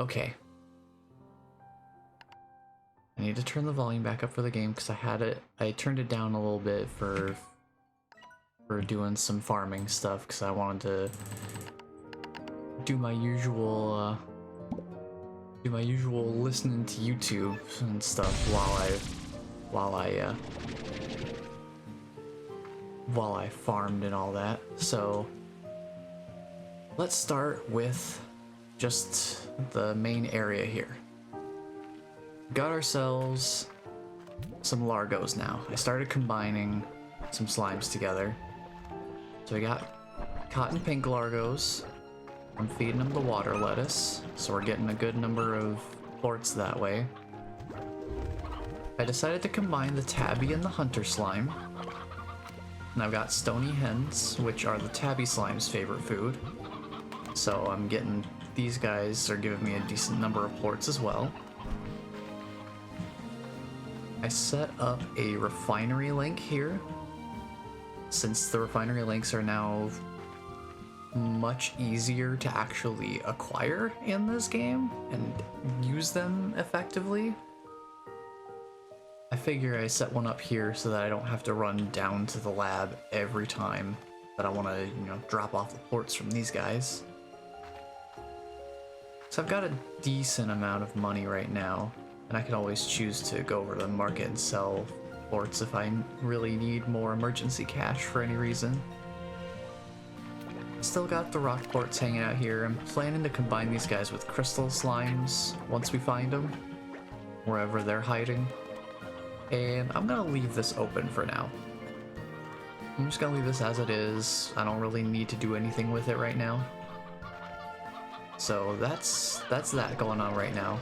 Okay. I need to turn the volume back up for the game because I turned it down a little bit for doing some farming stuff because I wanted to do my usual listening to YouTube and stuff while I farmed and all that. So let's start with just the main area here. Got ourselves some Largos now. I started combining some slimes together. So we got cotton pink Largos. I'm feeding them the water lettuce, so we're getting a good number of plorts that way. I decided to combine the tabby and the hunter slime. And I've got stony hens, which are the tabby slime's favorite food. So I'm getting, these guys are giving me a decent number of plorts as well. I set up a refinery link here, since the refinery links are now much easier to actually acquire in this game and use them effectively. I figure I set one up here so that I don't have to run down to the lab every time that I want to, drop off the plorts from these guys. So I've got a decent amount of money right now, and I can always choose to go over to the market and sell plorts if I really need more emergency cash for any reason. Still got the rock plorts hanging out here. I'm planning to combine these guys with crystal slimes once we find them, wherever they're hiding. And I'm gonna leave this open for now. I'm just gonna leave this as it is. I don't really need to do anything with it right now. So that's that going on right now.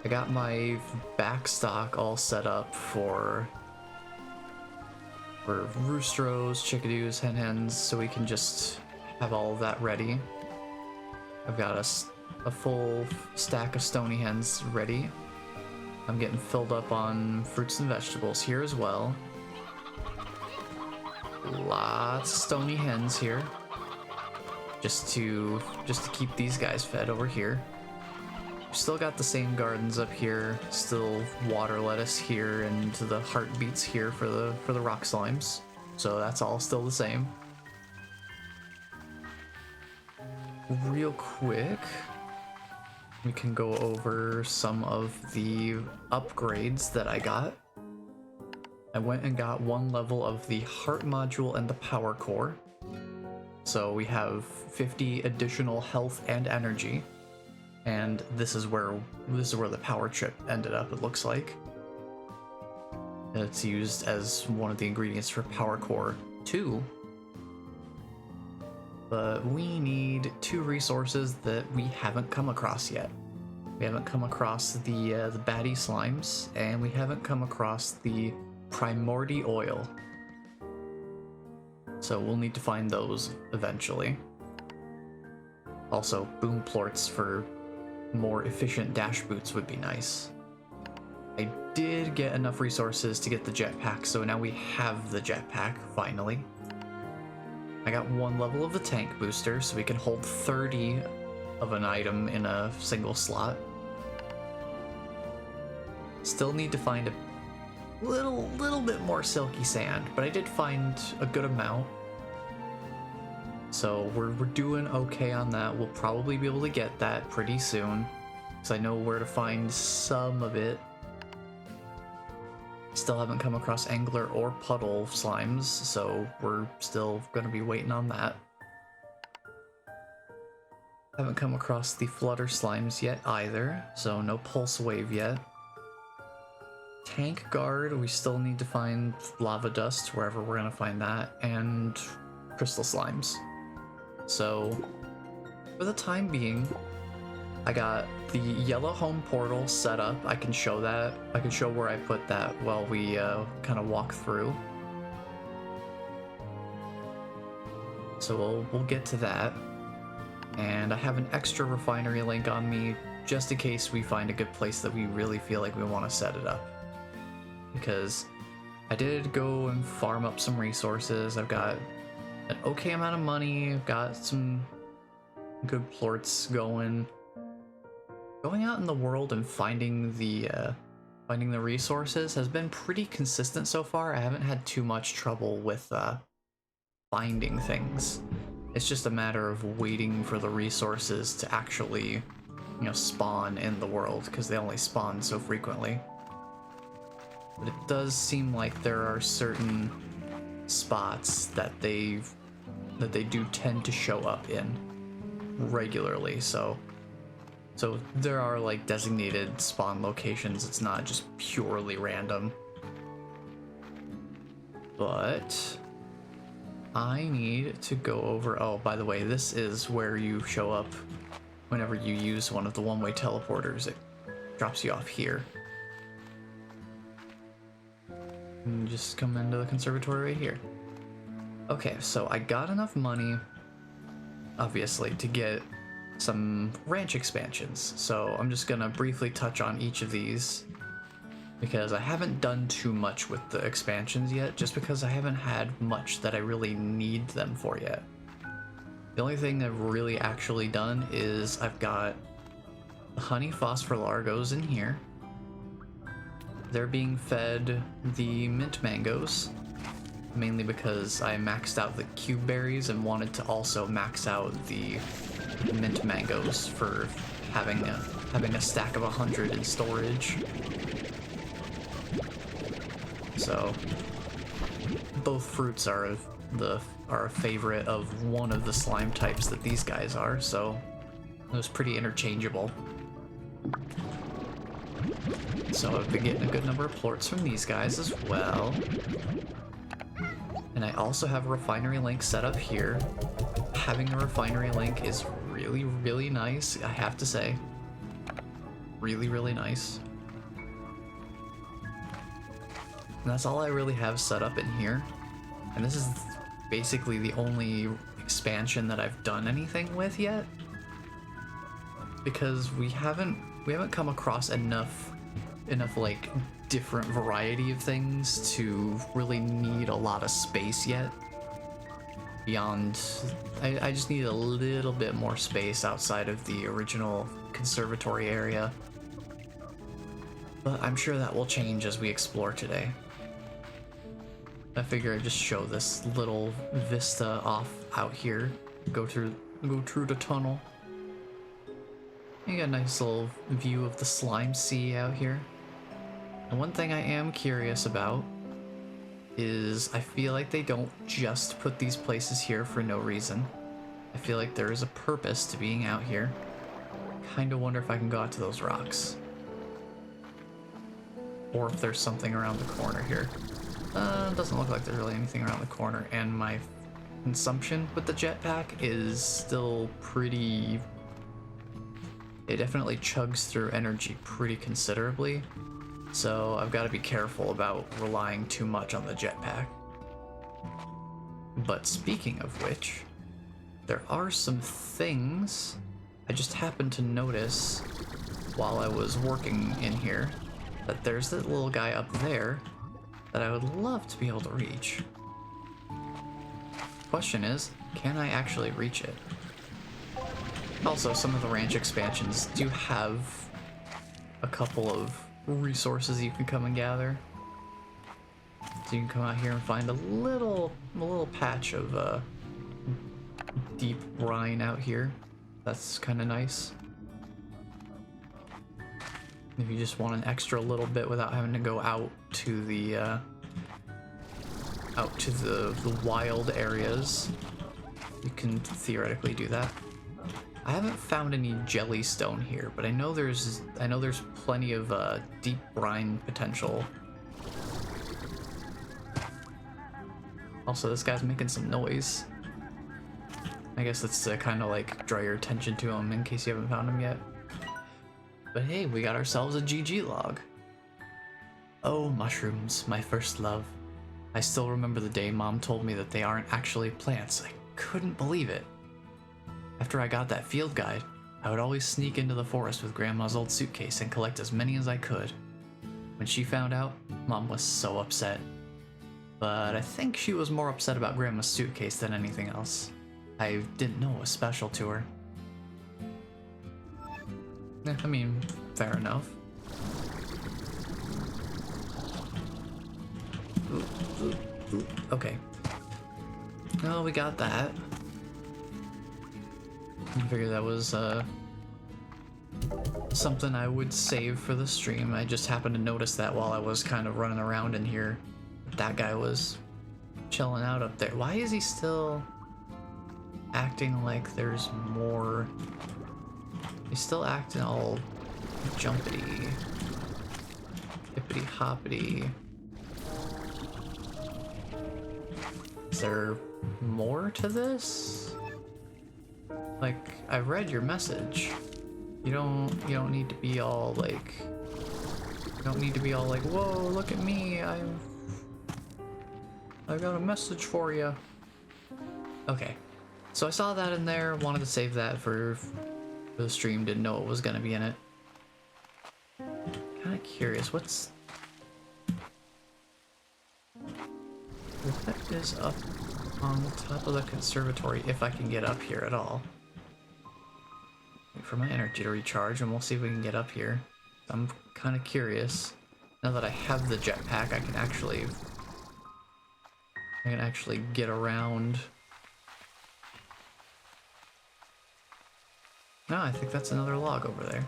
I got my backstock all set up for roosters, chickadoos, hens, so we can just have all of that ready. I've got a full stack of stony hens ready. I'm getting filled up on fruits and vegetables here as well. Lots of stony hens here. Just to keep these guys fed over here. Still got the same gardens up here, still water lettuce here, and the heartbeats here for the rock slimes. So that's all still the same. Real quick, we can go over some of the upgrades that I got. I went and got one level of the heart module and the power core. So we have 50 additional health and energy. And this is where the power chip ended up, it looks like. It's used as one of the ingredients for Power Core 2. But we need 2 resources that we haven't come across yet. We haven't come across the baddie slimes, and we haven't come across the primordi oil. So we'll need to find those eventually. Also, boom plorts for more efficient dash boots would be nice. I did get enough resources to get the jetpack, so now we have the jetpack, finally. I got 1 level of the tank booster, so we can hold 30 of an item in a single slot. Still need to find a little bit more silky sand, but I did find a good amount. So we're doing okay on that. We'll probably be able to get that pretty soon, because I know where to find some of it. Still haven't come across angler or puddle slimes, so we're still going to be waiting on that. Haven't come across the flutter slimes yet either, so no pulse wave yet. Tank guard, we still need to find lava dust wherever we're going to find that, and crystal slimes. So, for the time being, I got the yellow home portal set up. I can show that. I can show where I put that while we kind of walk through. So we'll get to that. And I have an extra refinery link on me just in case we find a good place that we really feel like we want to set it up. Because I did go and farm up some resources. I've got an okay amount of money. I've got some good plorts going. going out in the world and finding the resources has been pretty consistent so far. I haven't had too much trouble with finding things. It's just a matter of waiting for the resources to actually, you know, spawn in the world, because they only spawn so frequently. But it does seem like there are certain spots that they do tend to show up in regularly, so there are like designated spawn locations. It's not just purely random. But I need to go over, oh, by the way, this is where you show up whenever you use one of the one-way teleporters. It drops you off here. And you just come into the conservatory right here. Okay, so I got enough money, obviously, to get some ranch expansions. So I'm just gonna briefly touch on each of these, because I haven't done too much with the expansions yet, just because I haven't had much that I really need them for yet. The only thing I've really actually done is I've got honey phosphor largos in here. They're being fed the mint mangoes, mainly because I maxed out the cube berries and wanted to also max out the mint mangoes for having a stack of 100 in storage. So both fruits are a favorite of one of the slime types that these guys are, so it was pretty interchangeable. So I've been getting a good number of plorts from these guys as well. And I also have a refinery link set up here. Having a refinery link is really, really nice, I have to say. Really, really nice. And that's all I really have set up in here. And this is basically the only expansion that I've done anything with yet. Because we haven't come across enough like different variety of things to really need a lot of space yet. Beyond, I just need a little bit more space outside of the original conservatory area. But I'm sure that will change as we explore today. I figure I'd just show this little vista off out here. Go through the tunnel. You got a nice little view of the slime sea out here. And one thing I am curious about is I feel like they don't just put these places here for no reason. I feel like there is a purpose to being out here. Kinda wonder if I can go out to those rocks. Or if there's something around the corner here. Doesn't look like there's really anything around the corner, and my consumption with the jetpack is still pretty... It definitely chugs through energy pretty considerably. So I've got to be careful about relying too much on the jetpack. But speaking of which, there are some things I just happened to notice while I was working in here, that there's that little guy up there that I would love to be able to reach. Question is, can I actually reach it? Also, some of the ranch expansions do have a couple of resources you can come and gather. So you can come out here and find a little patch of deep brine out here. That's kind of nice. If you just want an extra little bit without having to go out to the wild areas, you can theoretically do that. I haven't found any jellystone here, but I know there's plenty of deep brine potential. Also, this guy's making some noise. I guess that's to kind of like draw your attention to him in case you haven't found him yet. But hey, we got ourselves a GG log. Oh, mushrooms, my first love. I still remember the day Mom told me that they aren't actually plants. I couldn't believe it. After I got that field guide, I would always sneak into the forest with Grandma's old suitcase and collect as many as I could. When she found out, Mom was so upset. But I think she was more upset about Grandma's suitcase than anything else. I didn't know it was special to her. I mean, fair enough. Ooh, ooh, ooh. Okay. Oh, we got that. I figured that was something I would save for the stream. I just happened to notice that while I was kind of running around in here. That guy was chilling out up there. Why is he still acting like there's more? He's still acting all jumpity, hippity hoppity. Is there more to this? Like, I read your message. You don't need to be all like, whoa, look at me, I got a message for you. Okay, so I saw that in there, wanted to save that for the stream, didn't know it was gonna be in it. Kinda curious, what is up on the top of the conservatory, if I can get up here at all. Wait for my energy to recharge and we'll see if we can get up here. I'm kind of curious. Now that I have the jetpack, I can actually get around. No, I think that's another log over there.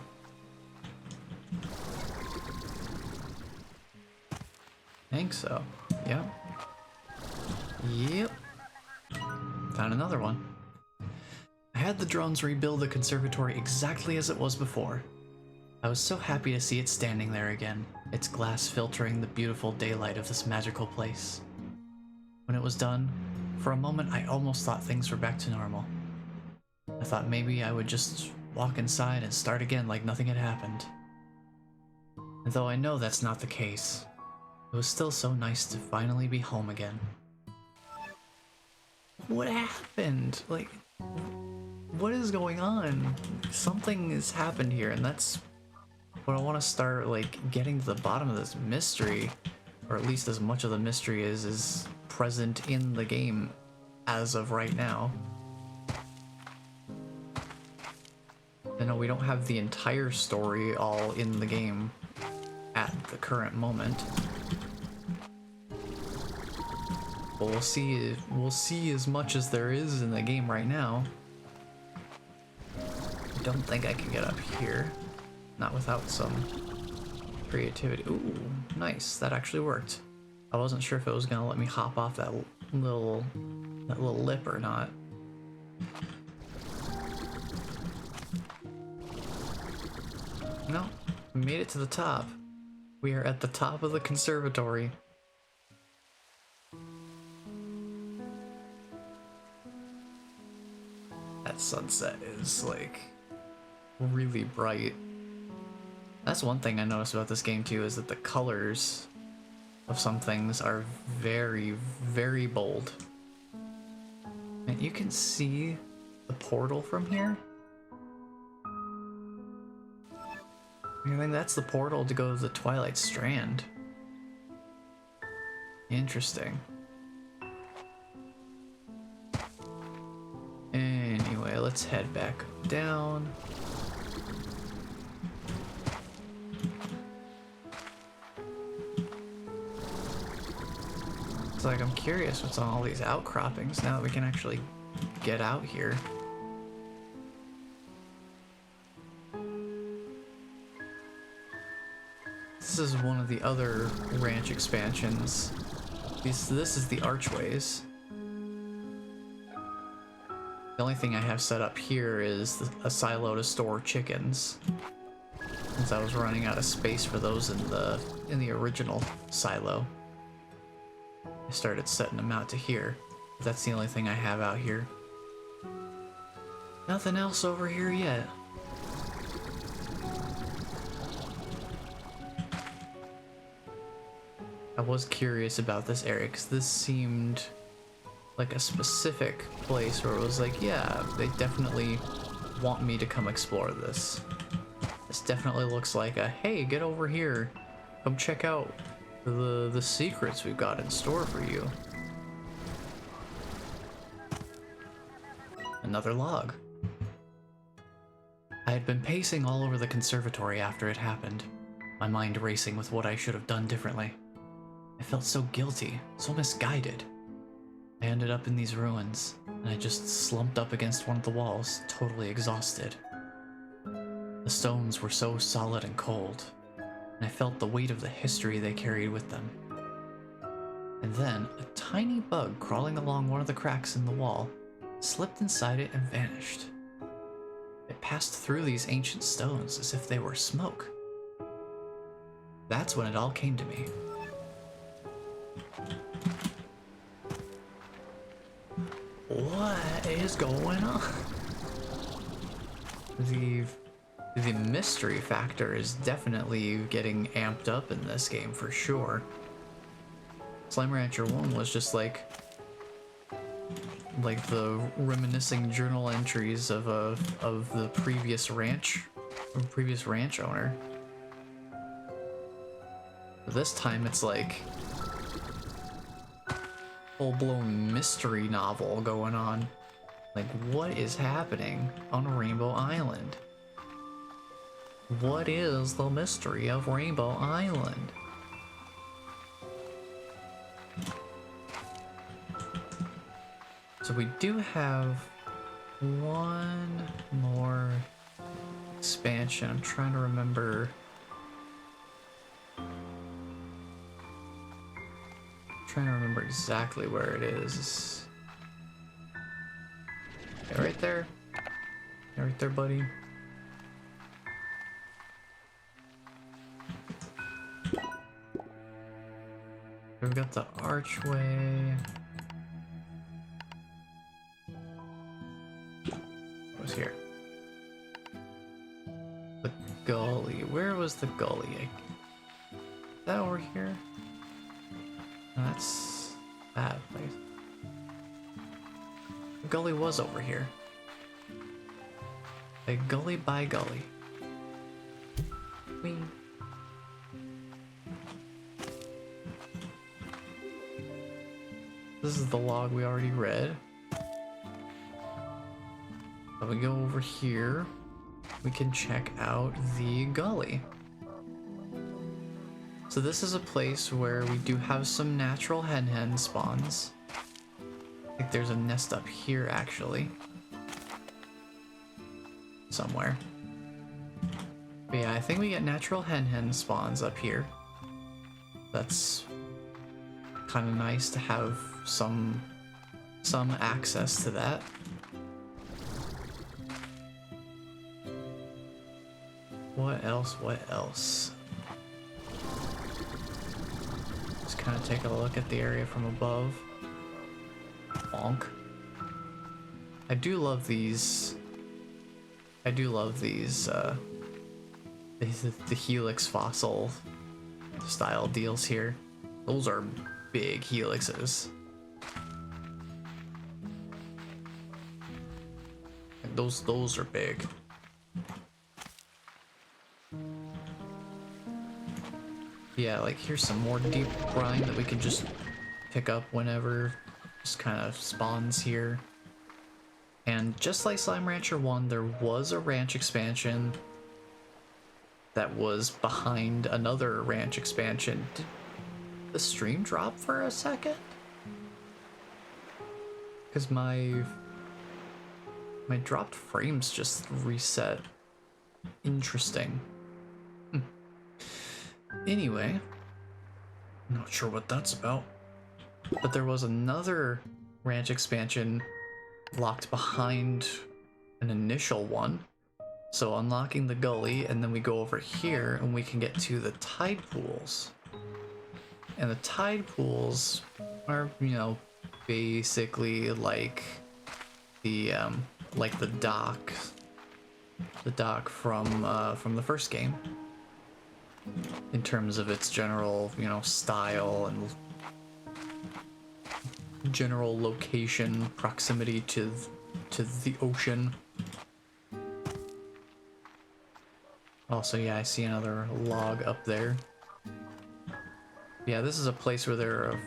I think so. Yep. Yep. Found another one. I had the drones rebuild the conservatory exactly as it was before. I was so happy to see it standing there again, its glass filtering the beautiful daylight of this magical place. When it was done, for a moment I almost thought things were back to normal. I thought maybe I would just walk inside and start again like nothing had happened. And though I know that's not the case, it was still so nice to finally be home again. What happened? Like, what is going on? Something has happened here, and that's what I want to start, like, getting to the bottom of this mystery, or at least as much of the mystery is present in the game as of right now. I know we don't have the entire story all in the game at the current moment. But we'll see as much as there is in the game right now. I don't think I can get up here. Not without some creativity. Ooh, nice. That actually worked. I wasn't sure if it was gonna let me hop off that little lip or not. No, we made it to the top. We are at the top of the conservatory. That sunset is like really bright. That's one thing I noticed about this game too, is that the colors of some things are very, very bold. And you can see the portal from here. I think that's the portal to go to the Twilight Strand. Interesting. Anyway, let's head back down. It's like I'm curious what's on all these outcroppings now that we can actually get out here. This is one of the other ranch expansions. This is the archways. The only thing I have set up here is a silo to store chickens, since I was running out of space for those in the original silo. I started setting them out to here. That's the only thing I have out here. Nothing else over here yet. I was curious about this area because this seemed like a specific place where it was like, yeah, they definitely want me to come explore this. This definitely looks like a, hey, get over here, come check out the secrets we've got in store for you. Another log. I had been pacing all over the conservatory after it happened, my mind racing with what I should have done differently. I felt so guilty, so misguided. I ended up in these ruins, and I just slumped up against one of the walls, totally exhausted. The stones were so solid and cold, and I felt the weight of the history they carried with them. And then, a tiny bug crawling along one of the cracks in the wall slipped inside it and vanished. It passed through these ancient stones as if they were smoke. That's when it all came to me. What is going on? The mystery factor is definitely getting amped up in this game for sure. Slime Rancher 1 was just like the reminiscing journal entries of the previous ranch owner. But this time it's like full-blown mystery novel going on. Like, what is happening on Rainbow Island? What is the mystery of Rainbow Island? So we do have one more expansion. I'm trying to remember. Exactly where it is. Yeah, right there. Yeah, right there, buddy. We've got the archway. What's here? The gully. Where was the gully? Is that over here? No, that's that place. The gully was over here. A gully by gully. Whee. This is the log we already read. So we go over here. We can check out the gully. So this is a place where we do have some natural hen spawns. I think there's a nest up here actually. Somewhere. But yeah, I think we get natural hen spawns up here. That's kind of nice to have some access to that. What else? Just kind of take a look at the area from above. Bonk. I do love these the helix fossil style deals here. Those are big helixes. Those are big. Yeah, like here's some more deep brine that we can just pick up whenever. Just kind of spawns here. And just like Slime Rancher 1, there was a ranch expansion that was behind another ranch expansion. Did the stream drop for a second? Because my dropped frames just reset. Interesting. Anyway, not sure what that's about. But there was another ranch expansion locked behind an initial one. So unlocking the gully, and then we go over here and we can get to the tide pools. And the tide pools are, you know, basically like the dock from the first game. In terms of its general, you know, style and general location, proximity to the ocean. Also, yeah, I see another log up there. Yeah, this is a place where there are a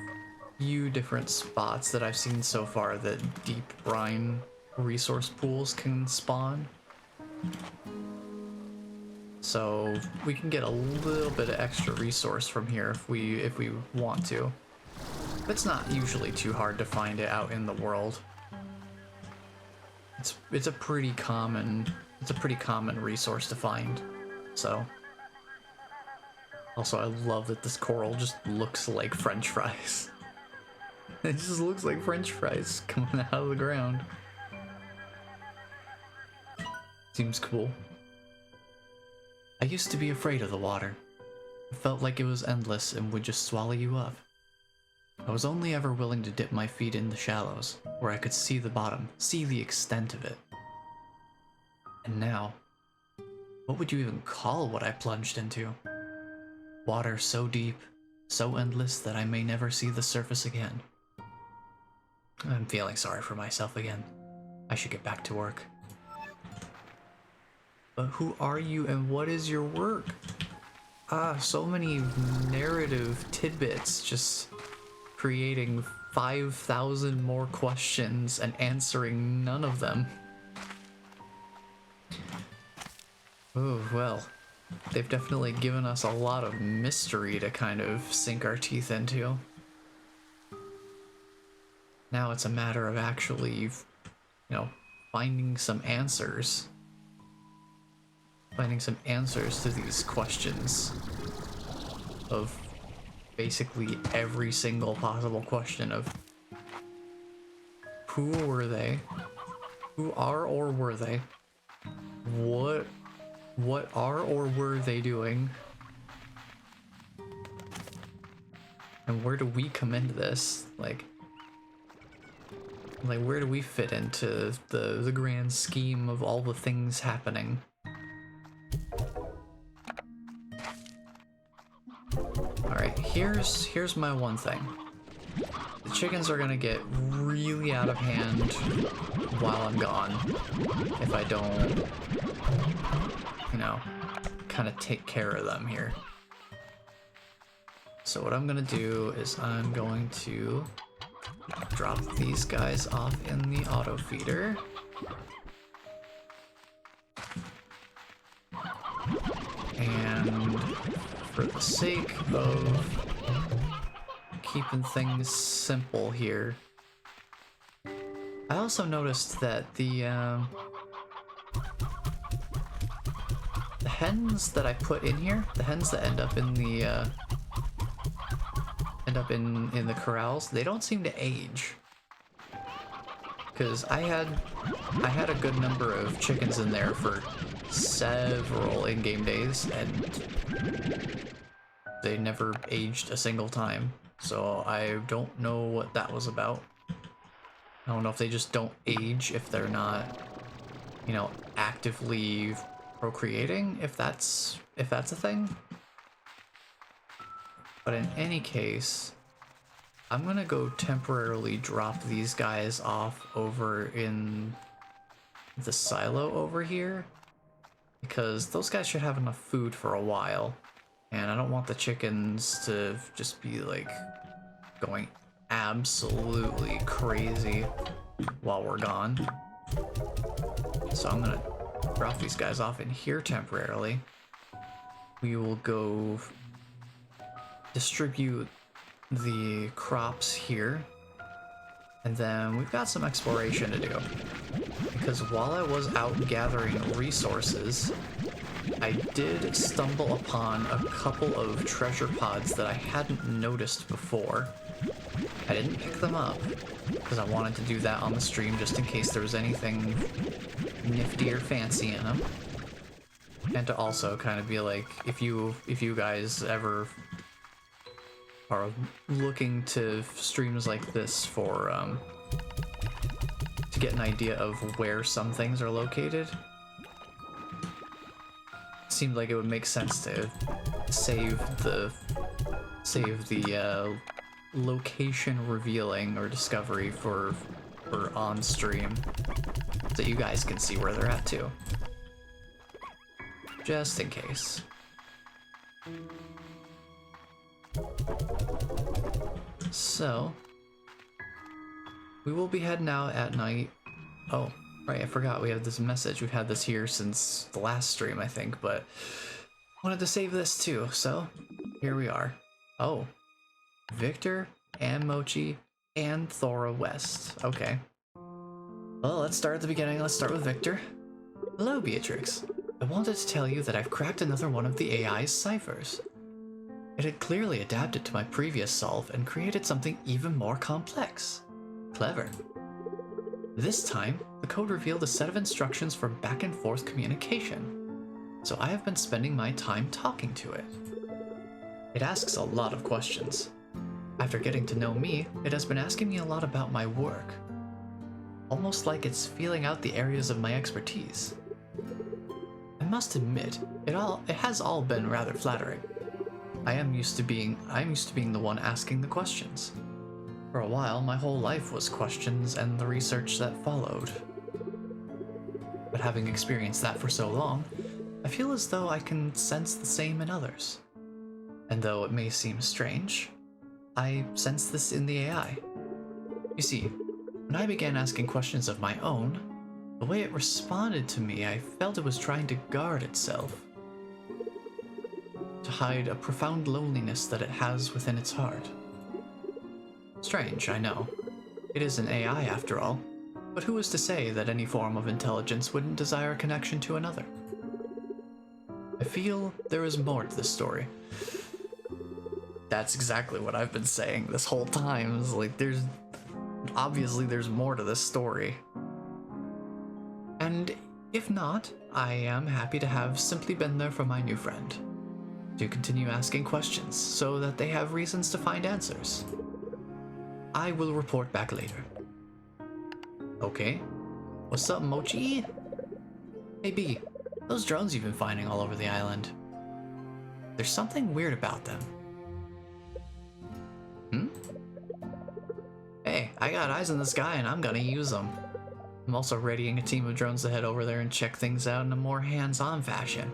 few different spots that I've seen so far that deep brine resource pools can spawn. So we can get a little bit of extra resource from here if we want to. It's not usually too hard to find it out in the world. It's a pretty common resource to find. So also I love that this coral just looks like French fries. It just looks like French fries coming out of the ground. Seems cool. I used to be afraid of the water. It felt like it was endless and would just swallow you up. I was only ever willing to dip my feet in the shallows, where I could see the bottom, see the extent of it. And now, what would you even call what I plunged into? Water so deep, so endless that I may never see the surface again. I'm feeling sorry for myself again. I should get back to work. But who are you and what is your work? Ah, so many narrative tidbits, just creating 5,000 more questions and answering none of them. Oh, well, they've definitely given us a lot of mystery to kind of sink our teeth into. Now it's a matter of actually, finding some answers. Finding some answers to these questions of basically every single possible question of who were they? Who are or were they? What are or were they doing? And where do we come into this? Like where do we fit into the grand scheme of all the things happening? Alright, here's my one thing. The chickens are gonna get really out of hand while I'm gone if I don't, kind of take care of them here. So what I'm gonna do is I'm going to drop these guys off in the auto feeder. And for the sake of keeping things simple here, I also noticed that the hens that I put in here, the hens that end up in the in the corrals, they don't seem to age. Because I had a good number of chickens in there for several in-game days, and they never aged a single time. So I don't know what that was about. I don't know if they just don't age if they're not, actively procreating, if that's a thing. But in any case, I'm gonna go temporarily drop these guys off over in the silo over here, because those guys should have enough food for a while, and I don't want the chickens to just be like going absolutely crazy while we're gone. So I'm gonna drop these guys off in here temporarily. We will go distribute the crops here, and then we've got some exploration to do, because while I was out gathering resources, I did stumble upon a couple of treasure pods that I hadn't noticed before. I didn't pick them up because I wanted to do that on the stream just in case there was anything nifty or fancy in them, and to also kind of be like, if you guys ever are looking to streams like this for to get an idea of where some things are located, it seemed like it would make sense to save the location revealing or discovery for on stream, so you guys can see where they're at too, just in case. So we will be heading out at night. Oh, right, I forgot we have this message. We've had this here since the last stream, I think, but wanted to save this too, so here we are. Oh, Victor and Mochi and Thora West. Okay. Well, let's start at the beginning. Let's start with Victor. Hello, Beatrix. I wanted to tell you that I've cracked another one of the AI's ciphers. It had clearly adapted to my previous solve and created something even more complex. Clever. This time, the code revealed a set of instructions for back and forth communication, so I have been spending my time talking to it. It asks a lot of questions. After getting to know me, it has been asking me a lot about my work. Almost like it's feeling out the areas of my expertise. I must admit, it has all been rather flattering. I'm used to being the one asking the questions. For a while, my whole life was questions and the research that followed. But having experienced that for so long, I feel as though I can sense the same in others. And though it may seem strange, I sense this in the AI. You see, when I began asking questions of my own, the way it responded to me, I felt it was trying to guard itself. To hide a profound loneliness that it has within its heart. Strange, I know. It is an AI after all, but who is to say that any form of intelligence wouldn't desire a connection to another? I feel there is more to this story. That's exactly what I've been saying this whole time. It's like obviously there's more to this story. And if not, I am happy to have simply been there for my new friend. To continue asking questions so that they have reasons to find answers. I will report back later. Okay. What's up, Mochi? Hey B, those drones you've been finding all over the island. There's something weird about them. Hey, I got eyes in the sky and I'm gonna use them. I'm also readying a team of drones to head over there and check things out in a more hands-on fashion.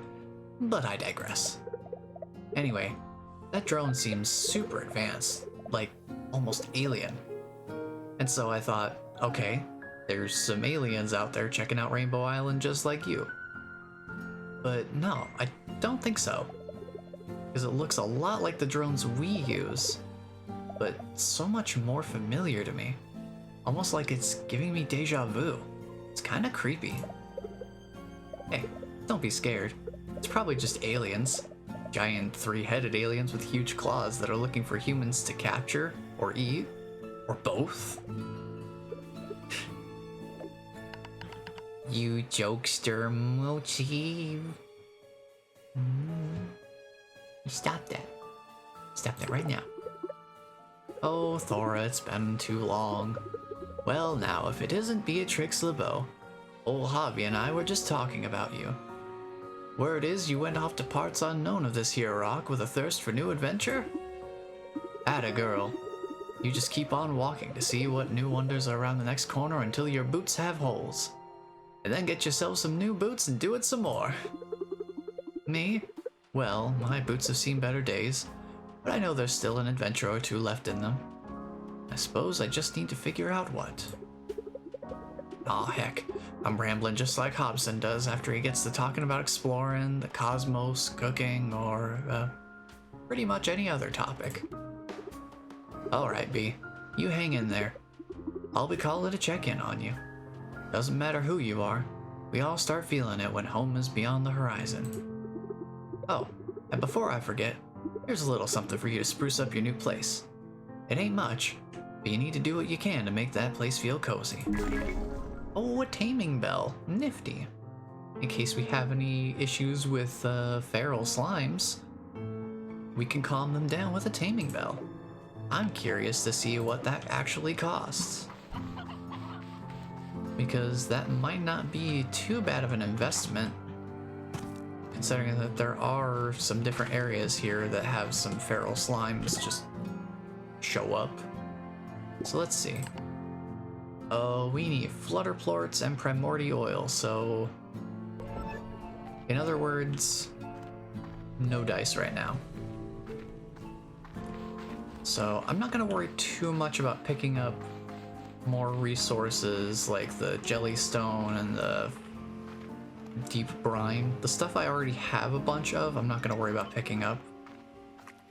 But I digress. Anyway, that drone seems super advanced, like almost alien. And so I thought, okay, there's some aliens out there checking out Rainbow Island just like you. But no, I don't think so. Because it looks a lot like the drones we use, but so much more familiar to me. Almost like it's giving me deja vu. It's kind of creepy. Hey, don't be scared. It's probably just aliens. Giant three-headed aliens with huge claws that are looking for humans to capture, or eat, or both. You jokester, Mochi. Stop that. Stop that right now. Oh, Thora, it's been too long. Well, now, if it isn't Beatrix LeBeau, old Hobby and I were just talking about you. Word is you went off to parts unknown of this here rock with a thirst for new adventure? Atta girl. You just keep on walking to see what new wonders are around the next corner until your boots have holes. And then get yourself some new boots and do it some more. Me? Well, my boots have seen better days, but I know there's still an adventure or two left in them. I suppose I just need to figure out what. Aw, heck. I'm rambling just like Hobson does after he gets to talking about exploring, the cosmos, cooking, or, pretty much any other topic. Alright, B. You hang in there. I'll be calling to check in on you. Doesn't matter who you are. We all start feeling it when home is beyond the horizon. Oh, and before I forget, here's a little something for you to spruce up your new place. It ain't much, but you need to do what you can to make that place feel cozy. Oh, a taming bell. Nifty. In case we have any issues with feral slimes, we can calm them down with a taming bell. I'm curious to see what that actually costs. Because that might not be too bad of an investment, considering that there are some different areas here that have some feral slimes just show up. So let's see. Oh, we need flutterplorts and primordial oil, so in other words, no dice right now. So I'm not gonna worry too much about picking up more resources like the jellystone and the deep brine. The stuff I already have a bunch of, I'm not going to worry about picking up.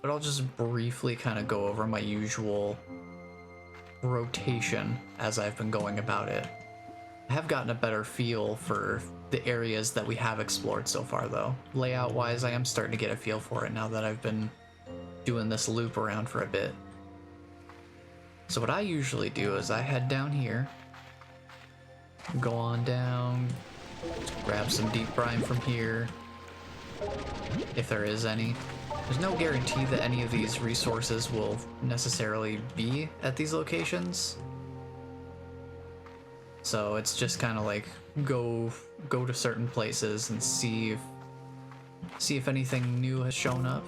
But I'll just briefly kind of go over my usual rotation as I've been going about it. I have gotten a better feel for the areas that we have explored so far, though. Layout-wise, I am starting to get a feel for it now that I've been doing this loop around for a bit. So what I usually do is I head down here, go on down, grab some deep brine from here, if there is any. There's no guarantee that any of these resources will necessarily be at these locations. So it's just kind of like go to certain places and see if anything new has shown up.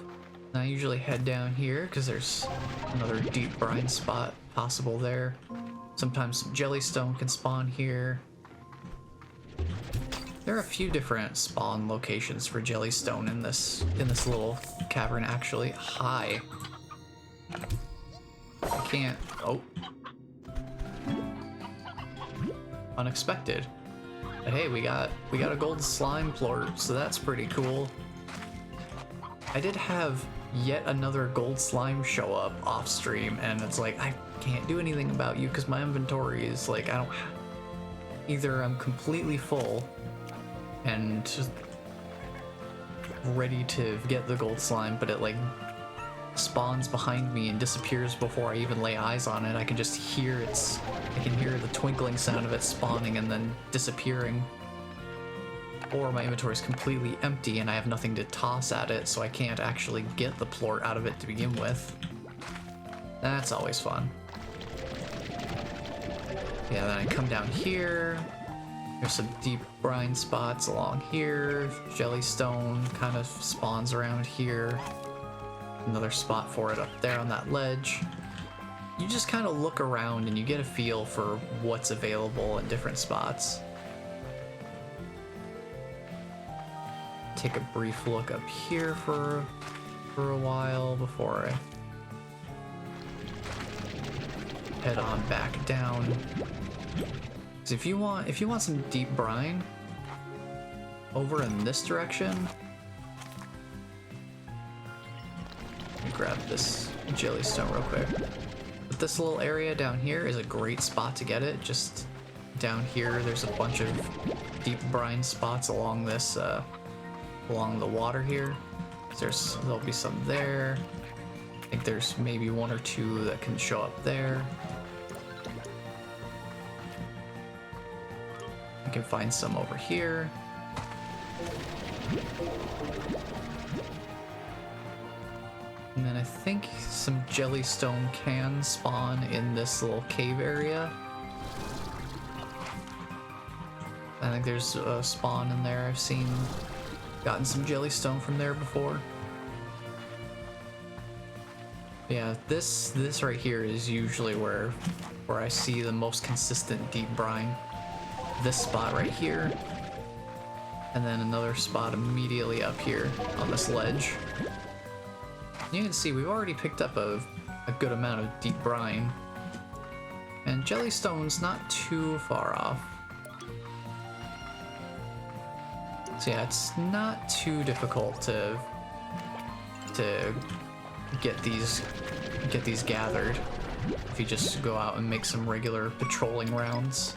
And I usually head down here because there's another deep brine spot possible there. Sometimes some jellystone can spawn here. There are a few different spawn locations for jellystone in this little cavern actually. Hi. I can't. Oh. Unexpected. But hey, we got a gold slime plort, so that's pretty cool. I did have yet another gold slime show up off stream, and it's like I can't do anything about you because my inventory is like either I'm completely full and just ready to get the gold slime, but it like spawns behind me and disappears before I even lay eyes on it. I can just hear I can hear the twinkling sound of it spawning and then disappearing. Or my inventory is completely empty and I have nothing to toss at it, so I can't actually get the plort out of it to begin with. That's always fun. Yeah, then I come down here. There's some deep brine spots along here. Jellystone kind of spawns around here. Another spot for it up there on that ledge. You just kind of look around and you get a feel for what's available in different spots. Take a brief look up here for a while before I head on back down. Because if you want some deep brine over in this direction, let me grab this jellystone real quick. But this little area down here is a great spot to get it. Just down here, there's a bunch of deep brine spots along this along the water here. There'll be some there. I think there's maybe one or two that can show up there. I can find some over here. And then I think some jellystone can spawn in this little cave area. I think there's a spawn in there. I've gotten some jellystone from there before. Yeah, this right here is usually where I see the most consistent deep brine. This spot right here, and then another spot immediately up here on this ledge. You can see we've already picked up a good amount of deep brine, and jellystone's not too far off. So yeah, it's not too difficult to get these gathered if you just go out and make some regular patrolling rounds.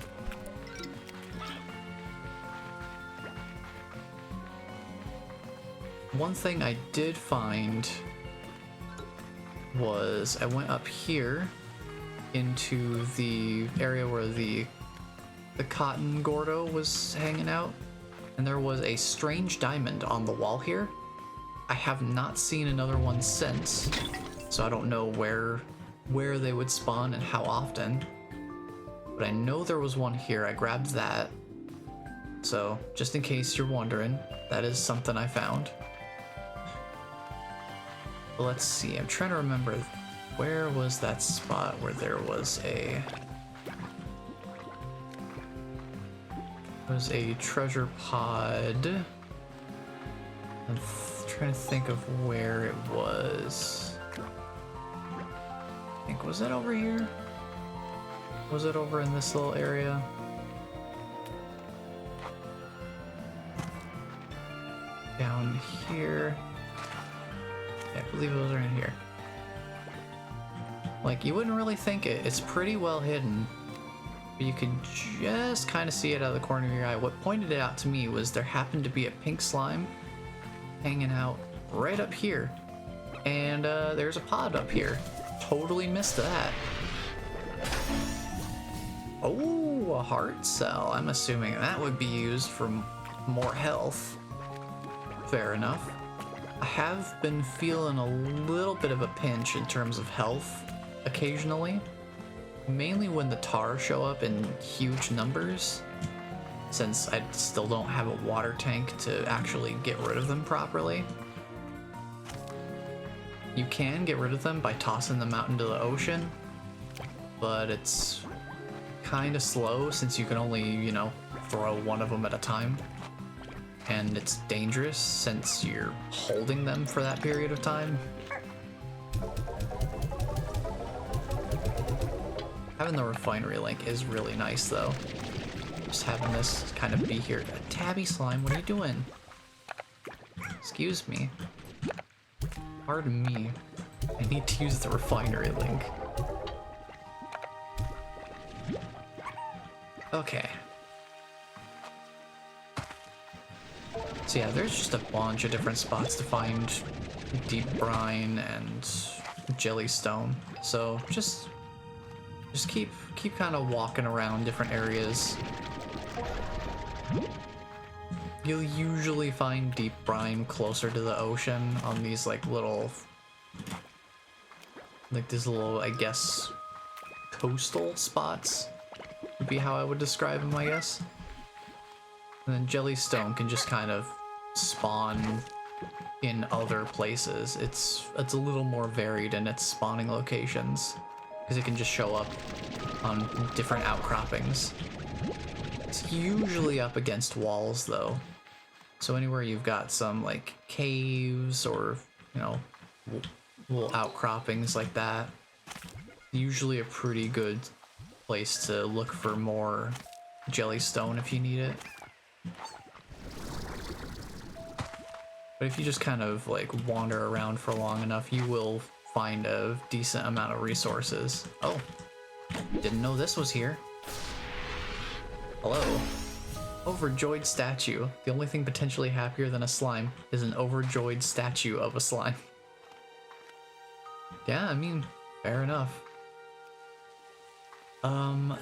One thing I did find was I went up here into the area where the cotton Gordo was hanging out, and there was a strange diamond on the wall here. I have not seen another one since, so I don't know where they would spawn and how often, but I know there was one here. I grabbed that, so just in case you're wondering, that is something I found. Let's see, I'm trying to remember, where was that spot where there was a treasure pod? I'm trying to think of where it was. I think, was it over here? Was it over in this little area? down here. Yeah, I believe it was right here. Like, you wouldn't really think it. It's pretty well hidden. But you can just kind of see it out of the corner of your eye. What pointed it out to me was there happened to be a pink slime hanging out right up here. And there's a pod up here. Totally missed that. Oh, a heart cell. I'm assuming that would be used for more health. Fair enough. I have been feeling a little bit of a pinch in terms of health occasionally. Mainly when the tar show up in huge numbers, since I still don't have a water tank to actually get rid of them properly. You can get rid of them by tossing them out into the ocean, but it's kind of slow since you can only, you know, throw one of them at a time. And it's dangerous since you're holding them for that period of time. Having the refinery link is really nice though. Just having this kind of be here. Tabby slime, what are you doing? Excuse me. Pardon me. I need to use the refinery link. Okay. So yeah, there's just a bunch of different spots to find deep brine and jellystone. So just keep kind of walking around different areas. You'll usually find deep brine closer to the ocean on these like little, I guess, coastal spots would be how I would describe them, I guess. And then jellystone can just kind of spawn in other places. It's a little more varied in its spawning locations, because it can just show up on different outcroppings. It's usually up against walls though. So anywhere you've got some like caves or, you know, little outcroppings like that, usually a pretty good place to look for more jellystone if you need it. But if you just kind of like wander around for long enough, you will find a decent amount of resources. Oh, didn't know this was here. Hello. Overjoyed statue. The only thing potentially happier than a slime is an overjoyed statue of a slime. Yeah, I mean, fair enough.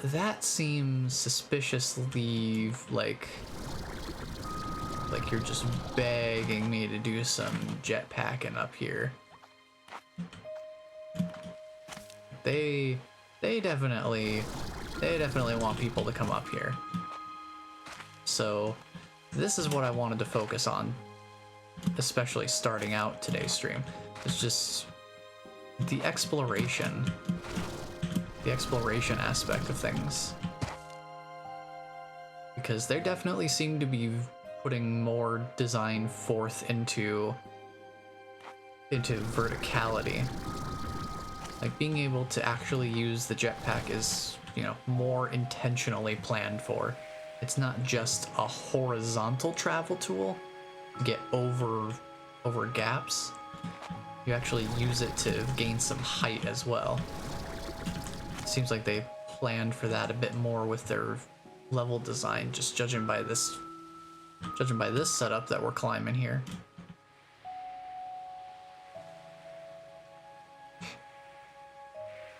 That seems suspiciously like you're just begging me to do some jetpacking up here. They definitely want people to come up here. So this is what I wanted to focus on, especially starting out today's stream. It's just the exploration aspect of things. Because they definitely seem to be putting more design forth into verticality. Like being able to actually use the jetpack is, you know, more intentionally planned for. It's not just a horizontal travel tool to get over gaps. You actually use it to gain some height as well. It seems like they planned for that a bit more with their level design, just judging by this setup that we're climbing here.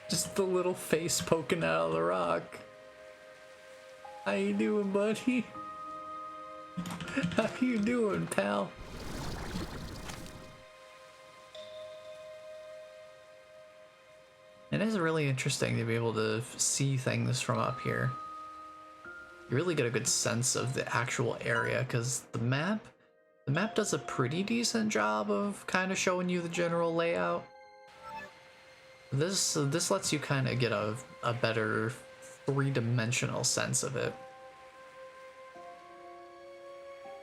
Just the little face poking out of the rock. How you doing, buddy? How you doing, pal? It is really interesting to be able to see things from up here. You really get a good sense of the actual area, because the map does a pretty decent job of kind of showing you the general layout. This lets you kind of get a better three-dimensional sense of it.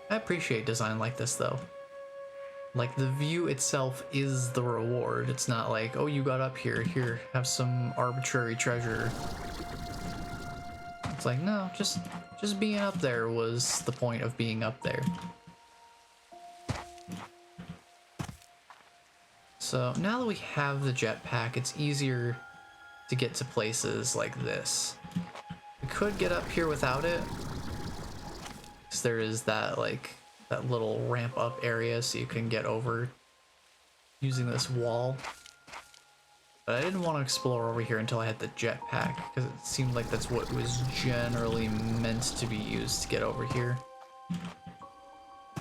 I appreciate design like this though. Like the view itself is the reward. It's not like, oh, you got up here, have some arbitrary treasure. It's like, no, just being up there was the point of being up there. So now that we have the jetpack, it's easier to get to places like this. We could get up here without it, because there is that that little ramp up area so you can get over using this wall. But I didn't want to explore over here until I had the jetpack, because it seemed like that's what was generally meant to be used to get over here.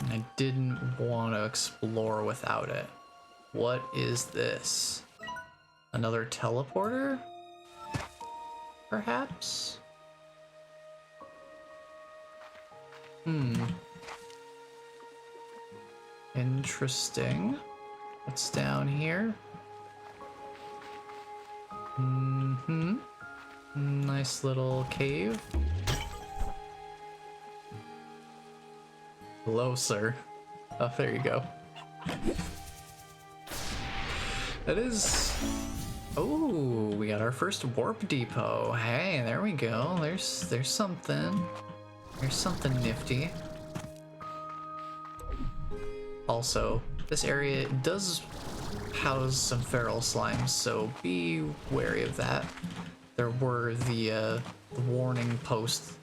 And I didn't want to explore without it. What is this? Another teleporter? Perhaps? Interesting. What's down here? Nice little cave. Hello, sir. Oh, there you go. That is... Oh, we got our first warp depot. Hey, there we go. There's something. There's something nifty. Also, this area does house some feral slimes, so be wary of that. There were the warning posts,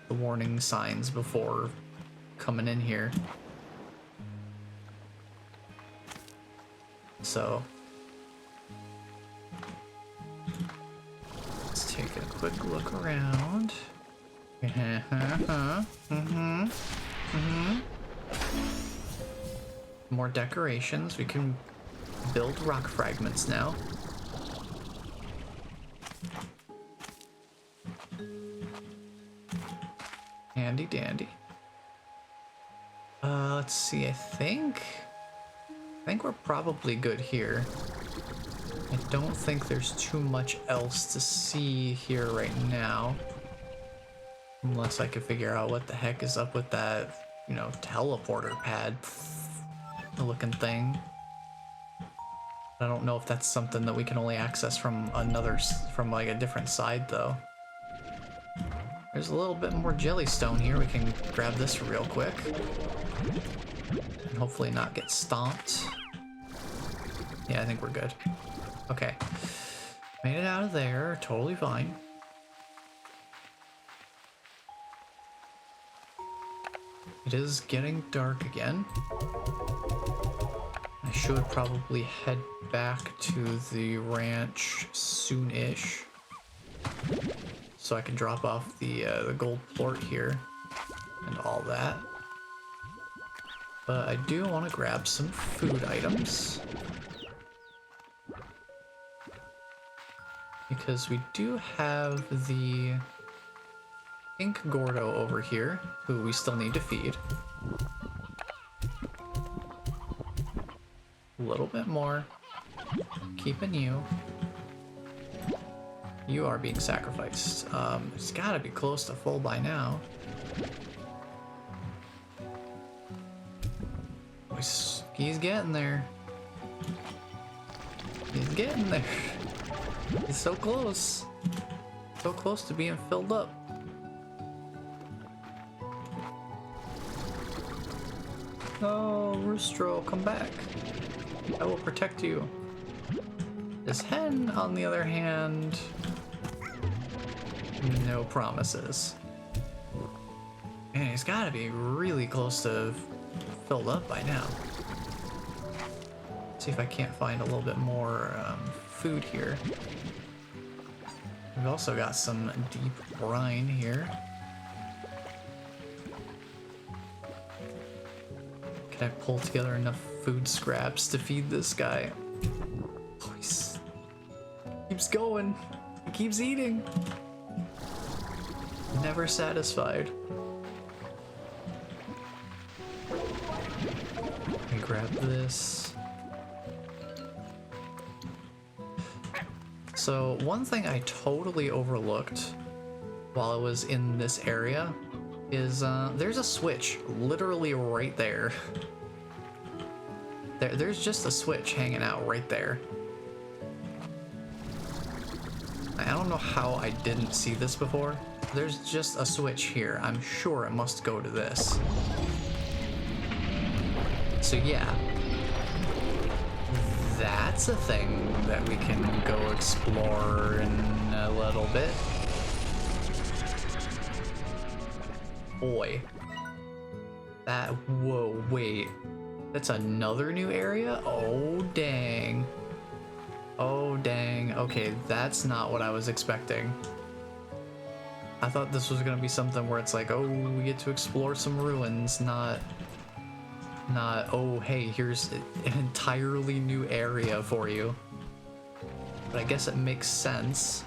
the warning signs before coming in here. So let's take a quick look around. More decorations. We can build rock fragments now. Handy dandy. Let's see. I think we're probably good here. I don't think there's too much else to see here right now. Unless I could figure out what the heck is up with that, you know, teleporter pad looking thing. I don't know if that's something that we can only access from like a different side though. There's a little bit more jellystone here. We can grab this real quick. And hopefully not get stomped. Yeah, I think we're good. Okay. Made it out of there. Totally fine. It is getting dark again. I should probably head back to the ranch soon-ish, so I can drop off the gold plort here and all that. But I do want to grab some food items, because we do have the pink Gordo over here, who we still need to feed. A little bit more. Keeping you. You are being sacrificed. It's gotta be close to full by now. He's getting there. He's getting there. He's so close. So close to being filled up. No, Roostro, come back. I will protect you. This hen, on the other hand, no promises. Man, he's gotta be really close to filled up by now. Let's see if I can't find a little bit more food here. We've also got some deep brine here. Can I pull together enough food scraps to feed this guy? Oh, he keeps going. He keeps eating. Never satisfied. Let me grab this. So one thing I totally overlooked while I was in this area is there's a switch literally right there. There's just a switch hanging out right there. I don't know how I didn't see this before. There's just a switch here. I'm sure it must go to this. So yeah, that's a thing that we can go explore in a little bit. Boy. That, whoa, wait. That's another new area? Oh, dang. Oh, dang. Okay, that's not what I was expecting. I thought this was gonna be something where it's like, oh, we get to explore some ruins, not, oh, hey, here's an entirely new area for you. But I guess it makes sense.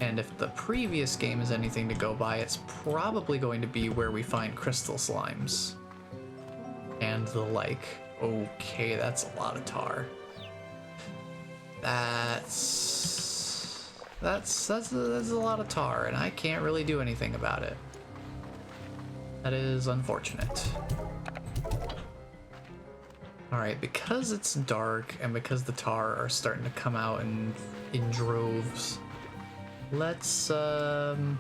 And if the previous game is anything to go by, it's probably going to be where we find crystal slimes. And the like. Okay, that's a lot of tar. That's a lot of tar, and I can't really do anything about it. That is unfortunate. Alright, because it's dark and because the tar are starting to come out in droves, let's head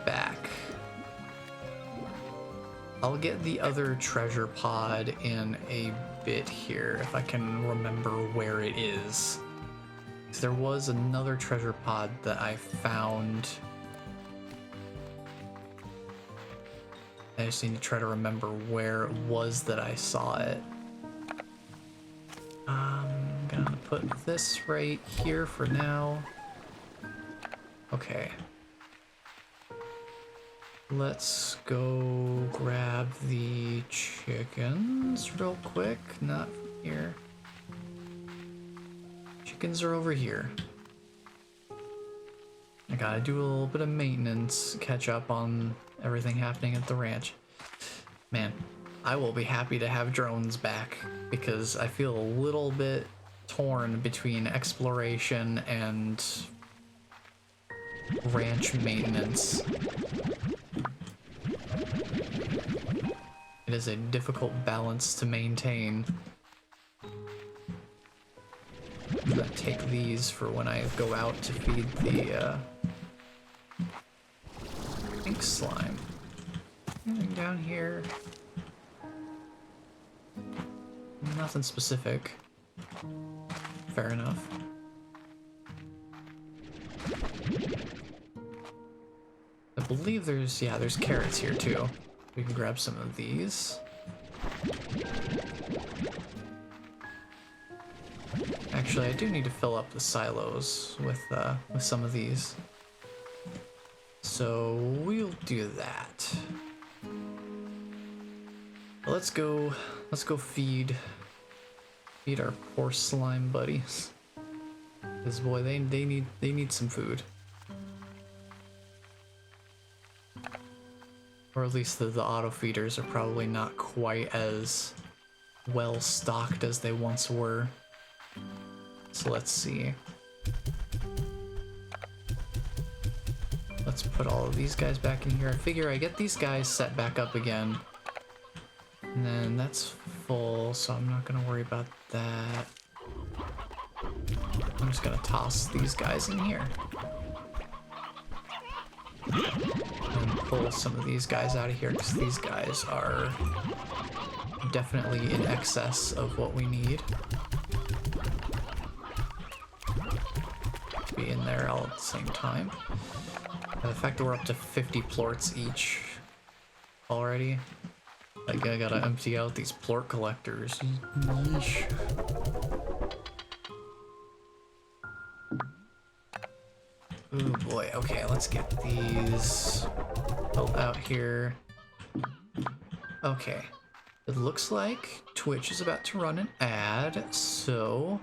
back. I'll get the other treasure pod in a bit here, if I can remember where it is. There was another treasure pod that I found. I just need to try to remember where it was that I saw it. I'm gonna put this right here for now. Okay. Let's go grab the chickens real quick. Not from here. Chickens are over here. I gotta do a little bit of maintenance, catch up on everything happening at the ranch. Man, I will be happy to have drones back because I feel a little bit torn between exploration and ranch maintenance. It is a difficult balance to maintain. I'm gonna take these for when I go out to feed the pink slime. Anything down here? Nothing specific. Fair enough. I believe there's carrots here too. We can grab some of these. Actually, I do need to fill up the silos with some of these. So we'll do that. Let's go feed our poor slime buddies. Because boy, they need some food. Or at least the auto feeders are probably not quite as well stocked as they once were. So let's see. Let's put all of these guys back in here. I figure I get these guys set back up again. And then that's full, so I'm not gonna worry about that. I'm just gonna toss these guys in here. And pull some of these guys out of here because these guys are definitely in excess of what we need. Be in there all at the same time. And the fact that we're up to 50 plorts each already. Like, I gotta empty out these plort collectors. Yeesh. Ooh boy, okay, let's get these built out here. Okay, it looks like Twitch is about to run an ad, so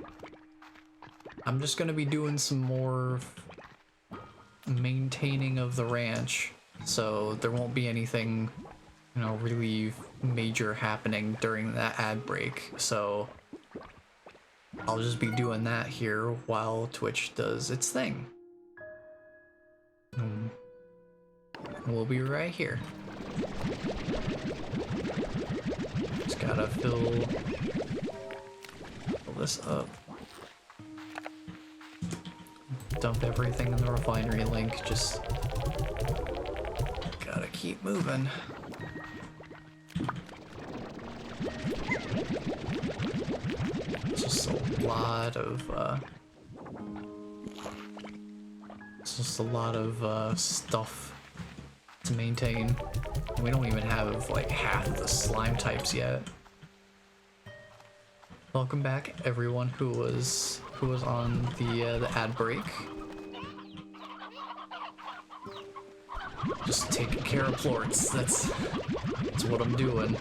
I'm just gonna be doing some more maintaining of the ranch, so there won't be anything, you know, really major happening during that ad break, so I'll just be doing that here while Twitch does its thing. We'll be right here. Just gotta fill this up. Dump everything in the refinery link, just gotta keep moving. lot of stuff to maintain. We don't even have like half of the slime types yet. Welcome back, everyone who was on the ad break. Just taking care of plorts. That's what I'm doing.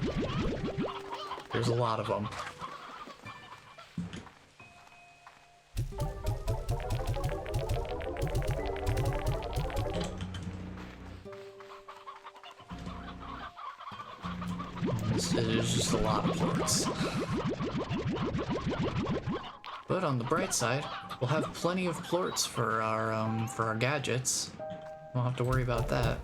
There's a lot of them. There's just a lot of plorts. But on the bright side, we'll have plenty of plorts for our gadgets. We won't have to worry about that.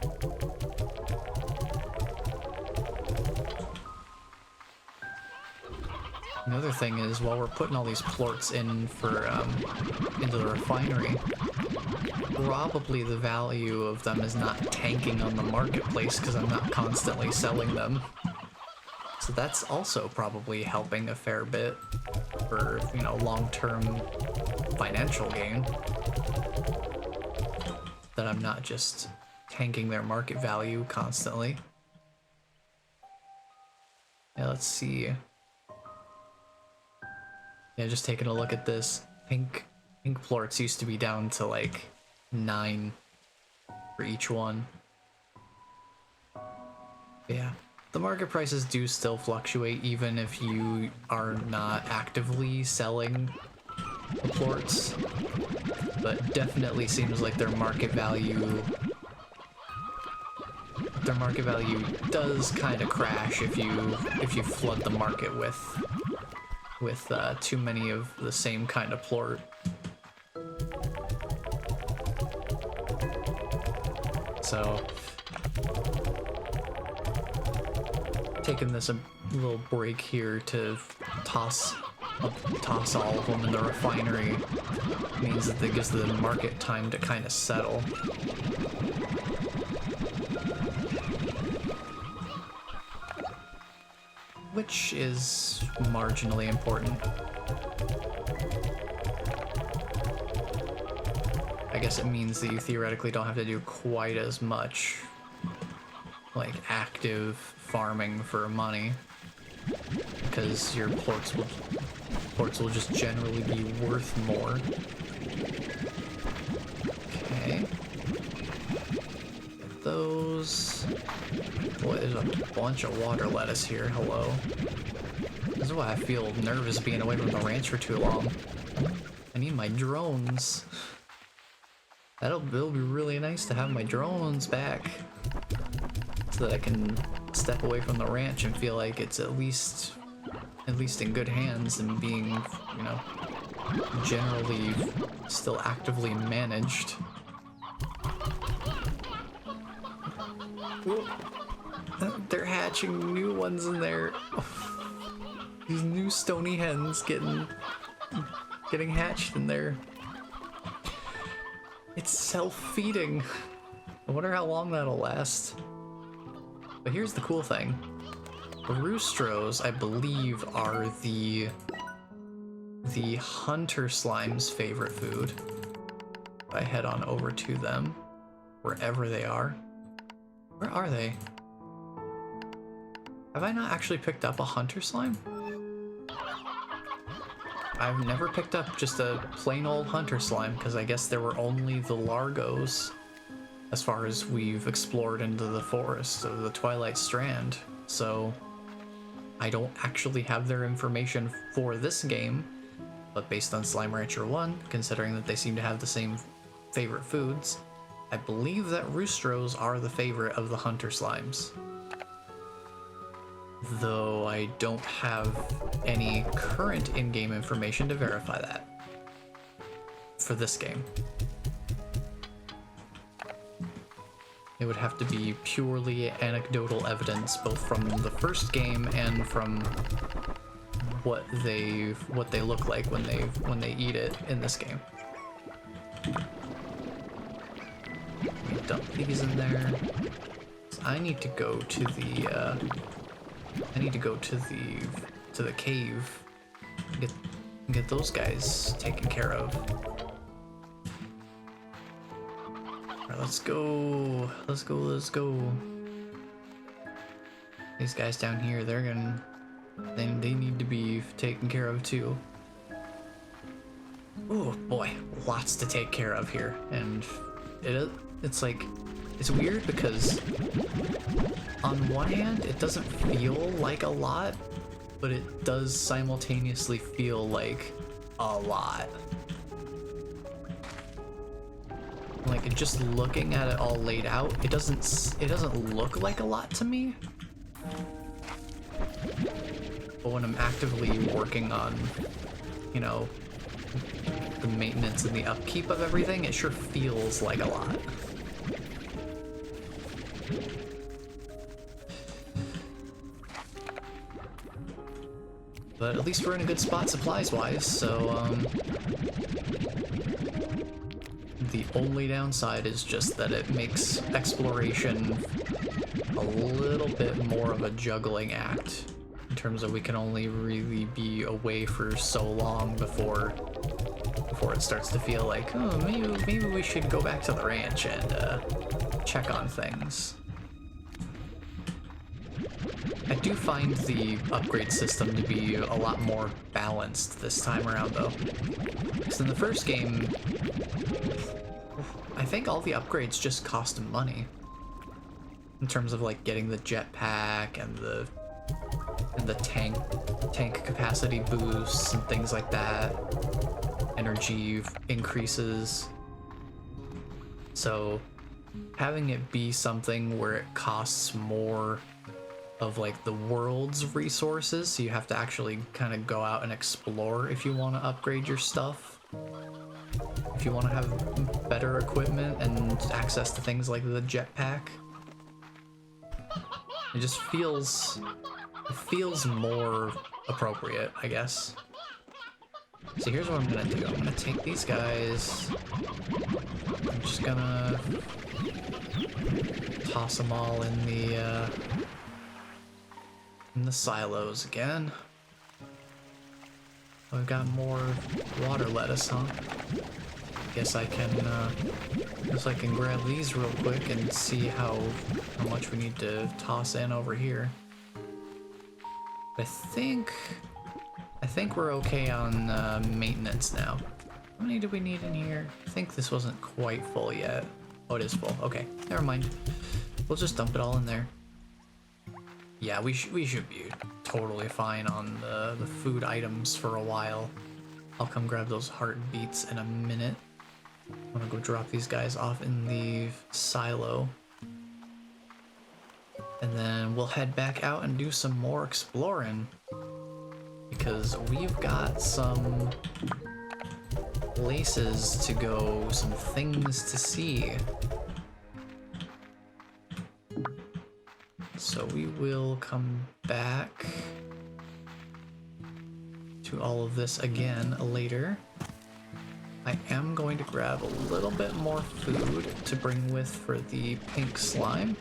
Another thing is, while we're putting all these plorts in for into the refinery, probably the value of them is not tanking on the marketplace because I'm not constantly selling them. So that's also probably helping a fair bit for, you know, long-term financial gain. That I'm not just tanking their market value constantly. Yeah, let's see. Yeah, just taking a look at this. Pink plorts used to be down to like 9 for each one. Yeah. The market prices do still fluctuate even if you are not actively selling the plorts, but definitely seems like their market value does kind of crash if you flood the market with too many of the same kind of plort. So taking this a little break here to toss all of them in the refinery means that it gives the market time to kind of settle. Which is marginally important. I guess it means that you theoretically don't have to do quite as much like active farming for money, because your plorts will just generally be worth more. Okay. Those. Boy, there's a bunch of water lettuce here. Hello. This is why I feel nervous being away from the ranch for too long. I need my drones. It'll be really nice to have my drones back, so that I can step away from the ranch and feel like it's at least in good hands and being, you know, generally still actively managed. Ooh. They're hatching new ones in there. Oh, these new stony hens getting hatched in there. It's self-feeding. I wonder how long that'll last. But here's the cool thing. The roostros, I believe, are the hunter slime's favorite food. If I head on over to them, wherever they are. Where are they? Have I not actually picked up a hunter slime? I've never picked up just a plain old hunter slime, because I guess there were only the largos as far as we've explored into the forest of the Twilight Strand. So I don't actually have their information for this game, but based on Slime Rancher 1, considering that they seem to have the same favorite foods, I believe that roostros are the favorite of the hunter slimes. Though I don't have any current in-game information to verify that for this game. It would have to be purely anecdotal evidence, both from the first game and from what they look like when they eat it in this game. Dump these in there. So I need to go to the to the cave. Get those guys taken care of. Alright, let's go. Let's go, let's go. These guys down here, they're gonna... They need to be taken care of too. Oh boy, lots to take care of here. And it's like... It's weird because on one hand, it doesn't feel like a lot, but it does simultaneously feel like a lot. Like, just looking at it all laid out, it doesn't look like a lot to me. But when I'm actively working on, you know, the maintenance and the upkeep of everything, it sure feels like a lot. But at least we're in a good spot supplies-wise, so, the only downside is just that it makes exploration a little bit more of a juggling act, in terms of we can only really be away for so long before it starts to feel like, oh, maybe we should go back to the ranch and, check on things. I do find the upgrade system to be a lot more balanced this time around, though. Because in the first game, I think all the upgrades just cost money. In terms of like getting the jetpack and the tank capacity boosts and things like that. Energy increases. So having it be something where it costs more of like the world's resources, so you have to actually kind of go out and explore if you want to upgrade your stuff. If you want to have better equipment and access to things like the jetpack. It just feels more appropriate, I guess. So here's what I'm gonna do. I'm gonna take these guys. I'm just gonna toss them all in the silos again. We've got more water lettuce, huh? Guess I can grab these real quick and see how much we need to toss in over here. I think we're okay on maintenance now. How many do we need in here? I think this wasn't quite full yet. Oh, it is full. Okay, never mind. We'll just dump it all in there. Yeah, we should be totally fine on the food items for a while. I'll come grab those heartbeats in a minute. I'm gonna go drop these guys off in the silo. And then we'll head back out and do some more exploring. Because we've got some places to go, some things to see. So we will come back to all of this again later. I am going to grab a little bit more food to bring with for the pink slime.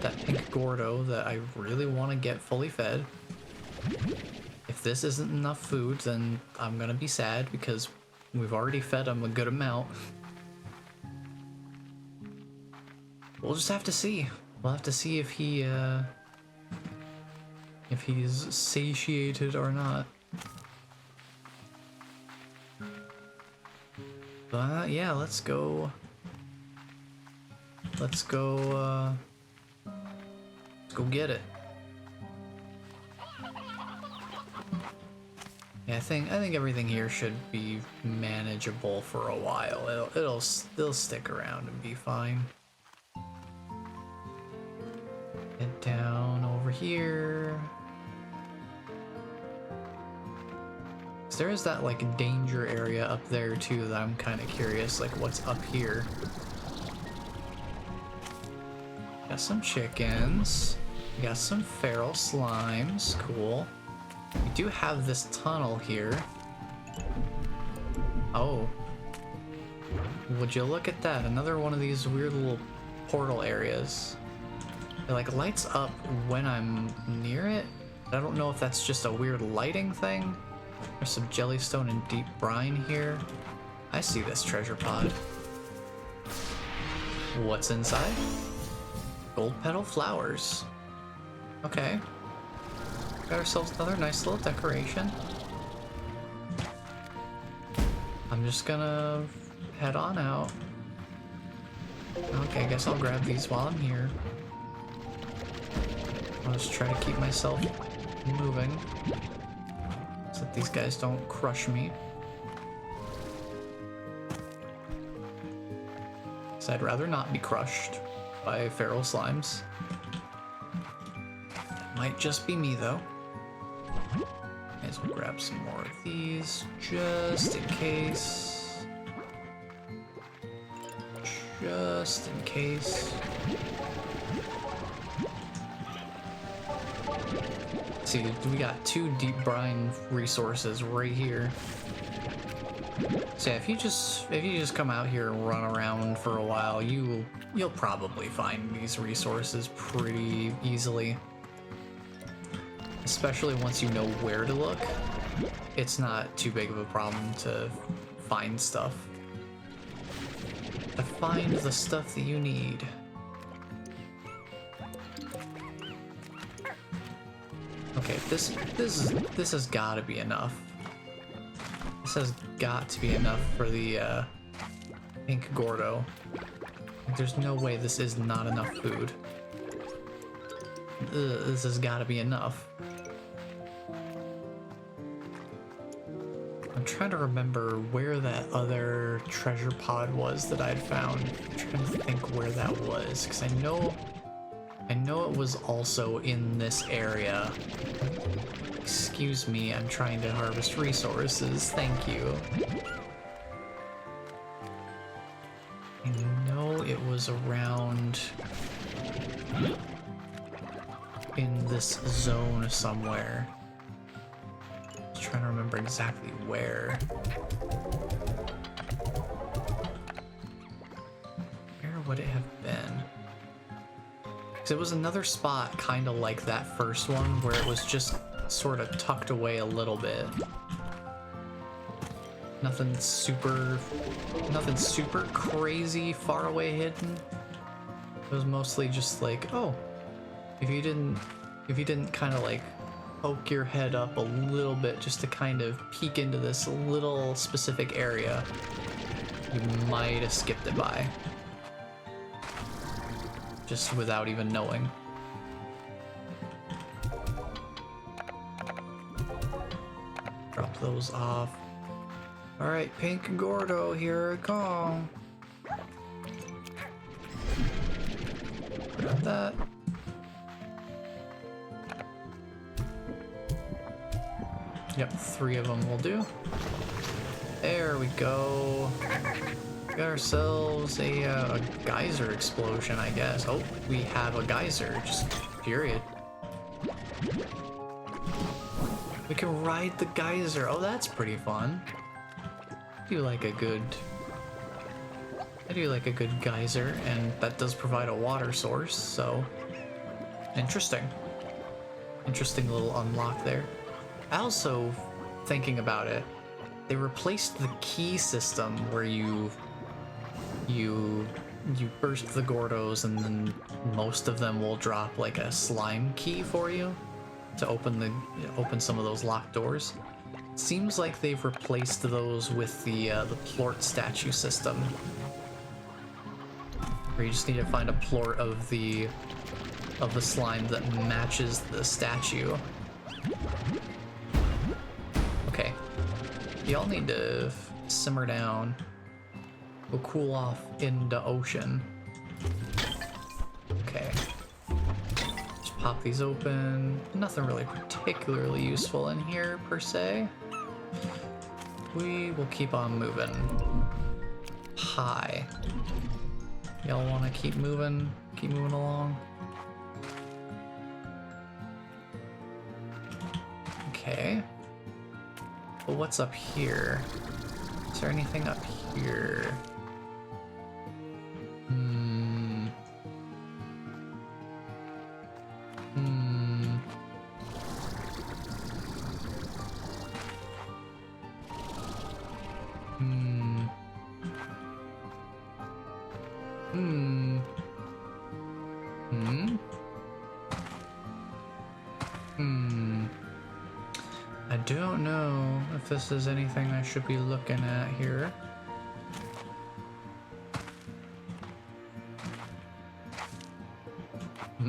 That pink Gordo that I really want to get fully fed. If this isn't enough food, then I'm gonna be sad because we've already fed him a good amount. We'll just have to see. We'll have to see if he's satiated or not. But yeah, let's go get it. Yeah, I think everything here should be manageable for a while. It'll still stick around and be fine. Head down over here. So there is that like danger area up there too that I'm kind of curious, like what's up here. Got some chickens. We got some feral slimes. Cool. We do have this tunnel here. Oh. Would you look at that? Another one of these weird little portal areas. It like lights up when I'm near it. I don't know if that's just a weird lighting thing There's some jellystone and deep brine here. I see this treasure pod. What's inside? Gold petal flowers. Okay. Got ourselves another nice little decoration. I'm just gonna head on out. Okay, I guess I'll grab these while I'm here. I'll just try to keep myself moving so that these guys don't crush me. So I'd rather not be crushed by feral slimes. That might just be me though. May as well grab some more of these just in case. Just in case. See, we got 2 deep brine resources right here. So yeah, if you just come out here and run around for a while, you'll probably find these resources pretty easily. Especially once you know where to look, it's not too big of a problem to find stuff. To find the stuff that you need. Okay, this has got to be enough. This has got to be enough for the pink Gordo. There's no way this is not enough food. This has got to be enough. I'm trying to remember where that other treasure pod was that I'd found. I'm trying to think where that was, because I know it was also in this area. Excuse me, I'm trying to harvest resources. Thank you. I know it was around in this zone somewhere. Just trying to remember exactly where. Where would it have been? Because it was another spot kind of like that first one where it was just sort of tucked away a little bit. Nothing super crazy far away hidden. It was mostly just like, oh, if you didn't kind of like poke your head up a little bit just to kind of peek into this little specific area, you might have skipped it by. Just without even knowing. Drop those off. Alright, Pink Gordo, here it comes. Grab that. Yep, 3 of them will do. There we go. Got ourselves a geyser explosion, I guess. Oh, we have a geyser, just period. We can ride the geyser. Oh, that's pretty fun. I do like a good geyser, and that does provide a water source, so interesting. Interesting little unlock there. Also, thinking about it, they replaced the key system where you burst the Gordos and then most of them will drop like a slime key for you to open some of those locked doors. Seems like they've replaced those with the plort statue system, where you just need to find a plort of the slime that matches the statue. Okay, y'all need to simmer down. We'll cool off in the ocean. Okay. Just pop these open. Nothing really particularly useful in here, per se. We will keep on moving. Hi. Y'all want to keep moving along? Okay. But what's up here? Is there anything up here? I don't know if this is anything I should be looking at here.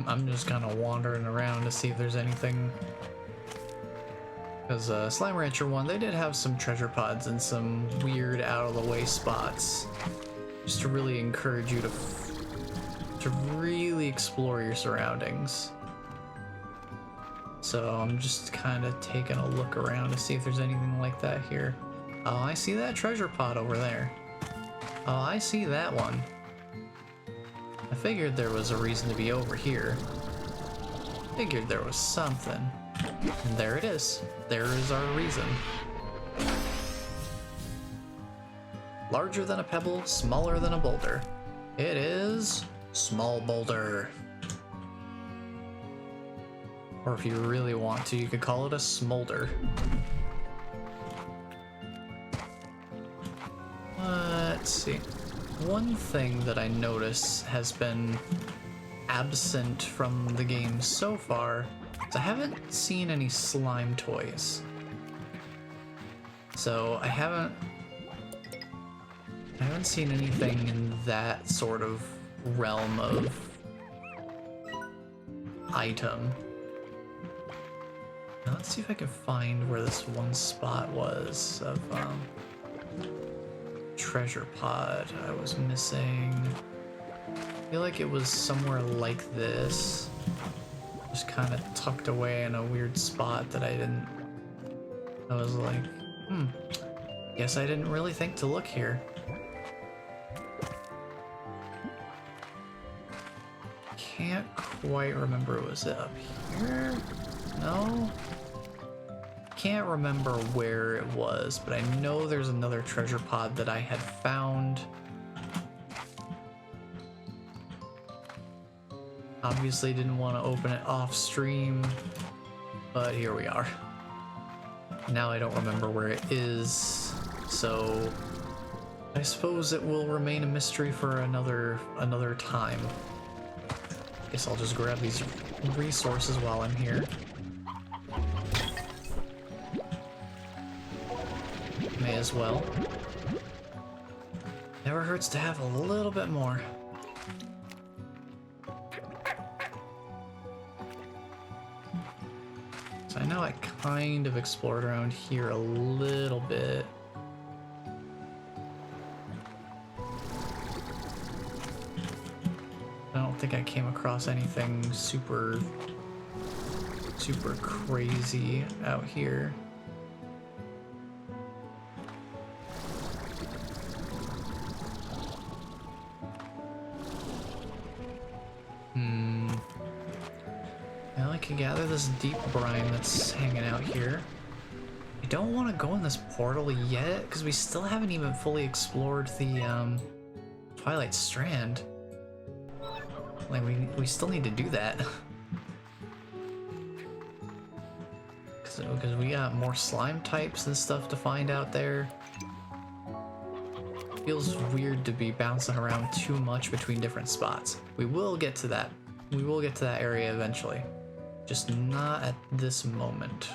I'm just kind of wandering around to see if there's anything. Because Slime Rancher 1, they did have some treasure pods and some weird out-of-the-way spots. Just to really encourage you to really explore your surroundings. So I'm just kind of taking a look around to see if there's anything like that here. Oh, I see that treasure pod over there. Oh, I see that one. I figured there was a reason to be over here. Figured there was something. And there it is. There is our reason. Larger than a pebble, smaller than a boulder. It is Small Boulder. Or if you really want to, you could call it a smolder. Let's see. One thing that I notice has been absent from the game so far is I haven't seen any slime toys. So I haven't seen anything in that sort of realm of item. Now let's see if I can find where this one spot was of treasure pod I was missing. I feel like it was somewhere like this. Just kind of tucked away in a weird spot that I was like, guess I didn't really think to look here. Can't quite remember, was it up here? No? Can't remember where it was, but I know there's another treasure pod that I had found. Obviously didn't want to open it off stream, but here we are. Now I don't remember where it is, so I suppose it will remain a mystery for another time. Guess I'll just grab these resources while I'm here. May as well. Never hurts to have a little bit more. So I know I kind of explored around here a little bit. I don't think I came across anything super crazy out here. Now I can gather this deep brine that's hanging out here. I don't want to go in this portal yet because we still haven't even fully explored the Twilight Strand. Like we still need to do that. Because we got more slime types and stuff to find out there. Feels weird to be bouncing around too much between different spots. We will get to that. We will get to that area eventually. Just not at this moment.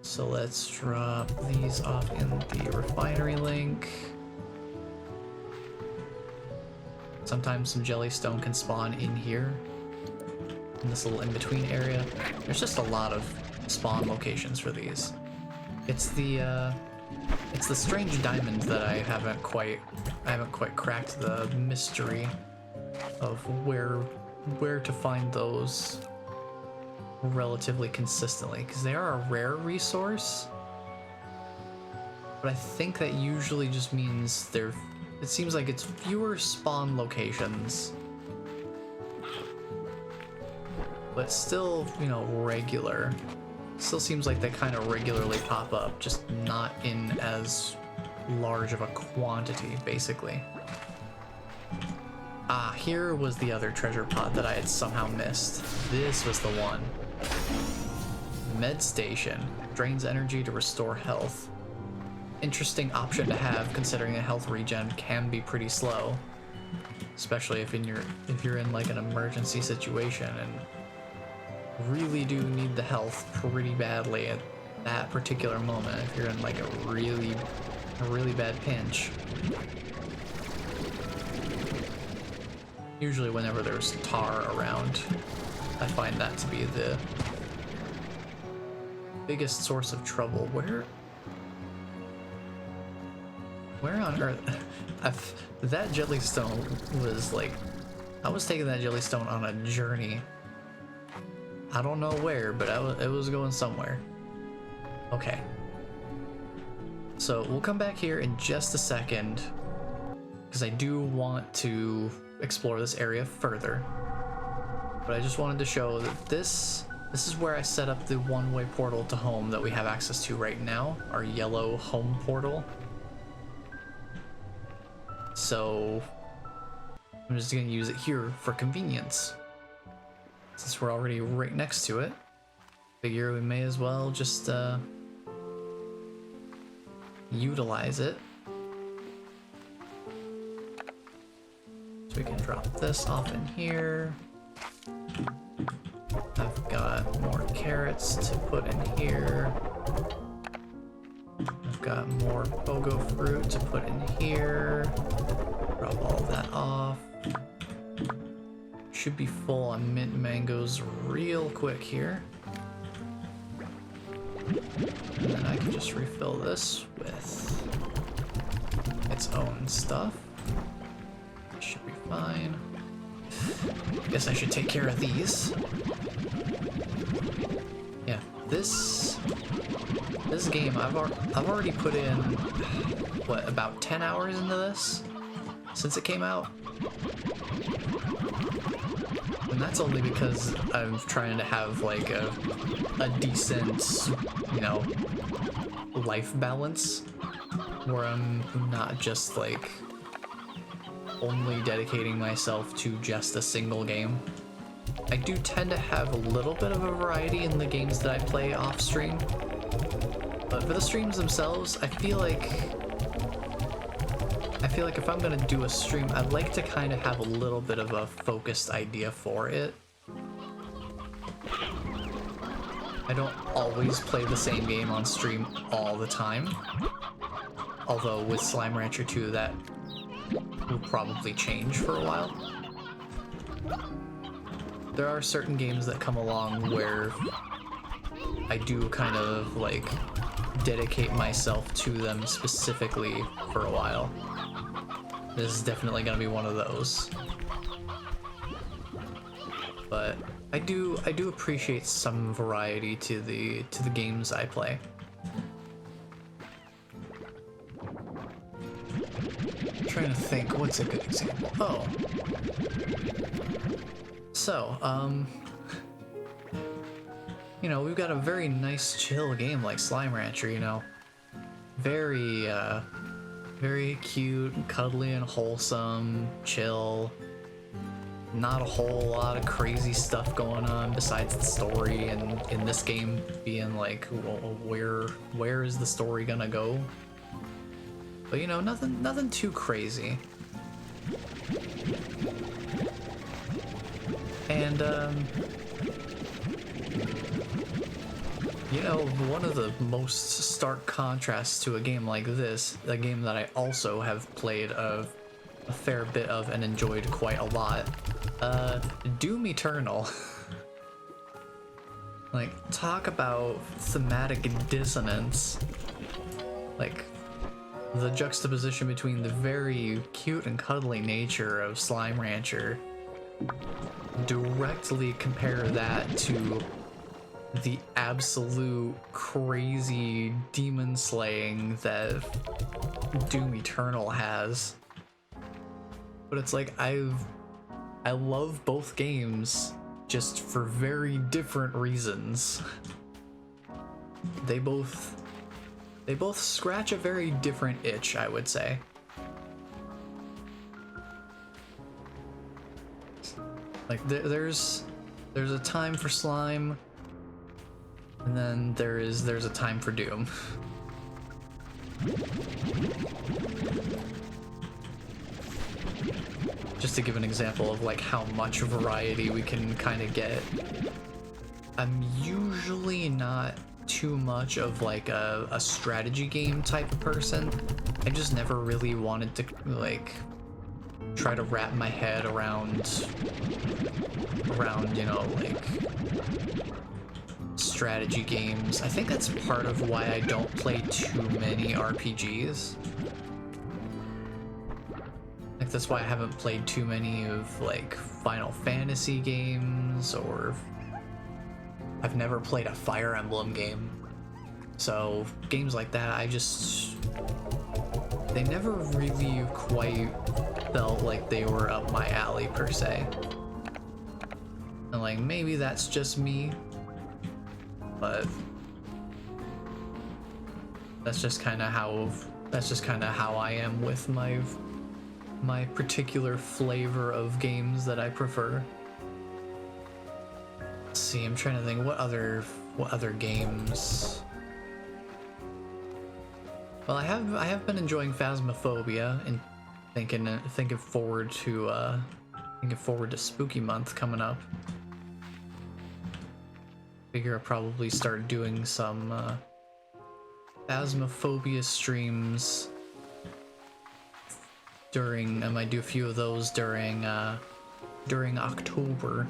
So let's drop these off in the refinery link. Sometimes some jellystone can spawn in here, in this little in-between area. There's just a lot of spawn locations for these. It's the strange diamond that I haven't quite cracked the mystery of where to find those relatively consistently, because they are a rare resource. But I think that usually just means it seems like it's fewer spawn locations, but still, you know, regular. Still seems like they kind of regularly pop up, just not in as large of a quantity, basically. Ah, here was the other treasure pod that I had somehow missed. This was the one. Med station. Drains energy to restore health. Interesting option to have, considering a health regen can be pretty slow, especially if you're in like an emergency situation and really do need the health pretty badly at that particular moment if you're in like a really bad pinch. Usually whenever there's tar around, I find that to be the biggest source of trouble. Where on earth? That jellystone was like, I was taking that jellystone on a journey. I don't know where, but it was going somewhere. Okay. So we'll come back here in just a second, because I do want to explore this area further. But I just wanted to show that this is where I set up the one-way portal to home that we have access to right now, our yellow home portal. So I'm just gonna use it here for convenience. Since we're already right next to it, figure we may as well just utilize it. So we can drop this off in here. I've got more carrots to put in here. I've got more pogo fruit to put in here. Drop all of that off. Should be full on mint mangoes real quick here. And then I can just refill this with its own stuff. Should be fine. Guess I should take care of these. Yeah, this game I've already put in what, about 10 hours into this since it came out. And that's only because I'm trying to have like a decent, you know, life balance where I'm not just like only dedicating myself to just a single game. I do tend to have a little bit of a variety in the games that I play off stream, but for the streams themselves, I feel like if I'm gonna do a stream, I'd like to kind of have a little bit of a focused idea for it. I don't always play the same game on stream all the time, although with Slime Rancher 2 that will probably change for a while. There are certain games that come along where I do kind of like dedicate myself to them specifically for a while. This is definitely gonna be one of those. But I do appreciate some variety to the games I play. I'm trying to think, what's a good example? Oh. So, you know, we've got a very nice chill game like Slime Rancher, you know. Very cute, cuddly and wholesome, chill. Not a whole lot of crazy stuff going on besides the story, and in this game being like, well, where is the story gonna go? But you know, nothing too crazy. And you know, one of the most stark contrasts to a game like this, a game that I also have played a fair bit of and enjoyed quite a lot, Doom Eternal. Like, talk about thematic dissonance. Like, the juxtaposition between the very cute and cuddly nature of Slime Rancher, directly compare that to the absolute crazy demon slaying that Doom Eternal has. But it's like, I love both games just for very different reasons. They both scratch a very different itch, I would say. Like there's a time for Slime, and then there's a time for Doom. Just to give an example of like how much variety we can kind of get. I'm usually not too much of like a strategy game type of person. I just never really wanted to like try to wrap my head around, you know, like strategy games. I think that's part of why I don't play too many RPGs. Like that's why I haven't played too many of like Final Fantasy games, or I've never played a Fire Emblem game. So games like that, they never really quite felt like they were up my alley per se. And like maybe that's just me, but that's just kind of how I am with my particular flavor of games that I prefer. Let's see, I'm trying to think what other games. Well, I have been enjoying Phasmophobia and thinking forward to Spooky Month coming up. Figure I'll probably start doing some Phasmophobia streams I might do a few of those during October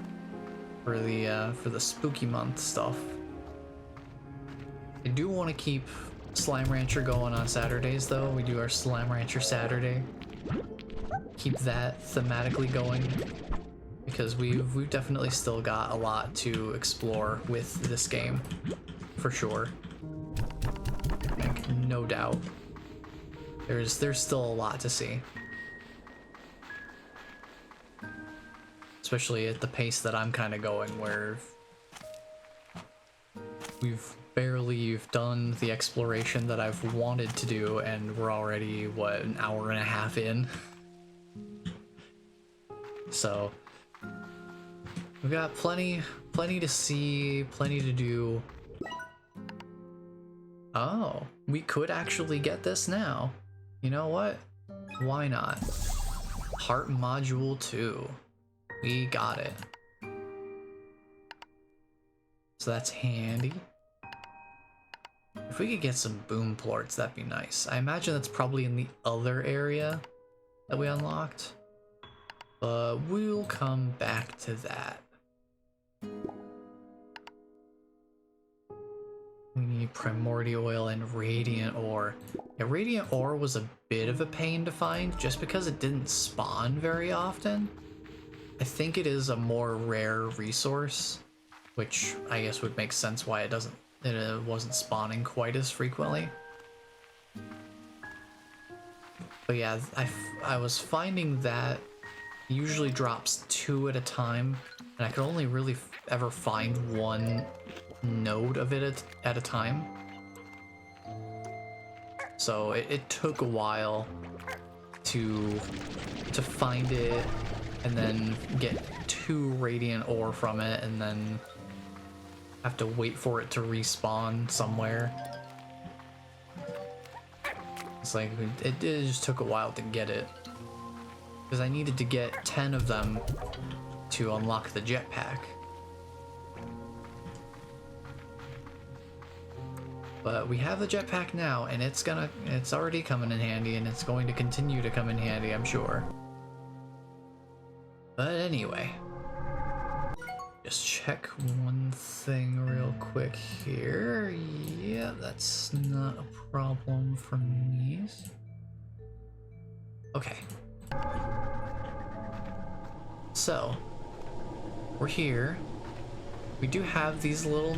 for the Spooky Month stuff. I do want to keep Slime Rancher going on Saturdays though. We do our Slime Rancher Saturday. Keep that thematically going, because we've definitely still got a lot to explore with this game, for sure. Like, no doubt. There's still a lot to see. Especially at the pace that I'm kind of going, where we've barely done the exploration that I've wanted to do, and we're already, what, an hour and a half in? So, we've got plenty to see, plenty to do. Oh, we could actually get this now. You know what? Why not? Heart Module 2. We got it. So that's handy. If we could get some boom plorts, that'd be nice. I imagine that's probably in the other area that we unlocked. But we'll come back to that. We need primordial oil and radiant ore. Yeah, radiant ore was a bit of a pain to find just because it didn't spawn very often. I think it is a more rare resource, which I guess would make sense why it wasn't spawning quite as frequently. But yeah, I was finding that it usually drops 2 at a time, and I could only really ever find 1 node of it at a time. So it took a while to find it, and then get 2 radiant ore from it, and then have to wait for it to respawn somewhere. It's like, it just took a while to get it, because I needed to get 10 of them to unlock the jetpack. But we have the jetpack now, and it's already coming in handy, and it's going to continue to come in handy, I'm sure. But anyway, just check one thing real quick here. Yeah, that's not a problem for me. Okay. So, we're here. We do have these little...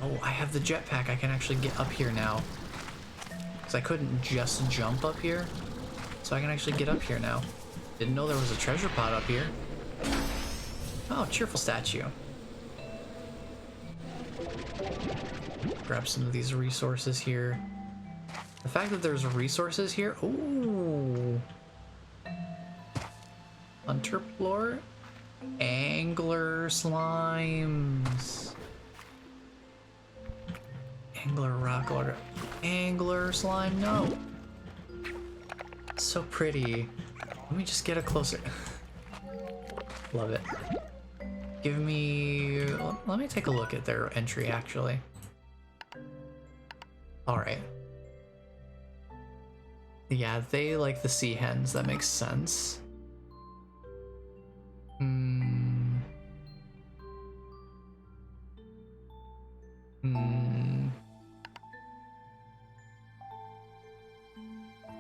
Oh, I have the jetpack. I can actually get up here now. Because I couldn't just jump up here. So I can actually get up here now. Didn't know there was a treasure pot up here. Oh, cheerful statue. Grab some of these resources here. The fact that there's resources here... Ooh! Hunter plort? Angler slimes. Angler rock lord. Angler slime, no! So pretty. Let me just get a closer... Love it. Give me... Let let me take a look at their entry, actually. Alright. Yeah, they like the sea hens. That makes sense.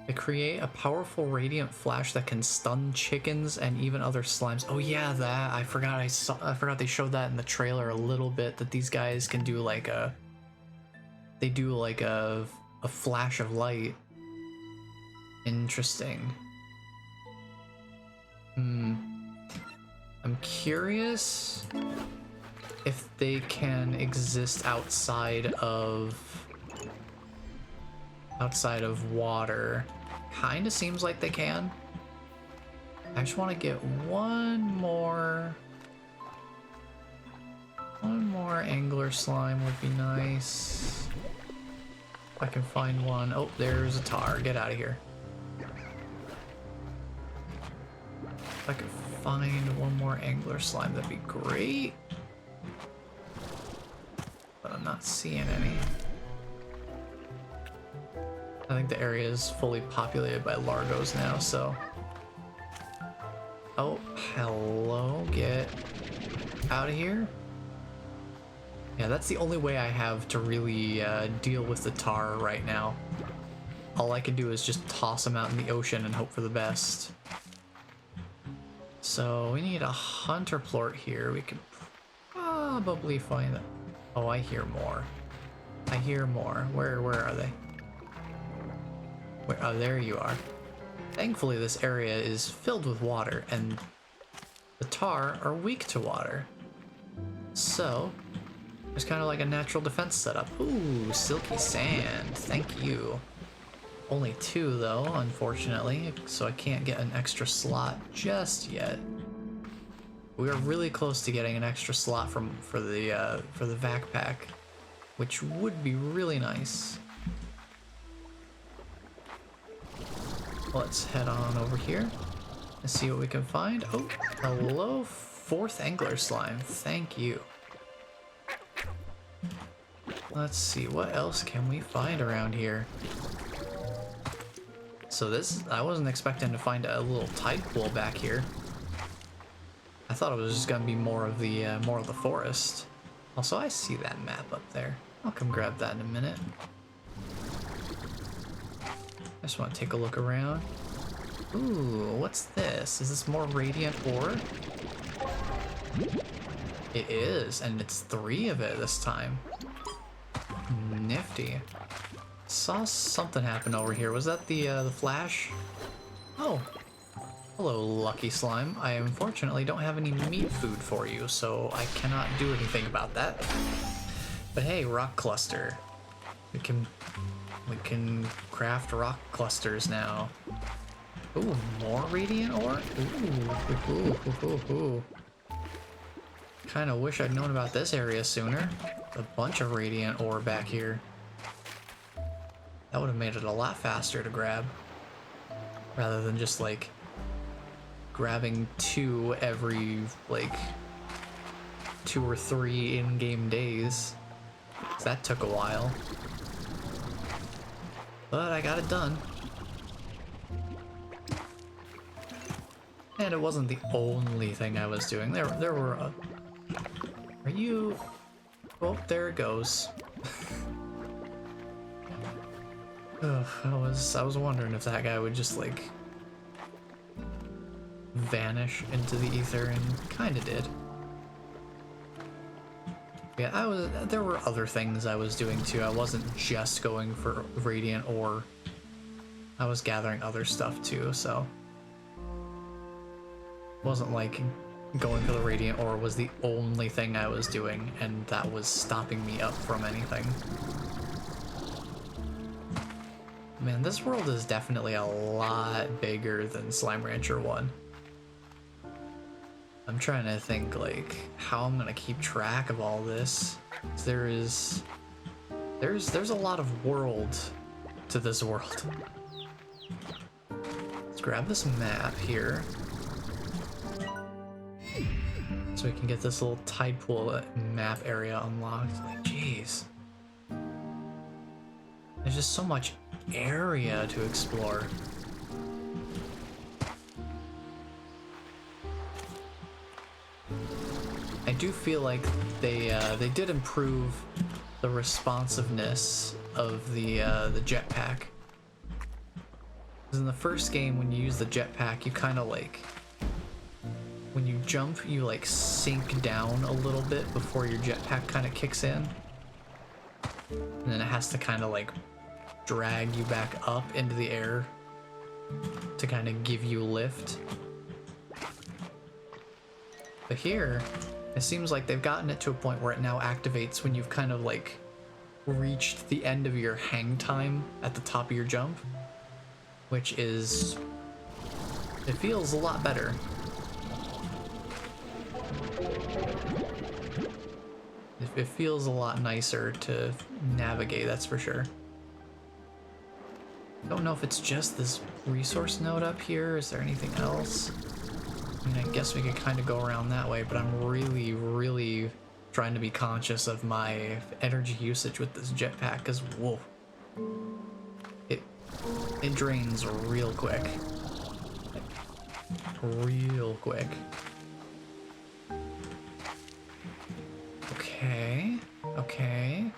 They create a powerful radiant flash that can stun chickens and even other slimes. Oh yeah, that I forgot. I forgot they showed that in the trailer a little bit. That these guys can do like a. They do like a flash of light. Interesting. I'm curious if they can exist outside of water. Kinda seems like they can. I just want to get one more angler slime would be nice. If I can find one. Oh, there's a tar. Get out of here. If I could find one more angler slime, that'd be great. But I'm not seeing any. I think the area is fully populated by largos now, so... Oh, hello, get out of here. Yeah, that's the only way I have to really deal with the tar right now. All I can do is just toss them out in the ocean and hope for the best. So we need a hunter plort here. We could probably find that. Oh, I hear more. I hear more. Where are they? Where? Oh, there you are. Thankfully, this area is filled with water, and the tar are weak to water. So, there's kind of like a natural defense setup. Ooh, silky sand. Thank you. Only 2, though, unfortunately, so I can't get an extra slot just yet. We are really close to getting an extra slot for the vac pack, which would be really nice. Let's head on over here and see what we can find. Oh, hello, 4th angler slime. Thank you. Let's see, what else can we find around here? So I wasn't expecting to find a little tide pool back here. I thought it was just gonna be more of the forest. Also, I see that map up there. I'll come grab that in a minute. I just want to take a look around. Ooh, what's this? Is this more radiant ore? It is, and it's 3 of it this time. Nifty. Saw something happen over here. Was that the flash? Oh. Hello, lucky slime. I unfortunately don't have any meat food for you, so I cannot do anything about that. But hey, rock cluster. We can craft rock clusters now. Ooh, more radiant ore? Ooh. Kinda wish I'd known about this area sooner. A bunch of radiant ore back here. That would have made it a lot faster to grab. Rather than just, like, grabbing 2 every, like, 2 or 3 in-game days. That took a while. But I got it done. And it wasn't the only thing I was doing. There were Are you... Oh, there it goes. Ugh, I was wondering if that guy would just, like, vanish into the ether, and kinda did. Yeah, there were other things I was doing too. I wasn't just going for radiant ore. I was gathering other stuff too, so it wasn't like going for the radiant ore was the only thing I was doing, and that was stopping me up from anything. Man, this world is definitely a lot bigger than Slime Rancher 1. I'm trying to think, like, how I'm gonna keep track of all this. There's a lot of world to this world. Let's grab this map here. Let's so we can get this little tide pool map area unlocked. Like, jeez. There's just so much area to explore. I do feel like they did improve the responsiveness of the jetpack. Because in the first game, when you use the jetpack, you kind of like, when you jump, you like sink down a little bit before your jetpack kind of kicks in. And then it has to kind of like drag you back up into the air to kind of give you lift. But here, it seems like they've gotten it to a point where it now activates when you've kind of like reached the end of your hang time at the top of your jump, which is, it feels a lot better. It feels a lot nicer to navigate, that's for sure. Don't know if it's just this resource node up here. Is there anything else? I mean, I guess we could kind of go around that way, but I'm really trying to be conscious of my energy usage with this jetpack, because whoa, it drains real quick, like, real quick. Okay, okay.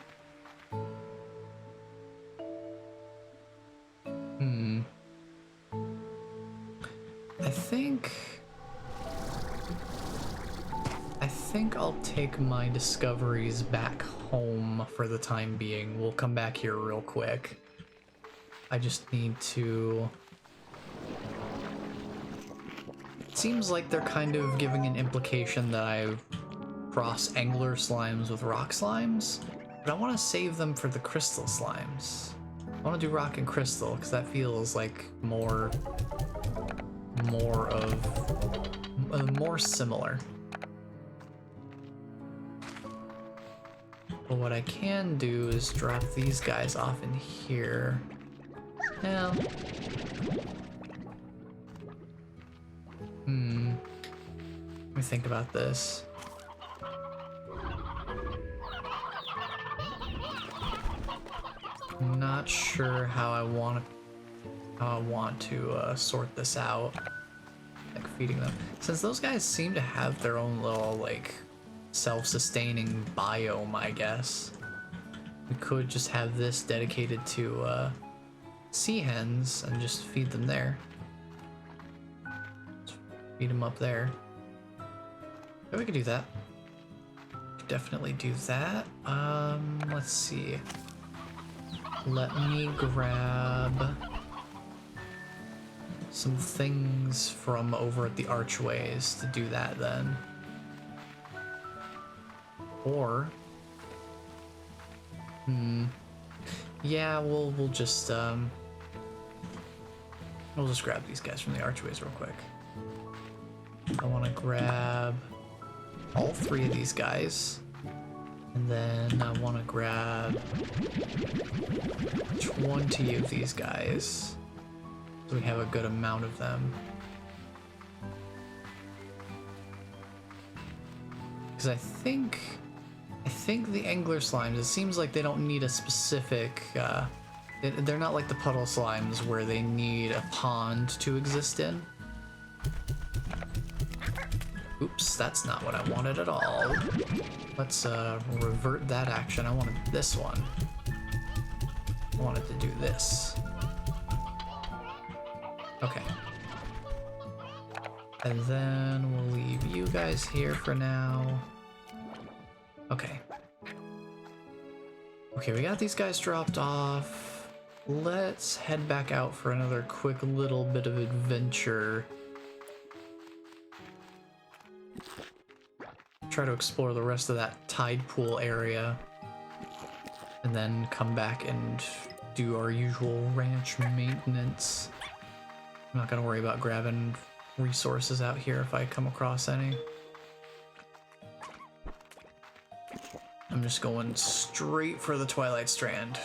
I think I'll take my discoveries back home for the time being. We'll come back here real quick. I just need to... It seems like they're kind of giving an implication that I cross angler slimes with rock slimes, but I want to save them for the crystal slimes. I want to do rock and crystal because that feels like more similar. But what I can do is drop these guys off in here. Now, let me think about this. I'm not sure how I want to sort this out. Like feeding them, since those guys seem to have their own little like self-sustaining biome, I guess we could just have this dedicated to sea hens and just feed them there. Just feed them up there. Yeah, we could do that. Could definitely do that. Let's see. Let me grab some things from over at the archways to do that then. Or yeah, we'll just grab these guys from the archways real quick. I want to grab all 3 of these guys, and then I want to grab 20 of these guys. So we have a good amount of them. Because I think the angler slimes, it seems like they don't need a specific, they're not like the puddle slimes where they need a pond to exist in. Oops, that's not what I wanted at all. Let's revert that action. I wanted this one. I wanted to do this. Okay. And then we'll leave you guys here for now. Okay. Okay, we got these guys dropped off. Let's head back out for another quick little bit of adventure. Try to explore the rest of that tide pool area. And then come back and do our usual ranch maintenance. I'm not gonna worry about grabbing resources out here if I come across any. I'm just going straight for the Twilight Strand.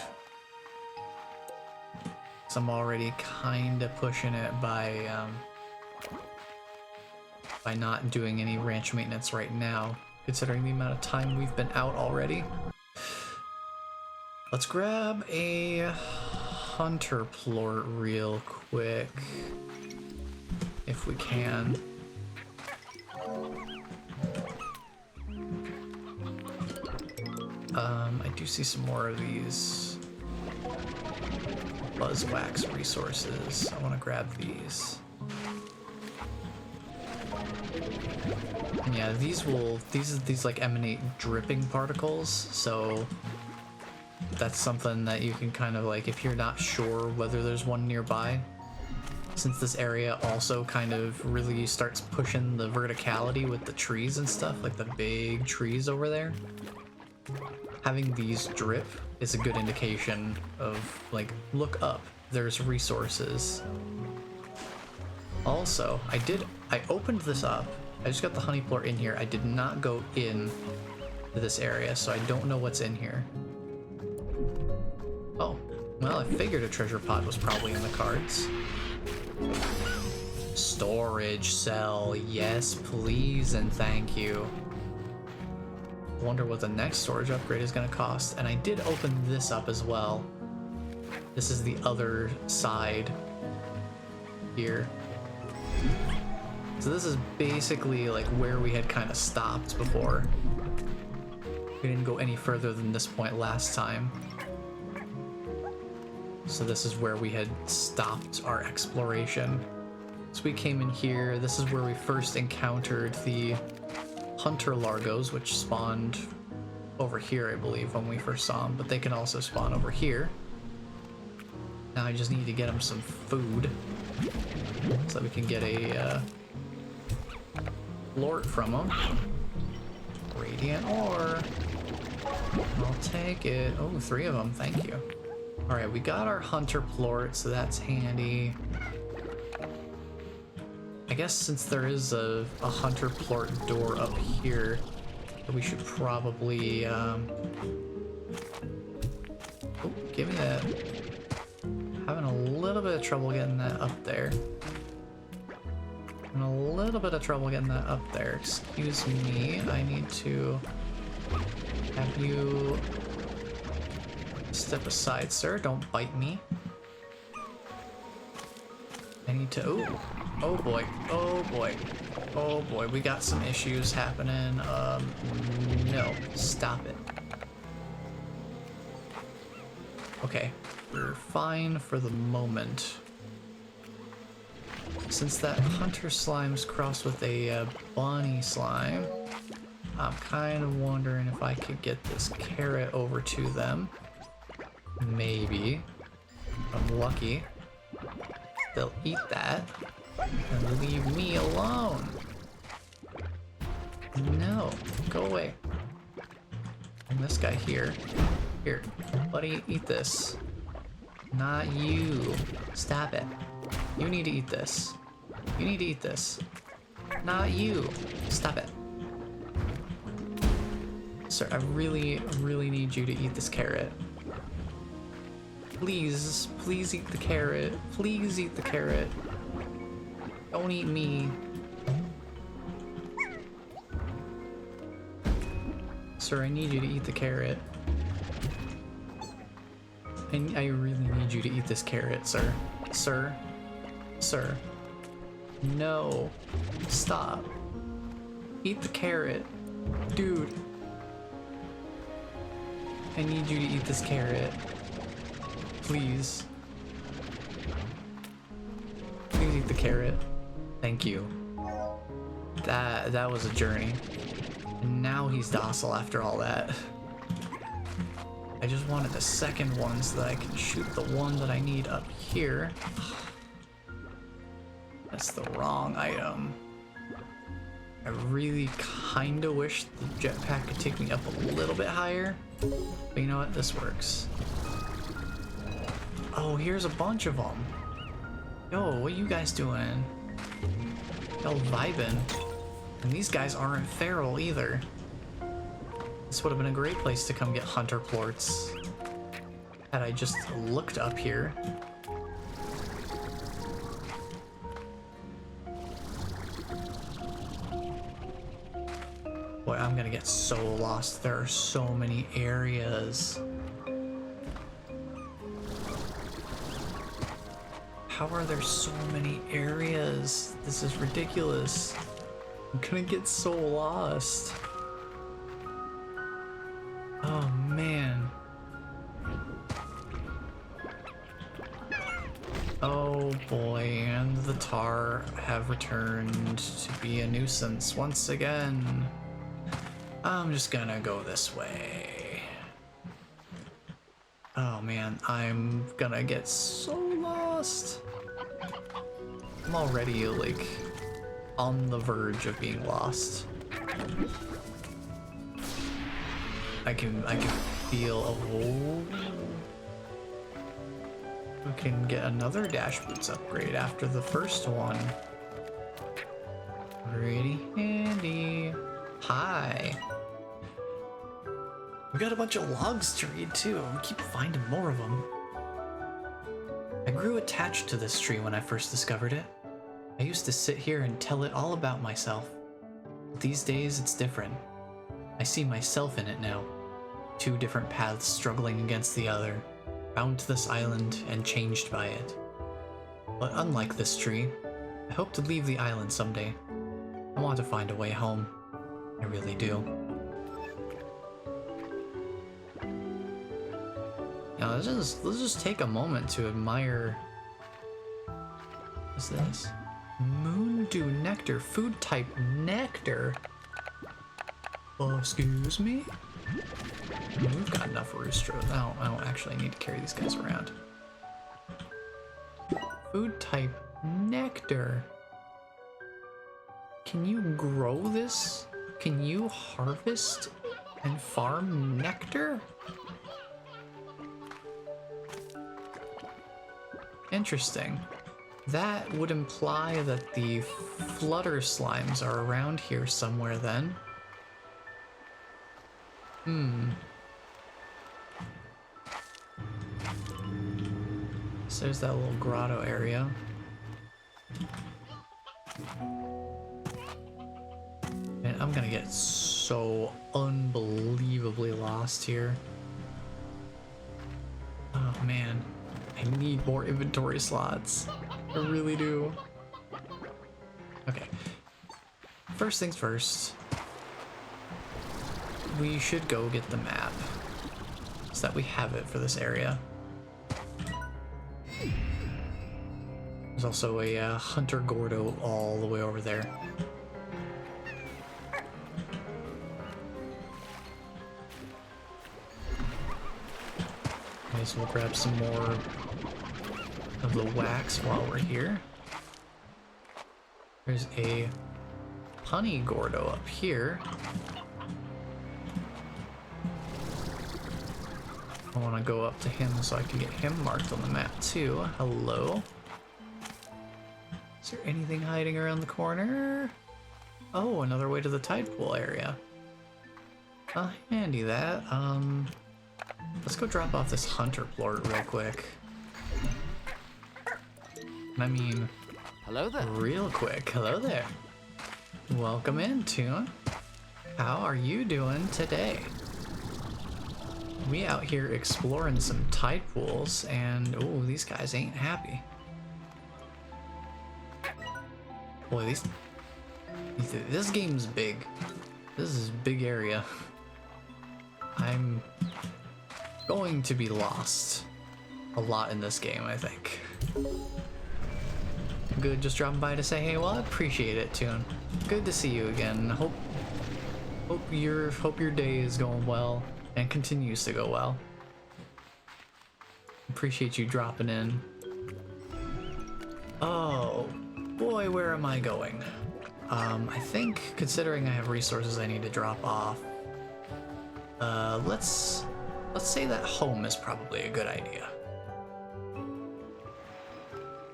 So I'm already kinda pushing it by by not doing any ranch maintenance right now, considering the amount of time we've been out already. Let's grab a hunter plort real quick, if we can. I do see some more of these buzzwax resources. I want to grab these. And yeah, these like emanate dripping particles, so that's something that you can kind of like, if you're not sure whether there's one nearby, since this area also kind of really starts pushing the verticality with the trees and stuff, like the big trees over there. Having these drip is a good indication of, like, look up, there's resources. Also, I opened this up. I just got the honey plort in here. I did not go in to this area, so I don't know what's in here. Oh, well, I figured a treasure pod was probably in the cards. Storage cell, yes please and thank you. Wonder what the next storage upgrade is going to cost. And I did open this up as well. This is the other side here. So this is basically like where we had kind of stopped before. We didn't go any further than this point last time. So this is where we had stopped our exploration. So we came in here. This is where we first encountered the hunter largos, which spawned over here, I believe, when we first saw them, but they can also spawn over here. Now I just need to get them some food so that we can get a plort from them. Radiant ore. I'll take it. Oh, 3 of them, thank you. All right, we got our hunter plort, so that's handy. I guess since there is a hunter plort door up here, we should probably, oh, give me that. Having a little bit of trouble getting that up there. Having a little bit of trouble getting that up there. Excuse me, I need to have you step aside, sir. Don't bite me. I need to, ooh. Oh boy, oh boy, oh boy, we got some issues happening. No, stop it. Okay, we're fine for the moment. Since that hunter slime's crossed with a bunny slime, I'm kind of wondering if I could get this carrot over to them. Maybe. If I'm lucky. They'll eat that. And leave me alone. No, go away. And this guy here. Here, buddy, eat this. Not you. Stop it. You need to eat this. You need to eat this. Not you. Stop it. Sir, I really need you to eat this carrot. Please, please eat the carrot. Please eat the carrot. Don't eat me. Sir, I need you to eat the carrot. And I really need you to eat this carrot, sir. Sir. Sir. No. Stop. Eat the carrot. Dude. I need you to eat this carrot. Please. Please eat the carrot. Thank you. That was a journey. And now he's docile after all that. I just wanted the second one so that I can shoot the one that I need up here. That's the wrong item. I really kinda wish the jetpack could take me up a little bit higher. But you know what? This works. Oh, here's a bunch of them. Yo, what are you guys doing? Y'all vibing. And these guys aren't feral either. This would have been a great place to come get hunter plorts had I just looked up here. Boy, I'm gonna get so lost. There are so many areas. How are there so many areas? This is ridiculous. I'm gonna get so lost. Oh man. Oh boy, and the tar have returned to be a nuisance once again. I'm just gonna go this way. Oh man, I'm gonna get so lost. I'm already like on the verge of being lost. I can feel we can get another dash boots upgrade after the first one. Pretty handy. Hi. We got a bunch of logs to read too. We keep finding more of them. I grew attached to this tree when I first discovered it. I used to sit here and tell it all about myself. But these days it's different. I see myself in it now. Two different paths struggling against the other, bound to this island and changed by it. But unlike this tree, I hope to leave the island someday. I want to find a way home. I really do. Now let's just take a moment to admire. What's this? Moondew nectar, food type nectar. Excuse me? We've got enough roosters. I don't actually need to carry these guys around. Food type nectar. Can you grow this? Can you harvest and farm nectar? Interesting. That would imply that the flutter slimes are around here somewhere then. So there's that little grotto area. Man, I'm gonna get so unbelievably lost here. Oh man, I need more inventory slots. I really do. Okay. First things first. We should go get the map so that we have it for this area. There's also a Hunter Gordo all the way over there. Okay, so we'll grab some more of the wax while we're here. There's a Honey Gordo up here. I want to go up to him so I can get him marked on the map too. Hello. Is there anything hiding around the corner? Oh, another way to the tide pool area. Handy that. Let's go drop off this hunter plort real quick. I mean, hello there. Real quick. Hello there. Welcome in, Toon. How are you doing today? We out here exploring some tide pools, and oh, these guys ain't happy. Boy, this game's big. This is a big area. I'm going to be lost a lot in this game, I think. Good, just dropping by to say hey. Well, I appreciate it, Toon. Good to see you again. Hope your day is going well and continues to go well. Appreciate you dropping in. Oh boy, where am I going? I think, considering I have resources I need to drop off, let's say that home is probably a good idea.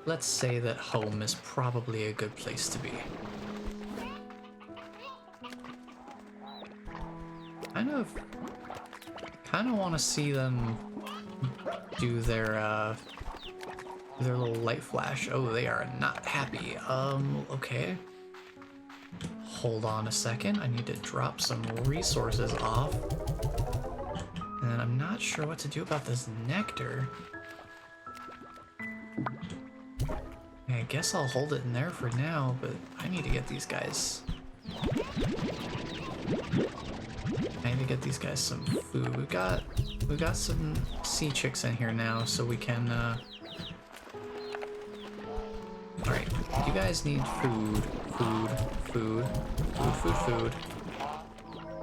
Let's say that home is probably a good place to be. Kind of want to see them do their little light flash. Oh, they are not happy. Okay. hold on a second. I need to drop some resources off. And I'm not sure what to do about this nectar. I guess I'll hold it in there for now, but I need to get these guys. I need to get these guys some food. We've got some sea chicks in here now, so we can Alright, you guys need food. Food.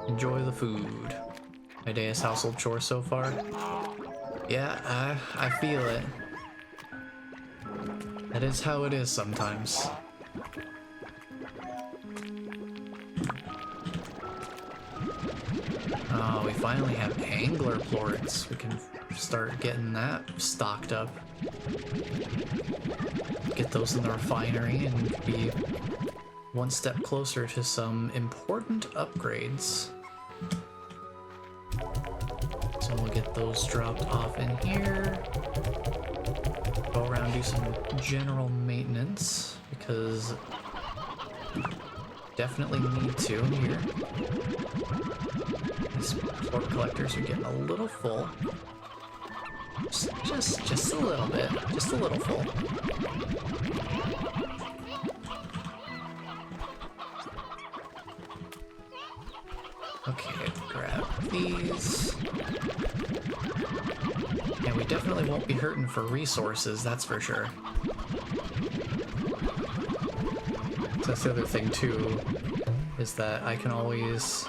Enjoy the food. My day is household chores so far. Yeah, I feel it. That is how it is sometimes. Oh, we finally have angler plorts. We can start getting that stocked up. Get those in the refinery and be one step closer to some important upgrades. So we'll get those dropped off in here. Go around, do some general maintenance, because definitely need to here. These plort collectors are getting a little full. Just a little bit. Just a little full. Okay, grab these. And we definitely won't be hurting for resources, that's for sure. So that's the other thing too, is that I can always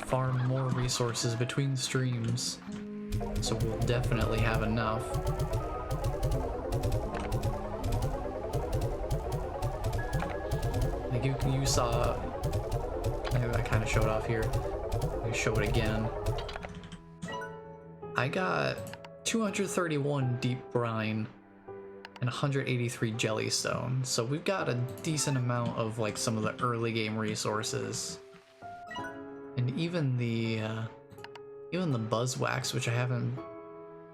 farm more resources between streams, so we'll definitely have enough. Like you saw, I kind of showed off here. I show it again. I got 231 deep brine and 183 jellystone, so we've got a decent amount of like some of the early game resources. And even the buzzwax, which we haven't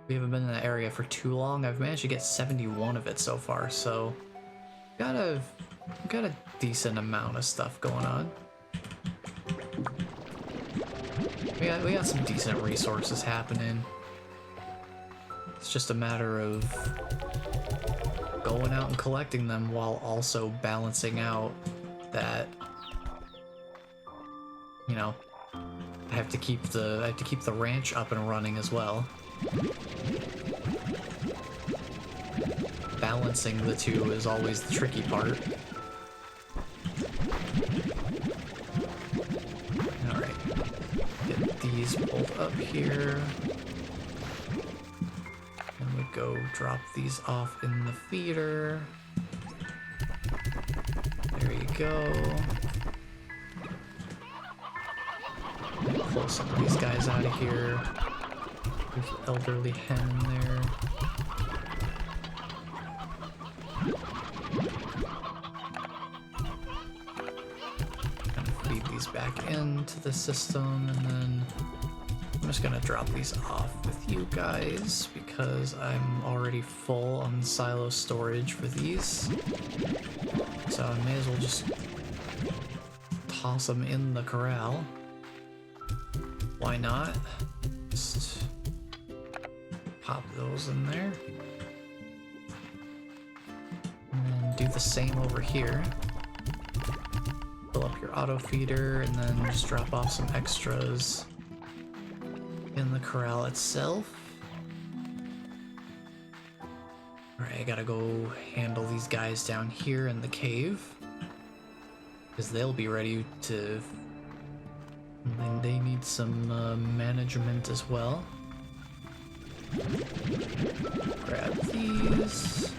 been in that area for too long. I've managed to get 71 of it so far, so got a decent amount of stuff going on. We got some decent resources happening. It's just a matter of going out and collecting them while also balancing out that, you know, I have to keep the ranch up and running as well. Balancing the two is always the tricky part. Alright. Get these pulled up here. And we go drop these off in the feeder. There you go. Pull some of these guys out of here. There's an elderly hen in there. Kind of feed these back into the system, and then I'm just gonna drop these off with you guys because I'm already full on silo storage for these. So I may as well just toss them in the corral. Why not? Just pop those in there. And then do the same over here. Fill up your auto feeder and then just drop off some extras in the corral itself. Alright, I gotta go handle these guys down here in the cave, because they'll be ready to... And they need some management as well. Grab these.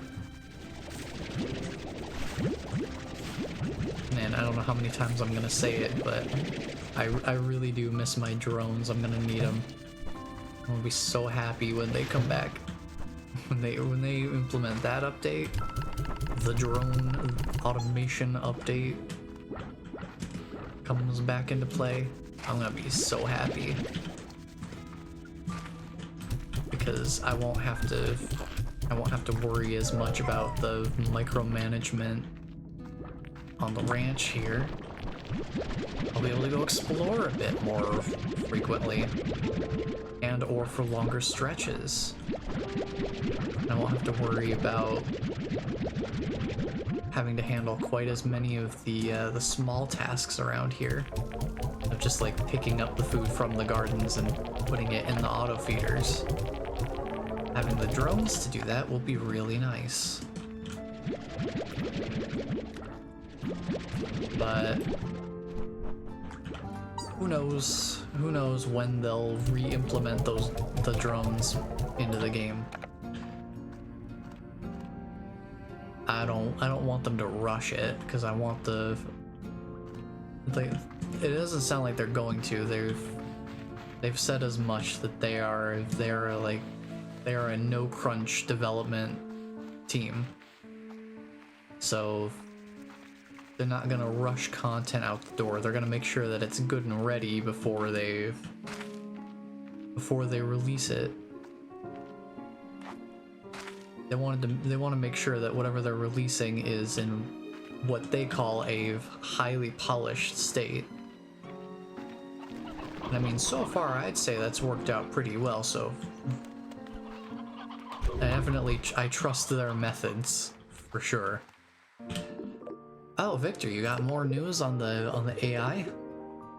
Man, I don't know how many times I'm gonna say it, but I really do miss my drones. I'm gonna need them. I'm gonna be so happy when they come back. When they implement that update, the drone automation update comes back into play. I'm gonna be so happy, because I won't have to I won't have to worry as much about the micromanagement on the ranch here. I'll be able to go explore a bit more frequently and or for longer stretches. I won't have to worry about having to handle quite as many of the small tasks around here of just like picking up the food from the gardens and putting it in the auto feeders. Having the drones to do that will be really nice. But who knows when they'll re-implement the drones into the game. I don't want them to rush it because I want it doesn't sound like they're going to. They've said as much that they're a no crunch development team. So they're not gonna rush content out the door. They're gonna make sure that it's good and ready before they release it. They want to make sure that whatever they're releasing is in what they call a highly polished state. And I mean, so far I'd say that's worked out pretty well. So I trust their methods for sure. Oh, Victor, you got more news on the AI?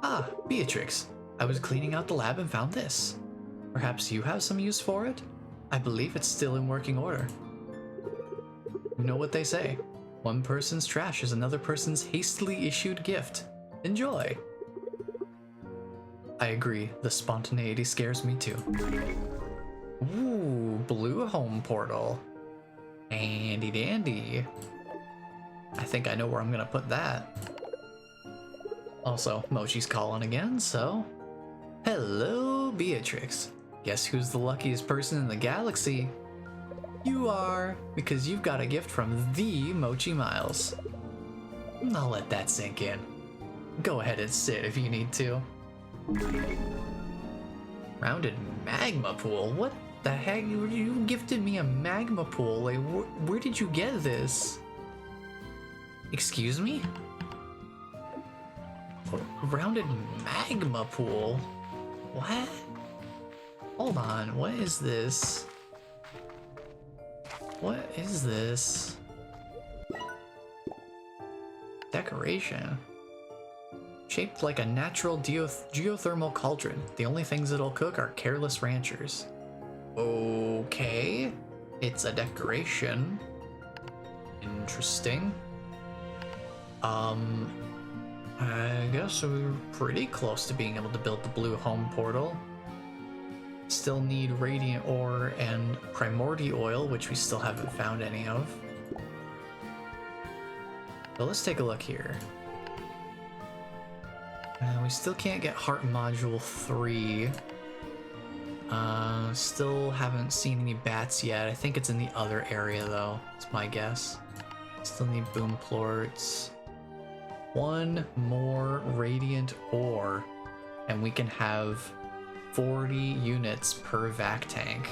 Ah, Beatrix. I was cleaning out the lab and found this. Perhaps you have some use for it? I believe it's still in working order. You know what they say. One person's trash is another person's hastily issued gift. Enjoy! I agree, the spontaneity scares me too. Ooh, blue home portal. Handy dandy. I think I know where I'm gonna put that. Also, Mochi's calling again, so... Hello, Beatrix. Guess who's the luckiest person in the galaxy? You are, because you've got a gift from the Mochi Miles. I'll let that sink in. Go ahead and sit if you need to. Rounded magma pool? What the heck? You gifted me a magma pool. Like, where did you get this? Excuse me? Rounded magma pool? What? Hold on, what is this? What is this? Decoration. Shaped like a natural geothermal cauldron. The only things it'll cook are careless ranchers. Okay. It's a decoration. Interesting. I guess we're pretty close to being able to build the blue home portal. Still need radiant ore and primordial oil, which we still haven't found any of. So let's take a look here. We still can't get heart module 3. Still haven't seen any bats yet. I think it's in the other area though, it's my guess. Still need boom plorts. One more radiant ore and we can have 40 units per vac tank,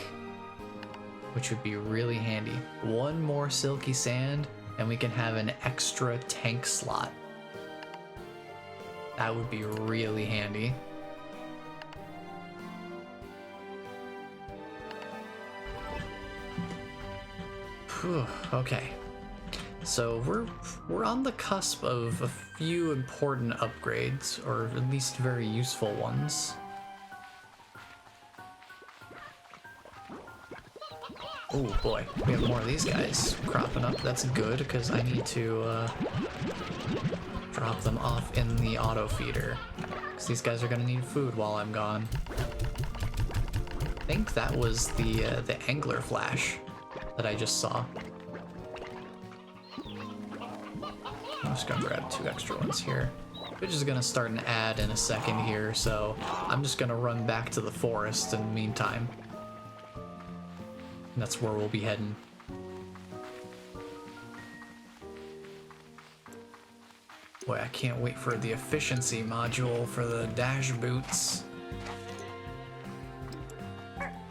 which would be really handy. One more silky sand and we can have an extra tank slot. That would be really handy. Whew, okay. So we're on the cusp of a few important upgrades, or at least very useful ones. Oh boy, we have more of these guys cropping up. That's good, because I need to drop them off in the auto feeder. Because these guys are going to need food while I'm gone. I think that was the angler flash that I just saw. I'm just going to grab 2 extra ones here. We're just going to start an ad in a second here, so I'm just going to run back to the forest in the meantime. And that's where we'll be heading. Boy, I can't wait for the efficiency module for the dash boots.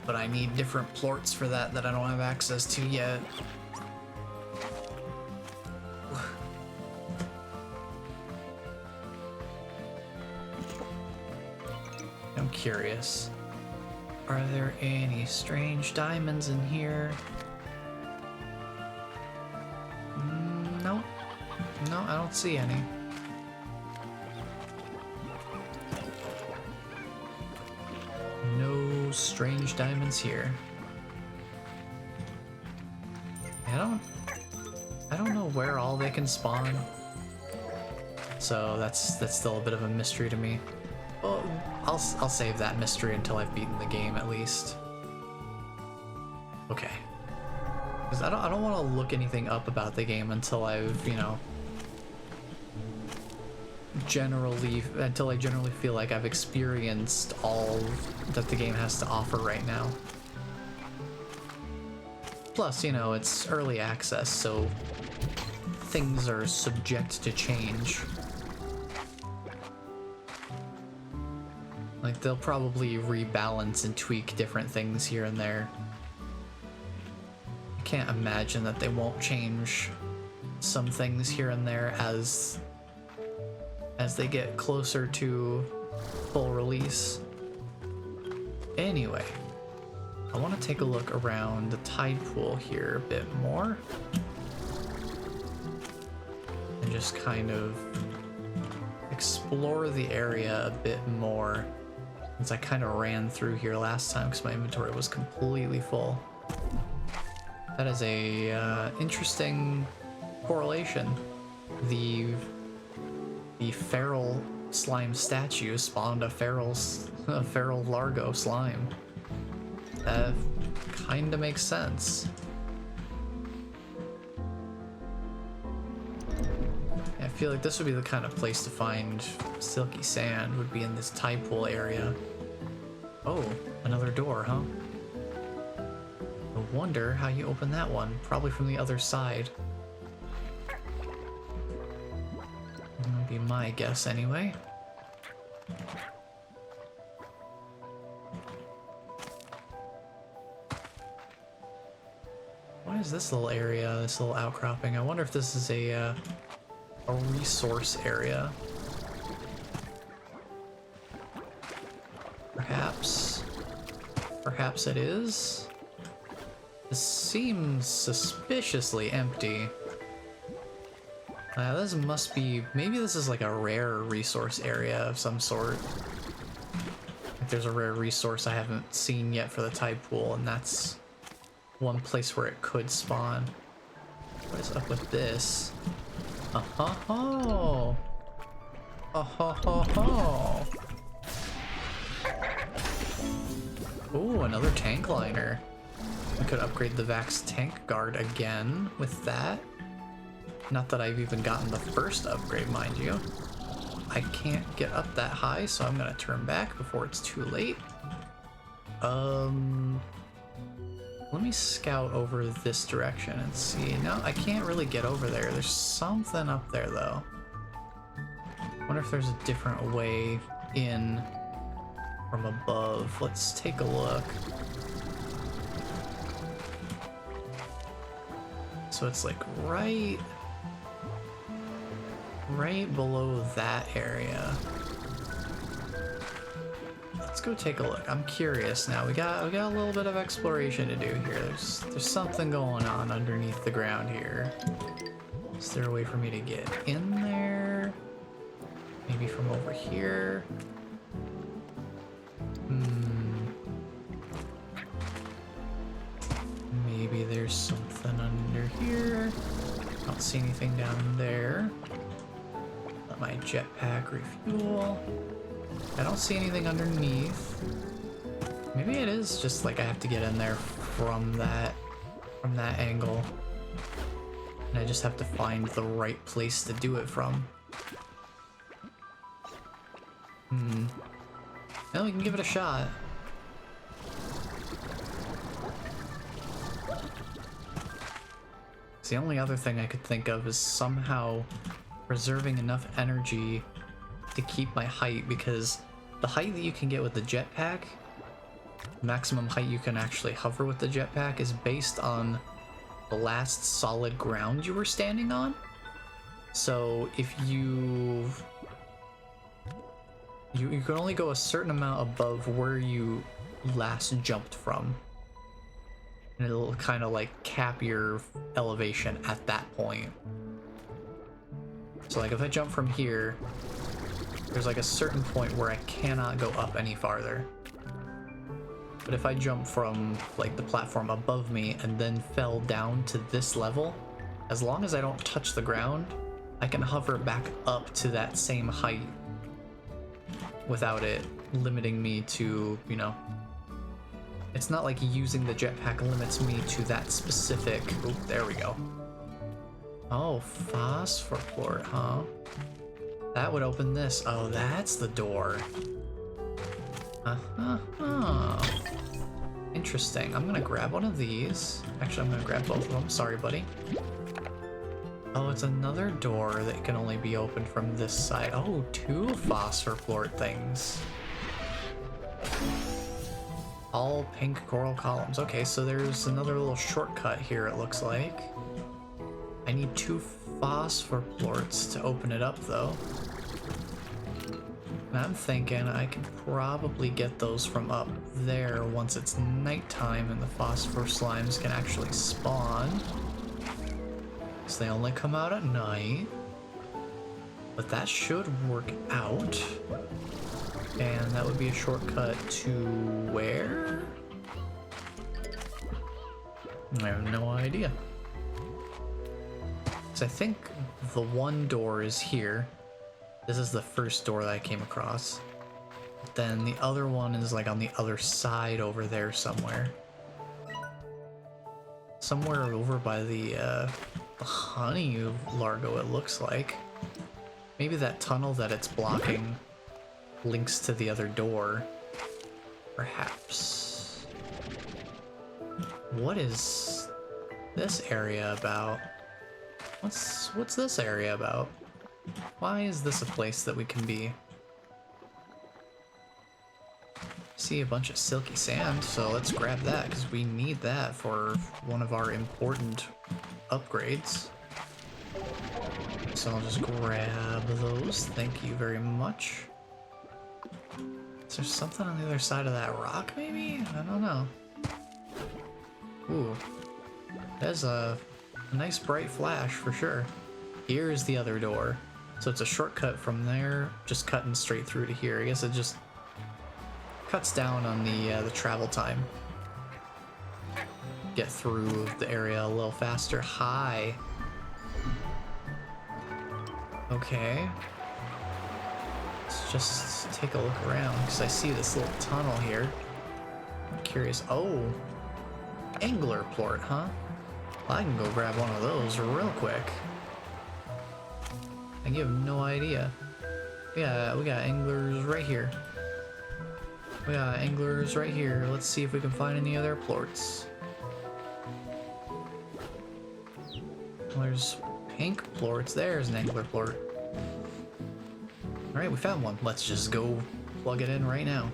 but I need different plorts for that I don't have access to yet. I'm curious. Are there any strange diamonds in here? No. No, I don't see any. No strange diamonds here. I don't know where all they can spawn. So that's still a bit of a mystery to me. Well, I'll save that mystery until I've beaten the game at least. Okay. Because I don't want to look anything up about the game until I've, you know, until I generally feel like I've experienced all that the game has to offer right now. Plus, you know, it's early access, so things are subject to change. Like, they'll probably rebalance and tweak different things here and there. I can't imagine that they won't change some things here and there as they get closer to full release. Anyway, I want to take a look around the tide pool here a bit more. And just kind of explore the area a bit more, since I kind of ran through here last time because my inventory was completely full. That is a interesting correlation. The feral slime statue spawned a feral Largo slime. That kinda makes sense. I feel like this would be the kind of place to find silky sand, would be in this tide pool area. Oh, another door, huh? I wonder how you open that one. Probably from the other side. That'd be my guess anyway. What is this little area, this little outcropping? I wonder if this is a resource area. Perhaps it is. This seems suspiciously empty. This must be, maybe this is like a rare resource area of some sort. Like there's a rare resource I haven't seen yet for the tide pool, and that's one place where it could spawn. What is up with this? Oh-ho-ho! Oh-ho-ho-ho! Ooh, another tank liner. I could upgrade the Vax tank guard again with that. Not that I've even gotten the first upgrade, mind you. I can't get up that high, so I'm gonna turn back before it's too late. Let me scout over this direction and see. No, I can't really get over there. There's something up there, though. I wonder if there's a different way in from above. Let's take a look. So it's like right below that area. Let's go take a look. I'm curious now. We got a little bit of exploration to do here. There's something going on underneath the ground here. Is there a way for me to get in there? Maybe from over here? Maybe there's something under here. Don't see anything down there. Let my jetpack refuel. I don't see anything underneath. Maybe it is just like I have to get in there from that angle. And I just have to find the right place to do it from. Well, we can give it a shot. The only other thing I could think of is somehow preserving enough energy to keep my height, because the height that you can get with the jetpack maximum height you can actually hover with the jetpack is based on the last solid ground you were standing on. So if you can only go a certain amount above where you last jumped from, and it'll kind of like cap your elevation at that point. So like if I jump from here, there's like a certain point where I cannot go up any farther. But if I jump from like the platform above me and then fell down to this level, as long as I don't touch the ground, I can hover back up to that same height without it limiting me to, you know, it's not like using the jetpack limits me to that specific. Oh, there we go. Oh, phosphor port, huh? That would open this. Oh, that's the door. Interesting. I'm gonna grab one of these. Actually, I'm gonna grab both of them. Sorry, buddy. Oh, it's another door that can only be opened from this side. Oh, 2 phosphor port things. All pink coral columns. Okay, so there's another little shortcut here, it looks like. I need 2 phosphor plorts to open it up, though. And I'm thinking I can probably get those from up there once it's nighttime and the phosphor slimes can actually spawn. So they only come out at night. But that should work out. And that would be a shortcut to where? I have no idea. So I think the one door is here. This is the first door that I came across. Then the other one is like on the other side over there somewhere. Somewhere over by the honey largo, it looks like. Maybe that tunnel that it's blocking links to the other door. Perhaps. What is this area about? What's this area about? Why is this a place that we can be? See a bunch of silky sand, so let's grab that because we need that for one of our important upgrades. So I'll just grab those. Thank you very much. Is there something on the other side of that rock, maybe? I don't know. Ooh. There's a nice bright flash for sure. Here's the other door. So it's a shortcut from there, just cutting straight through to here. I guess it just cuts down on the travel time. Get through the area a little faster. Hi. Okay. Let's just take a look around because I see this little tunnel here. I'm curious. Oh, angler plort, huh? Well, I can go grab one of those real quick. I have no idea. Yeah, we got anglers right here. We got anglers right here. Let's see if we can find any other plorts. Well, there's pink plorts. There's an angler plort. Alright, we found one. Let's just go plug it in right now.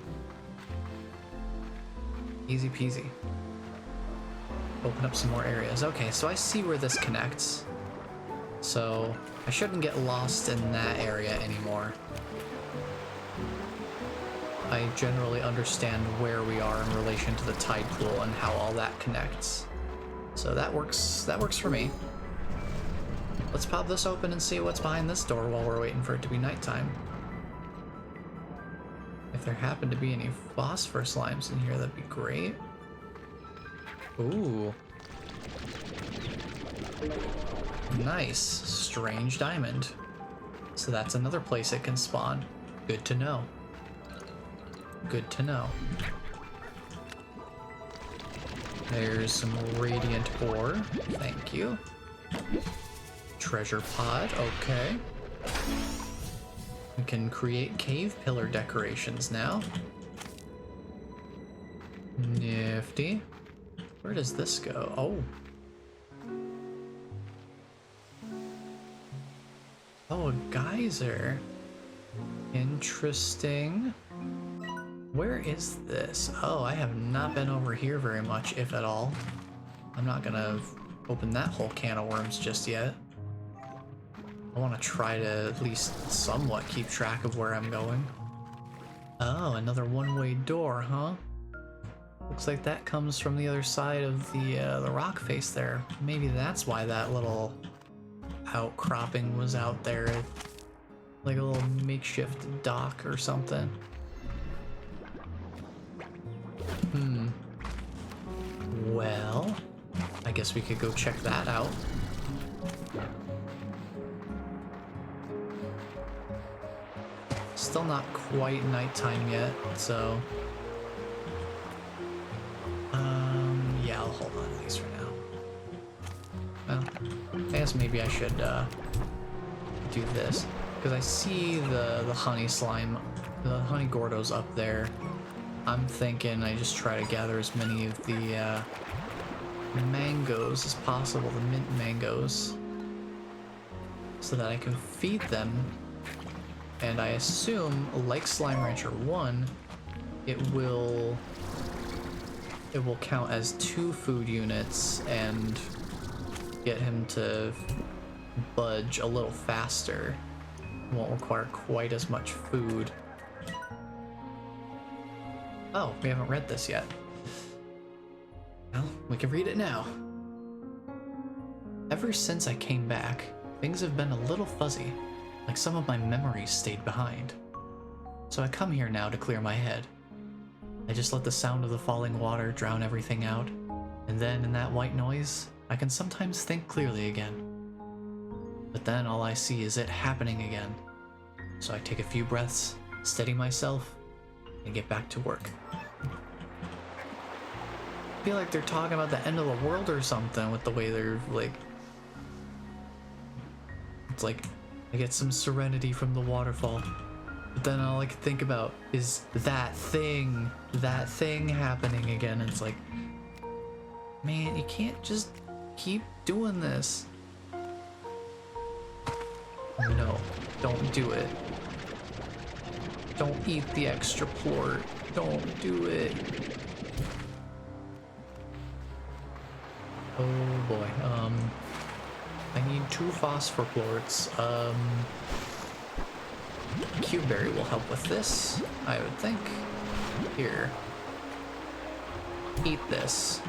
Easy peasy. Open up some more areas. Okay, so I see where this connects. So I shouldn't get lost in that area anymore. I generally understand where we are in relation to the tide pool and how all that connects. So that works for me. Let's pop this open and see what's behind this door while we're waiting for it to be nighttime. If there happen to be any phosphor slimes in here, that'd be great. Ooh. Nice. Strange diamond. So that's another place it can spawn. Good to know. Good to know. There's some radiant ore. Thank you. Treasure pod. Okay. We can create cave pillar decorations now. Nifty. Where does this go? Oh. Oh, a geyser. Interesting. Where is this? Oh, I have not been over here very much, if at all. I'm not gonna open that whole can of worms just yet. I want to try to at least somewhat keep track of where I'm going. Oh, another one-way door, huh? Looks like that comes from the other side of the rock face there. Maybe that's why that little outcropping was out there. Like a little makeshift dock or something. Well, I guess we could go check that out. Still not quite nighttime yet, so... yeah, I'll hold on to these for now. Well, I guess maybe I should, do this. Because I see the honey slime, the honey gordos up there. I'm thinking I just try to gather as many of the, mangoes as possible, the mint mangoes, so that I can feed them. And I assume, like Slime Rancher 1, it will count as 2 food units and get him to budge a little faster. Won't require quite as much food. Oh, we haven't read this yet. Well, we can read it now. Ever since I came back, things have been a little fuzzy, like some of my memories stayed behind. So I come here now to clear my head. I just let the sound of the falling water drown everything out, and then in that white noise, I can sometimes think clearly again. But then all I see is it happening again. So I take a few breaths, steady myself, and get back to work. I feel like they're talking about the end of the world or something with the way they're like... It's like, I get some serenity from the waterfall. But then all I can think about is that thing happening again. And it's like, man, you can't just keep doing this. No, don't do it. Don't eat the extra plort. Don't do it. Oh boy, I need 2 phosphor plorts. Cubeberry will help with this, I would think. Here. Eat this.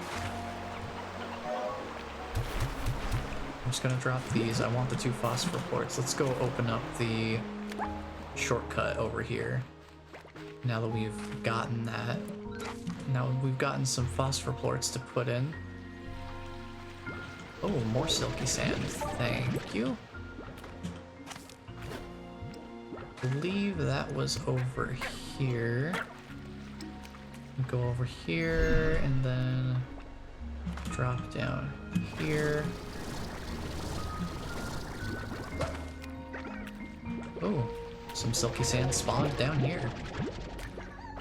I'm just gonna drop these. I want the 2 phosphor plorts. Let's go open up the shortcut over here. Now that we've gotten that. Now we've gotten some phosphor plorts to put in. Oh, more silky sand. Thank you. I believe that was over here. Go over here and then drop down here. Oh, some silky sand spawned down here.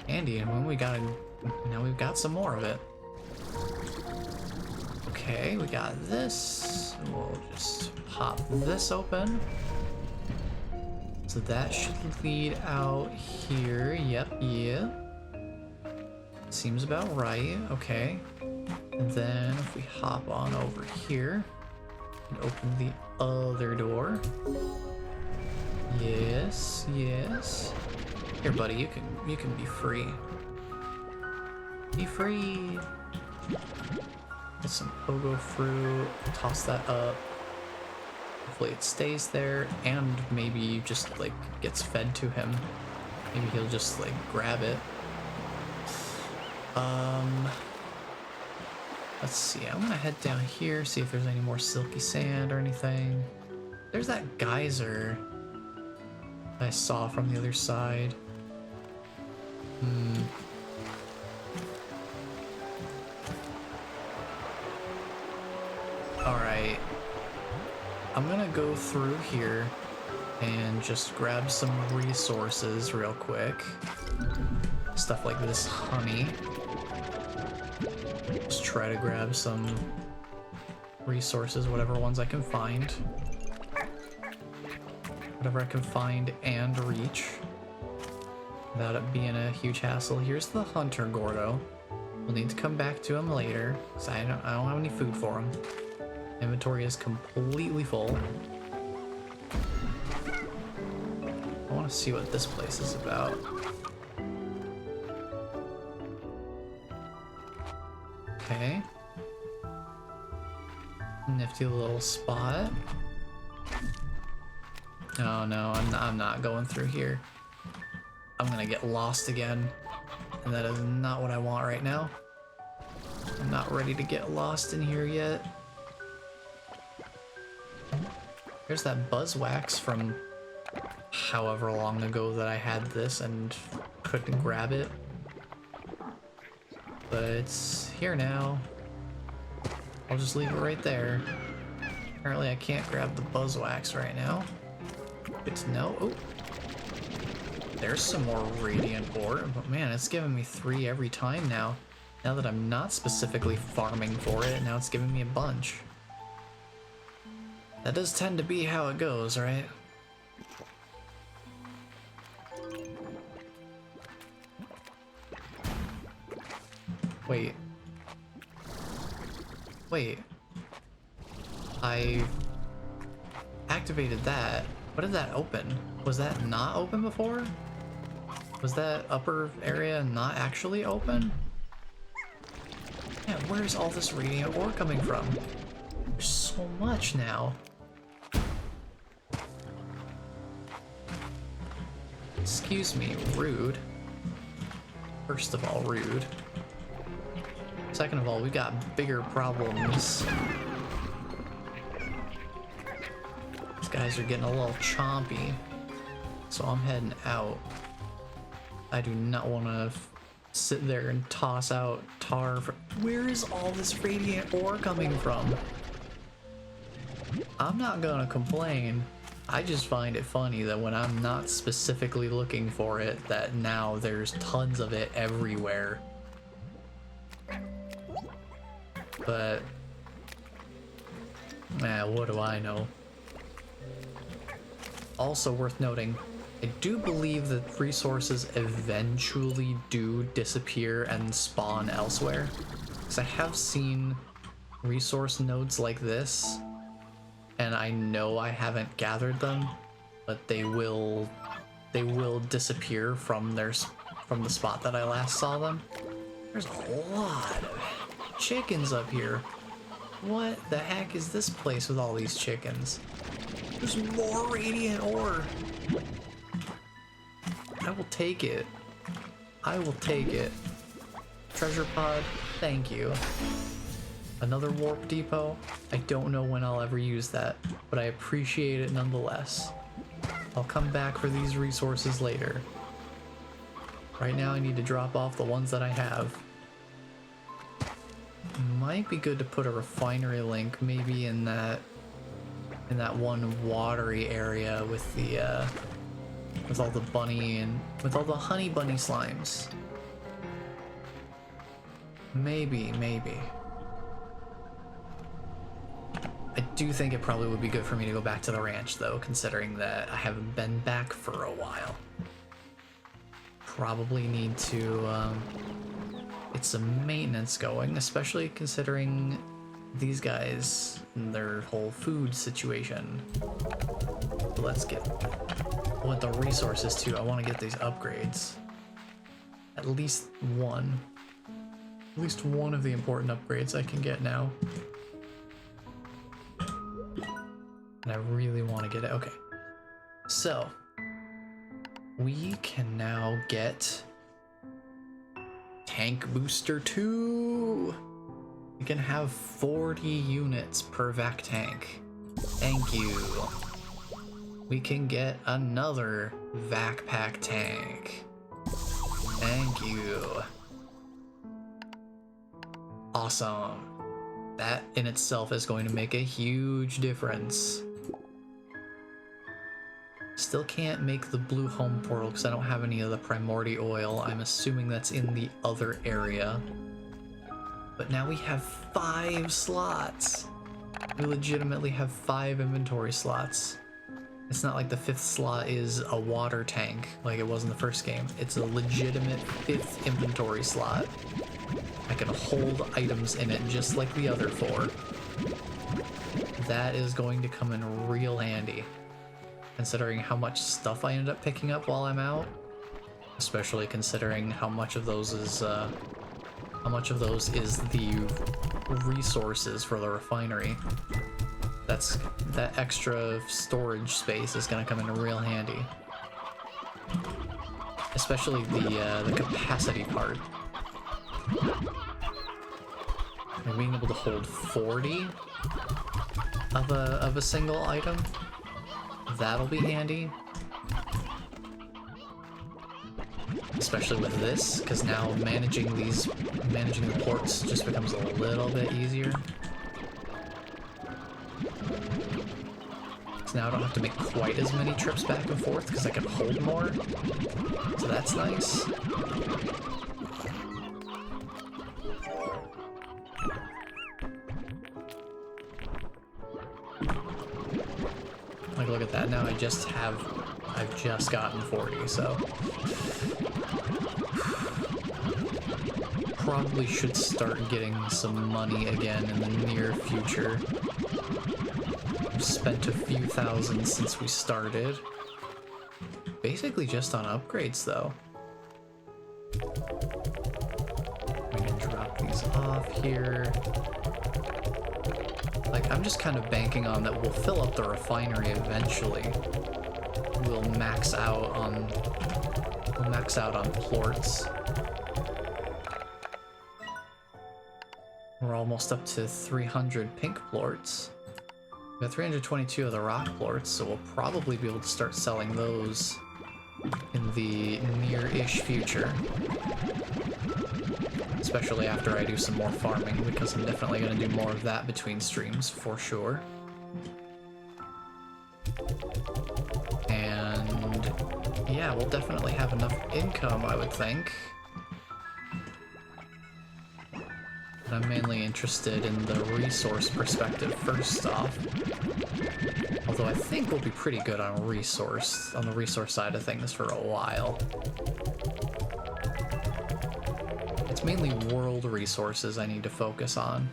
Handy, and now we've got some more of it. Okay, we got this. We'll just pop this open. So that should lead out here. Yep, yeah. Seems about right. Okay. And then if we hop on over here and open the other door. Yes, yes. Here, buddy, you can be free. Be free. Get some pogo fruit. Toss that up. Hopefully it stays there, and maybe just like gets fed to him. Maybe he'll just like grab it. Let's see. I'm gonna head down here, see if there's any more silky sand or anything. There's that geyser I saw from the other side. Alright. I'm gonna go through here and just grab some resources real quick. Stuff like this honey. Just try to grab some resources, whatever ones I can find. Whatever I can find and reach. without it being a huge hassle. Here's the Hunter Gordo. We'll need to come back to him later, because I don't have any food for him. Inventory is completely full. I want to see what this place is about. Okay. Nifty little spot. Oh no, I'm not going through here. I'm gonna get lost again. And that is not what I want right now. I'm not ready to get lost in here yet. There's that buzzwax from however long ago that I had this and couldn't grab it. But it's here now. I'll just leave it right there. Apparently I can't grab the buzzwax right now. Good to know. Oh, there's some more radiant ore, but man, it's giving me 3 every time now. Now that I'm not specifically farming for it, now it's giving me a bunch. That does tend to be how it goes, right? Wait. Wait. I activated that. What did that open? Was that not open before? Was that upper area not actually open? Yeah, where's all this radiant ore coming from? There's so much now. Excuse me, rude. First of all, rude. Second of all, we got bigger problems. These guys are getting a little chompy, so I'm heading out. I do not want to sit there and toss out tar. Where is all this radiant ore coming from? I'm not gonna complain. I just find it funny that when I'm not specifically looking for it, that now there's tons of it everywhere. But, man, what do I know? Also worth noting, I do believe that resources eventually do disappear and spawn elsewhere. Because I have seen resource nodes like this, and I know I haven't gathered them, but they will disappear from the spot that I last saw them. There's a lot of chickens up here. What the heck is this place with all these chickens? There's more radiant ore. I will take it. I will take it. Treasure pod, thank you. Another warp depot. I don't know when I'll ever use that, but I appreciate it nonetheless. I'll come back for these resources later. Right now I need to drop off the ones that I have. Might be good to put a refinery link maybe in that one watery area with the with all the bunny and with all the honey bunny slimes. Maybe. I do think it probably would be good for me to go back to the ranch though, considering that I haven't been back for a while. Probably need to get some maintenance going, especially considering these guys and their whole food situation. But let's get with the resources too. I want to get these upgrades. At least one of the important upgrades I can get now. And I really want to get it. Okay. So we can now get Tank Booster 2. We can have 40 units per vac tank. Thank you. We can get another vac pack tank. Thank you. Awesome. That in itself is going to make a huge difference. Still can't make the blue home portal because I don't have any of the primordial oil. I'm assuming that's in the other area. But now we have 5 slots. We legitimately have 5 inventory slots. It's not like the 5th slot is a water tank like it was in the first game. It's a legitimate 5th inventory slot. I can hold items in it just like the other 4. That is going to come in real handy, considering how much stuff I ended up picking up while I'm out. Especially considering how much of those is the resources for the refinery. That extra storage space is going to come in real handy, especially the capacity part. And being able to hold 40 of a single item, that'll be handy. Especially with this, because now managing the ports just becomes a little bit easier. So now I don't have to make quite as many trips back and forth because I can hold more. So that's nice. Like, look at that. Now I've just gotten 40, so probably should start getting some money again in the near future. I've spent a few thousand since we started. Basically just on upgrades, though. We can drop these off here. Like, I'm just kind of banking on that we'll fill up the refinery eventually. We'll max out on plorts. We're almost up to 300 pink plorts. We got 322 of the rock plorts, so we'll probably be able to start selling those in the near-ish future. Especially after I do some more farming, because I'm definitely going to do more of that between streams, for sure. And yeah, we'll definitely have enough income, I would think. But I'm mainly interested in the resource perspective first off. Although I think we'll be pretty good on the resource side of things for a while. It's mainly world resources I need to focus on.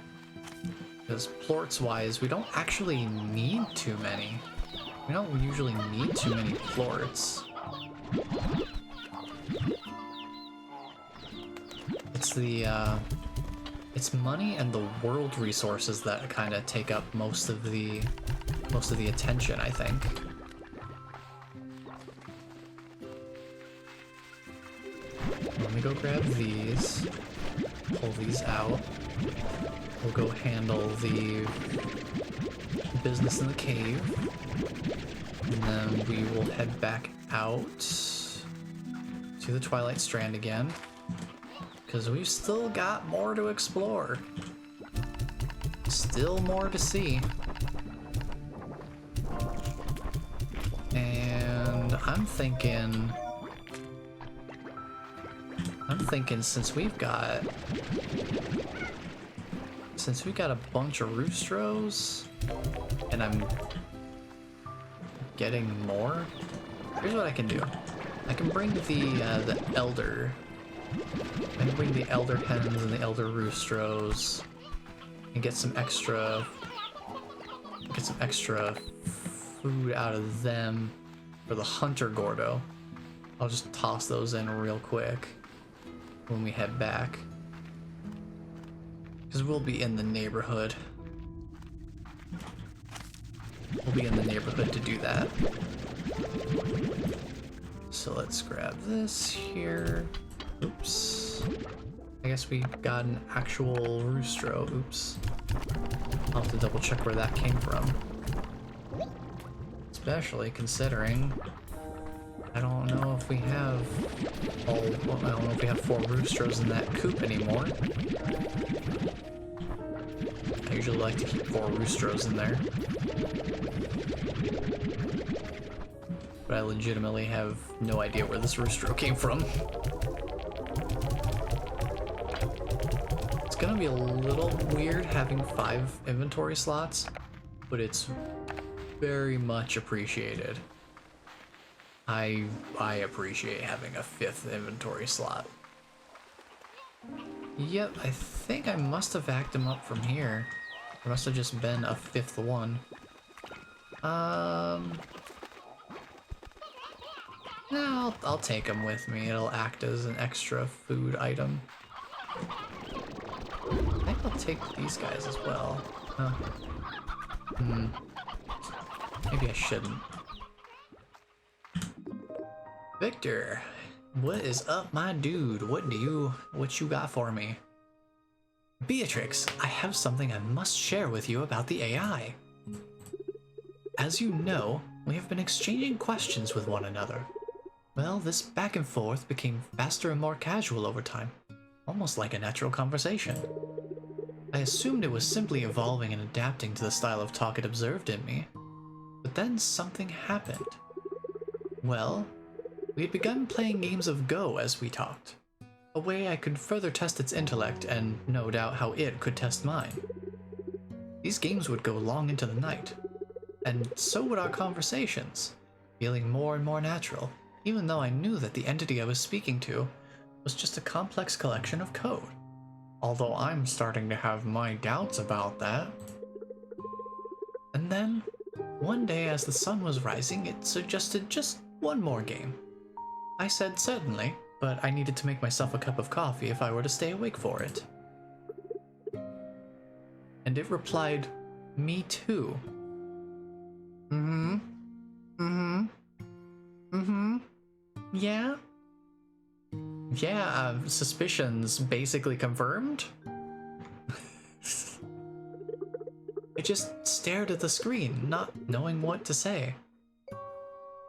Because plorts-wise, we don't actually need too many. We don't usually need too many plorts. It's money and the world resources that kind of take up most of the attention, I think. Let me go grab these, pull these out. We'll go handle the business in the cave, and then we will head back out to the Twilight Strand again, because we've still got more to explore. Still more to see. And I'm thinking since we've got a bunch of roostros and I'm getting more, here's what I can do. I can bring the elder. I can bring the elder hens and the elder roostros and get some extra food out of them for the hunter gordo. I'll just toss those in real quick when we head back, because we'll be in the neighborhood. We'll be in the neighborhood to do that. So let's grab this here. Oops. I guess we got an actual roostro. Oops. I'll have to double check where that came from. Especially considering I don't know if we have I don't know if we have 4 roostros in that coop anymore. I usually like to keep 4 roostros in there. But I legitimately have no idea where this roostro came from. It's gonna be a little weird having 5 inventory slots, but it's very much appreciated. I appreciate having a 5th inventory slot. Yep, I think I must have hacked him up from here. There must have just been a 5th one. No, I'll take him with me. It'll act as an extra food item. I think I'll take these guys as well. Oh. Maybe I shouldn't. Victor, what is up, my dude? What you got for me? Beatrix, I have something I must share with you about the AI. As you know, we have been exchanging questions with one another. Well, this back and forth became faster and more casual over time, almost like a natural conversation. I assumed it was simply evolving and adapting to the style of talk it observed in me. But then something happened. Well, we had begun playing games of Go as we talked, a way I could further test its intellect and no doubt how it could test mine. These games would go long into the night, and so would our conversations, feeling more and more natural, even though I knew that the entity I was speaking to was just a complex collection of code. Although I'm starting to have my doubts about that. And then, one day as the sun was rising, it suggested just one more game. I said certainly, but I needed to make myself a cup of coffee if I were to stay awake for it. And it replied, me too. Yeah? Yeah, suspicions basically confirmed? I just stared at the screen, not knowing what to say.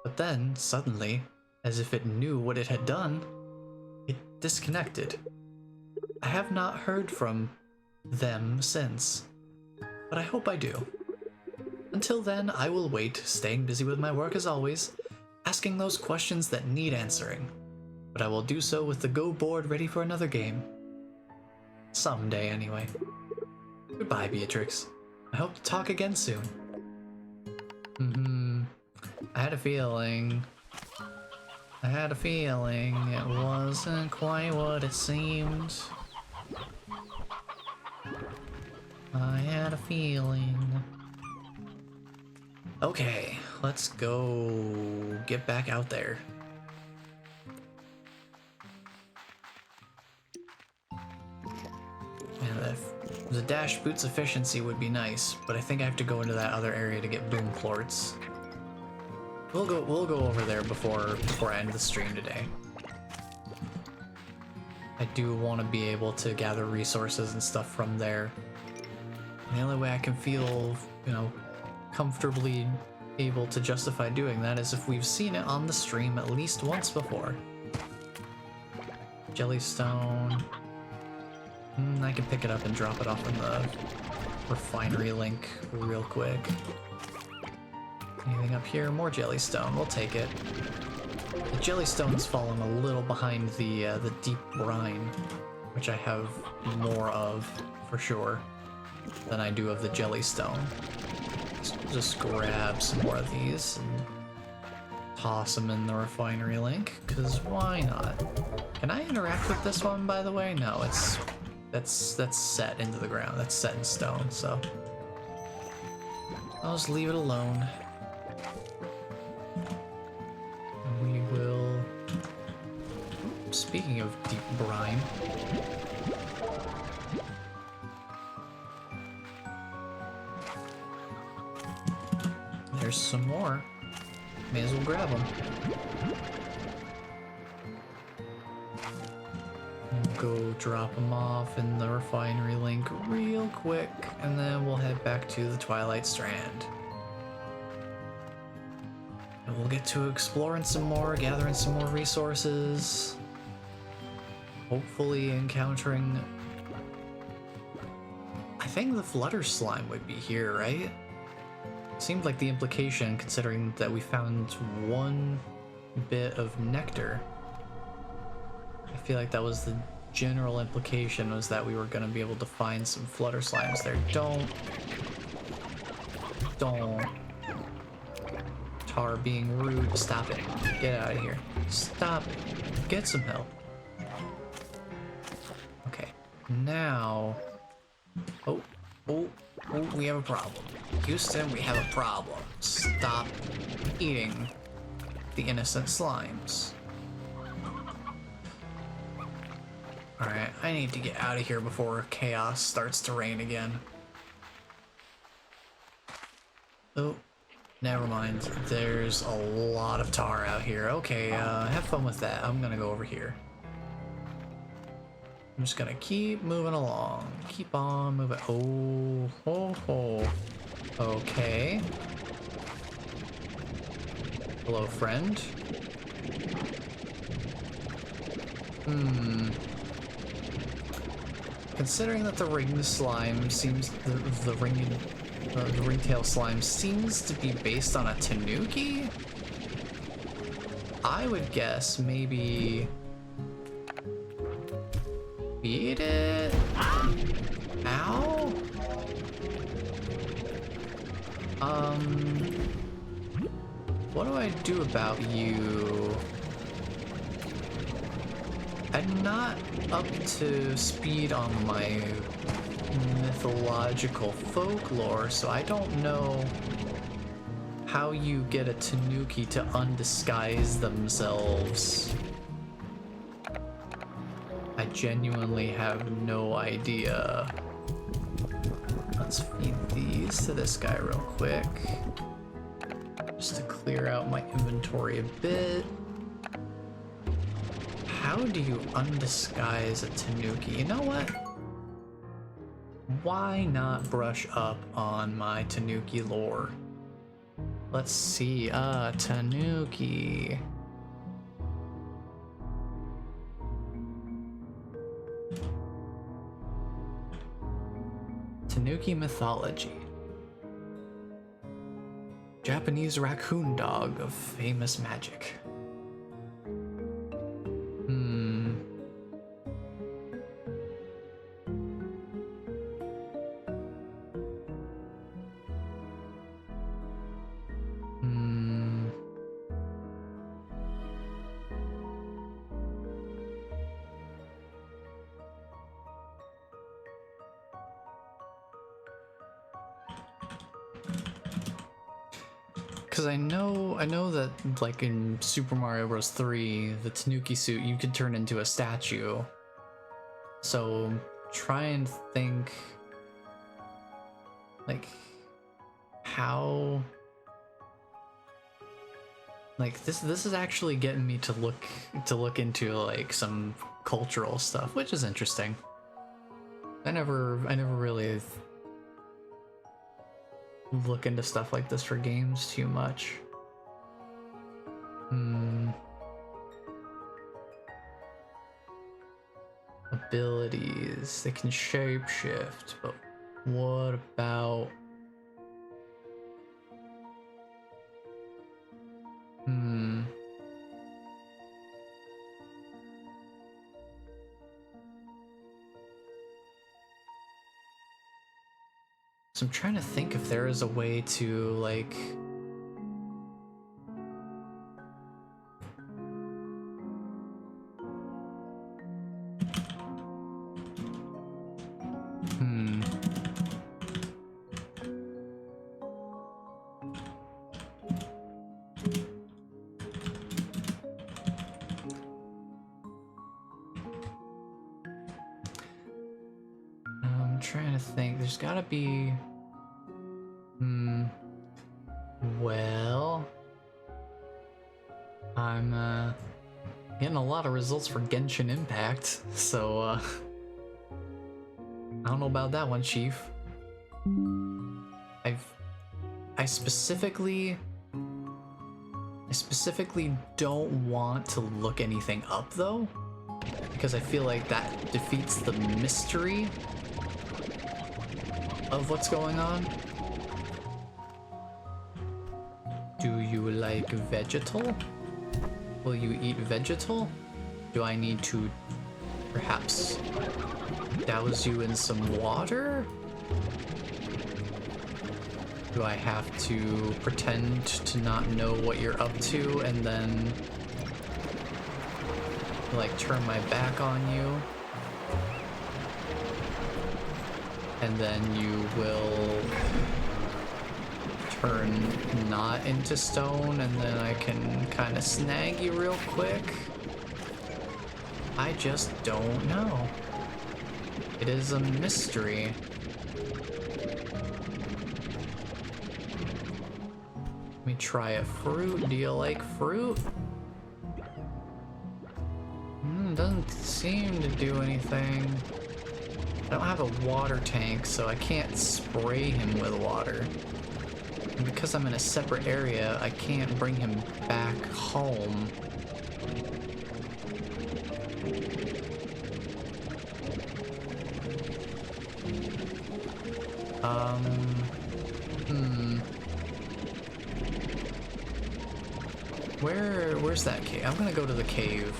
But then, suddenly, as if it knew what it had done, it disconnected. I have not heard from them since, but I hope I do. Until then, I will wait, staying busy with my work as always, asking those questions that need answering. But I will do so with the Go board ready for another game. Someday, anyway. Goodbye, Beatrix. I hope to talk again soon. I had a feeling it wasn't quite what it seemed. I had a feeling. Okay, let's go get back out there. And the dash boots efficiency would be nice, but I think I have to go into that other area to get boom plorts. We'll go over there before I end the stream today. I do want to be able to gather resources and stuff from there. And the only way I can feel, comfortably able to justify doing that is if we've seen it on the stream at least once before. Jellystone. I can pick it up and drop it off in the refinery link real quick. Anything up here? More jellystone. We'll take it. The jellystone's fallen a little behind the deep brine, which I have more of for sure than I do of the jellystone. Just grab some more of these and toss them in the refinery link, because why not? Can I interact with this one, by the way? No, that's set into the ground. That's set in stone, so I'll just leave it alone. And we will... Speaking of deep brine, there's some more. May as well grab them. Go drop them off in the refinery link real quick, and then we'll head back to the Twilight Strand. And we'll get to exploring some more, gathering some more resources. Hopefully encountering... I think the Flutter Slime would be here, right? Seemed like the implication, considering that we found one bit of nectar. I feel like that was the general implication, was that we were going to be able to find some Flutter Slimes there. Don't. tar being rude. Stop it. Get out of here. Stop it. Get some help. Okay. Now... Oh, we have a problem. Houston, we have a problem. Stop eating the innocent slimes. Alright, I need to get out of here before chaos starts to reign again. Oh, never mind. There's a lot of tar out here. Okay, have fun with that. I'm gonna go over here. I'm just gonna keep moving along. Keep on moving. Oh. Okay. Hello, friend. Considering that the ring slime seems the ringtail slime seems to be based on a tanuki, I would guess maybe feed it. Ow. What do I do about you? I'm not up to speed on my mythological folklore, so I don't know how you get a tanuki to undisguise themselves. I genuinely have no idea. Let's feed these to this guy real quick, just to clear out my inventory a bit. How do you undisguise a tanuki? You know what? Why not brush up on my tanuki lore? Let's see. Tanuki. Tanuki mythology. Japanese raccoon dog of famous magic. Because I know that, like, in Super Mario Bros. 3, the Tanuki suit, you could turn into a statue. So try and think, like, how, like, this is actually getting me to look into, like, some cultural stuff, which is interesting. I never really look into stuff like this for games too much. Abilities. They can shapeshift, but what about... So I'm trying to think if there is a way to, like... I'm trying to think. There's gotta be... Well... I'm, getting a lot of results for Genshin Impact, so, I don't know about that one, Chief. I specifically don't want to look anything up, though, because I feel like that defeats the mystery of what's going on. Do you like vegetal? Will you eat vegetal? Do I need to perhaps douse you in some water? Do I have to pretend to not know what you're up to and then like turn my back on you? And then you will turn not into stone and then I can kind of snag you real quick? I just don't know. It is a mystery. Let me try a fruit. Do you like fruit? Doesn't seem to do anything. I don't have a water tank, so I can't spray him with water. And because I'm in a separate area, I can't bring him back home. Where's that cave? I'm gonna go to the cave.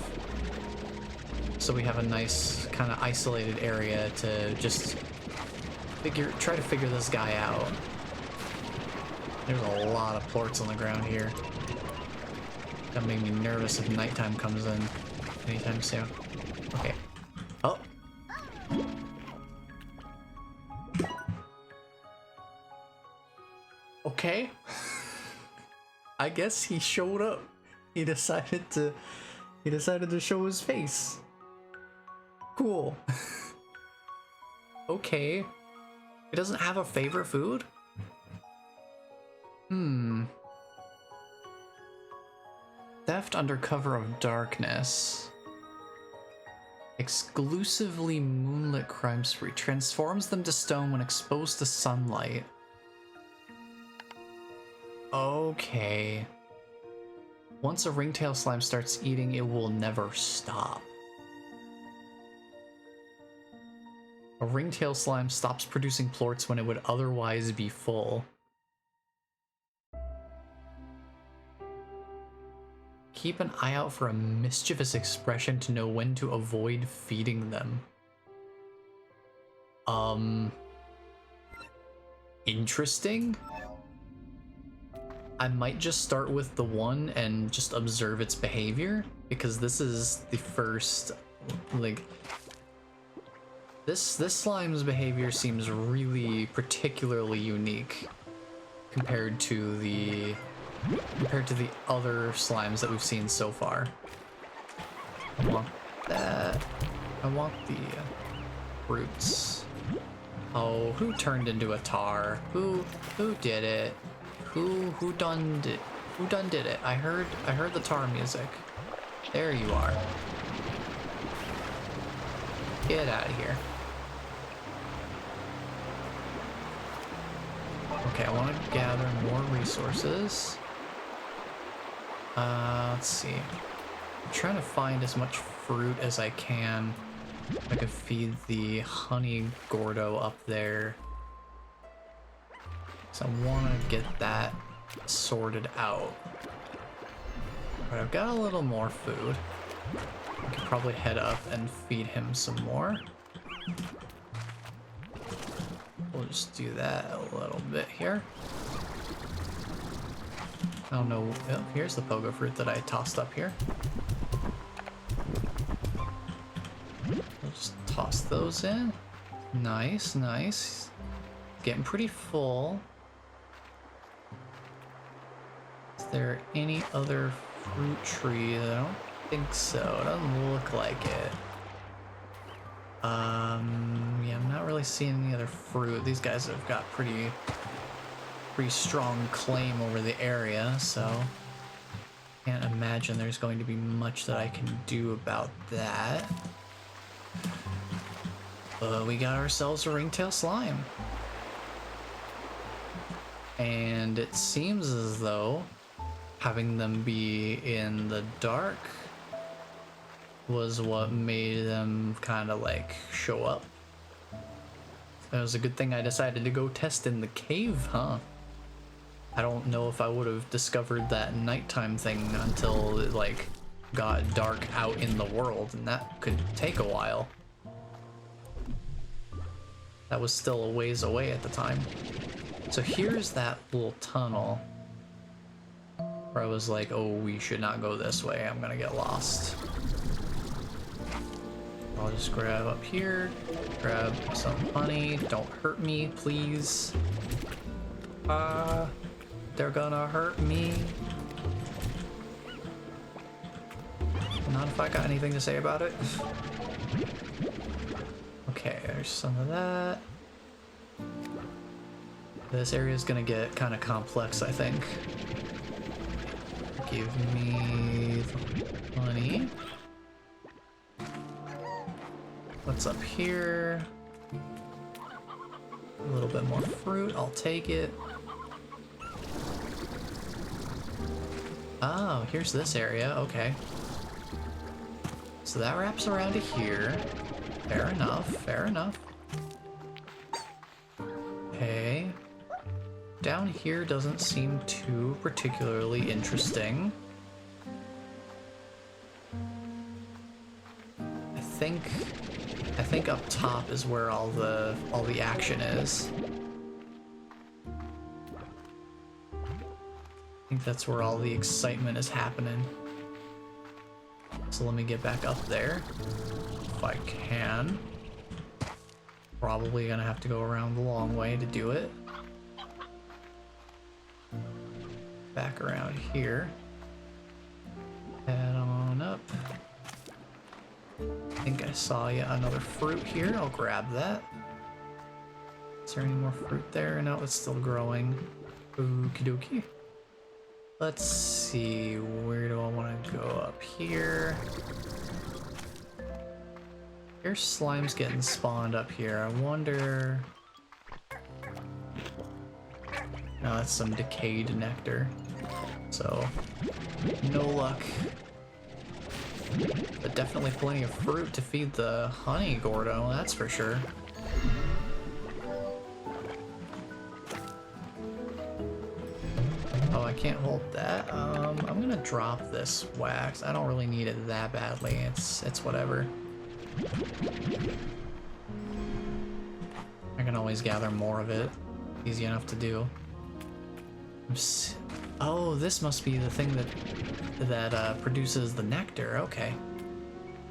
So we have a nice kind of isolated area to just try to figure this guy out. There's a lot of plorts on the ground here. That made me nervous if nighttime comes in anytime soon. Okay. Oh. Okay. I guess he showed up. He decided to show his face. Cool. Okay. He doesn't have a favorite food? Theft under cover of darkness. Exclusively moonlit crime spree. Transforms them to stone when exposed to sunlight. Okay. Once a ringtail slime starts eating, it will never stop. A ringtail slime stops producing plorts when it would otherwise be full. Keep an eye out for a mischievous expression to know when to avoid feeding them. Interesting. I might just start with the one and just observe its behavior, because this is the first, like, this slime's behavior seems really particularly unique compared to the other slimes that we've seen so far. I want that. I want the roots. Oh, who turned into a tar? Who did it? Who done did it? I heard the tar music. There you are. Get out of here. Okay, I want to gather more resources. Let's see. I'm trying to find as much fruit as I can. I could feed the honey gordo up there. So I want to get that sorted out. But I've got a little more food. I could probably head up and feed him some more. We'll just do that a little bit here. I don't know. Oh, here's the pogo fruit that I tossed up here. We'll just toss those in. Nice, nice. Getting pretty full. Is there any other fruit tree? I don't think so. It doesn't look like it. Yeah, I'm not really seeing any other fruit. These guys have got pretty strong claim over the area, so can't imagine there's going to be much that I can do about that. But we got ourselves a ringtail slime. And it seems as though having them be in the dark was what made them kind of like show up. It was a good thing I decided to go test in the cave, huh? I don't know if I would have discovered that nighttime thing until it like got dark out in the world, and that could take a while. That was still a ways away at the time. So here's that little tunnel where I was like, oh, we should not go this way. I'm gonna get lost. I'll just grab up here, grab some honey. Don't hurt me, please. They're gonna hurt me. Not if I got anything to say about it. Okay, there's some of that. This area is gonna get kind of complex, I think. Give me the honey. What's up here? A little bit more fruit, I'll take it. Oh, here's this area, okay. So that wraps around to here. Fair enough, fair enough. Okay. Down here doesn't seem too particularly interesting. I think up top is where all the action is. I think that's where all the excitement is happening. So let me get back up there if I can. Probably gonna have to go around the long way to do it. Back around here. Head on up. I think I saw another fruit here. I'll grab that. Is there any more fruit there? No, it's still growing. Okie dokie. Let's see, where do I want to go? Up here. Here's slimes getting spawned up here. I wonder... No, that's some decayed nectar. So, no luck. But definitely plenty of fruit to feed the honey Gordo, that's for sure. Oh, I can't hold that. I'm gonna drop this wax. I don't really need it that badly. It's whatever. I can always gather more of it. Easy enough to do. Oh, this must be the thing that produces the nectar. Okay.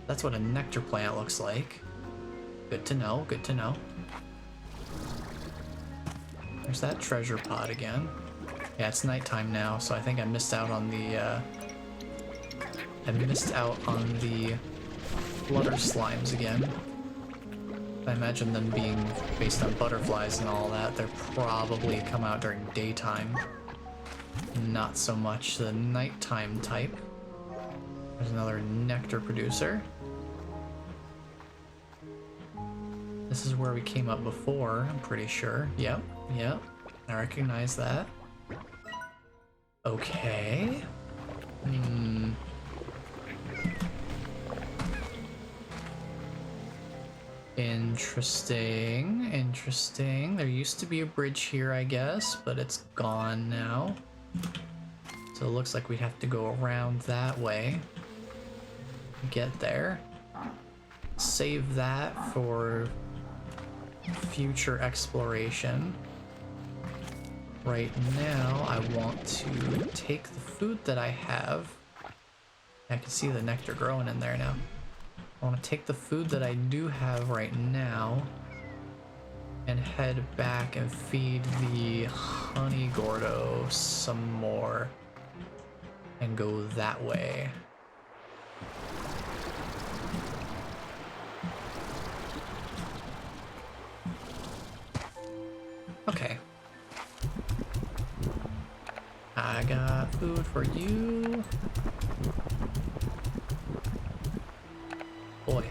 That's what a nectar plant looks like. Good to know, good to know. There's that treasure pod again. Yeah, it's nighttime now, so I think I missed out on the flutter slimes again. I imagine them being based on butterflies and all that, they're probably come out during daytime. Not so much the nighttime type. There's another nectar producer. This is where we came up before, I'm pretty sure. Yep, yep. I recognize that. Okay. Interesting, interesting. There used to be a bridge here, I guess, but it's gone now. So it looks like we have to go around that way. Get there. Save that for future exploration. Right now, I want to take the food that I have. I can see the nectar growing in there now. I want to take the food that I do have right now and head back and feed the honey Gordo some more and go that way. Okay. I got food for you. Boy,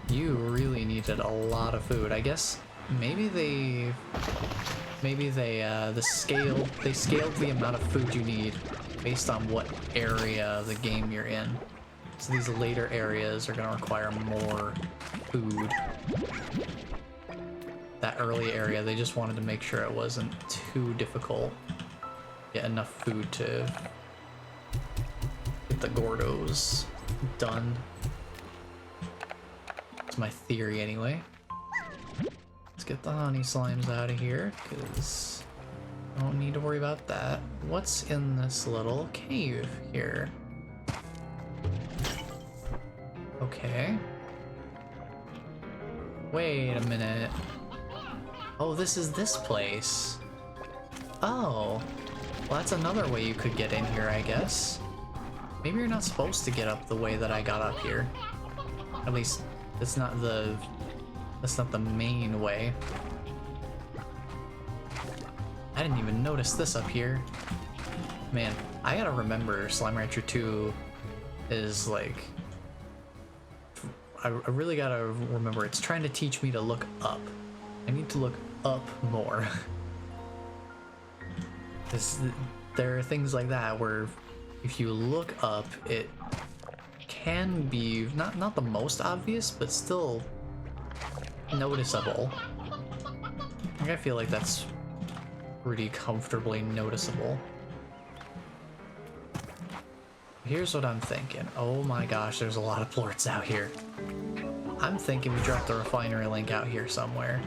you really needed a lot of food. I guess maybe they scaled the amount of food you need based on what area of the game you're in. So these later areas are gonna require more food. That early area, they just wanted to make sure it wasn't too difficult. Get enough food to get the Gordos done. That's my theory anyway. Let's get the honey slimes out of here, because Don't need to worry about that. What's in this little cave here? Okay. Wait a minute. Oh, this is this place. Oh. Well, that's another way you could get in here, I guess. Maybe you're not supposed to get up the way that I got up here. At least, that's not the main way. I didn't even notice this up here. Man, I gotta remember Slime Rancher 2 is like... I really gotta remember, it's trying to teach me to look up. I need to look up more. There are things like that where if you look up, it can be not the most obvious, but still noticeable. Like, I feel like that's pretty comfortably noticeable. Here's what I'm thinking. Oh my gosh, there's a lot of plorts out here. I'm thinking we dropped the refinery link out here somewhere.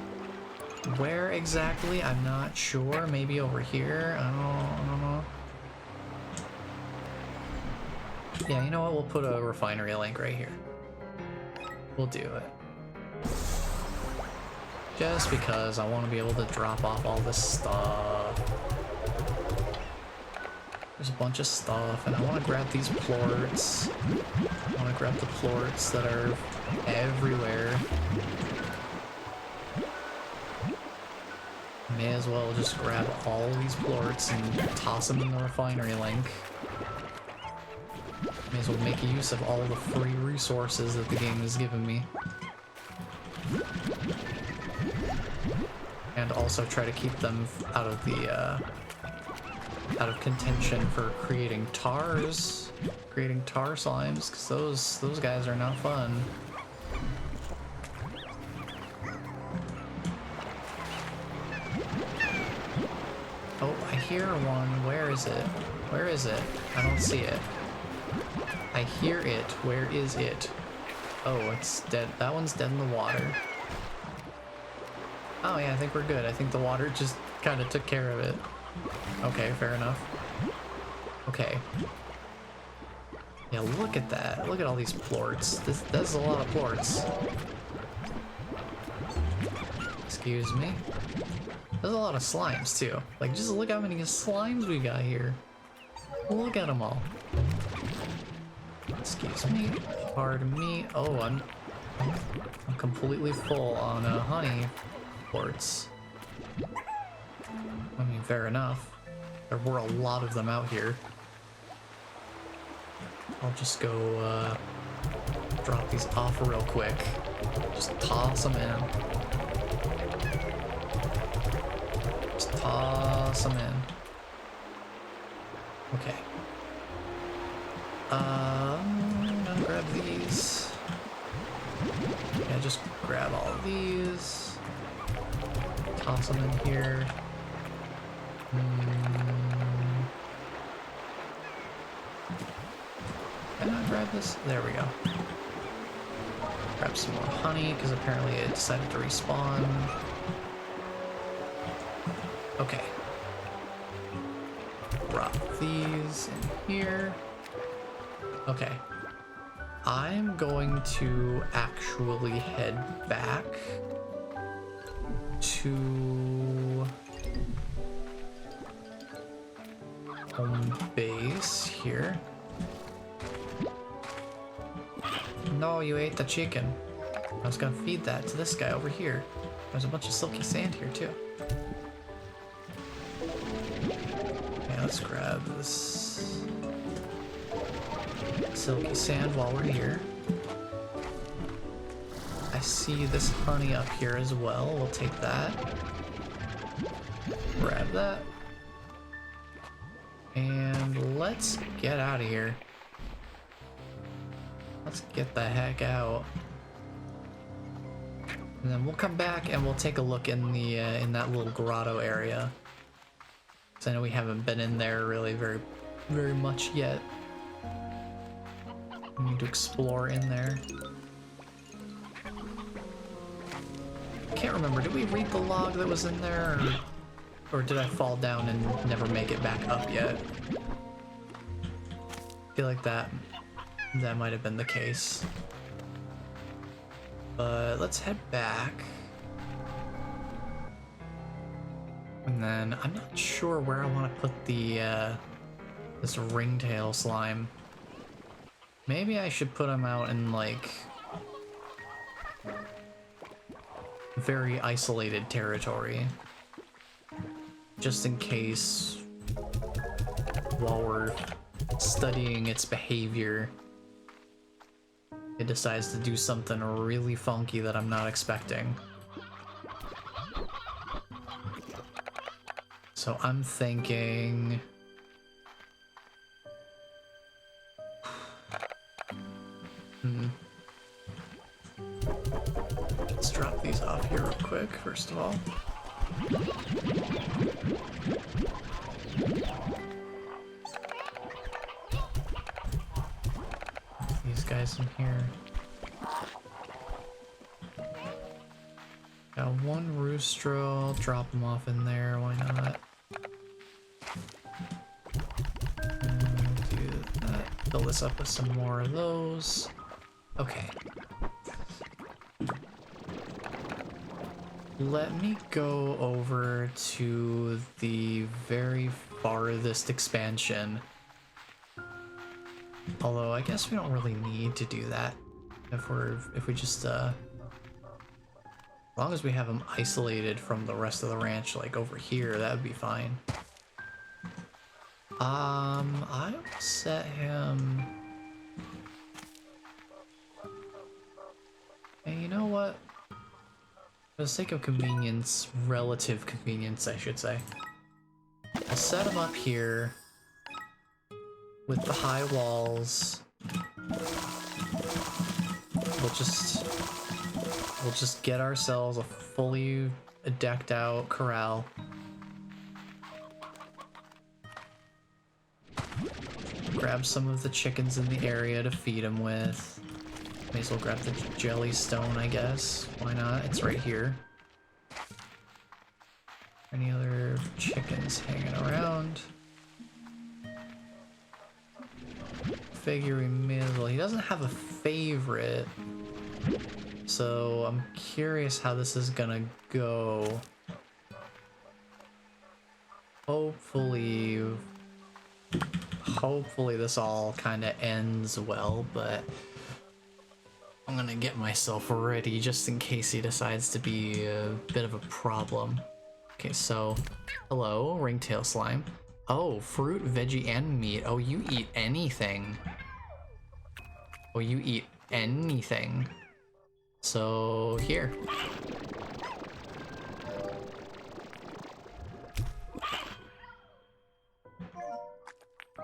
Where exactly? I'm not sure. Maybe over here? I don't know. Yeah, you know what? We'll put a refinery link right here. We'll do it. Just because I want to be able to drop off all this stuff. There's a bunch of stuff, and I want to grab these plorts. I want to grab the plorts that are everywhere. May as well just grab all these plorts and toss them in the refinery link. May as well make use of all the free resources that the game has given me. And also try to keep them out of the out of contention for creating tar slimes, because those guys are not fun. Oh, I hear one. Where is it? Where is it? I don't see it. I hear it. Where is it? Oh, it's dead. That one's dead in the water. Oh yeah, I think we're good. I think the water just kind of took care of it. Okay, fair enough. Okay. Yeah, look at that. Look at all these plorts. That's a lot of plorts. Excuse me. There's a lot of slimes too. Like, just look how many slimes we got here. Look at them all. Excuse me. Pardon me. Oh, I'm completely full on honey plorts. I mean, fair enough. There were a lot of them out here. I'll just go drop these off real quick. Just toss them in. Just toss them in. Okay. I'm gonna grab these. Yeah, just grab all of these. Toss them in here. Can I grab this? There we go. Grab some more honey, because apparently it decided to respawn. Okay. Drop these in here. Okay. I'm going to actually head back to home base here. No, you ate the chicken. I was gonna feed that to this guy over here. There's a bunch of silky sand here too. Okay, let's grab this silky sand while we're here. I see this honey up here as well. We'll take that. Grab that. And let's get out of here. Let's get the heck out. And then we'll come back and we'll take a look in the in that little grotto area. Because I know we haven't been in there really very much yet. We need to explore in there. I can't remember. Did we read the log that was in there? Or Or did I fall down and never make it back up yet? I feel like that might have been the case. But let's head back. And then I'm not sure where I want to put the this ringtail slime. Maybe I should put him out in like very isolated territory, just in case while we're studying its behavior it decides to do something really funky that I'm not expecting. So I'm thinking let's drop these off here real quick, first of all. These guys in here. Got one rooster, I'll drop them off in there, why not? Do that. Fill this up with some more of those. Okay. Let me go over to the very farthest expansion. Although I guess we don't really need to do that if we just as long as we have them isolated from the rest of the ranch, like over here, that would be fine. I will set him. And you know what? For the sake of convenience, relative convenience, I should say, I'll set him up here with the high walls. We'll just get ourselves a fully decked out corral. Grab some of the chickens in the area to feed them with. May as well grab the jelly stone, I guess. Why not? It's right here. Any other chickens hanging around? Figure we may as well. He doesn't have a favorite, so I'm curious how this is gonna go. Hopefully this all kind of ends well, but I'm gonna get myself ready just in case he decides to be a bit of a problem. Okay, so hello, ringtail slime. Oh, fruit, veggie, and meat. Oh, you eat anything. Oh, you eat anything. So here.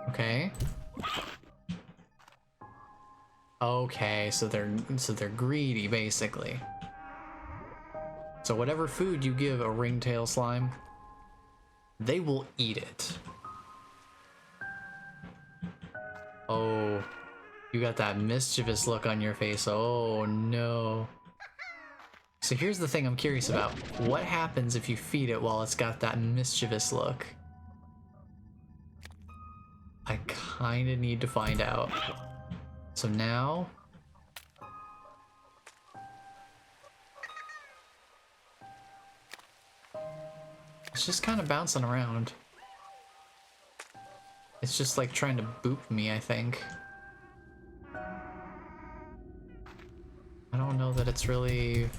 Okay. Okay, so they're greedy basically. So whatever food you give a ringtail slime, they will eat it. Oh, you got that mischievous look on your face. Oh no. So here's the thing I'm curious about. What happens if you feed it while it's got that mischievous look? I kinda need to find out. So now... it's just kind of bouncing around. It's just like trying to boop me, I think. I don't know that it's really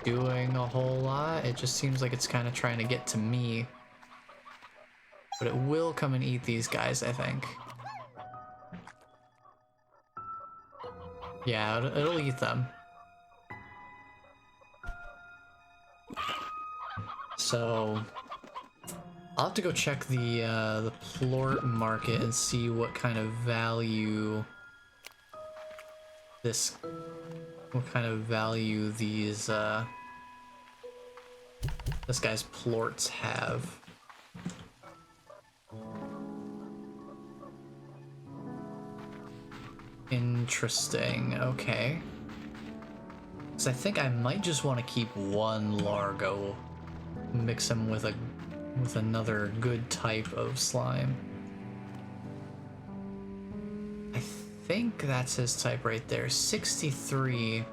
doing a whole lot. It just seems like it's kind of trying to get to me. But it will come and eat these guys, I think. Yeah, it'll eat them. So I'll have to go check the plort market and see what kind of value these this guy's plorts have. Interesting, okay. So I think I might just want to keep one Largo, mix him with a with another good type of slime. I think that's his type right there. 63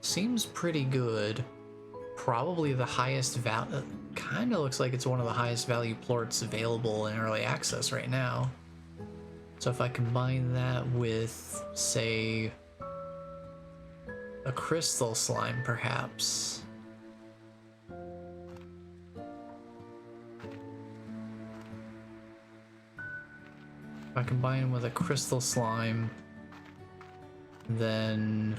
seems pretty good. Probably the highest value. Kind of looks like it's one of the highest value plorts available in early access right now. So if I combine that with, say, a crystal slime, perhaps. If I combine him with a crystal slime, then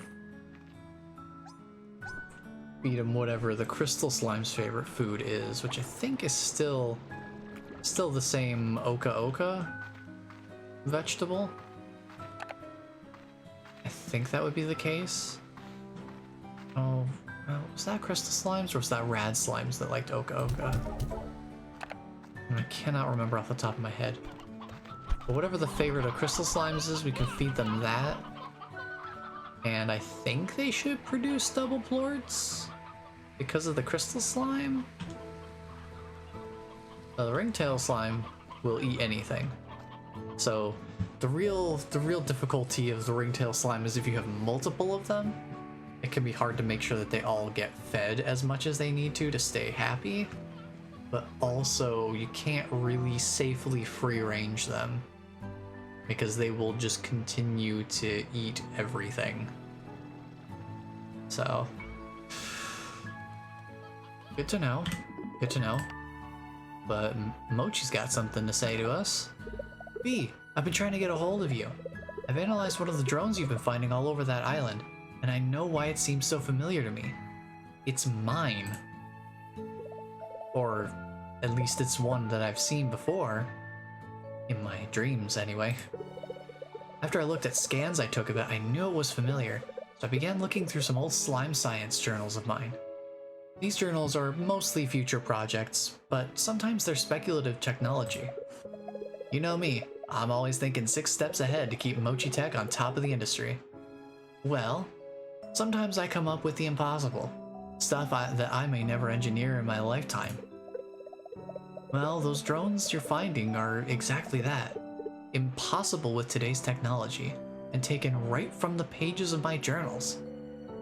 feed him whatever the crystal slime's favorite food is, which I think is still the same oka vegetable. I think that would be the case. Oh, was that crystal slimes or was that rad slimes that liked oka? I cannot remember off the top of my head. But whatever the favorite of crystal slimes is, we can feed them that. And I think they should produce double plorts because of the crystal slime. The ringtail slime will eat anything. So the real difficulty of the ringtail slime is if you have multiple of them, it can be hard to make sure that they all get fed as much as they need to stay happy. But also you can't really safely free range them because they will just continue to eat everything. So good to know. Good to know. But Mochi's got something to say to us. B, I've been trying to get a hold of you. I've analyzed one of the drones you've been finding all over that island, and I know why it seems so familiar to me. It's mine. Or at least it's one that I've seen before. In my dreams, anyway. After I looked at scans I took of it, I knew it was familiar, so I began looking through some old slime science journals of mine. These journals are mostly future projects, but sometimes they're speculative technology. You know me, I'm always thinking 6 steps ahead to keep Mochi Tech on top of the industry. Well, sometimes I come up with the impossible, stuff that I may never engineer in my lifetime. Well, those drones you're finding are exactly that. Impossible with today's technology, and taken right from the pages of my journals.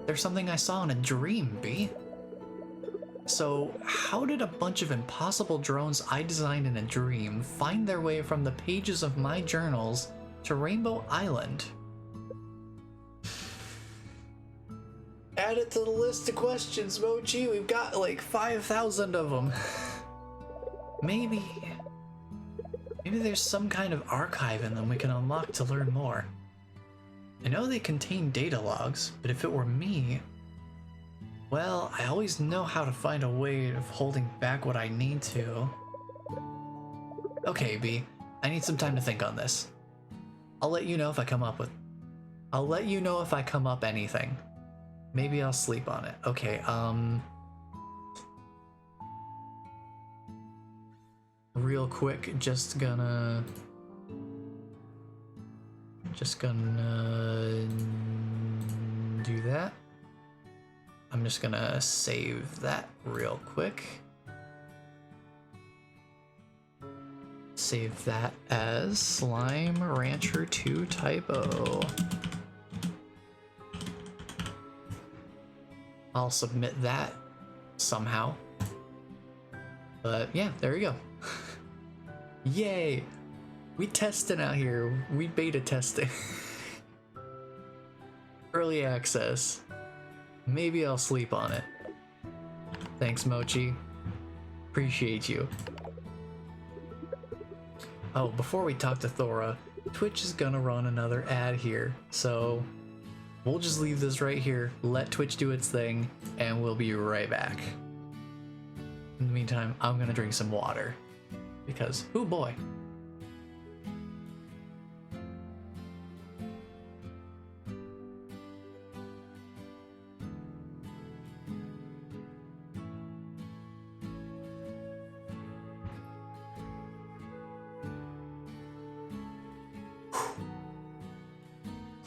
They're something I saw in a dream, B. So, how did a bunch of impossible drones I designed in a dream find their way from the pages of my journals to Rainbow Island? Add it to the list of questions, Mochi. We've got like 5,000 of them. Maybe there's some kind of archive in them we can unlock to learn more. I know they contain data logs, but if it were me, well, I always know how to find a way of holding back what I need to. Okay, B, I need some time to think on this. I'll let you know if I come up anything. Maybe I'll sleep on it. Okay, real quick, just gonna do that. I'm just gonna save that real quick. Save that as Slime Rancher 2 typo. I'll submit that somehow. But yeah, there we go. Yay! We testing out here. We beta testing. Early access. Maybe I'll sleep on it. Thanks, Mochi. Appreciate you. Oh, before we talk to Thora, Twitch is gonna run another ad here, so we'll just leave this right here, let Twitch do its thing, and we'll be right back. In the meantime, I'm gonna drink some water, because, oh boy.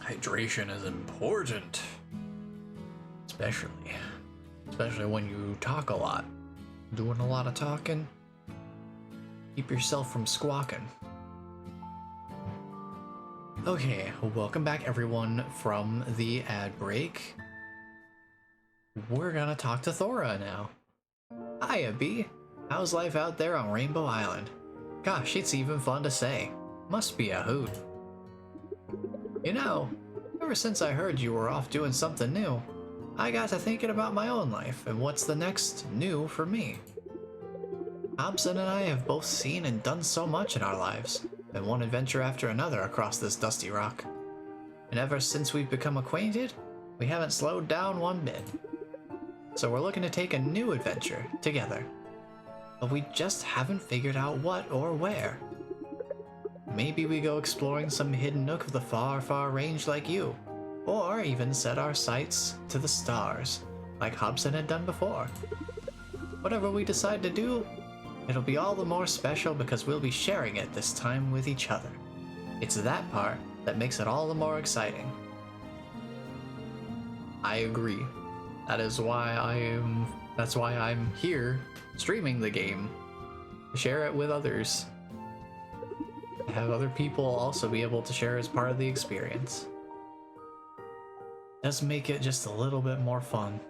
Hydration is important, especially when you talk a lot. Doing a lot of talking, Keep yourself from squawking. Okay, welcome back everyone from the ad break. We're gonna talk to Thora now. Hiya, B. How's life out there on Rainbow Island? Gosh, it's even fun to say. Must be a hoot. You know, ever since I heard you were off doing something new, I got to thinking about my own life and what's the next new for me. Hobson and I have both seen and done so much in our lives, and one adventure after another across this dusty rock. And ever since we've become acquainted, we haven't slowed down one bit. So we're looking to take a new adventure together, but we just haven't figured out what or where. Maybe we go exploring some hidden nook of the far, far range like you, or even set our sights to the stars, like Hobson had done before. Whatever we decide to do, it'll be all the more special because we'll be sharing it this time with each other. It's that part that makes it all the more exciting. I agree. That's why I'm here streaming the game. Share it with others. Have other people also be able to share as part of the experience. Does make it just a little bit more fun.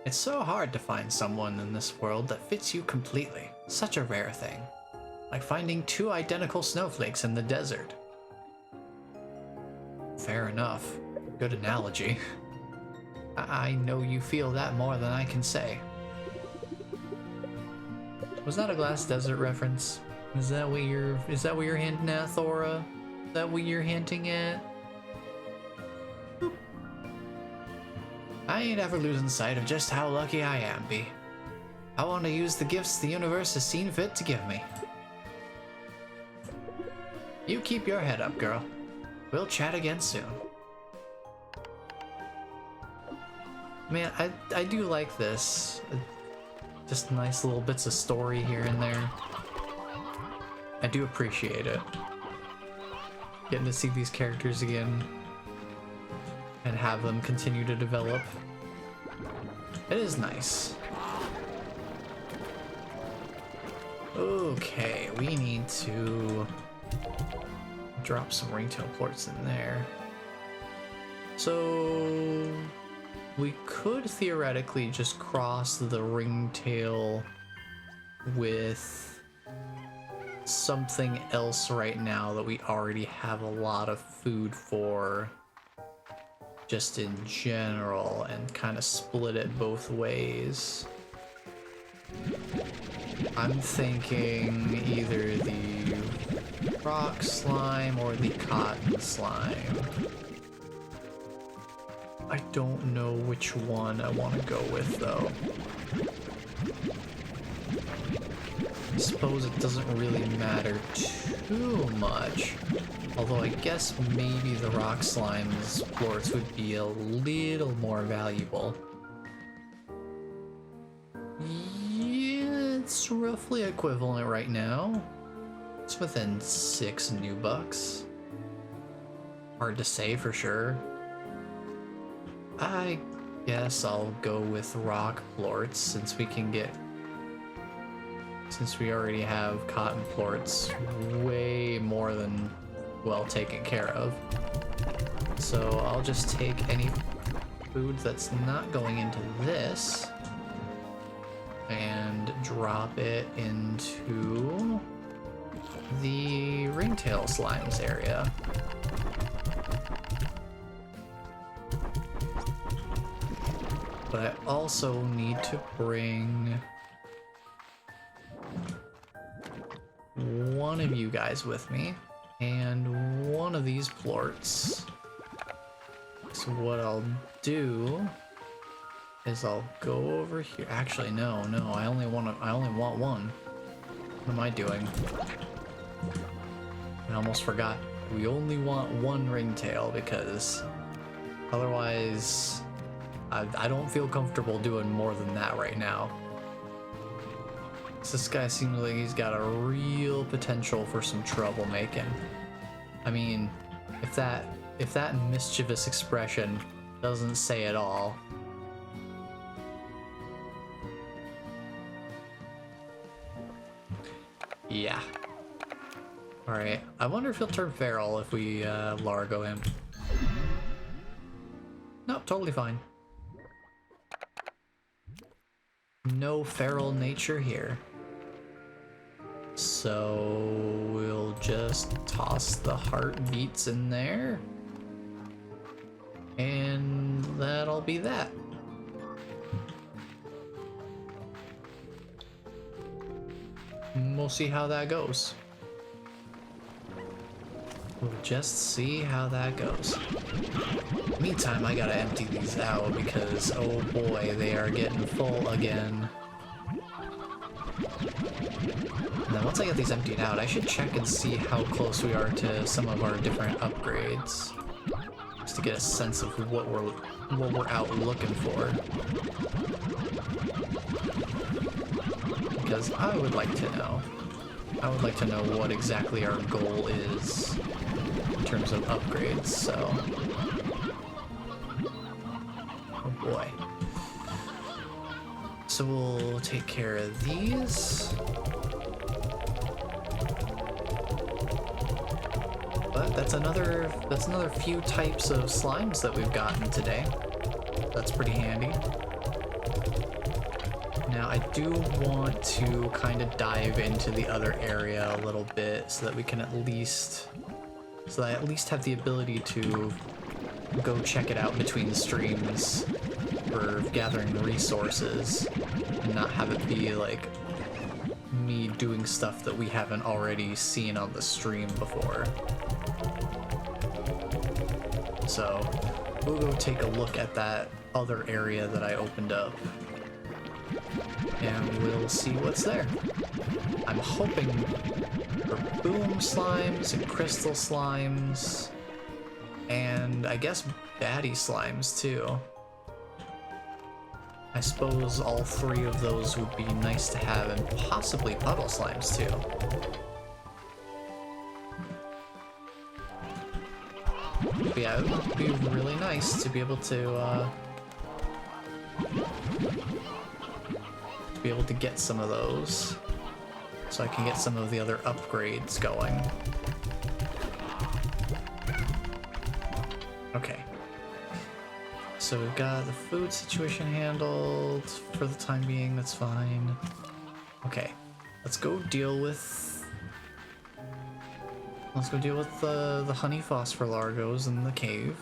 It's so hard to find someone in this world that fits you completely. Such a rare thing. Like finding two identical snowflakes in the desert. Fair enough. Good analogy. I know you feel that more than I can say. Was that a Glass Desert reference? Is that what you're hinting at, Thora? Is that what you're hinting at? I ain't ever losing sight of just how lucky I am, B. I want to use the gifts the universe has seen fit to give me. You keep your head up, girl. We'll chat again soon. Man, I do like this. Just nice little bits of story here and there. I do appreciate it. Getting to see these characters again and have them continue to develop. It is nice. Okay, we need to drop some ringtail plorts in there. So we could theoretically just cross the ringtail with something else right now that we already have a lot of food for, just in general, and kind of split it both ways. I'm thinking either the rock slime or the cotton slime. I don't know which one I want to go with though. I suppose it doesn't really matter too much. Although I guess maybe the rock slime's plorts would be a little more valuable. Yeah, it's roughly equivalent right now. It's within 6 new bucks. Hard to say for sure. I guess I'll go with rock plorts since we already have cotton plorts way more than well taken care of. So I'll just take any food that's not going into this and drop it into the ringtail slimes area. But I also need to bring one of you guys with me and one of these plorts. So what I'll do is I'll go over here. Actually, no, I only want one. What am I doing? I almost forgot. We only want one ringtail because otherwise I don't feel comfortable doing more than that right now. This guy seems like he's got a real potential for some troublemaking. I mean, if that mischievous expression doesn't say it all. Yeah. Alright, I wonder if he'll turn feral if we Largo him. Nope, totally fine. No feral nature here. So we'll just toss the heartbeats in there. And that'll be that. We'll see how that goes. We'll just see how that goes. Meantime, I gotta empty these out because, oh boy, they are getting full again. And then once I get these emptied out, I should check and see how close we are to some of our different upgrades. Just to get a sense of what we're out looking for. Because I would like to know. I would like to know what exactly our goal is in terms of upgrades, so... Oh boy. So we'll take care of these. But that's another few types of slimes that we've gotten today. That's pretty handy. Now I do want to kind of dive into the other area a little bit so that we can at least have the ability to go check it out between streams for gathering resources and not have it be like me doing stuff that we haven't already seen on the stream before. So we'll go take a look at that other area that I opened up. And we'll see what's there. I'm hoping for boom slimes and crystal slimes, and I guess baddie slimes too. I suppose all three of those would be nice to have, and possibly puddle slimes too. But yeah, it would be really nice to be able to get some of those, so I can get some of the other upgrades going. Okay. So we've got the food situation handled for the time being, that's fine. Okay, let's go deal with the honey phosphor largos in the cave.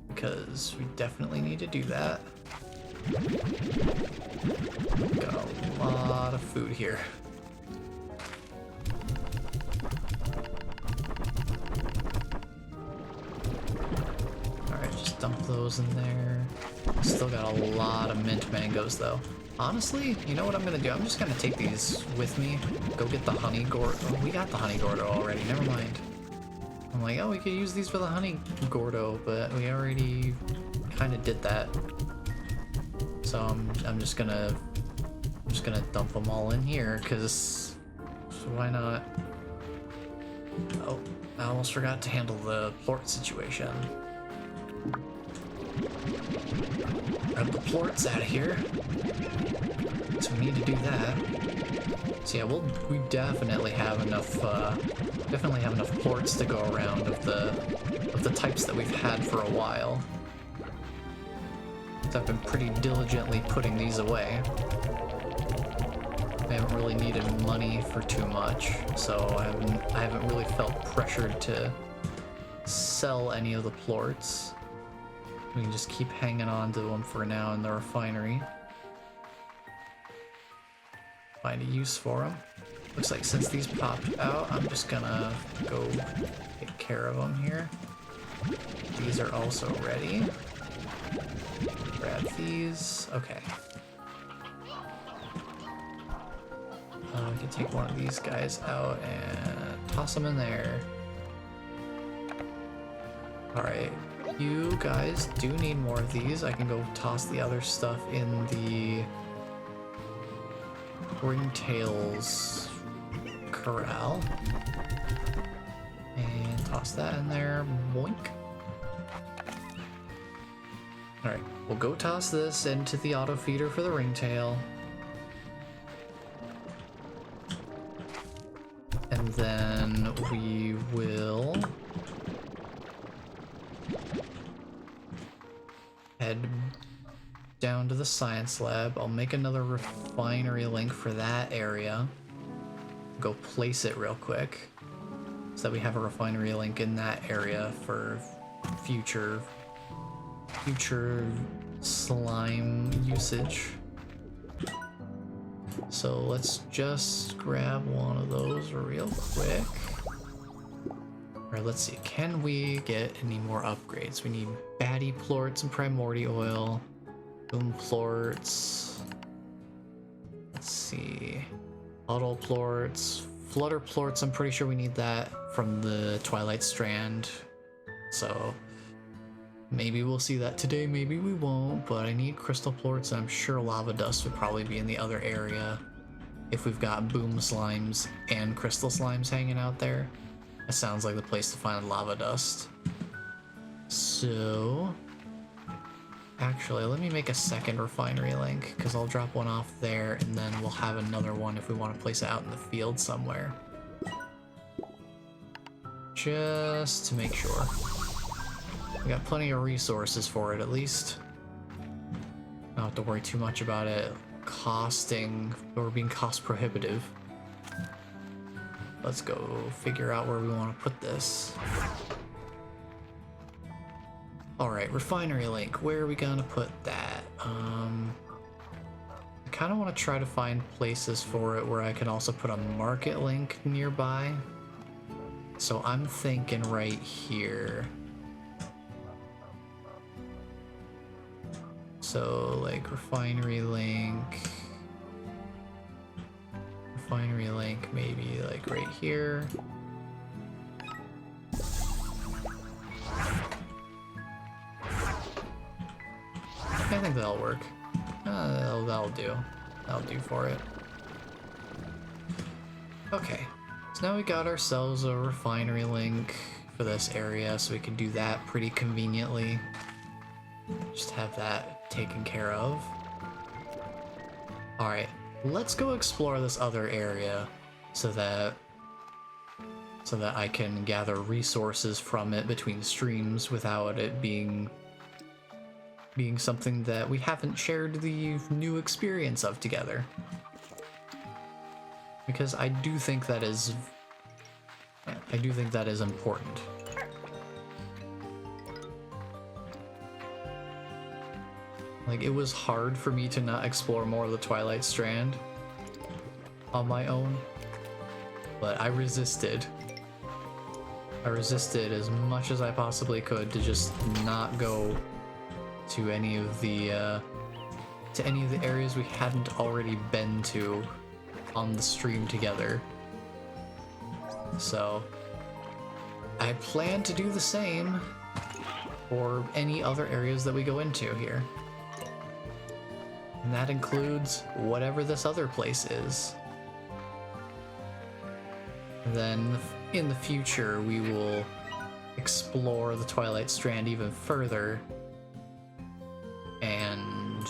Because we definitely need to do that. Got a lot of food here. Alright, just dump those in there. Still got a lot of mint mangoes though. Honestly, you know what I'm gonna do? I'm just gonna take these with me. Go get the honey gordo. Oh, we got the honey gordo already, never mind. I'm like, oh, we could use these for the honey gordo, but we already kind of did that. So I'm just gonna dump them all in here, cause why not? Oh, I almost forgot to handle the plort situation. Grab the plorts out of here. So we need to do that. So yeah, we definitely have enough plorts to go around of the types that we've had for a while. I've been pretty diligently putting these away. I haven't really needed money for too much, so I haven't really felt pressured to sell any of the plorts. We can just keep hanging on to them for now in the refinery. Find a use for them. Looks like since these popped out, I'm just gonna go take care of them here. These are also ready. Grab these. Okay. We can take one of these guys out and toss them in there. Alright, you guys do need more of these. I can go toss the other stuff in the ringtails corral. And toss that in there. Boink. Alright, we'll go toss this into the auto feeder for the ringtail. will head down to the science lab. I'll make another refinery link for that area. Go place it real quick so that we have a refinery link in that area for future slime usage. So let's just grab one of those real quick. Or let's see, can we get any more upgrades? We need baddie plorts and primordial oil, boom plorts. Let's see, auto plorts, flutter plorts. I'm pretty sure we need that from the Twilight Strand. So maybe we'll see that today, maybe we won't, but I need crystal plorts, and I'm sure lava dust would probably be in the other area if we've got boom slimes and crystal slimes hanging out there. That sounds like the place to find lava dust. So actually, let me make a second refinery link, because I'll drop one off there, and then we'll have another one if we want to place it out in the field somewhere. Just to make sure. We got plenty of resources for it, at least. Don't have to worry too much about it costing or being cost prohibitive. Let's go figure out where we want to put this. Alright, refinery link. Where are we gonna put that? I kind of want to try to find places for it where I can also put a market link nearby. So I'm thinking right here. So like refinery link maybe like right here. I think that'll work. That'll do. That'll do for it. Okay, so now we got ourselves a refinery link for this area, so we can do that pretty conveniently. Just have that taken care of. Alright, let's go explore this other area so that I can gather resources from it between streams without it being something that we haven't shared the new experience of together. Because I do think that is important. Like, it was hard for me to not explore more of the Twilight Strand on my own, but I resisted. I resisted as much as I possibly could to just not go to any of the areas we hadn't already been to on the stream together. So I plan to do the same for any other areas that we go into here. And that includes whatever this other place is. Then in the future, we will explore the Twilight Strand even further and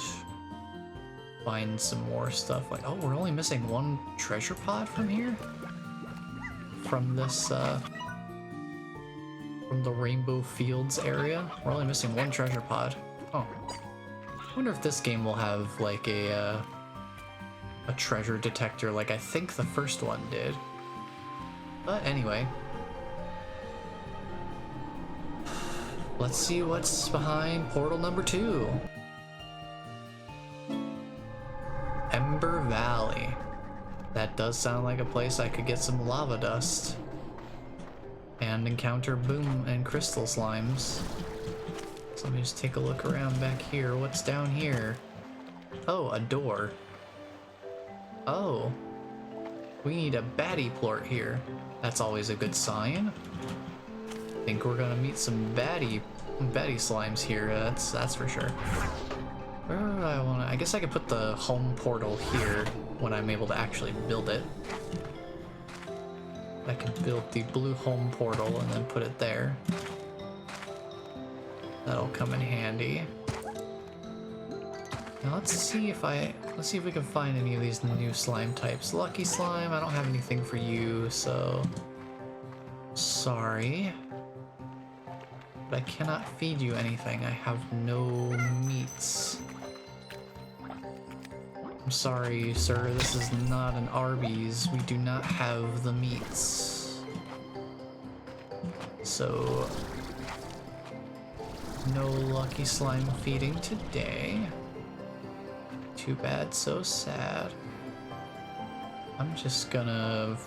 find some more stuff. Like, oh, we're only missing one treasure pod from here? From this, from the Rainbow Fields area? We're only missing one treasure pod. Oh. I wonder if this game will have like a treasure detector like I think the first one did. But anyway, let's see what's behind portal number 2. Ember Valley. That does sound like a place I could get some lava dust and encounter boom and crystal slimes. So let me just take a look around back here. What's down here? Oh, a door. Oh. We need a baddie plort here. That's always a good sign. I think we're gonna meet some baddie slimes here. That's for sure. Where do I wanna... I guess I could put the home portal here when I'm able to actually build it. I can build the blue home portal and then put it there. That'll come in handy. Now let's see if we can find any of these new slime types. Lucky slime, I don't have anything for you, so sorry, but I cannot feed you anything. I have no meats. I'm sorry, sir, this is not an Arby's. We do not have the meats. So, no lucky slime feeding today. Too bad, so sad. I'm just gonna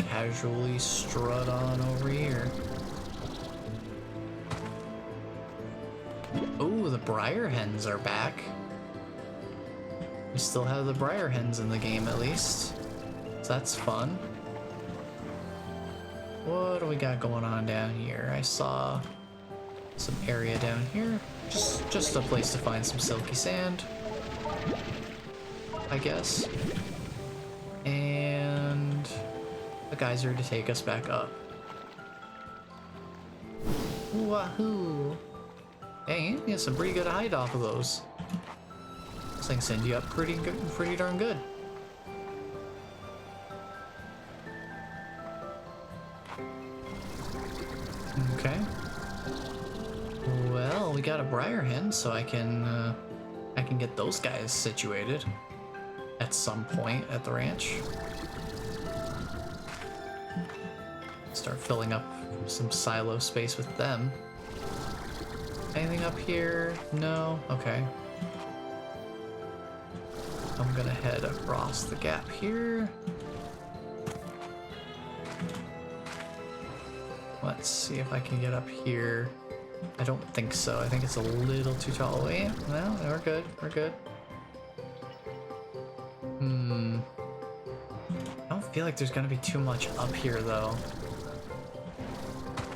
casually strut on over here. Oh, the Briar Hens are back. We still have the Briar Hens in the game at least. So that's fun. What do we got going on down here? I saw some area down here. Just a place to find some silky sand, I guess. And a geyser to take us back up. Wahoo! Hey, you get some pretty good height off of those. This thing sends you up pretty darn good. Okay. Well, we got a Briar Hen, so I can get those guys situated at some point at the ranch. Start filling up some silo space with them. Anything up here? No? Okay. I'm gonna head across the gap here. Let's see if I can get up here. I don't think so. I think it's a little too tall. Wait, no, we're good. We're good. I don't feel like there's gonna be too much up here, though.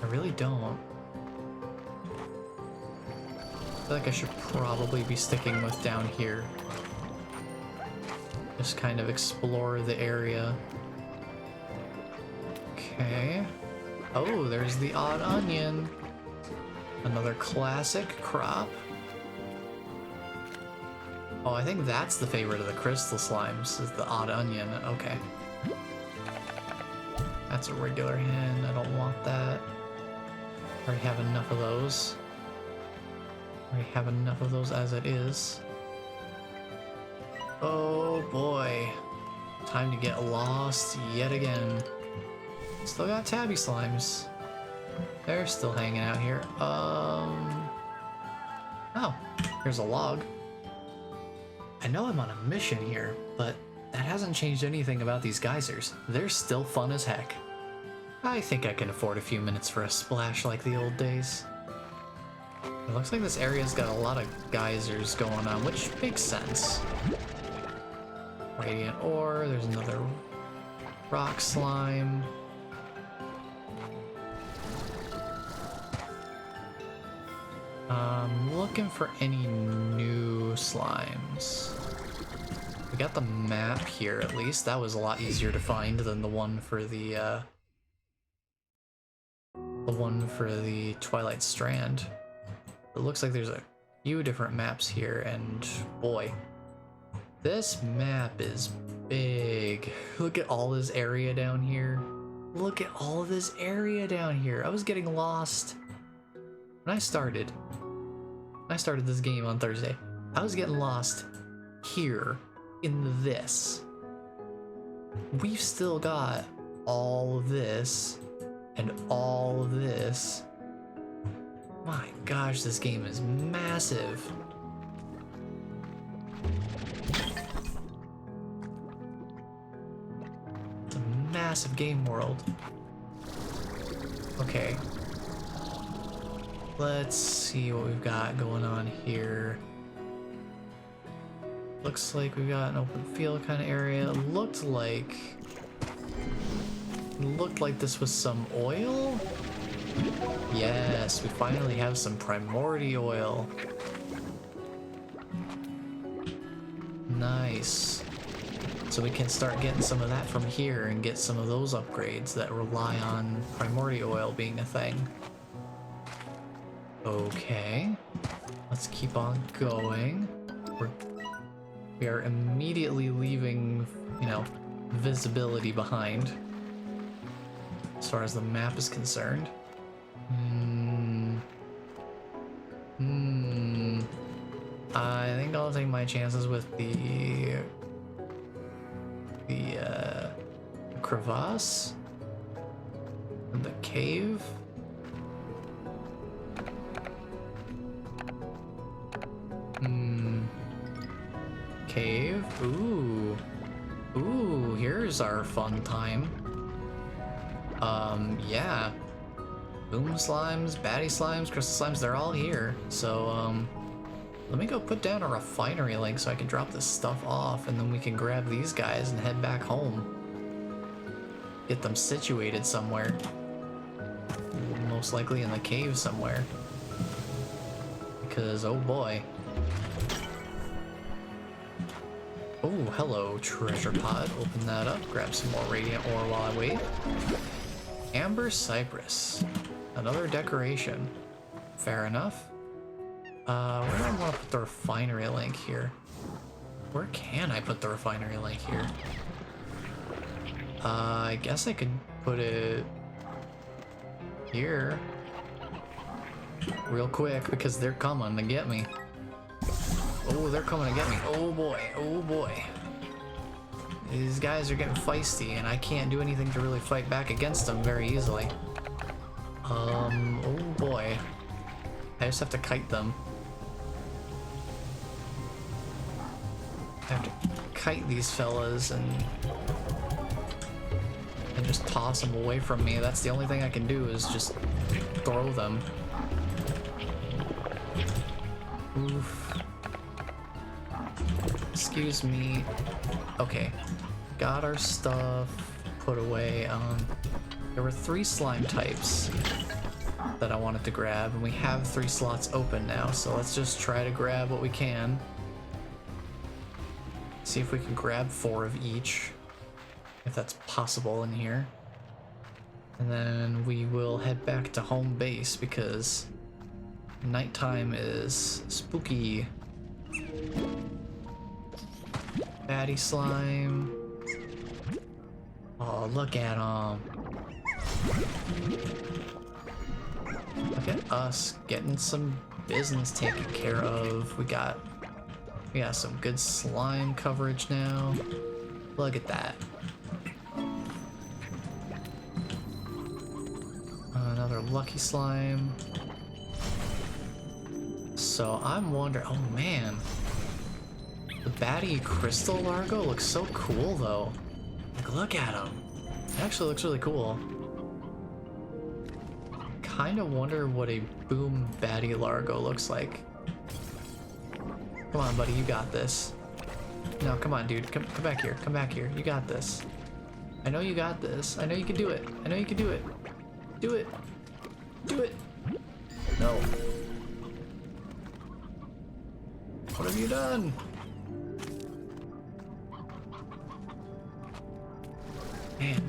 I really don't. I feel like I should probably be sticking with down here. Just kind of explore the area. Okay. Oh, there's the odd onion. Another classic crop. Oh, I think that's the favorite of the crystal slimes, is the odd onion. Okay. That's a regular hen. I don't want that. Already have enough of those. Already have enough of those as it is. Oh boy. Time to get lost yet again. Still got tabby slimes. They're still hanging out here. Oh, here's a log. I know I'm on a mission here, but that hasn't changed anything about these geysers. They're still fun as heck. I think I can afford a few minutes for a splash like the old days. It looks like this area's got a lot of geysers going on, which makes sense. Radiant ore, there's another rock slime. Looking for any new slimes. We got the map here at least. That was a lot easier to find than the one for the Twilight Strand. It looks like there's a few different maps here, and boy, this map is big. Look at all this area down here. Look at all of this area down here. I was getting lost when I started this game on Thursday. I was getting lost here in this. We've still got all of this and all of this. My gosh, this game is massive. It's a massive game world. Okay. Let's see what we've got going on here. Looks like we've got an open field kind of area. It looked like this was some oil. Yes, we finally have some primordial oil. Nice. So we can start getting some of that from here and get some of those upgrades that rely on primordial oil being a thing. Okay, let's keep on going. We are immediately leaving, you know, visibility behind. as far as the map is concerned. I think I'll take my chances with the crevasse and the cave. Cave. Ooh, here's our fun time. Yeah. Boom slimes, baddie slimes, crystal slimes, they're all here. So, let me go put down a refinery link so I can drop this stuff off, and then we can grab these guys and head back home. Get them situated somewhere. Most likely in the cave somewhere. Because, oh boy. Oh, hello, treasure pod. Open that up, grab some more radiant ore while I wait. Amber cypress. Another decoration. Fair enough. Where do I want to put the refinery link here? Where can I put the refinery link here? I guess I could put it here real quick because they're coming to get me. Oh, they're coming to get me. Oh boy, oh boy. These guys are getting feisty and I can't do anything to really fight back against them very easily. Oh boy. I just have to kite them. I have to kite these fellas and just toss them away from me. That's the only thing I can do is just throw them. Oof. Excuse me. Okay. Got our stuff put away. There were 3 slime types that I wanted to grab, and we have 3 slots open now, so let's just try to grab what we can. See if we can grab 4 of each, if that's possible in here. And then we will head back to home base because nighttime is spooky. Baddie slime. Oh, look at him. Look at us getting some business taken care of. We got some good slime coverage now. Look at that. Another lucky slime. So I'm wondering, oh man. The baddie crystal largo looks so cool though. Like, look at him. It actually looks really cool. Kind of wonder what a boom baddie largo looks like. Come on, buddy, you got this. No, come on, dude. Come back here. Come back here. You got this. I know you got this. I know you can do it. I know you can do it. Do it. Do it. No. What have you done? Man.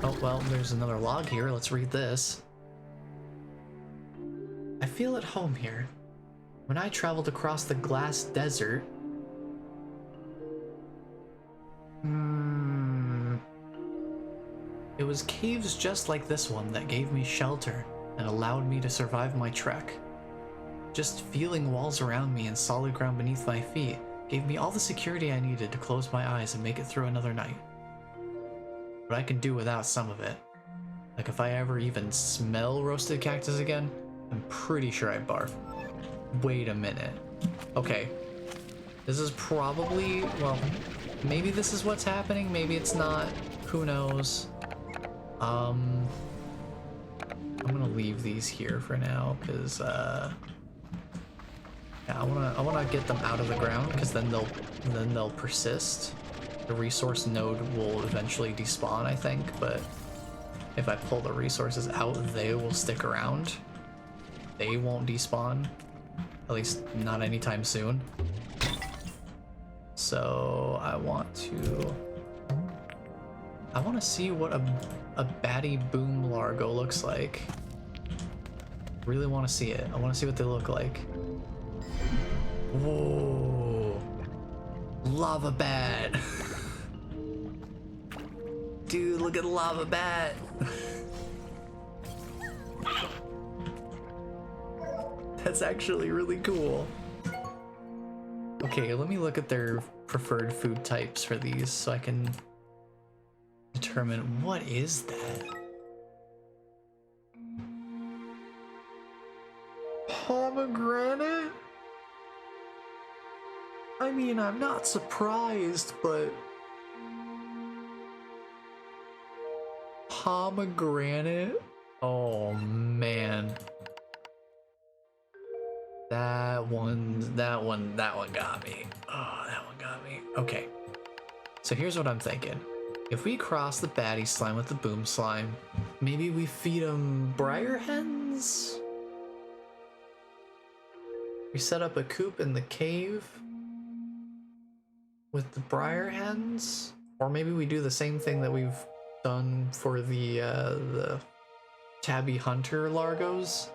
Oh, well, there's another log here. Let's read this. I feel at home here. When I traveled across the glass desert... It was caves just like this one that gave me shelter and allowed me to survive my trek. Just feeling walls around me and solid ground beneath my feet gave me all the security I needed to close my eyes and make it through another night. But I can do without some of it. Like if I ever even smell roasted cactus again, I'm pretty sure I'd barf. Wait a minute. Okay. This is probably, well, maybe this is what's happening, maybe it's not. Who knows? I'm gonna leave these here for now, because yeah, I wanna get them out of the ground, because then they'll persist. The resource node will eventually despawn, I think, but if I pull the resources out, they will stick around. They won't despawn, at least not anytime soon. So I want to see what a baddie boom largo looks like. Really want to see it. I want to see what they look like. Whoa, lava bat. Dude, look at the lava bat. That's actually really cool. Okay, let me look at their preferred food types for these so I can determine what is that. Pomegranate? I mean, I'm not surprised, but pomegranate? Oh man. That one got me. Oh, that one got me. Okay. So here's what I'm thinking. If we cross the baddie slime with the boom slime, maybe we feed them briar hens? We set up a coop in the cave with the briar hens? Or maybe we do the same thing that we've done for the tabby hunter largos,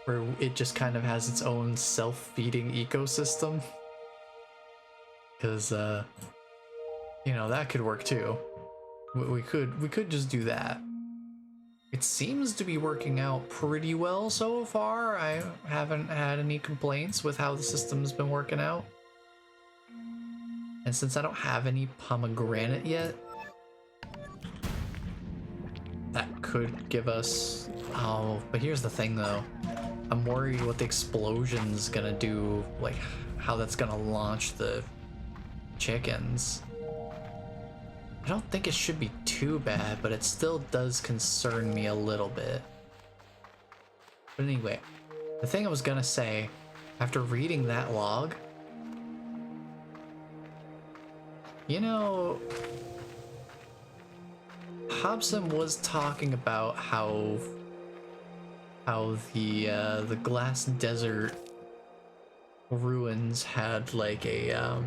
where it just kind of has its own self-feeding ecosystem. Because, you know, that could work too. We could just do that. It seems to be working out pretty well so far. I haven't had any complaints with how the system's been working out. And since I don't have any pomegranate yet, that could give us... Oh, but here's the thing though. I'm worried what the explosion's gonna do, like how that's gonna launch the chickens. I don't think it should be too bad, but it still does concern me a little bit. But anyway, the thing I was gonna say, after reading that log, you know, Hobson was talking about how the glass desert ruins had like a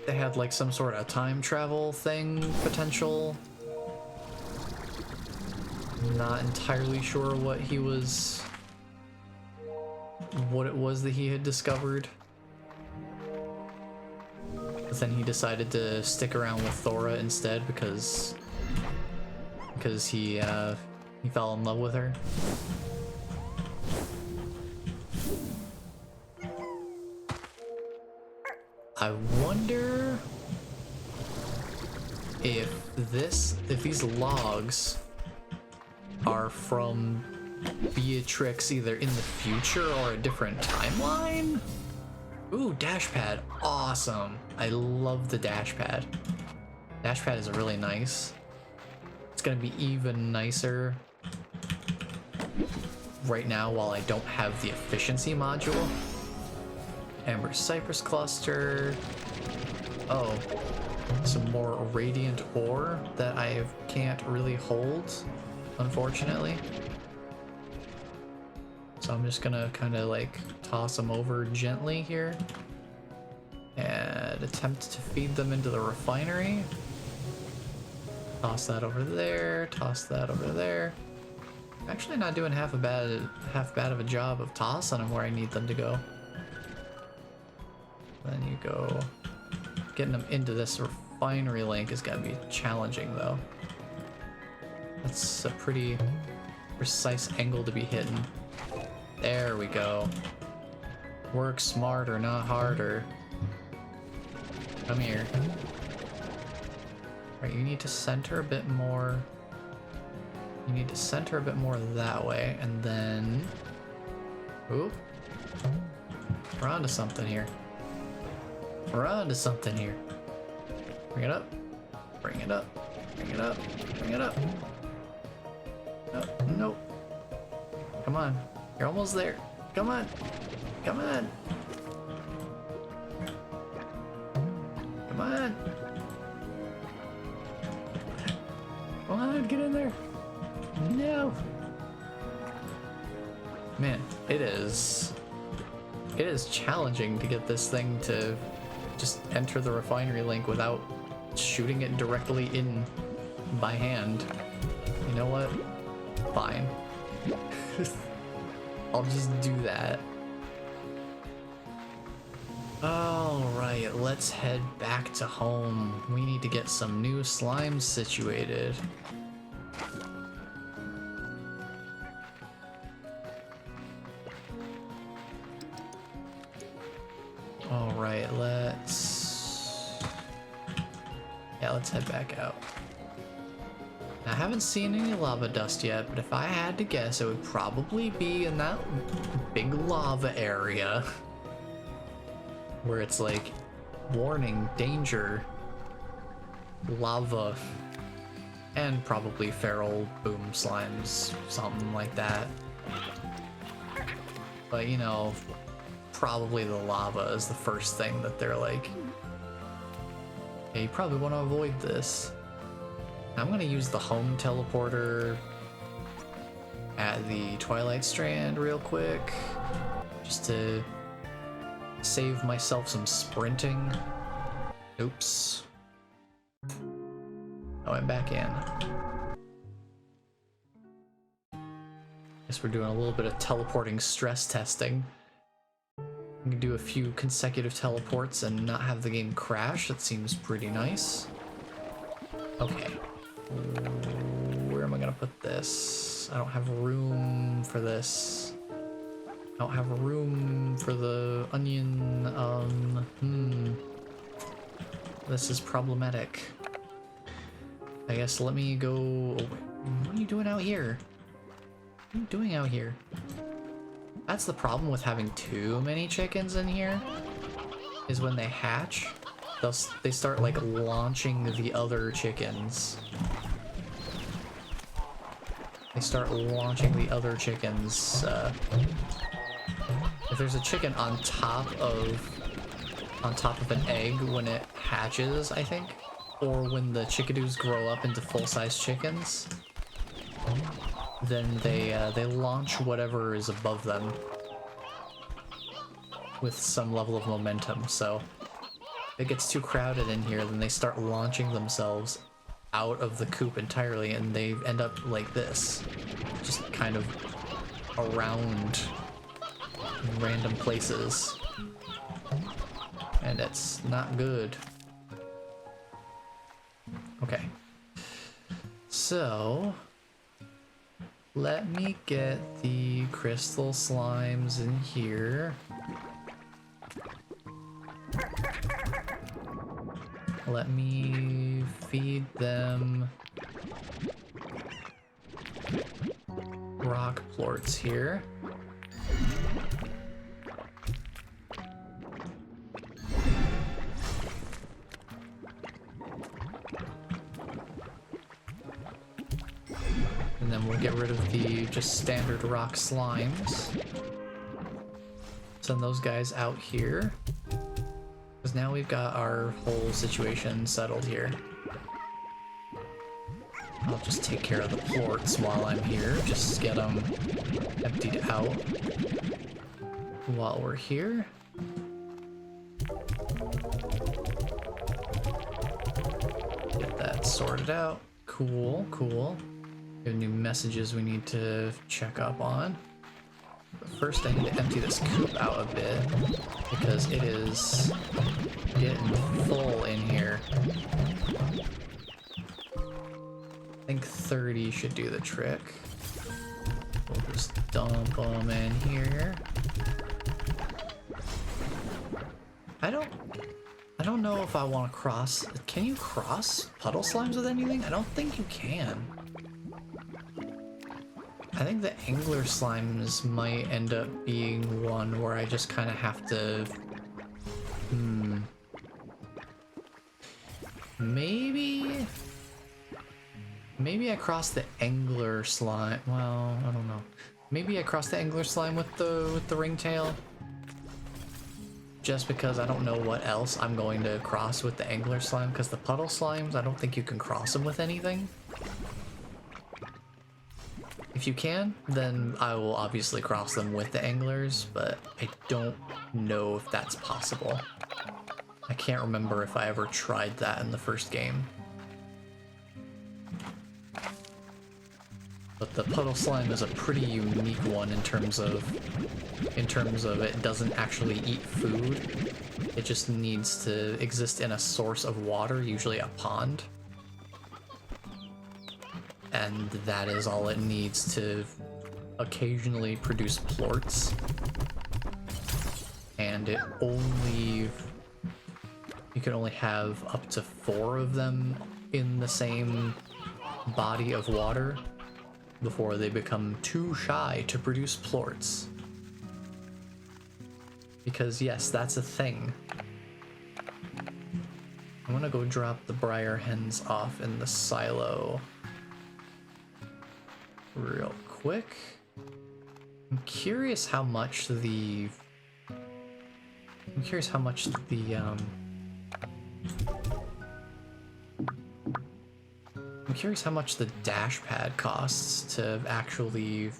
they had like some sort of time travel thing potential. Not entirely sure what it was that he had discovered. But then he decided to stick around with Thora instead because he fell in love with her. I wonder if these logs are from Beatrix either in the future or a different timeline? Ooh, dash pad. Awesome. I love the dash pad. Dash pad is really nice. It's gonna be even nicer right now while I don't have the efficiency module. Amber Cypress Cluster. Oh, some more radiant ore that I can't really hold, unfortunately. So I'm just gonna kind of like toss them over gently here and attempt to feed them into the refinery. Toss that over there, toss that over there. Actually not doing half bad of a job of tossing them where I need them to go. Then you go, getting them into this refinery link is gonna be challenging though. That's a pretty precise angle to be hitting. There we go. Work smarter, not harder. Come here. Right, you need to center a bit more. You need to center a bit more that way, and then... Oop. We're onto something here. We're onto something here. Bring it up. Bring it up. Bring it up. Bring it up. Nope. Nope. Come on. You're almost there. Come on. Come on. Come on. Come on, get in there. No. Man, it is challenging to get this thing to just enter the refinery link without shooting it directly in by hand. You know what? Fine. I'll just do that. Alright, let's head back to home. We need to get some new slimes situated. Alright, let's head back out. I haven't seen any lava dust yet, but if I had to guess, it would probably be in that big lava area where it's like, warning, danger, lava, and probably feral boom slimes, something like that. But you know, probably the lava is the first thing that they're like, hey, you probably want to avoid this. I'm gonna use the home teleporter at the Twilight Strand real quick, just to save myself some sprinting. Oops. Oh, I'm back in. Guess we're doing a little bit of teleporting stress testing. We can do a few consecutive teleports and not have the game crash. That seems pretty nice. Okay. Where am I gonna put this? I don't have room for this. I don't have room for the onion. This is problematic. I guess let me go. What are you doing out here? What are you doing out here? That's the problem with having too many chickens in here, is when they hatch, they start like launching the other chickens. They start launching the other chickens. If there's a chicken on top of an egg when it hatches, I think, or when the chickadoos grow up into full-size chickens, then they launch whatever is above them with some level of momentum. So if it gets too crowded in here, then they start launching themselves out of the coop entirely, and they end up like this, just kind of around in random places, and it's not good. Okay, so let me get the crystal slimes in here. Let me feed them rock plorts here. And then we'll get rid of the just standard rock slimes. Send those guys out here. Because now we've got our whole situation settled here. I'll just take care of the plorts while I'm here. Just get them emptied out while we're here. Get that sorted out. Cool, cool. We have new messages we need to check up on. But first I need to empty this coop out a bit, because it is getting full in here. I think 30 should do the trick. We'll just dump them in here. I don't know if I want to cross. Can you cross puddle slimes with anything? I don't think you can. I think the angler slimes might end up being one where I just kind of have to... Maybe I cross the angler slime. Well, I don't know. Maybe I cross the angler slime with the ringtail. Just because I don't know what else I'm going to cross with the angler slime, because the puddle slimes, I don't think you can cross them with anything. If you can, then I will obviously cross them with the anglers, but I don't know if that's possible. I can't remember if I ever tried that in the first game. But the puddle slime is a pretty unique one in terms of it doesn't actually eat food. It just needs to exist in a source of water, usually a pond. And that is all it needs to occasionally produce plorts. and you can only have up to 4 of them in the same body of water before they become too shy to produce plorts. Because yes, that's a thing. I'm gonna go drop the briar hens off in the silo real quick. I'm curious how much the dash pad costs to actually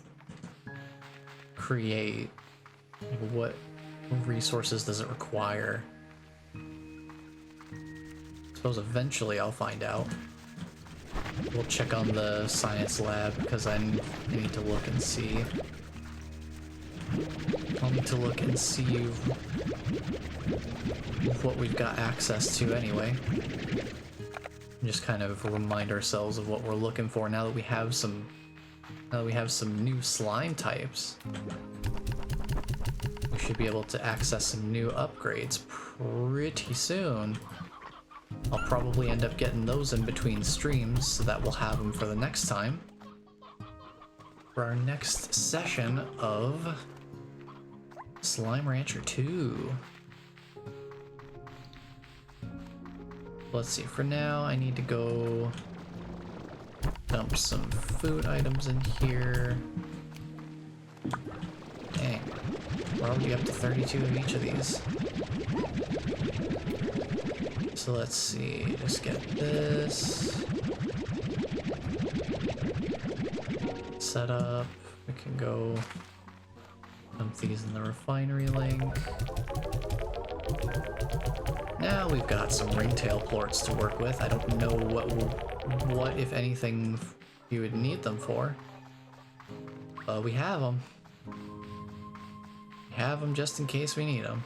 create. What resources does it require? I suppose eventually I'll find out. We'll check on the science lab because I need to look and see. I'll need to look and see what we've got access to anyway. Just kind of remind ourselves of what we're looking for now that we have some new slime types. We should be able to access some new upgrades pretty soon. I'll probably end up getting those in between streams so that we'll have them for the next time. For our next session of Slime Rancher 2. Let's see, for now I need to go dump some food items in here. Dang, we're already up to 32 of each of these. So let's see, just get this set up. We can go dump these in the refinery link. Now we've got some ringtail plorts to work with. I don't know what if anything you would need them for, but we have them. We have them just in case we need them.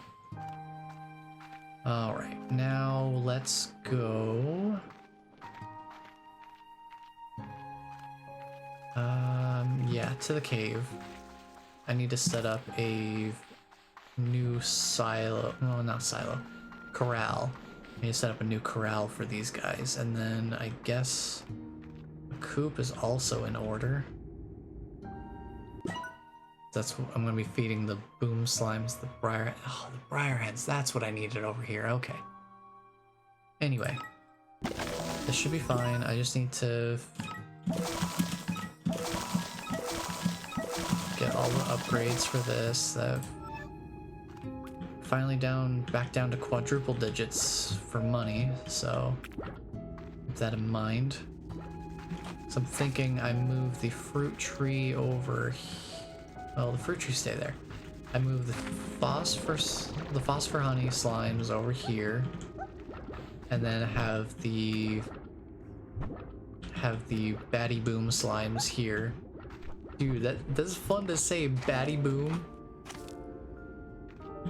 Alright, now let's go. Yeah, to the cave. I need to set up a new silo. No, not silo. Corral. I need to set up a new corral for these guys, and then I guess a coop is also in order. That's what I'm gonna be feeding the boom slimes, the briar heads. That's what I needed over here. Okay. Anyway, this should be fine. I just need to get all the upgrades for this. Finally back down to quadruple digits for money, so keep that in mind. So I'm thinking I move the fruit tree over here. Well, the fruit trees stay there. I move the phosphor honey slimes over here, and then have the batty boom slimes here. Dude, that's fun to say, batty boom.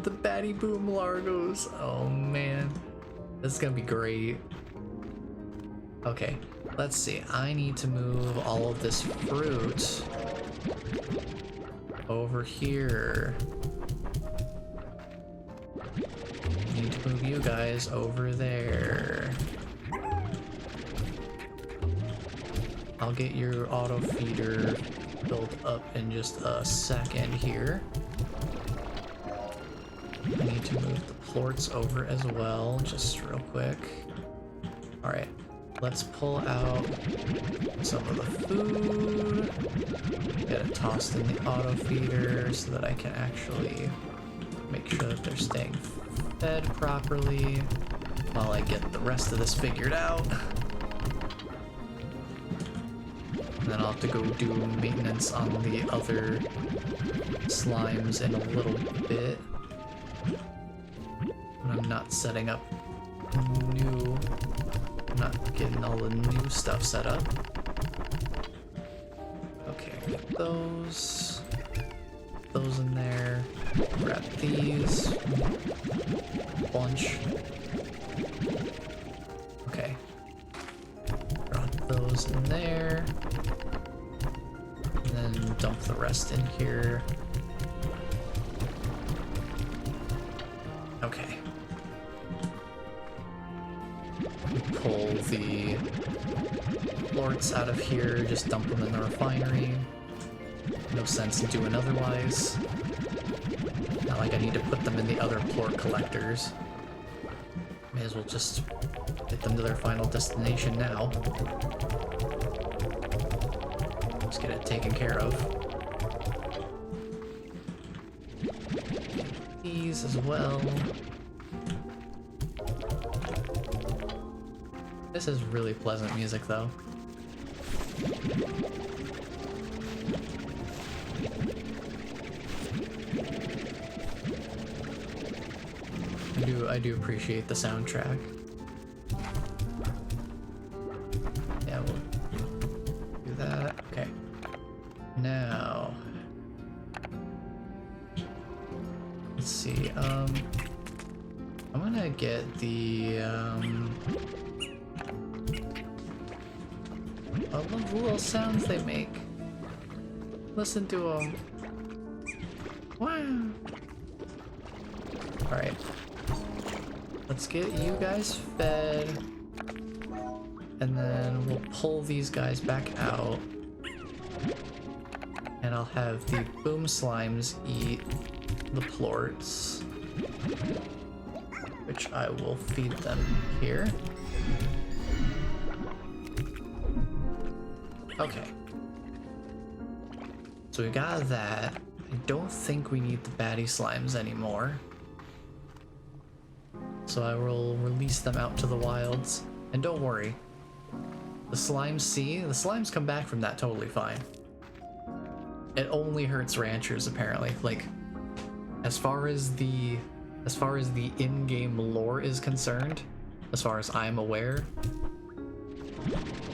The batty boom largos. Oh man, that's gonna be great. Okay, let's see. I need to move all of this fruit over here. I need to move you guys over there. I'll get your auto feeder built up in just a second here. I need to move the plorts over as well, just real quick. Alright, let's pull out some of the food. Get it tossed in the auto feeder so that I can actually make sure that they're staying fed properly while I get the rest of this figured out. And then I'll have to go do maintenance on the other slimes in a little bit. When I'm not setting up new, I'm not getting all the new stuff set up. Okay, get those in there. Grab these. Bunch. Okay. Drop those in there. And then dump the rest in here. Okay. Pull the plorts out of here, just dump them in the refinery. No sense in doing otherwise. Not like I need to put them in the other plort collectors. May as well just get them to their final destination now. Just get it taken care of. These as well. This is really pleasant music, though. I do appreciate the soundtrack. Yeah, we'll do that. Okay. Now, let's see. I'm gonna get the I love the little sounds they make. Listen to them. Wow. Alright. Let's get you guys fed. And then we'll pull these guys back out. And I'll have the boom slimes eat the plorts. Which I will feed them here. Okay. So we got that. I don't think we need the baddie slimes anymore. So I will release them out to the wilds. And don't worry. The slimes come back from that totally fine. It only hurts ranchers apparently. Like, as far as the in-game lore is concerned, as far as I'm aware,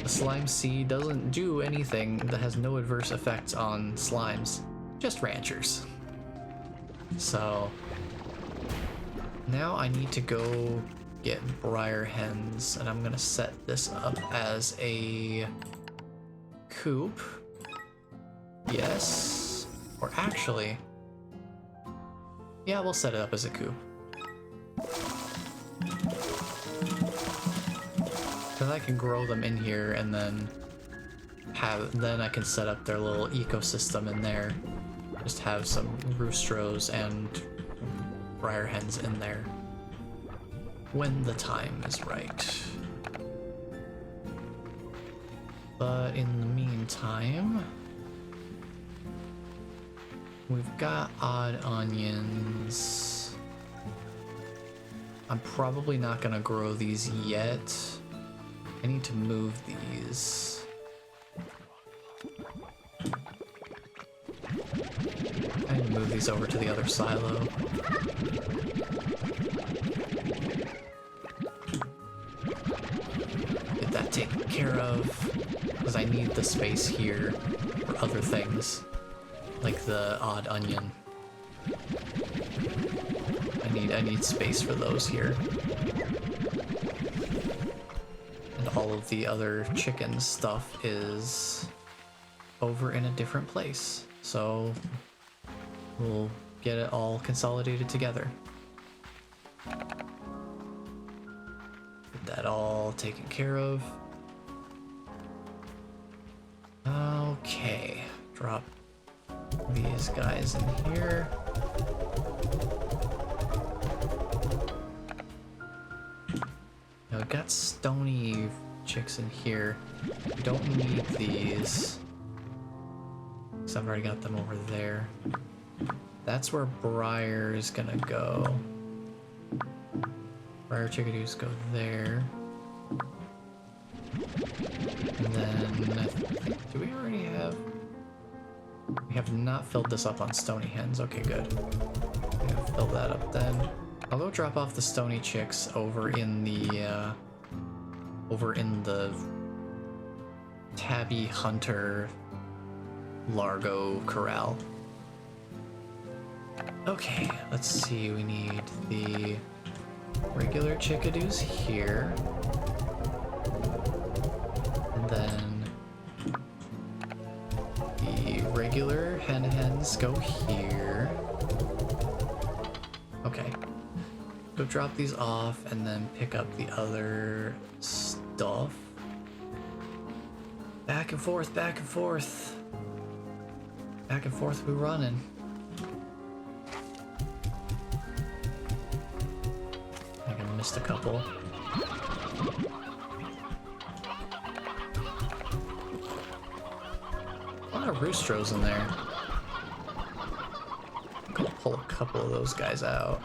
the slime seed doesn't do anything that has no adverse effects on slimes, just ranchers. So now I need to go get briar hens, and I'm gonna set this up as a coop. Yes, or actually, yeah, we'll set it up as a coop. Because I can grow them in here and then I can set up their little ecosystem in there. Just have some roostros and briar hens in there when the time is right. But in the meantime, we've got odd onions. I'm probably not gonna grow these yet. I need to move these. I need to move these over to the other silo. Get that taken care of, because I need the space here for other things, like the odd onion. I need space for those here. And all of the other chicken stuff is over in a different place. So we'll get it all consolidated together. Get that all taken care of. Okay, drop these guys in here. Now we've got stony chicks in here. We don't need these, because I've already got them over there. That's where Briar is gonna go. Briar chickadees go there. And then, do we already have... We have not filled this up on stony hens. Okay, good. I'm gonna fill that up then. I'll go drop off the stony chicks over in the Tabby Hunter Largo Corral. Okay, let's see, we need the regular chickadees here. And then the regular hens go here. Okay. go drop these off and then pick up the other stuff. Back and forth, back and forth. Back and forth we're running. I think I missed a couple. A lot of roostros in there. I'm gonna pull a couple of those guys out.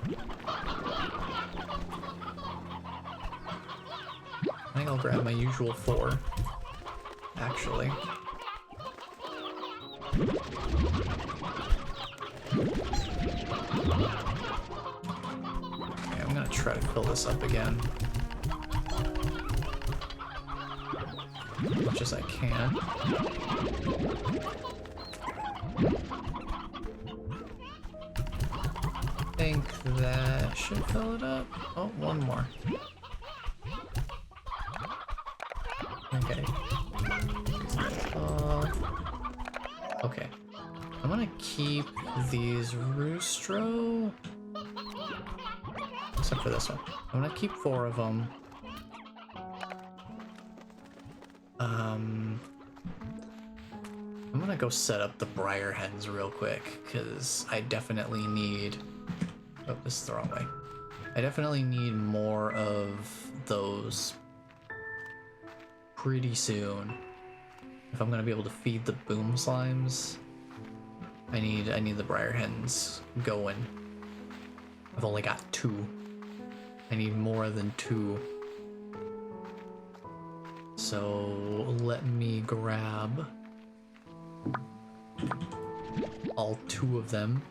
I think I'll grab my usual 4, actually. Okay, I'm gonna try to fill this up again. As much as I can. I think that should fill it up. Oh, one more. Okay. Okay. I'm gonna keep these roostro. Except for this one. I'm gonna keep 4 of them. I'm gonna go set up the briar hens real quick, because I definitely need... Oh, this is the wrong way. I definitely need more of those pretty soon. If I'm gonna be able to feed the boom slimes, I need the briar hens going. I've only got 2. I need more than 2. So let me grab all 2 of them.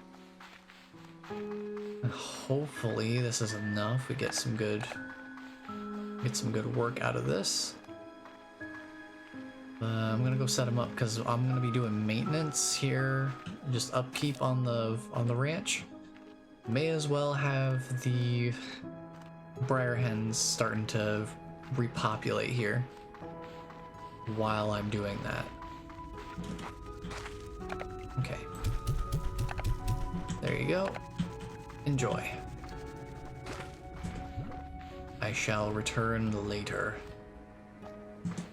And hopefully this is enough. We get some good work out of this. I'm gonna go set them up because I'm gonna be doing maintenance here, just upkeep on the ranch. May as well have the briar hens starting to repopulate here while I'm doing that. Okay. There you go. Enjoy. I shall return later.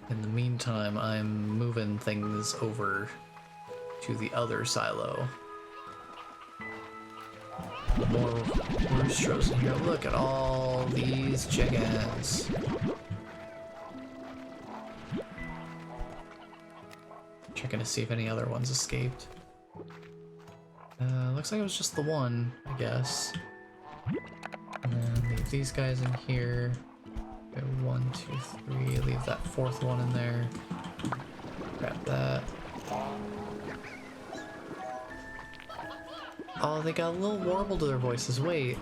In the meantime, I'm moving things over to the other silo. More roostros in here. Look at all these chickens. Checking to see if any other ones escaped. Looks like it was just the one, I guess. And then leave these guys in here. Okay, 1, 2, 3. Leave that 4th one in there. Grab that. Oh, they got a little warble to their voices. Wait.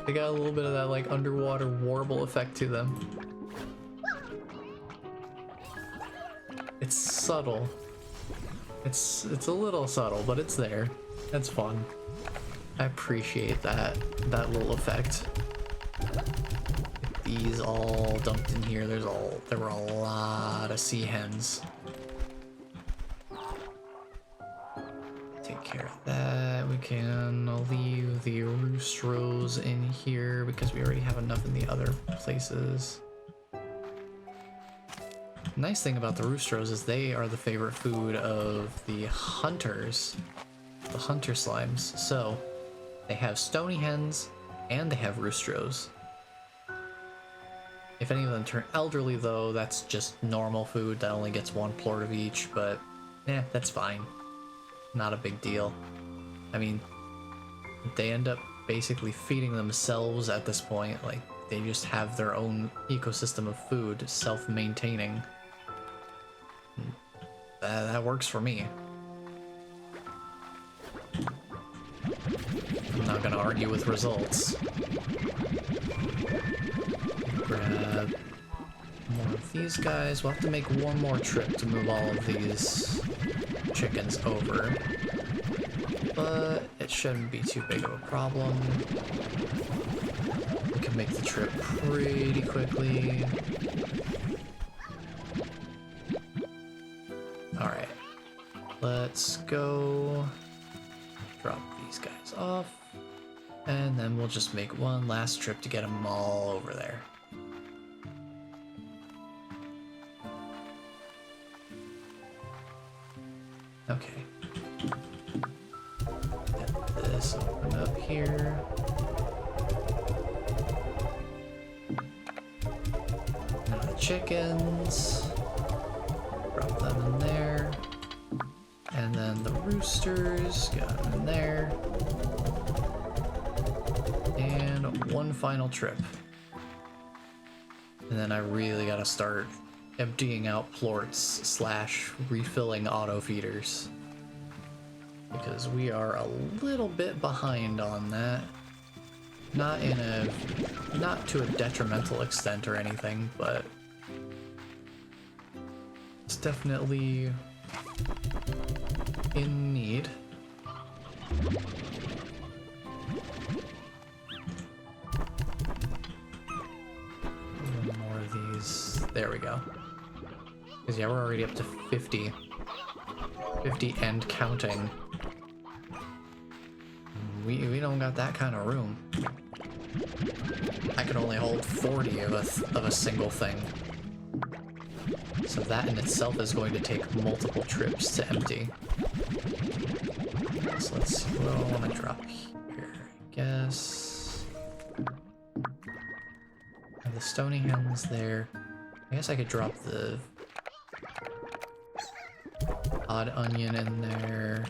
They got a little bit of that like underwater warble effect to them. It's subtle. It's a little subtle, but it's there. That's fun. I appreciate that little effect. These all dumped in here. There were a lot of sea hens. Take care of that. We can leave the roostros in here because we already have enough in the other places. Nice thing about the roostros is they are the favorite food of the hunters, the hunter slimes. So they have stony hens and they have roostros. If any of them turn elderly though, that's just normal food that only gets 1 plort of each, but that's fine. Not a big deal. I mean, they end up basically feeding themselves at this point. Like, they just have their own ecosystem of food, self-maintaining. That works for me. I'm not gonna argue with results. Grab more of these guys. We'll have to make one more trip to move all of these chickens over. But it shouldn't be too big of a problem. We can make the trip pretty quickly. Alright. Let's go drop these these guys off. And then we'll just make one last trip to get them all over there. Okay. Get this open up here. Now the chickens. Drop them in there. And then the roosters, got them in there. And one final trip. And then I really gotta start emptying out plorts / refilling auto feeders. Because we are a little bit behind on that. Not to a detrimental extent or anything, but it's definitely in need. One more of these. There we go. Because yeah, we're already up to 50. 50 and counting. We don't got that kind of room. I can only hold 40 of a single thing. So that in itself is going to take multiple trips to empty. So let's see what I want to drop here. I guess. Have the stony hens there. I guess I could drop the odd onion in there.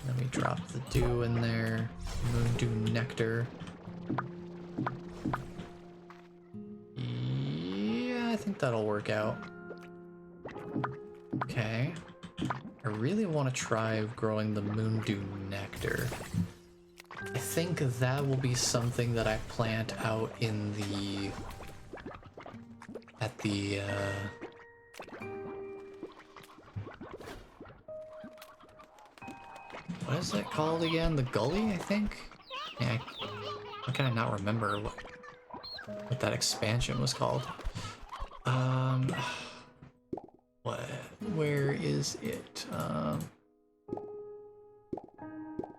Let me drop the dew in there. Moon dew nectar. Yeah, I think that'll work out. Okay. I really want to try growing the moon dew nectar. I think that will be something that I plant out in the... at the, what is it called again? The gully, I think? Yeah, how can I not remember what that expansion was called? Where is it?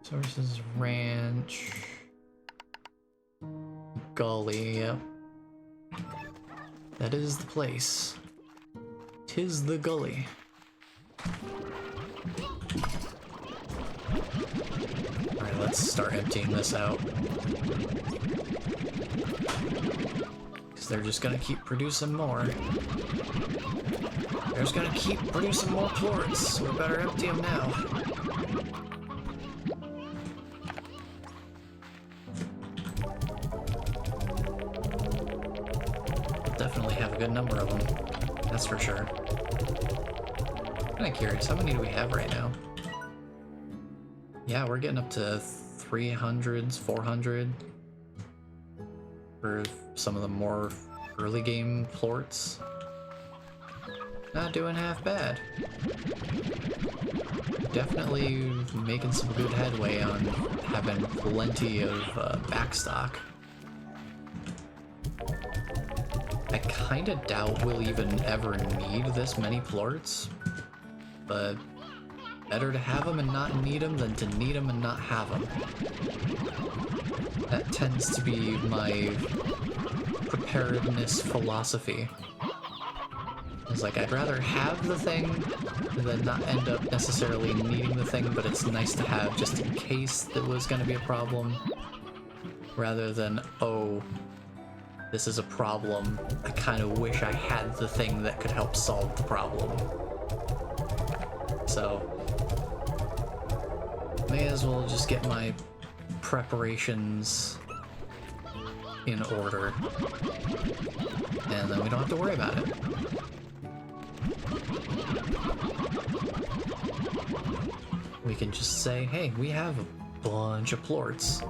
Sources Ranch. Gully, yep. That is the place. 'Tis the gully. Alright, let's start emptying this out. Because they're just gonna keep producing more. They're just gonna keep producing more plorts, so we better empty them now. We'll definitely have a good number of them, that's for sure. I'm kinda curious, how many do we have right now? Yeah, we're getting up to 300s, 400 for some of the more early game plorts. Not doing half bad. Definitely making some good headway on having plenty of backstock. I kinda doubt we'll even ever need this many plorts, but better to have them and not need them than to need them and not have them. That tends to be my preparedness philosophy. It's like, I'd rather have the thing than not end up necessarily needing the thing, but it's nice to have just in case there was going to be a problem, rather than, oh, this is a problem, I kind of wish I had the thing that could help solve the problem. So, may as well just get my preparations in order, and then we don't have to worry about it. We can just say, hey, we have a bunch of plorts.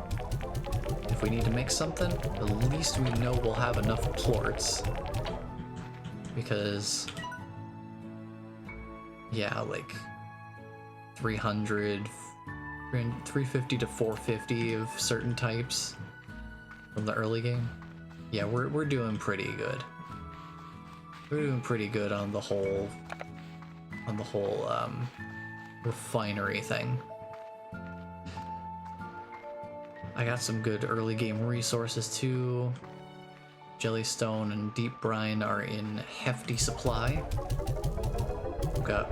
If we need to make something, at least we know we'll have enough plorts. Because, yeah, like 300, 350 to 450 of certain types from the early game. Yeah, we're doing pretty good. We're doing pretty good on the whole refinery thing. I got some good early game resources too. Jellystone and Deep Brine are in hefty supply. We've got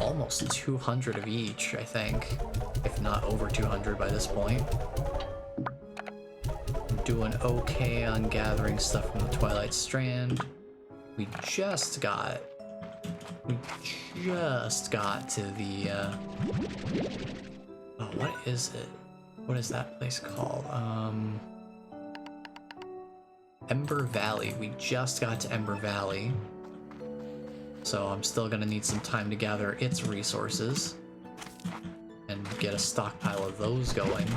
almost 200 of each, I think, if not over 200 by this point. I'm doing okay on gathering stuff from the Twilight Strand. We just got to the oh, what is it? What is that place called? Ember Valley. We just got to Ember Valley. So I'm still gonna need some time to gather its resources and get a stockpile of those going.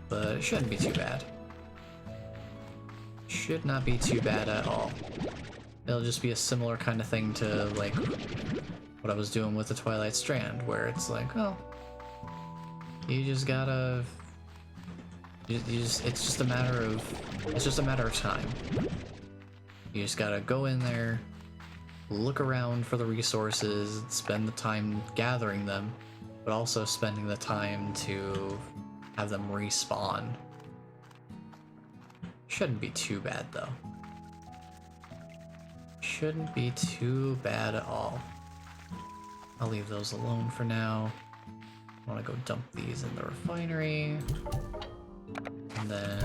But it shouldn't be too bad. Should not be too bad at all. It'll just be a similar kind of thing to like what I was doing with the Twilight Strand, where it's like, oh, you just gotta, it's just a matter of time. You just gotta go in there, look around for the resources, spend the time gathering them, but also spending the time to have them respawn. Shouldn't be too bad though. Shouldn't be too bad at all. I'll leave those alone for now. I want to go dump these in the refinery. And then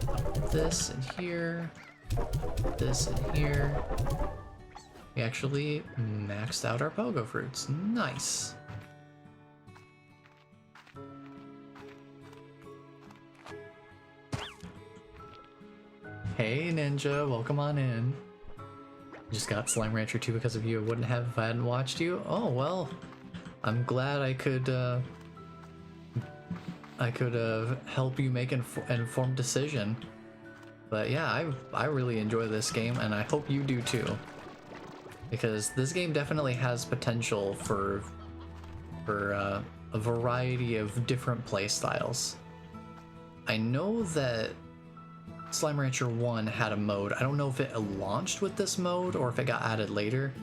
dump this in here. This in here. We actually maxed out our pogo fruits. Nice. Hey Ninja, welcome on in. Just got Slime Rancher 2 because of you. I wouldn't have if I hadn't watched you. Oh well, I'm glad I could help you make an informed decision. But yeah, I really enjoy this game, and I hope you do too, because this game definitely has potential for a variety of different play styles. I know that Slime Rancher 1 had a mode. I don't know if it launched with this mode or if it got added later,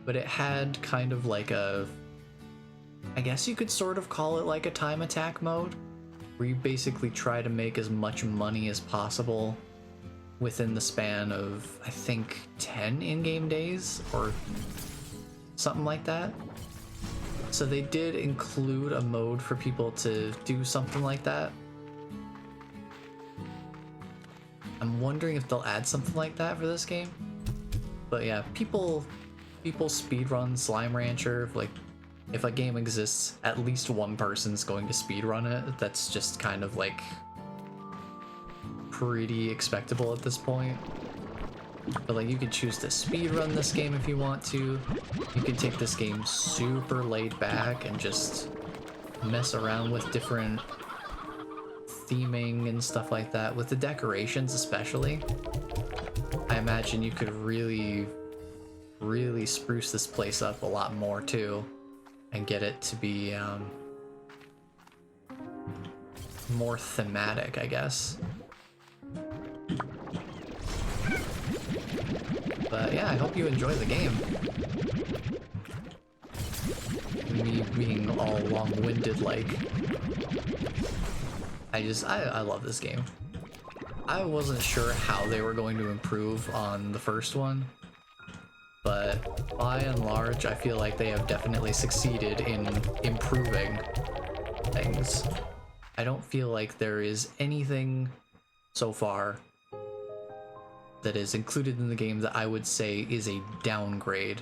but it had kind of like a, I guess you could sort of call it like a time attack mode, where you basically try to make as much money as possible within the span of, I think, 10 in-game days or something like that. So they did include a mode for people to do something like that. I'm wondering if they'll add something like that for this game. But yeah, people speedrun Slime Rancher. Like, if a game exists, at least one person's going to speedrun it. That's just kind of like pretty expectable at this point. But like, you could choose to speedrun this game if you want to. You can take this game super laid back and just mess around with different theming and stuff like that. With the decorations especially, I imagine you could really spruce this place up a lot more too, and get it to be more thematic, I guess. But yeah, I hope you enjoy the game. Me being all long-winded like, I love this game. I wasn't sure how they were going to improve on the first one, but by and large, I feel like they have definitely succeeded in improving things. I don't feel like there is anything so far that is included in the game that I would say is a downgrade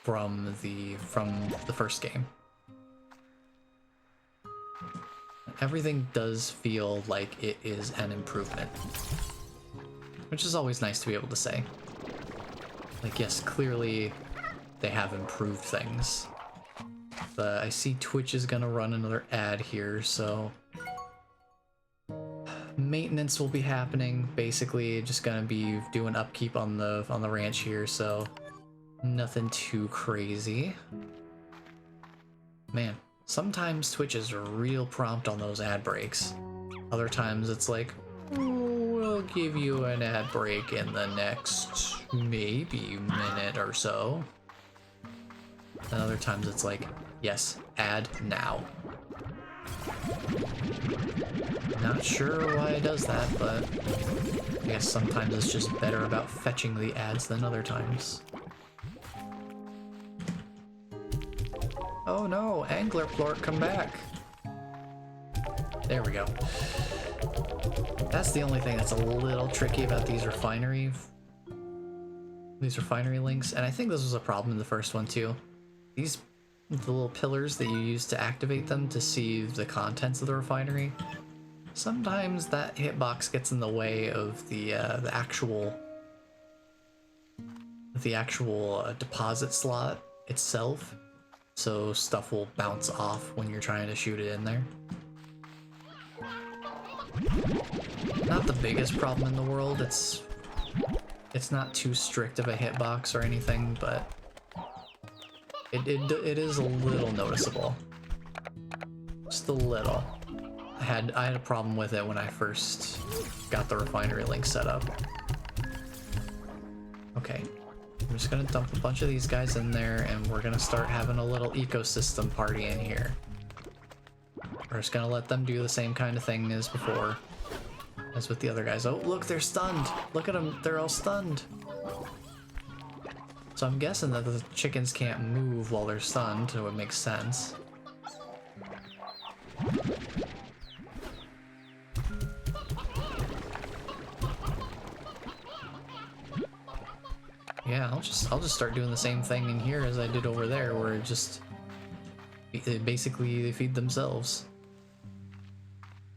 from the first game. Everything does feel like it is an improvement, which is always nice to be able to say. Like, yes, clearly they have improved things. But I see Twitch is gonna run another ad here, so maintenance will be happening. Basically, just gonna be doing upkeep on the ranch here, so nothing too crazy. Man, sometimes Twitch is real prompt on those ad breaks. Other times it's like, oh, we'll give you an ad break in the next maybe minute or so. And other times it's like, yes, ad now. Not sure why it does that, but I guess sometimes it's just better about fetching the ads than other times. Oh no, Angler Plort, come back! There we go. That's the only thing that's a little tricky about these refinery links, and I think this was a problem in the first one too. The little pillars that you use to activate them to see the contents of the refinery, sometimes that hitbox gets in the way of the actual deposit slot itself, so stuff will bounce off when you're trying to shoot it in there. Not the biggest problem in the world. It's not too strict of a hitbox or anything, but it is a little noticeable. Just a little. I had a problem with it when I first got the refinery link set up. Okay, I'm just gonna dump a bunch of these guys in there, and we're gonna start having a little ecosystem party in here. We're just gonna let them do the same kind of thing as before, as with the other guys. Oh, look, they're stunned! Look at them, they're all stunned! So I'm guessing that the chickens can't move while they're stunned, so it makes sense. Yeah, I'll just start doing the same thing in here as I did over there, where basically they feed themselves.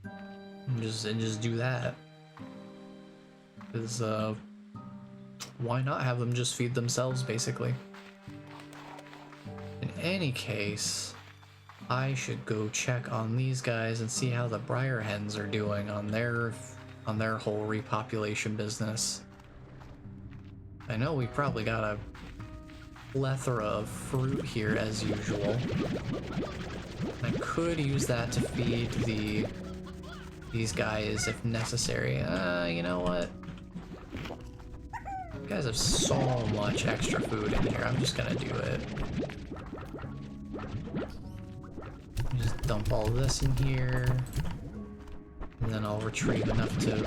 And just do that. Because why not have them just feed themselves, basically? In any case, I should go check on these guys and see how the briar hens are doing on their whole repopulation business. I know we probably got a plethora of fruit here as usual. I could use that to feed these guys if necessary. You know what? You guys have so much extra food in here. I'm just gonna do it. Just dump all this in here, and then I'll retrieve enough to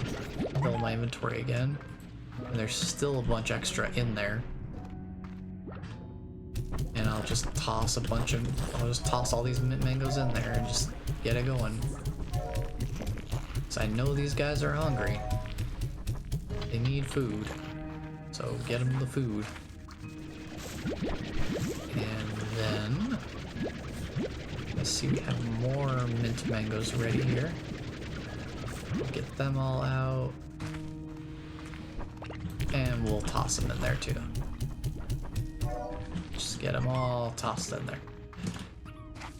fill my inventory again. And there's still a bunch extra in there. And I'll just toss all these mint mangoes in there and just get it going. So I know these guys are hungry. They need food. So get them the food. And then, let's see, we have more mint mangoes ready here. Get them all out. And we'll toss them in there too. Just get them all tossed in there.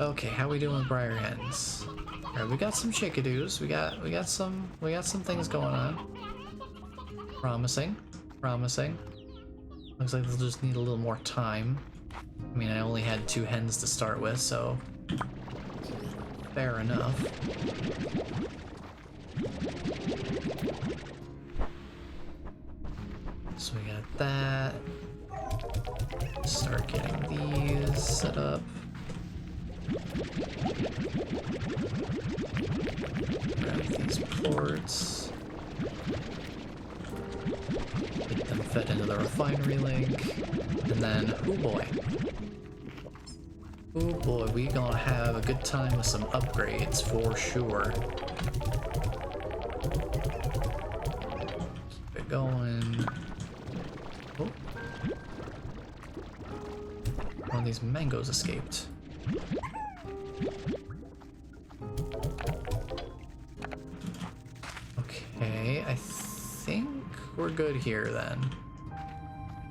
Okay, how we doing with briar hens? Alright, we got some chickadoos. We got some things going on. Promising. Promising. Looks like they'll just need a little more time. I mean, I only had 2 hens to start with, so fair enough. So we got that. Start getting these set up. Grab these ports. Get them fed into the refinery link. And then, oh boy. Oh boy, we gonna have a good time with some upgrades for sure. Keep it going. Oh. One of these mangoes escaped. Okay, I think we're good here then.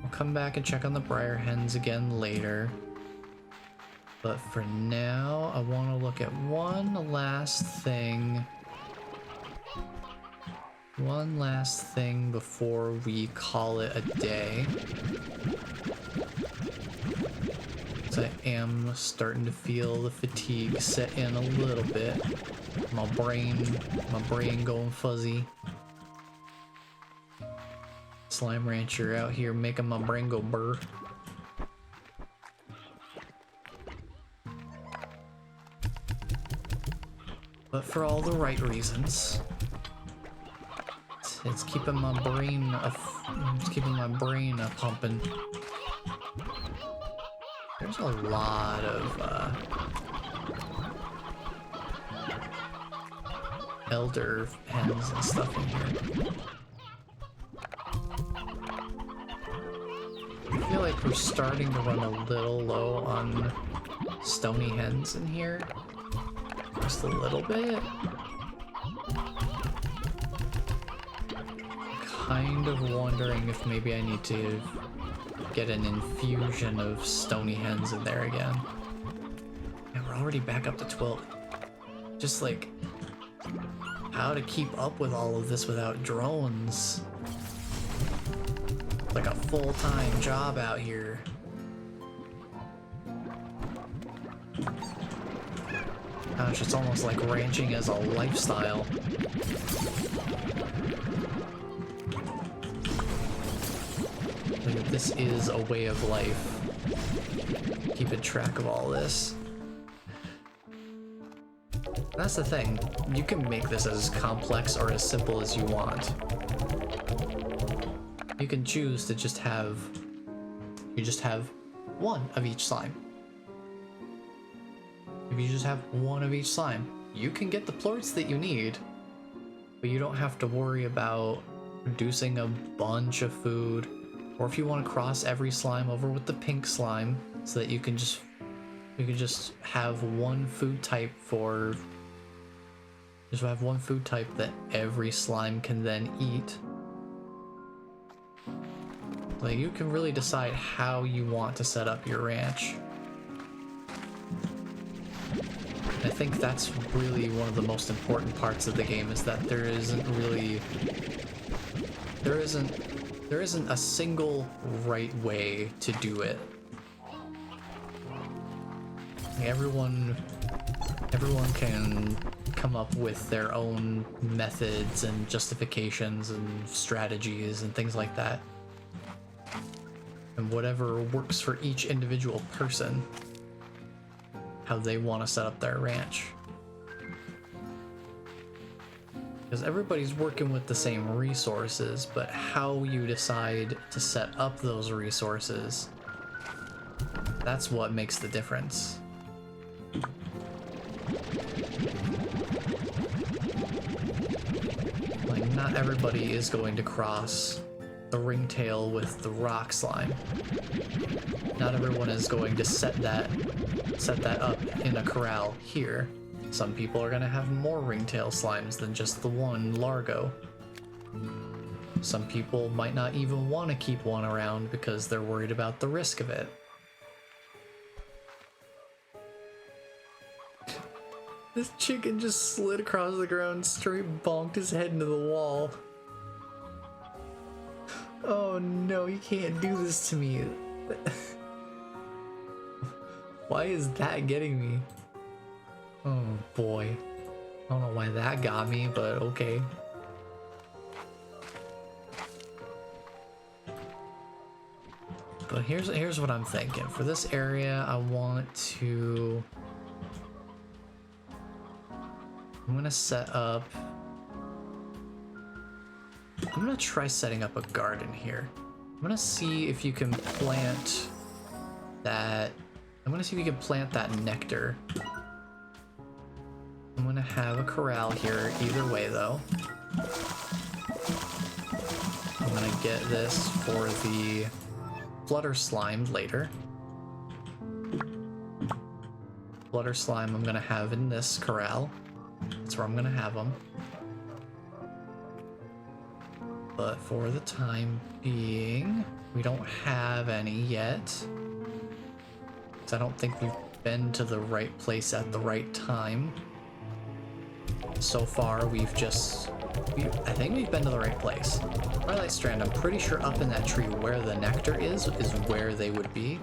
We'll come back and check on the briar hens again later. But for now, I want to look at one last thing. One last thing before we call it a day. I am starting to feel the fatigue set in a little bit. My brain going fuzzy. Slime Rancher out here making my brain go burr. but for all the right reasons. It's keeping my brain pumping. There's a lot of elder hens and stuff in here. I feel like we're starting to run a little low on stony hens in here. Just a little bit. Kind of wondering if maybe I need to get an infusion of stony hens in there again. Yeah, we're already back up to 12. Just like, how to keep up with all of this without drones. Like a full-time job out here. Gosh, it's almost like ranching as a lifestyle. Like, this is a way of life. Keeping track of all this. That's the thing. You can make this as complex or as simple as you want. You can choose to just have one of each slime. If you just have one of each slime, you can get the plorts that you need, but you don't have to worry about producing a bunch of food. Or if you want to cross every slime over with the pink slime, so that you can just have one food type for that every slime can then eat. Like, you can really decide how you want to set up your ranch. I think that's really one of the most important parts of the game, is that there isn't a single right way to do it. Like, everyone can come up with their own methods and justifications and strategies and things like that. And whatever works for each individual person, how they want to set up their ranch. Because everybody's working with the same resources, but how you decide to set up those resources, that's what makes the difference. Like, not everybody is going to cross the ringtail with the rock slime. Not everyone is going to set that up in a corral here. Some people are going to have more ringtail slimes than just the one Largo. Some people might not even want to keep one around because they're worried about the risk of it. This chicken just slid across the ground, straight bonked his head into the wall. Oh no, you can't do this to me. Why is that getting me? Oh boy. I don't know why that got me, but okay. But here's what I'm thinking. For this area, I'm gonna set up... I'm gonna try setting up a garden here. I'm gonna see if you can plant that... nectar. I'm gonna have a corral here either way though. I'm gonna get this for the flutter slime later. Flutter slime I'm gonna have in this corral. That's where I'm gonna have them. But for the time being, we don't have any yet. So I don't think we've been to the right place at the right time. So far, I think we've been to the right place. Twilight Strand, I'm pretty sure up in that tree where the nectar is where they would be.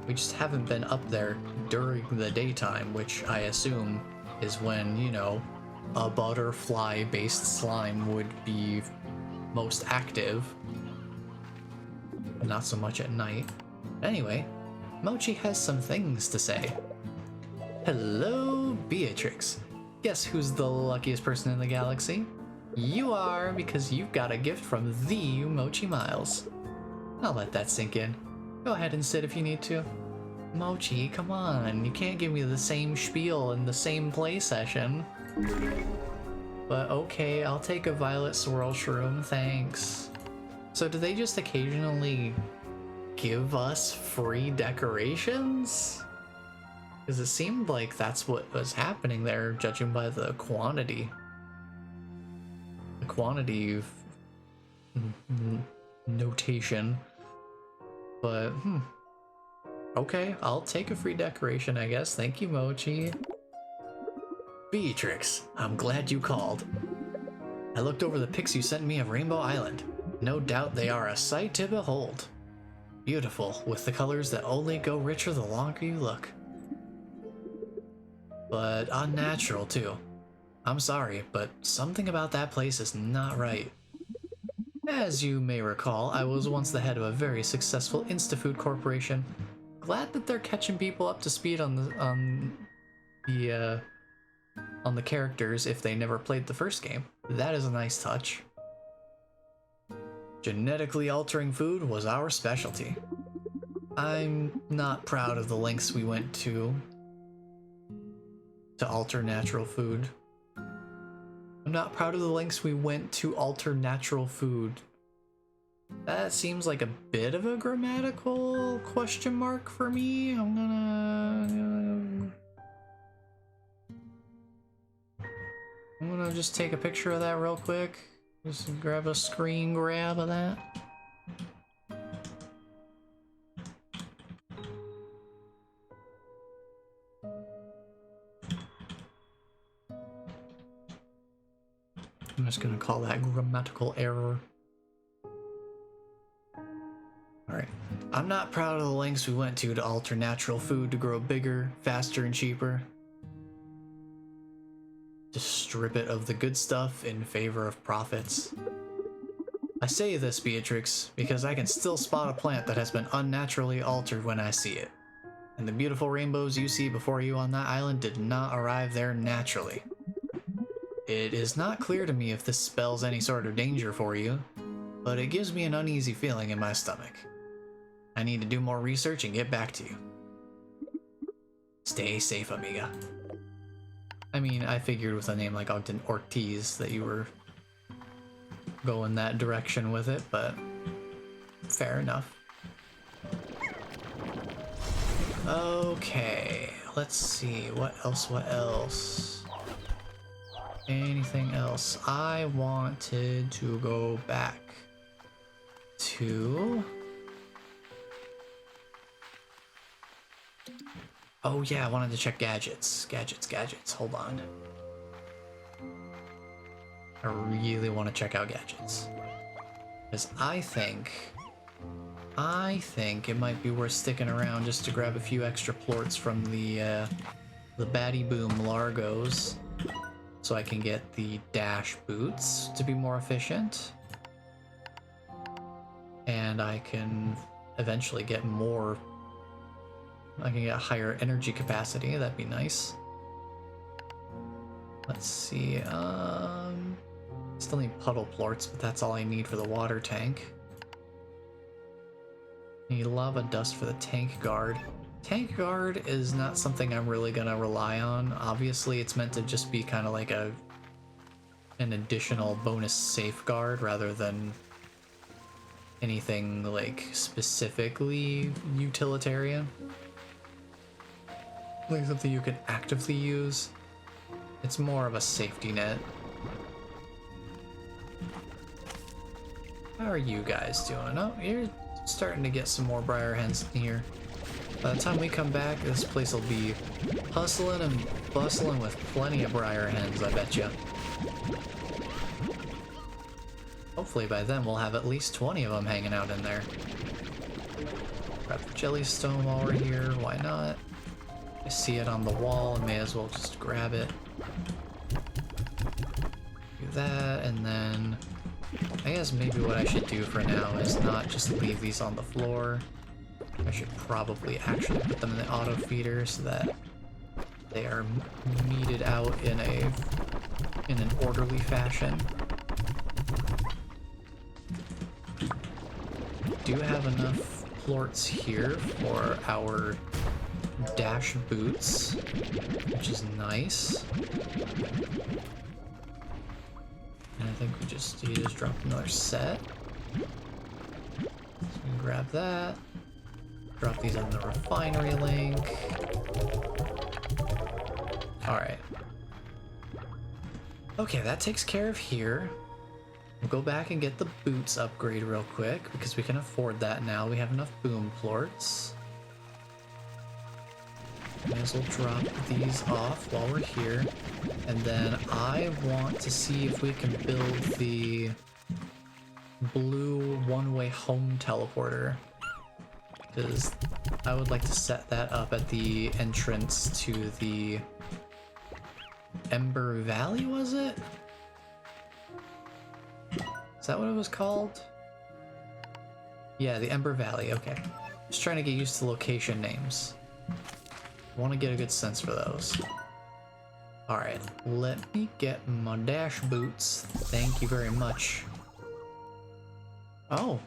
We just haven't been up there during the daytime, which I assume is when, you know, a butterfly-based slime would be most active. Not so much at night. Anyway, Mochi has some things to say. Hello, Beatrix. Guess who's the luckiest person in the galaxy? You are, because you've got a gift from the Mochi Miles. I'll let that sink in. Go ahead and sit if you need to. Mochi, come on, you can't give me the same spiel in the same play session. But okay, I'll take a violet swirl shroom, thanks. So do they just occasionally give us free decorations? Because it seemed like that's what was happening there, judging by the quantity. The quantity of notation. But, okay, I'll take a free decoration, I guess. Thank you, Mochi. Beatrix, I'm glad you called. I looked over the pics you sent me of Rainbow Island. No doubt they are a sight to behold. Beautiful, with the colors that only go richer the longer you look. But unnatural, too. I'm sorry, but something about that place is not right. As you may recall, I was once the head of a very successful Instafood corporation. Glad that they're catching people up to speed on the characters if they never played the first game. That is a nice touch. Genetically altering food was our specialty. I'm not proud of the lengths we went to alter natural food. I'm not proud of the lengths we went to alter natural food. That seems like a bit of a grammatical question mark for me. I'm gonna just take a picture of that real quick. Just grab a screen grab of that. I'm just gonna call that grammatical error. Alright. I'm not proud of the lengths we went to alter natural food to grow bigger, faster, and cheaper. To strip it of the good stuff in favor of profits. I say this, Beatrix, because I can still spot a plant that has been unnaturally altered when I see it. And the beautiful rainbows you see before you on that island did not arrive there naturally. It is not clear to me if this spells any sort of danger for you, but it gives me an uneasy feeling in my stomach. I need to do more research and get back to you. Stay safe, amiga. I mean, I figured with a name like Ogden Ortiz that you were going that direction with it, but fair enough. Okay, let's see, what else? Anything else? I wanted to go back to... Oh yeah, I wanted to check gadgets. Gadgets. Hold on. I really want to check out gadgets. Because I think it might be worth sticking around just to grab a few extra plorts from the Baddie Boom Largos. So I can get the dash boots to be more efficient. And I can eventually get more... I can get higher energy capacity, that'd be nice. Let's see, still need puddle plorts, but that's all I need for the water tank. Need lava dust for the tank guard. Tank guard is not something I'm really gonna rely on. Obviously, it's meant to just be kind of like an additional bonus safeguard rather than anything like specifically utilitarian. Like something you can actively use. It's more of a safety net. How are you guys doing? Oh, you're starting to get some more briar hens in here. By the time we come back, this place will be hustling and bustling with plenty of briar hens, I bet you. Hopefully by then we'll have at least 20 of them hanging out in there. Grab the jellystone while we're here, why not? I see it on the wall, I may as well just grab it. Do that, and then I guess maybe what I should do for now is not just leave these on the floor. I should probably actually put them in the auto feeder so that They are meted out in an orderly fashion. We do have enough plorts here for our dash boots, which is nice. And I think he just dropped another set. So we can grab that. Drop these on the refinery link. Alright. Okay, that takes care of here. We'll go back and get the boots upgrade real quick, because we can afford that now. We have enough boom plorts. May as well drop these off while we're here. And then I want to see if we can build the blue one-way home teleporter, because I would like to set that up at the entrance to the Ember Valley, was it? Is that what it was called? Yeah, the Ember Valley, okay. Just trying to get used to location names. I want to get a good sense for those. Alright, let me get my dash boots. Thank you very much. Oh.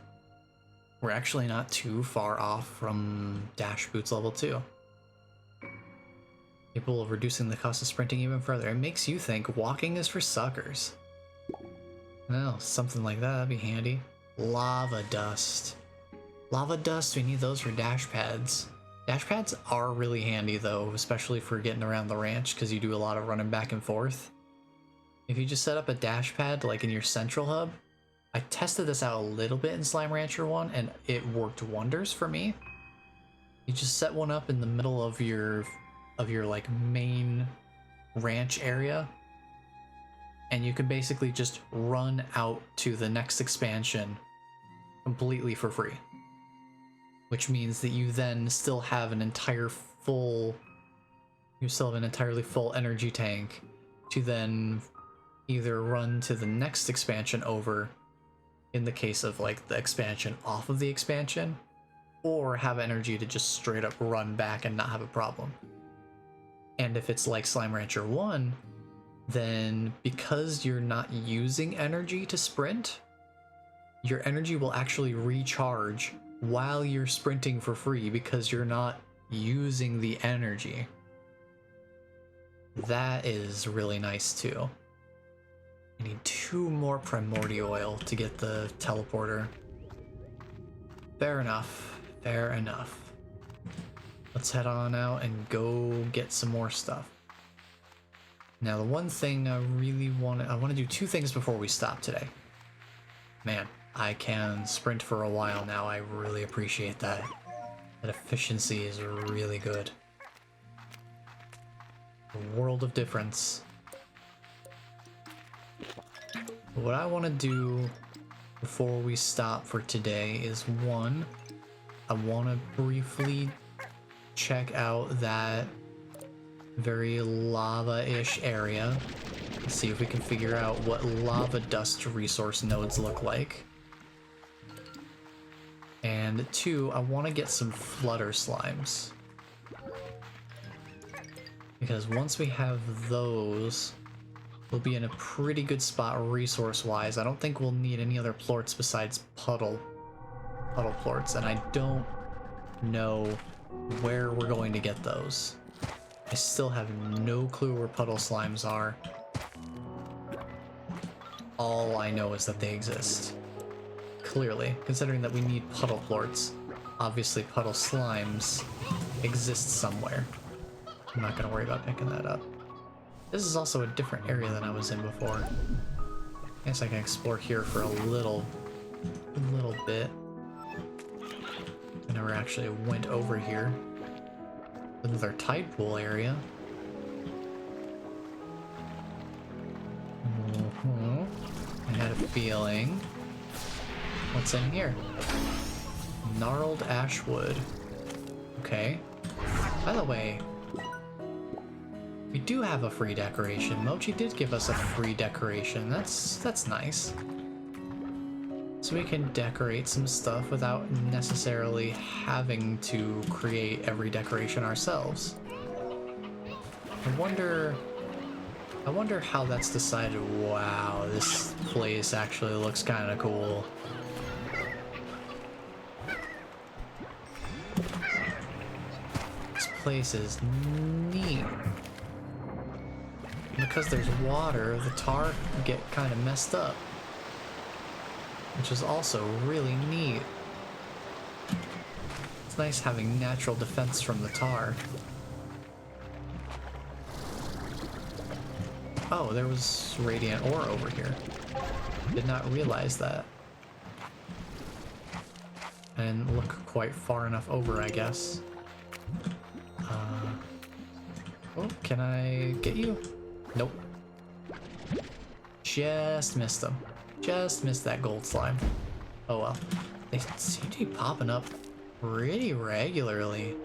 We're actually not too far off from dash boots level 2. Capable of reducing the cost of sprinting even further. It makes you think walking is for suckers. No, something like that, that'd be handy. Lava dust. Lava dust, we need those for dash pads. Dash pads are really handy though, especially for getting around the ranch, because you do a lot of running back and forth. If you just set up a dash pad like in your central hub, I tested this out a little bit in Slime Rancher 1 and it worked wonders for me. You just set one up in the middle of your like main ranch area, and you can basically just run out to the next expansion completely for free. Which means that you then still have an entirely full energy tank to then either run to the next expansion over, in the case of like the expansion off of the expansion, or have energy to just straight up run back and not have a problem. And if it's like Slime Rancher 1, then because you're not using energy to sprint, your energy will actually recharge while you're sprinting for free because you're not using the energy. That is really nice too. I need 2 more primordial oil to get the teleporter. Fair enough, fair enough. Let's head on out and go get some more stuff. Now the one thing I want to do 2 things before we stop today. Man, I can sprint for a while now. I really appreciate that. That efficiency is really good. A world of difference. What I want to do before we stop for today is 1, I want to briefly check out that very lava-ish area. See if we can figure out what lava dust resource nodes look like. And 2, I want to get some flutter slimes. Because once we have those, we'll be in a pretty good spot resource-wise. I don't think we'll need any other plorts besides puddle plorts, and I don't know where we're going to get those. I still have no clue where puddle slimes are. All I know is that they exist. Clearly, considering that we need puddle plorts, obviously puddle slimes exist somewhere. I'm not gonna worry about picking that up. This is also a different area than I was in before. I guess I can explore here for a little bit. I never actually went over here. Another tide pool area. I had a feeling. What's in here? Gnarled ashwood. Okay. By the way, we do have a free decoration. Mochi did give us a free decoration. That's nice. So we can decorate some stuff without necessarily having to create every decoration ourselves. I wonder how that's decided. Wow, this place actually looks kind of cool. This place is neat. Because there's water, the tar can get kind of messed up, which is also really neat. It's nice having natural defense from the tar. Oh, there was radiant ore over here. Did not realize that. I didn't look quite far enough over, I guess. Oh, can I get you? Nope. Just missed them. Just missed that gold slime. Oh well. They seem to be popping up pretty regularly.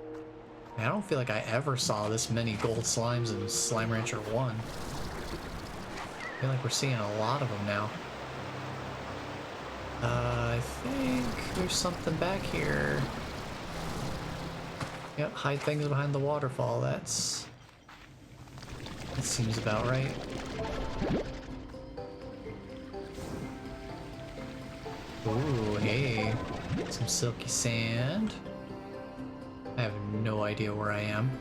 I don't feel like I ever saw this many gold slimes in Slime Rancher 1. I feel like we're seeing a lot of them now. I think there's something back here. Yep, hide things behind the waterfall. That seems about right. Ooh, hey. Some silky sand. I have no idea where I am.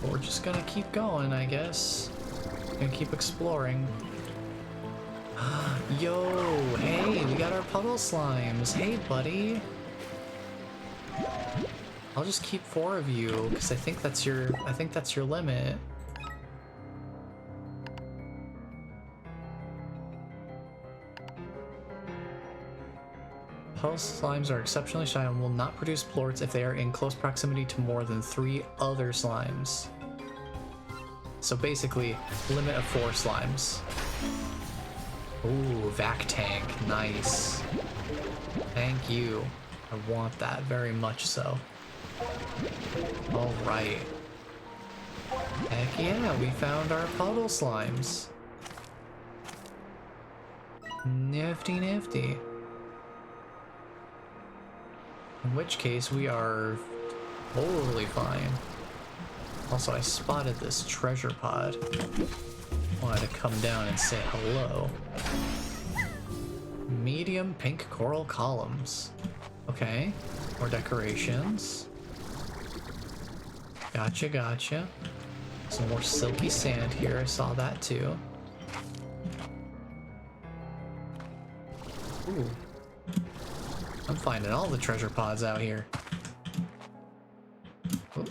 But we're just gonna keep going, I guess. Gonna keep exploring. Yo, hey, we got our puddle slimes. Hey, buddy. I'll just keep 4 of you, because I think that's your limit. Puddle slimes are exceptionally shy and will not produce plorts if they are in close proximity to more than 3 other slimes. So basically, limit of 4 slimes. Ooh, vac tank, nice. Thank you. I want that very much so. Alright. Heck yeah, we found our puddle slimes. Nifty nifty. In which case we are totally fine. Also, I spotted this treasure pod. Wanted to come down and say hello. Medium pink coral columns. Okay, more decorations. Gotcha, gotcha. Some more silky sand here, I saw that too. Ooh. I'm finding all the treasure pods out here. Ooh.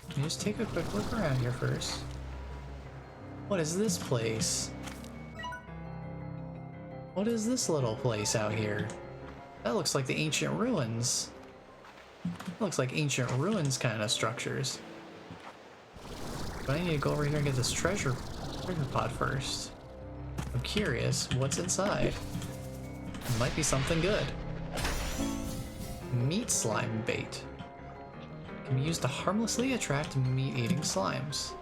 Let me just take a quick look around here first. What is this place? What is this little place out here? That looks like the ancient ruins. That looks like ancient ruins kind of structures. But I need to go over here and get this treasure pod first. I'm curious what's inside. It might be something good. Meat slime bait. Can be used to harmlessly attract meat-eating slimes.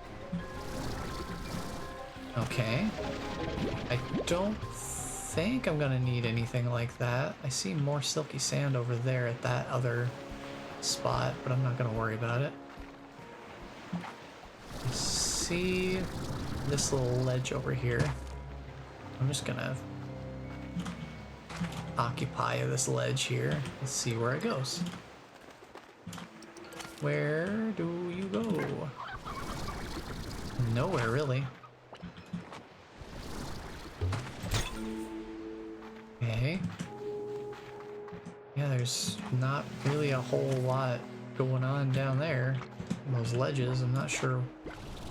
Okay. I don't think I'm gonna need anything like that. I see more silky sand over there at that other spot, but I'm not gonna worry about it. I see this little ledge over here. I'm just gonna occupy this ledge here. Let's see where it goes. Where do you go? Nowhere, really. Okay. Yeah, there's not really a whole lot going on down there. Those ledges, I'm not sure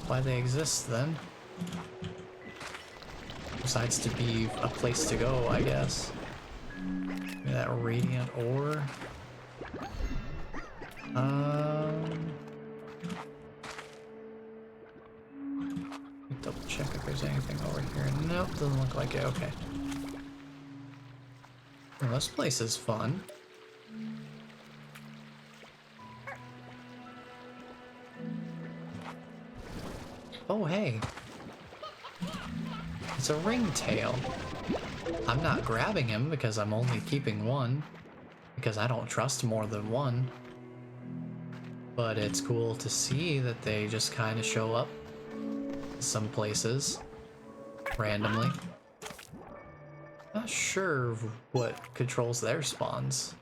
why they exist then. Besides to be a place to go, I guess. Maybe that radiant ore. Double check if there's anything over here. Nope, doesn't look like it. Okay. Well, this place is fun. Oh, hey. It's a ringtail. I'm not grabbing him because I'm only keeping one. Because I don't trust more than one. But it's cool to see that they just kind of show up some places randomly. Not sure what controls their spawns.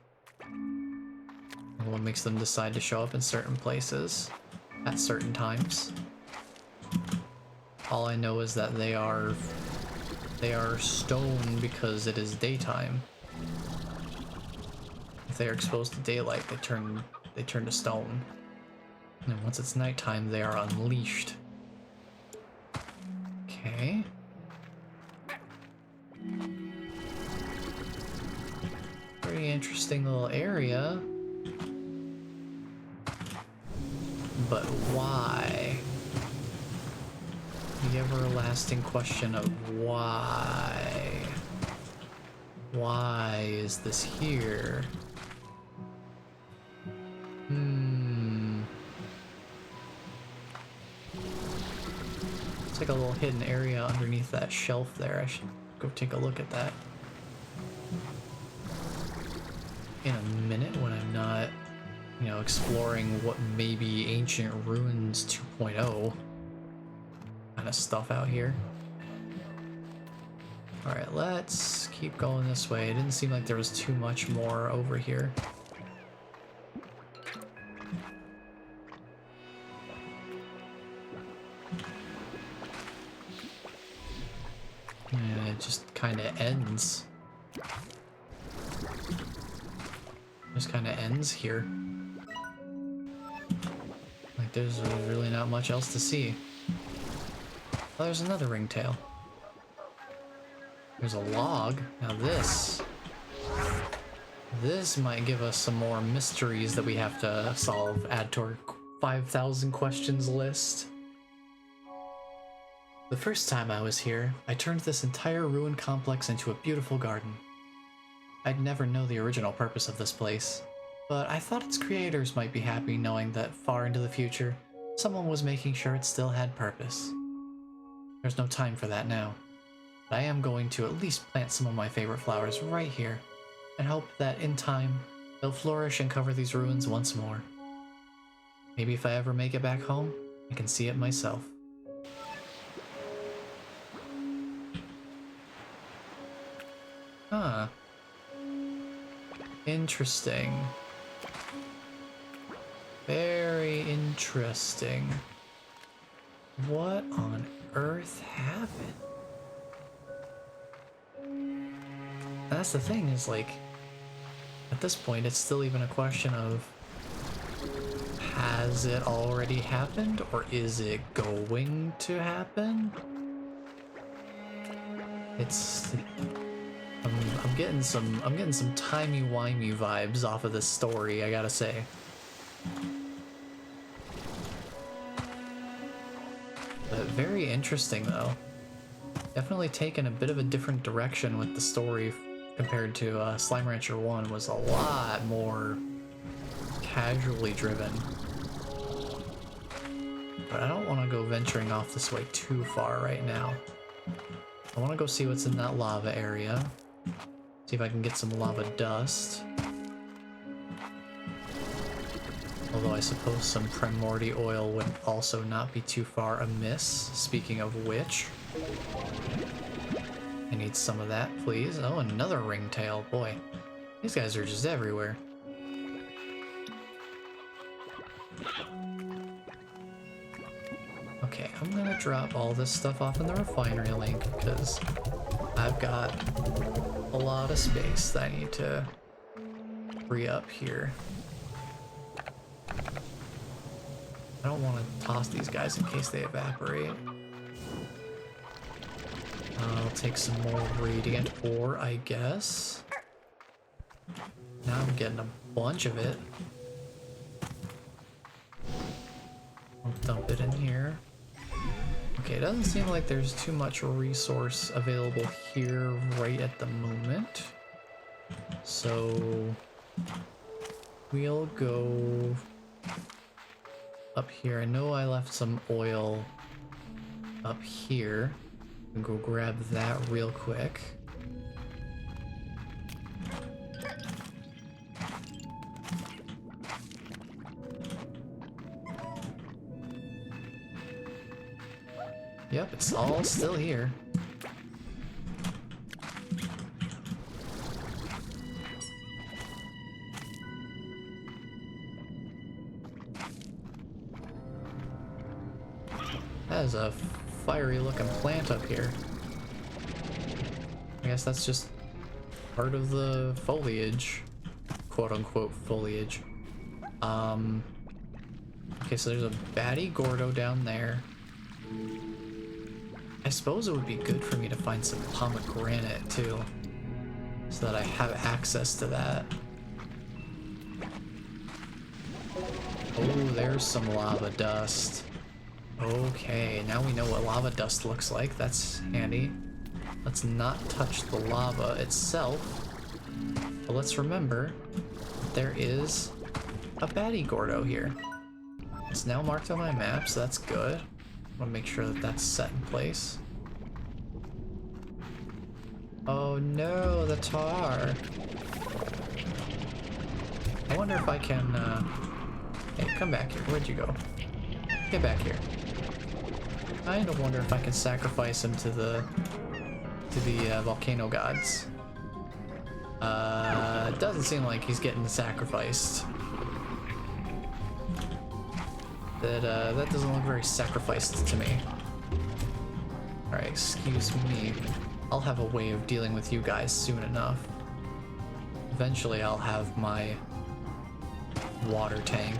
What makes them decide to show up in certain places at certain times. All I know is that they are stone because it is daytime. If they are exposed to daylight, they turn to stone. And once it's nighttime, they are unleashed. Okay. Pretty interesting little area. But why? The everlasting question of why? Why is this here? It's like a little hidden area underneath that shelf there. I should go take a look at that in a minute when I'm not, you know, exploring what may be Ancient Ruins 2.0 kind of stuff out here. Alright, let's keep going this way. It didn't seem like there was too much more over here. And it just kind of ends. Just kind of ends here. Like there's really not much else to see. Oh, there's another ringtail. There's a log. Now this might give us some more mysteries that we have to solve. Add to our 5,000 questions list. The first time I was here, I turned this entire ruined complex into a beautiful garden. I'd never know the original purpose of this place, but I thought its creators might be happy knowing that far into the future, someone was making sure it still had purpose. There's no time for that now, but I am going to at least plant some of my favorite flowers right here, and hope that in time, they'll flourish and cover these ruins once more. Maybe if I ever make it back home, I can see it myself. Huh. Interesting. Very interesting. What on earth happened? That's the thing, is like, at this point it's still even a question of, has it already happened or is it going to happen? It's I'm getting some timey-wimey vibes off of this story, I gotta say. But very interesting though. Definitely taken a bit of a different direction with the story compared to Slime Rancher 1. Was a lot more casually driven. But I don't want to go venturing off this way too far right now. I want to go see what's in that lava area. See if I can get some lava dust. Although I suppose some Primordi oil would also not be too far amiss. Speaking of which, I need some of that, please. Oh, another ringtail. Boy, these guys are just everywhere. Okay, I'm gonna drop all this stuff off in the refinery link because I've got a lot of space that I need to free up here. I don't want to toss these guys in case they evaporate. I'll take some more radiant ore, I guess. Now I'm getting a bunch of it. I'll dump it in here. Okay, it doesn't seem like there's too much resource available here right at the moment. So we'll go up here. I know I left some oil up here. And go grab that real quick. Yep, it's all still here. That is a fiery looking plant up here. I guess that's just part of the foliage. Quote unquote foliage. Okay, so there's a baddie Gordo down there. I suppose it would be good for me to find some pomegranate too, so that I have access to that. Oh, there's some lava dust. Okay, now we know what lava dust looks like. That's handy. Let's not touch the lava itself. But let's remember, there is a baddie Gordo here. It's now marked on my map, so that's good. I want to make sure that that's set in place. Oh no, the tar. I wonder if I can, Hey, come back here. Where'd you go? Get back here. I don't wonder if I can sacrifice him to the volcano gods. It doesn't seem like he's getting sacrificed. That doesn't look very sacrificed to me. Alright, excuse me. I'll have a way of dealing with you guys soon enough. Eventually I'll have my water tank.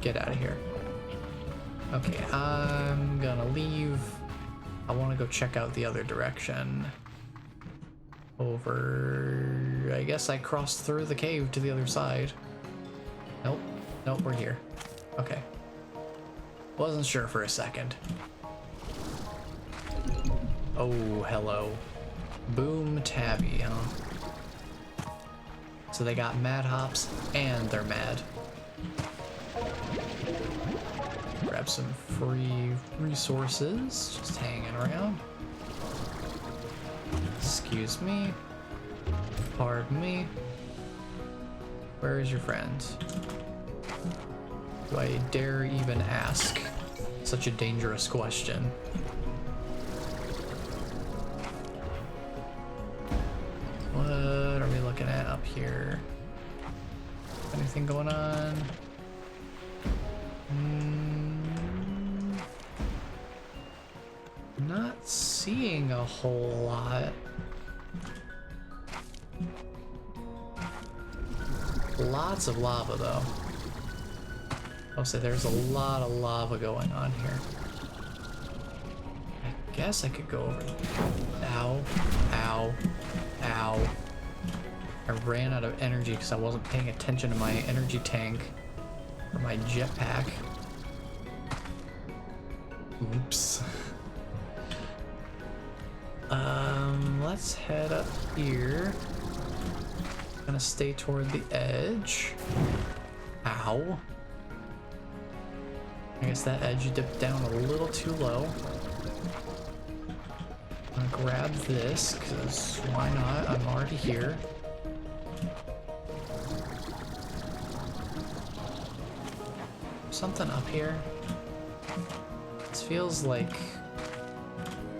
Get out of here. Okay, I'm gonna leave. I want to go check out the other direction. Over... I guess I crossed through the cave to the other side. Nope. Nope, we're here. Okay. Wasn't sure for a second. Oh, hello. Boom Tabby, huh? So they got mad hops and they're mad. Grab some free resources, just hanging around. Excuse me. Pardon me. Where is your friend? Do I dare even ask such a dangerous question? What are we looking at up here? Anything going on? Not seeing a whole lot. Lots of lava though. I'll say there's a lot of lava going on here. I guess I could go over. Ow, ow, ow. I ran out of energy because I wasn't paying attention to my energy tank or my jetpack. Oops. Let's head up here. Gonna stay toward the edge. Ow. I guess that edge dipped down a little too low. I'm gonna grab this, because why not? I'm already here. Something up here. This feels like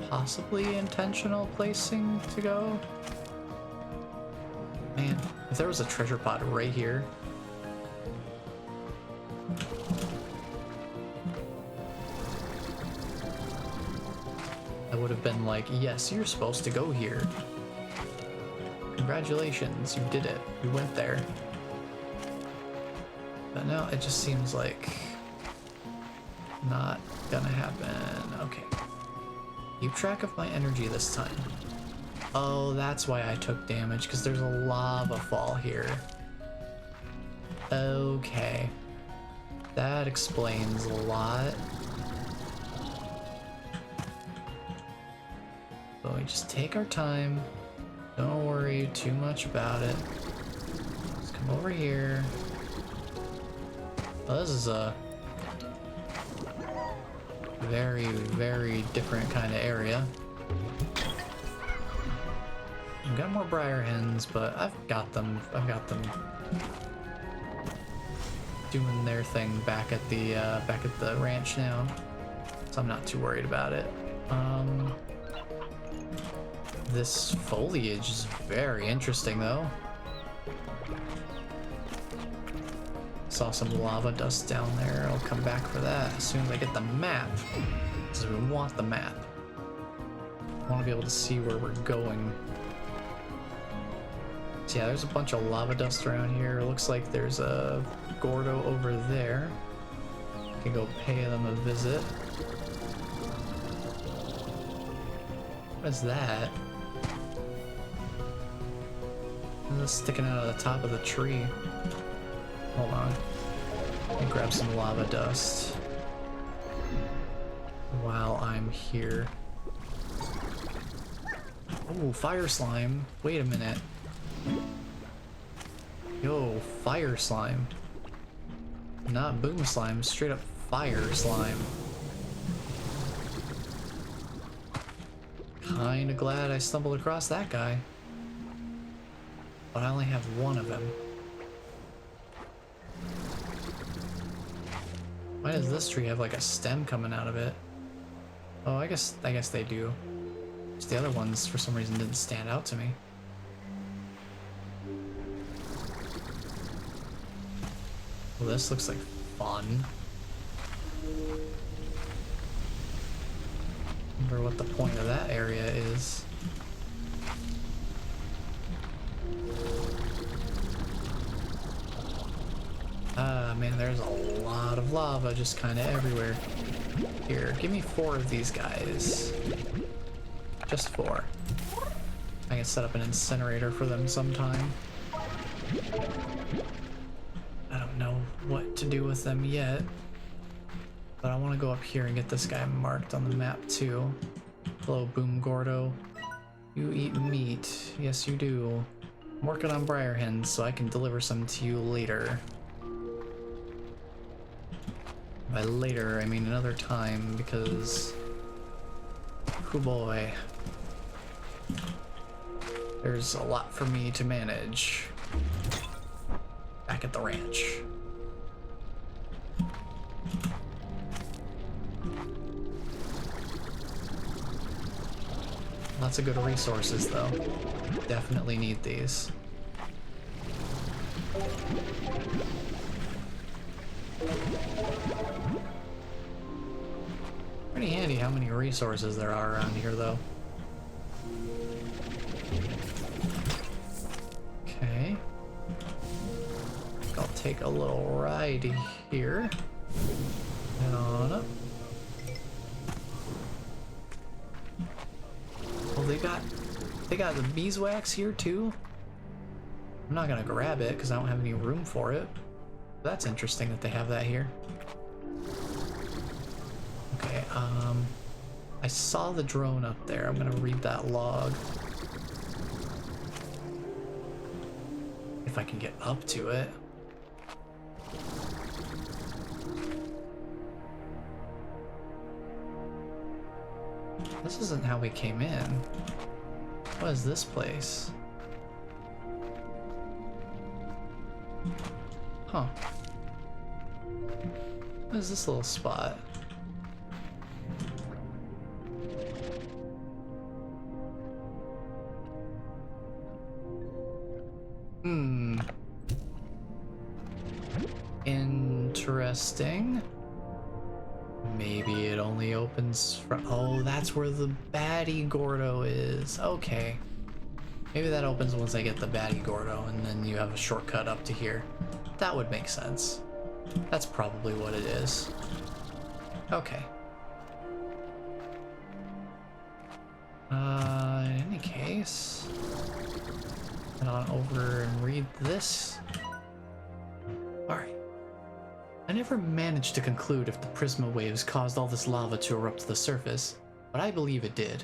possibly intentional placing to go. Man, if there was a treasure pod right here. I would have been like, yes, you're supposed to go here. Congratulations, you did it. You went there. But no, it just seems like not gonna happen. Okay. Keep track of my energy this time. Oh, that's why I took damage, because there's a lava fall here. Okay. That explains a lot. But we just take our time. Don't worry too much about it. Let's come over here. Well, this is a very, very different kind of area. I've got more briar hens, but I've got them. doing their thing back at the ranch now, so I'm not too worried about it. This foliage is very interesting though. Saw some lava dust down there. I'll come back for that as soon as I get the map, because we want the map. I want to be able to see where we're going. So yeah, there's a bunch of lava dust around here. It looks like there's a Gordo over there. Can go pay them a visit. What is that? It's sticking out of the top of the tree. Hold on. Let me grab some lava dust while I'm here. Oh, fire slime. Wait a minute. Yo, fire slime. Not boom slime, straight up fire slime. Kinda glad I stumbled across that guy. But I only have one of him. Why does this tree have like a stem coming out of it? Oh, I guess they do. Just the other ones for some reason didn't stand out to me. Well, this looks like fun. Wonder what the point of that area is. Ah, man, there's a lot of lava just kind of everywhere. Here, give me 4 of these guys. Just 4. I can set up an incinerator for them sometime. I don't know what to do with them yet, but I want to go up here and get this guy marked on the map too. Hello, Boom Gordo. You eat meat. Yes, you do. I'm working on briar hens so I can deliver some to you later. By later, I mean another time, because... oh boy. There's a lot for me to manage back at the ranch. Lots of good resources, though. Definitely need these. Pretty handy how many resources there are around here, though. Okay. I'll take a little ride here. Head on up. Oh, they got the beeswax here too? I'm not gonna grab it because I don't have any room for it. That's interesting that they have that here. Okay, I saw the drone up there. I'm gonna read that log. If I can get up to it. This isn't how we came in. What is this place? Huh. What is this little spot? Interesting. Maybe it only opens from... oh, that's where the baddie Gordo is. Okay. Maybe that opens once I get the baddie Gordo, and then you have a shortcut up to here. That would make sense. That's probably what it is. Okay. In any case... head on over and read this. Alright. I never managed to conclude if the Prisma waves caused all this lava to erupt to the surface, but I believe it did.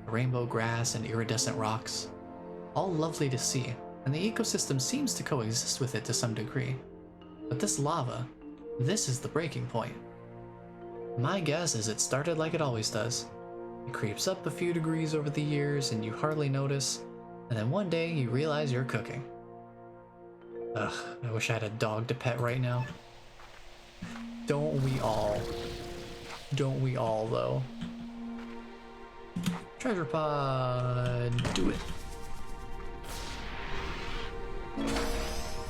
The rainbow grass and iridescent rocks. All lovely to see, and the ecosystem seems to coexist with it to some degree. But this lava, this is the breaking point. My guess is it started like it always does. It creeps up a few degrees over the years and you hardly notice, and then one day you realize you're cooking. Ugh, I wish I had a dog to pet right now. Don't we all? Don't we all, though? Treasure pod, do it.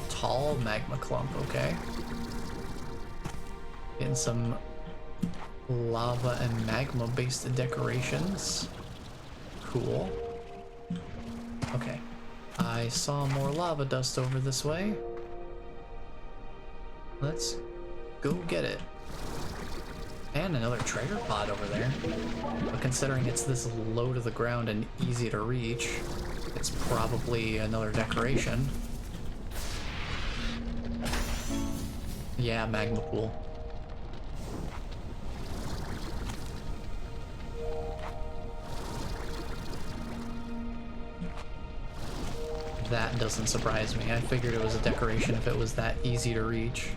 Tall magma clump, okay. Getting some lava and magma based decorations. Cool. Okay. I saw more lava dust over this way. Let's go get it. And another treasure pod over there. But considering it's this low to the ground and easy to reach, it's probably another decoration. Yeah, magma pool. That doesn't surprise me. I figured it was a decoration if it was that easy to reach.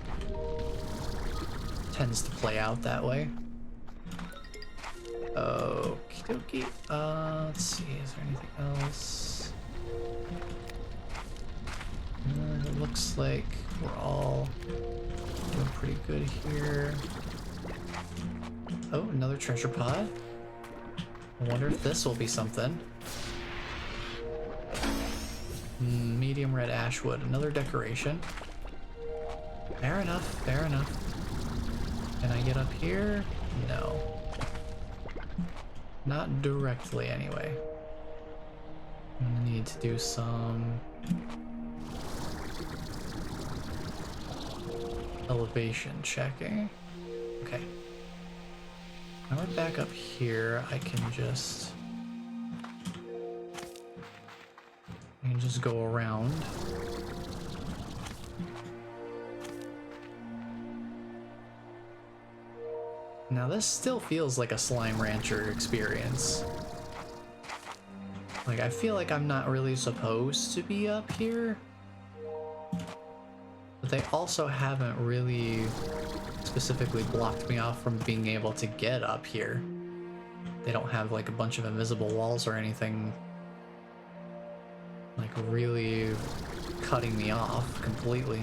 Tends to play out that way. Okie dokie. Let's see, is there anything else? It looks like we're all doing pretty good here. Oh, another treasure pod. I wonder if this will be something. Medium red ashwood, another decoration. Fair enough, fair enough. Can I get up here? No. Not directly, anyway. I'm gonna need to do some elevation checking. Okay. Now we're back up here. I can just go around. Now this still feels like a Slime Rancher experience. Like, I feel like I'm not really supposed to be up here. But they also haven't really specifically blocked me off from being able to get up here. They don't have like a bunch of invisible walls or anything like really cutting me off completely.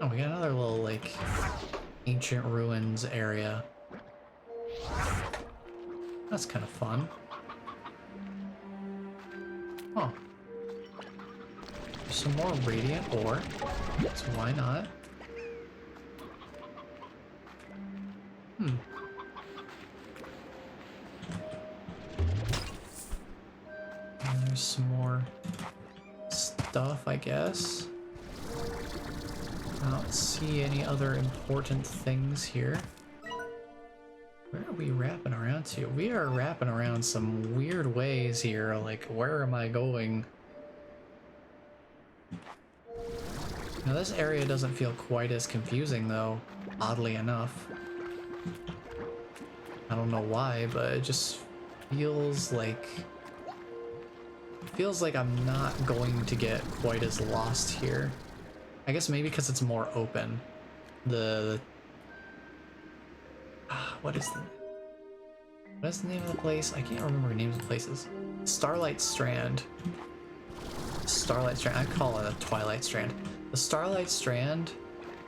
Oh, we got another little like ancient ruins area. That's kind of fun. Oh. There's some more radiant ore, so why not? And there's some more stuff, I guess. I don't see any other important things here. Where are we wrapping around to? We are wrapping around some weird ways here. Like, where am I going? Now, this area doesn't feel quite as confusing, though, oddly enough. I don't know why, but it just feels like I'm not going to get quite as lost here. I guess maybe because it's more open. What is the name of the place? I can't remember the names of places. Starlight Strand. Starlight Strand. I call it a Twilight Strand. The Starlight Strand,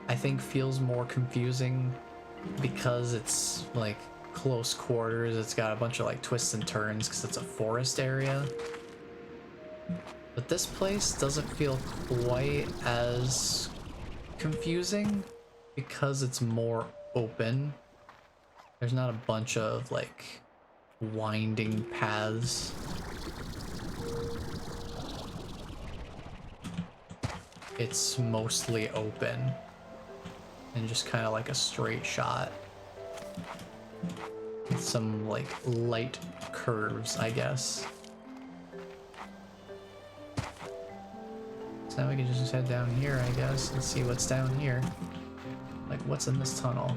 I think, feels more confusing because it's like close quarters. It's got a bunch of like twists and turns because it's a forest area. But this place doesn't feel quite as confusing because it's more open. There's not a bunch of like winding paths. It's mostly open and just kind of like a straight shot with some like light curves, I guess. So now we can just head down here, I guess, and see what's down here. Like, what's in this tunnel?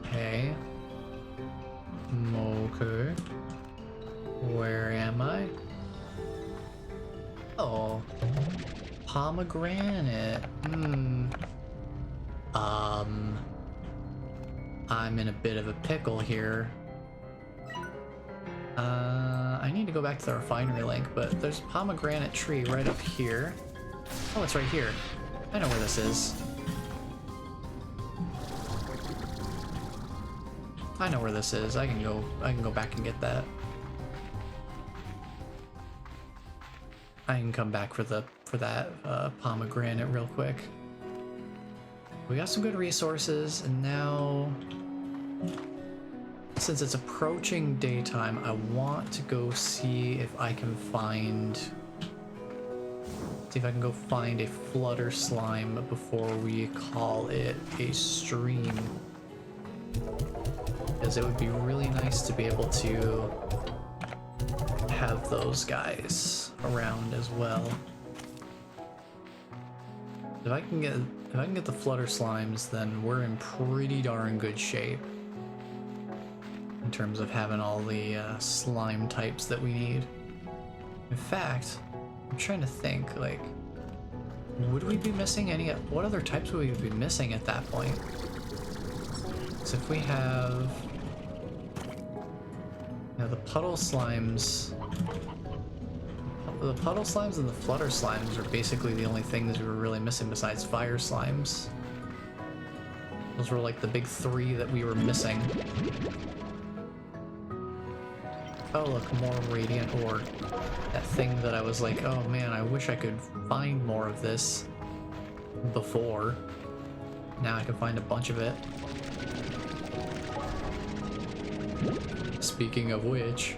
Okay. Okay. Where am I? Oh. Pomegranate. I'm in a bit of a pickle here. I need to go back to the refinery link, but there's a pomegranate tree right up here. Oh, it's right here. I know where this is. I know where this is. I can go back and get that. I can come back for that pomegranate real quick. We got some good resources, and now since it's approaching daytime, I want to go see if I can go find a flutter slime before we call it a stream. Because it would be really nice to be able to have those guys around as well. If I can get the flutter slimes, then we're in pretty darn good shape in terms of having all the slime types that we need. In fact, I'm trying to think, like, would we be missing any? What other types would we be missing at that point? So if we have, the puddle slimes. The puddle slimes and the flutter slimes are basically the only things we were really missing besides fire slimes. Those were like the big three that we were missing. Oh look, more radiant ore. That thing that I was like, oh man, I wish I could find more of this before. Now I can find a bunch of it. Speaking of which,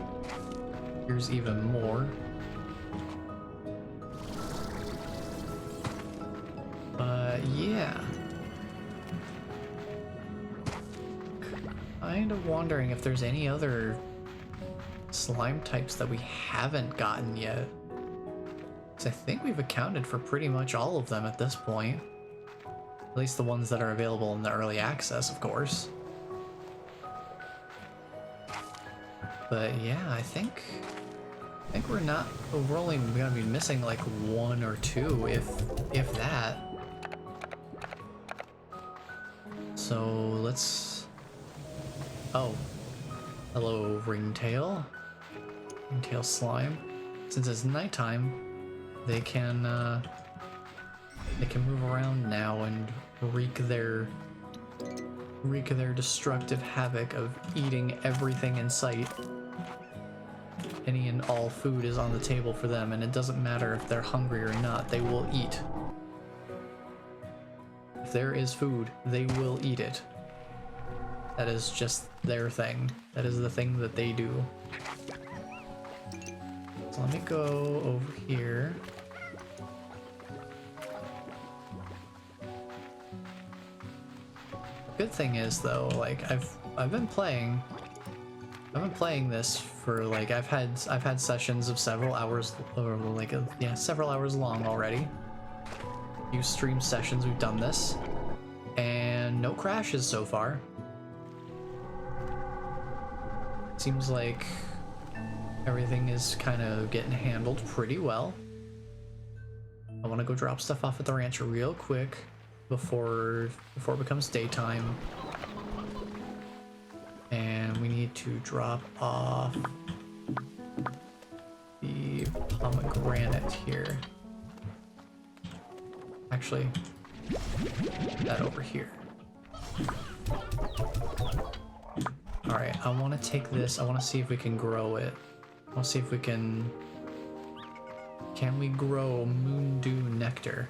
here's even more. Yeah. Kind of wondering if there's any other slime types that we haven't gotten yet. Because I think we've accounted for pretty much all of them at this point. At least the ones that are available in the early access, of course. But yeah, I think we're only gonna be missing like one or two, if that. So let's... Oh. Hello, ringtail. Ringtail slime. Since it's nighttime, they can move around now and wreak their destructive havoc of eating everything in sight. Any and all food is on the table for them, and it doesn't matter if they're hungry or not, they will eat. If there is food, they will eat it. That is just their thing. That is the thing that they do. So let me go over here. Good thing is though, like I've been playing this for like I've had sessions of several hours, or like several hours long already. Few stream sessions we've done this, and no crashes so far. Seems like everything is kind of getting handled pretty well. I want to go drop stuff off at the ranch real quick before it becomes daytime. And we need to drop off the pomegranate here. Actually, that over here. Alright, I want to take this. I want to see if we can grow it. I want to see if we can... Can we grow moondew nectar?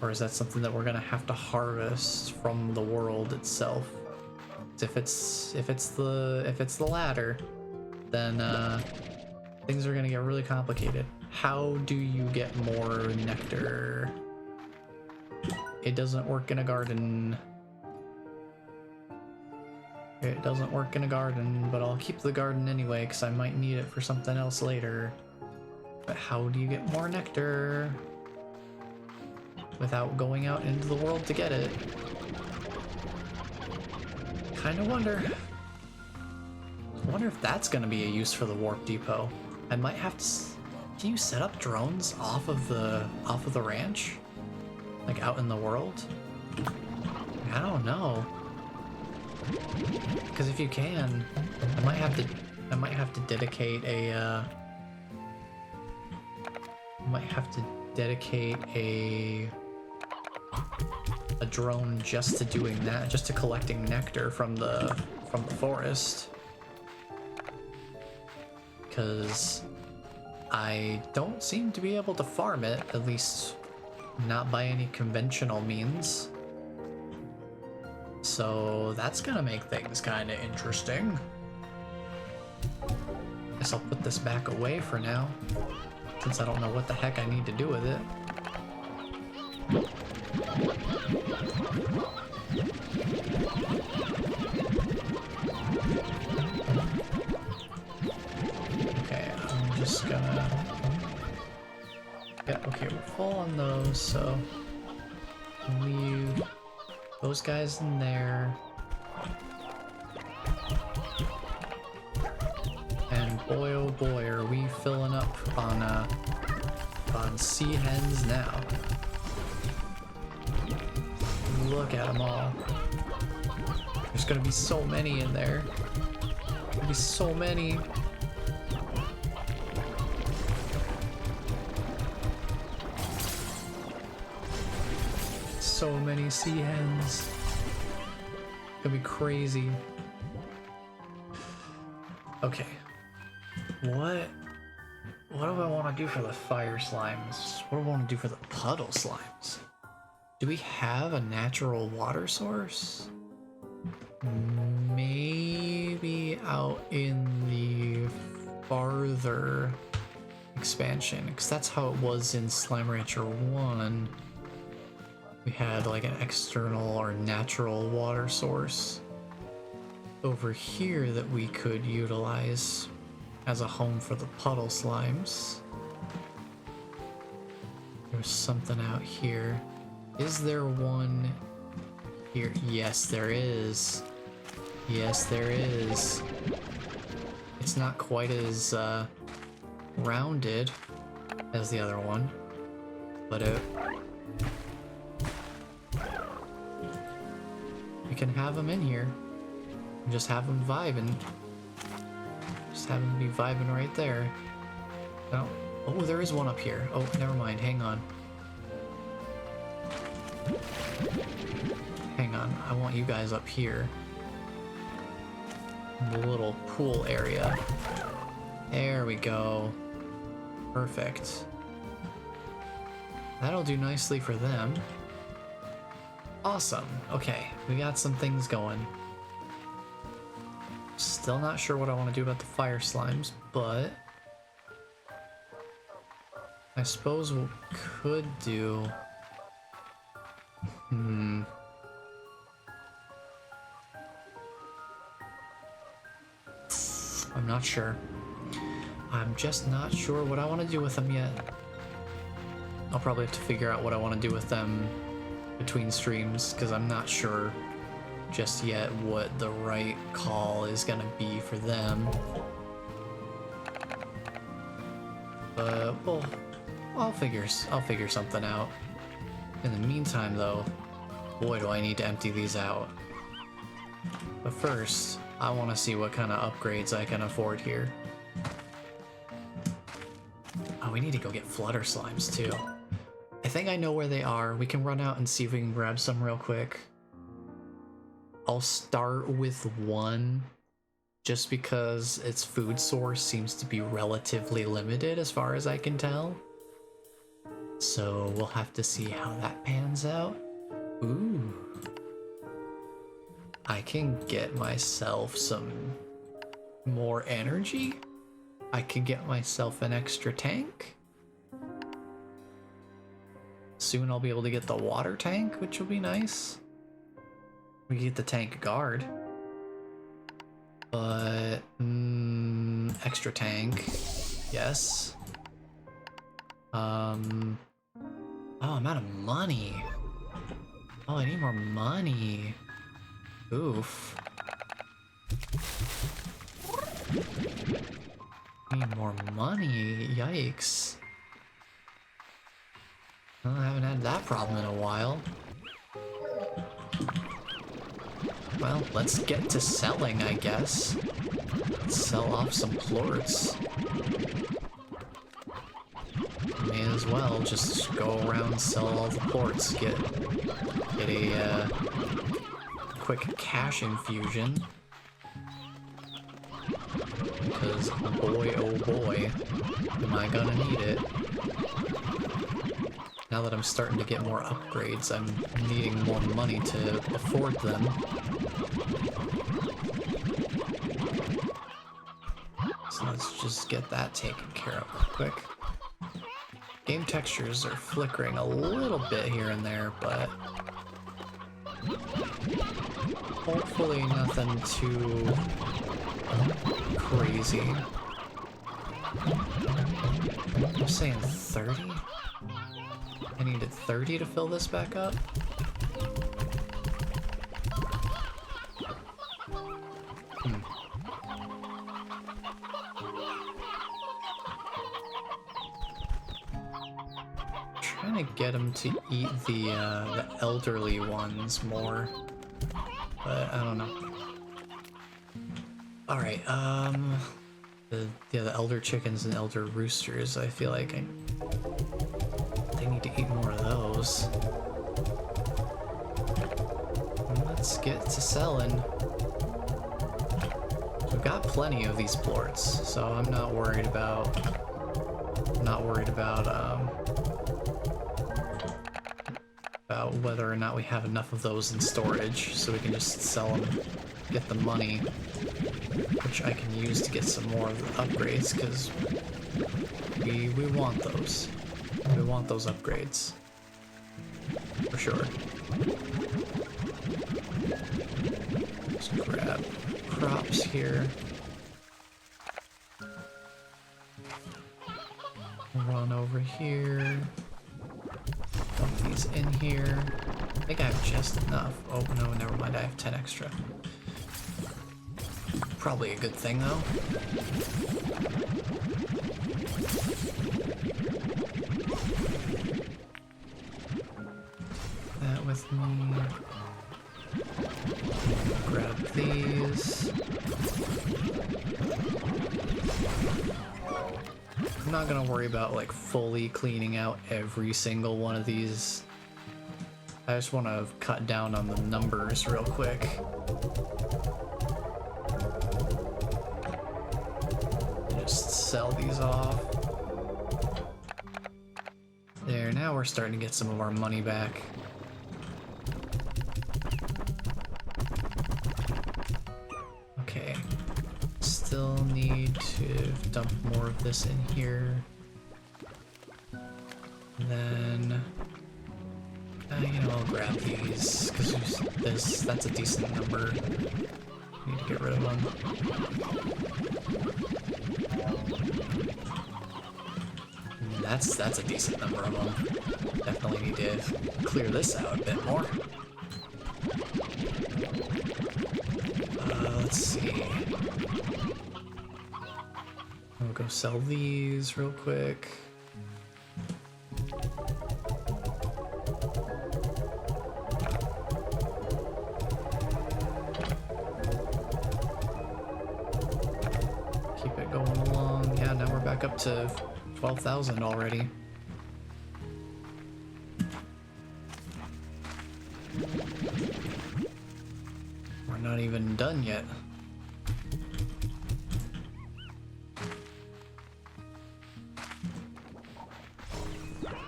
Or is that something that we're going to have to harvest from the world itself? If it's the latter, then things are going to get really complicated. How do you get more nectar? It doesn't work in a garden. It doesn't work in a garden, but I'll keep the garden anyway because I might need it for something else later. But how do you get more nectar without going out into the world to get it? Kind of wonder. I wonder if that's going to be a use for the warp depot. I might have to... Can you set up drones off of the ranch? Like out in the world? I don't know. Because if you can, I might have to I might have to dedicate a, a drone just to doing that, just to collecting nectar from the forest. Because I don't seem to be able to farm it, at least not by any conventional means. So that's gonna make things kind of interesting. Guess I'll put this back away for now, since I don't know what the heck I need to do with it. Okay, I'm just gonna... Yeah, okay, we're full on those, so... leave those guys in there. And boy oh boy are we filling up on sea hens now. Look at them all. There's gonna be so many in there. There'll be so many. So many sea hens. It's gonna be crazy. Okay. What do I want to do for the fire slimes? What do I want to do for the puddle slimes? Do we have a natural water source? Maybe out in the farther expansion, because that's how it was in Slime Rancher 1. We had like an external or natural water source over here that we could utilize as a home for the puddle slimes. There's something out here. Is there one here? Yes, there is. Yes, there is. It's not quite as rounded as the other one, but we can have them in here and just have them vibing. Just have them be vibing right there. No. Oh, there is one up here. Oh, never mind. Hang on. Hang on. I want you guys up here. The little pool area. There we go. Perfect. That'll do nicely for them. Awesome. Okay, we got some things going. Still not sure what I want to do about the fire slimes, but I suppose we could do... I'm not sure. I'm just not sure what I want to do with them yet. I'll probably have to figure out what I want to do with them between streams, because I'm not sure just yet what the right call is going to be for them. But, well, I'll figure something out. In the meantime, though, boy, do I need to empty these out. But first, I want to see what kind of upgrades I can afford here. Oh, we need to go get flutter slimes, too. I think I know where they are. We can run out and see if we can grab some real quick. I'll start with one, just because its food source seems to be relatively limited as far as I can tell. So we'll have to see how that pans out. Ooh. I can get myself some more energy. I can get myself an extra tank. Soon I'll be able to get the water tank, which will be nice. We can get the tank guard. But, extra tank, yes. Oh, I'm out of money. Oh, I need more money. Oof. Need more money, yikes. Well, I haven't had that problem in a while. Well, let's get to selling, I guess. Let's sell off some plorts. May as well just go around, sell all the plorts, get a quick cash infusion. Because boy, oh boy, am I gonna need it. Now that I'm starting to get more upgrades, I'm needing more money to afford them. So let's just get that taken care of real quick. Game textures are flickering a little bit here and there, but hopefully nothing too crazy. I'm saying 30? I needed 30 to fill this back up? Trying to get them to eat the elderly ones more, but I don't know. All right, the elder chickens and elder roosters. I feel like they need to eat more of those. Let's get to selling. We've got plenty of these plorts, so I'm not worried about whether or not we have enough of those in storage, so we can just sell them, get the money, which I can use to get some more of the upgrades, because we want those. We want those upgrades. For sure. Just grab crops here. Run over here. Dump these in here. I think I have just enough. Oh no, never mind, I have 10 extra. Probably a good thing though. That with me. Grab these. I'm not gonna worry about like fully cleaning out every single one of these. I just want to cut down on the numbers real quick. Just sell these off. There, now we're starting to get some of our money back. Okay. Still need to dump more of this in here. And then, you know, I'll grab these, because that's a decent number. Need to get rid of them. That's a decent number of them. Definitely need to clear this out a bit more. Let's see. I'll go sell these real quick. Keep it going along. Yeah, now we're back up to 12,000 already. We're not even done yet.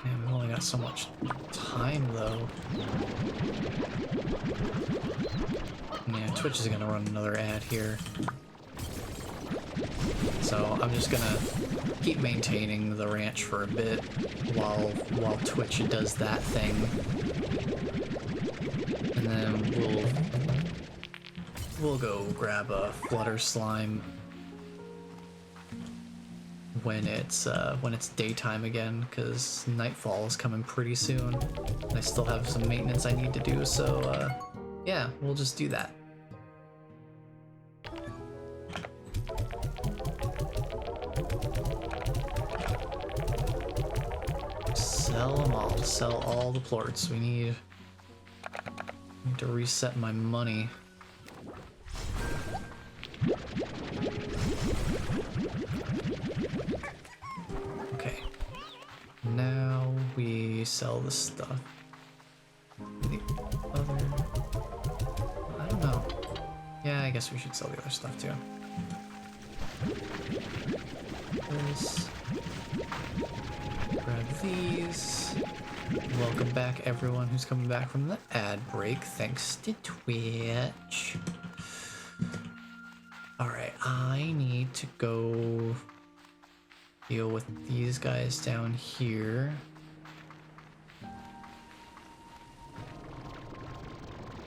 Man, we've only got so much time though. Yeah, Twitch is gonna run another ad here. So I'm just gonna keep maintaining the ranch for a bit while Twitch does that thing, and then we'll go grab a flutter slime when it's daytime again, because nightfall is coming pretty soon. And I still have some maintenance I need to do, so yeah, we'll just do that. Sell them all. Sell all the plorts. We need to reset my money. sell the stuff? The other... I don't know. Yeah, I guess we should sell the other stuff too. This. Grab these. Welcome back everyone who's coming back from the ad break, thanks to Twitch. Alright, I need to go deal with these guys down here.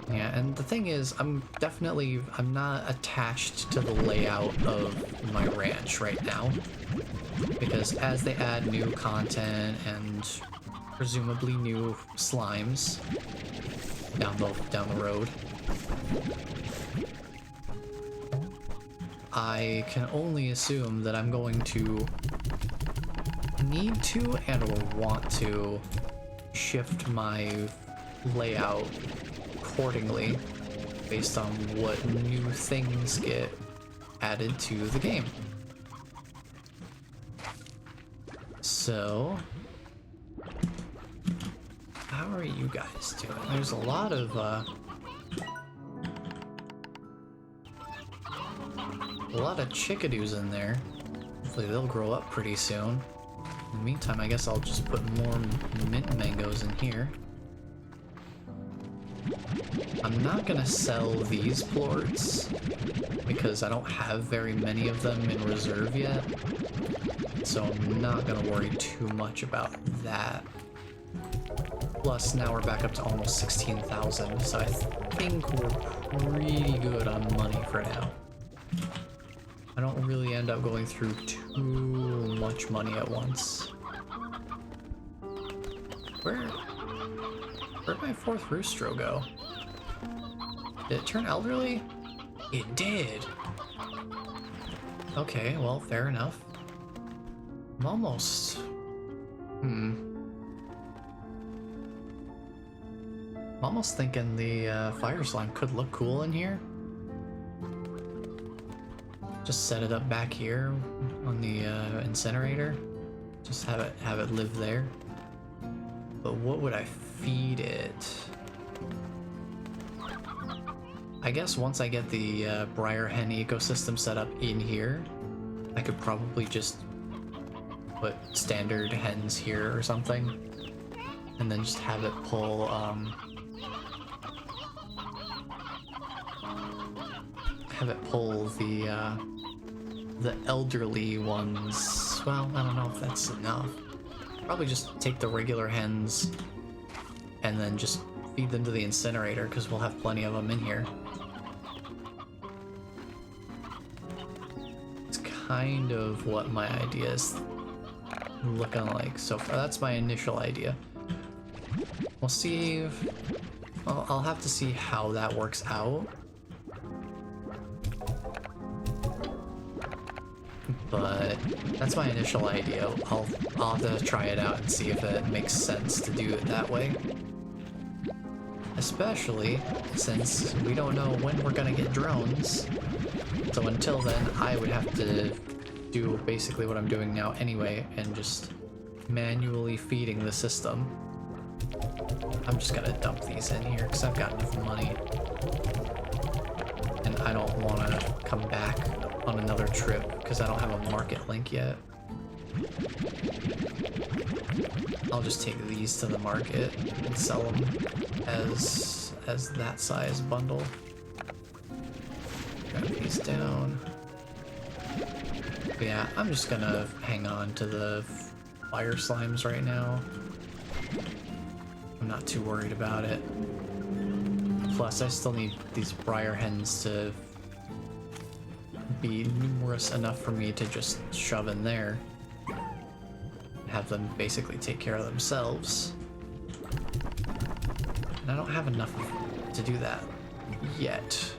Yeah, and the thing is, I'm not attached to the layout of my ranch right now. Because as they add new content and presumably new slimes down the road, I can only assume that I'm going to need to and or want to shift my layout accordingly based on what new things get added to the game. So, how are you guys doing? There's a lot of chickadoos in there. Hopefully they'll grow up pretty soon. In the meantime, I guess I'll just put more mint mangoes in here. I'm not gonna sell these plorts because I don't have very many of them in reserve yet. So I'm not gonna worry too much about that. Plus, now we're back up to almost 16,000, so I think we're pretty good on money for now. I don't really end up going through too much money at once. Where'd my fourth roostro go? Did it turn elderly? It did! Okay, well, fair enough. I'm almost... I'm almost thinking the fire slime could look cool in here. Just set it up back here on the incinerator. Just have it live there. But what would I feed it? I guess once I get the briar hen ecosystem set up in here, I could probably just put standard hens here or something, and then just have it pull the elderly ones. Well, I don't know if that's enough. Probably just take the regular hens and then just feed them to the incinerator because we'll have plenty of them in here. It's kind of what my idea is looking like so far. That's my initial idea. We'll see if... Well, I'll have to see how that works out. But that's my initial idea. I'll have to try it out and see if it makes sense to do it that way. Especially since we don't know when we're gonna get drones. So until then, I would have to do basically what I'm doing now anyway, and just manually feeding the system. I'm just gonna dump these in here because I've got enough money. And I don't want to come back on another trip because I don't have a market link yet. I'll just take these to the market and sell them as that size bundle. Drag these down. But yeah, I'm just gonna hang on to the fire slimes right now. I'm not too worried about it. Plus, I still need these briar hens to be numerous enough for me to just shove in there and have them basically take care of themselves. And I don't have enough to do that yet.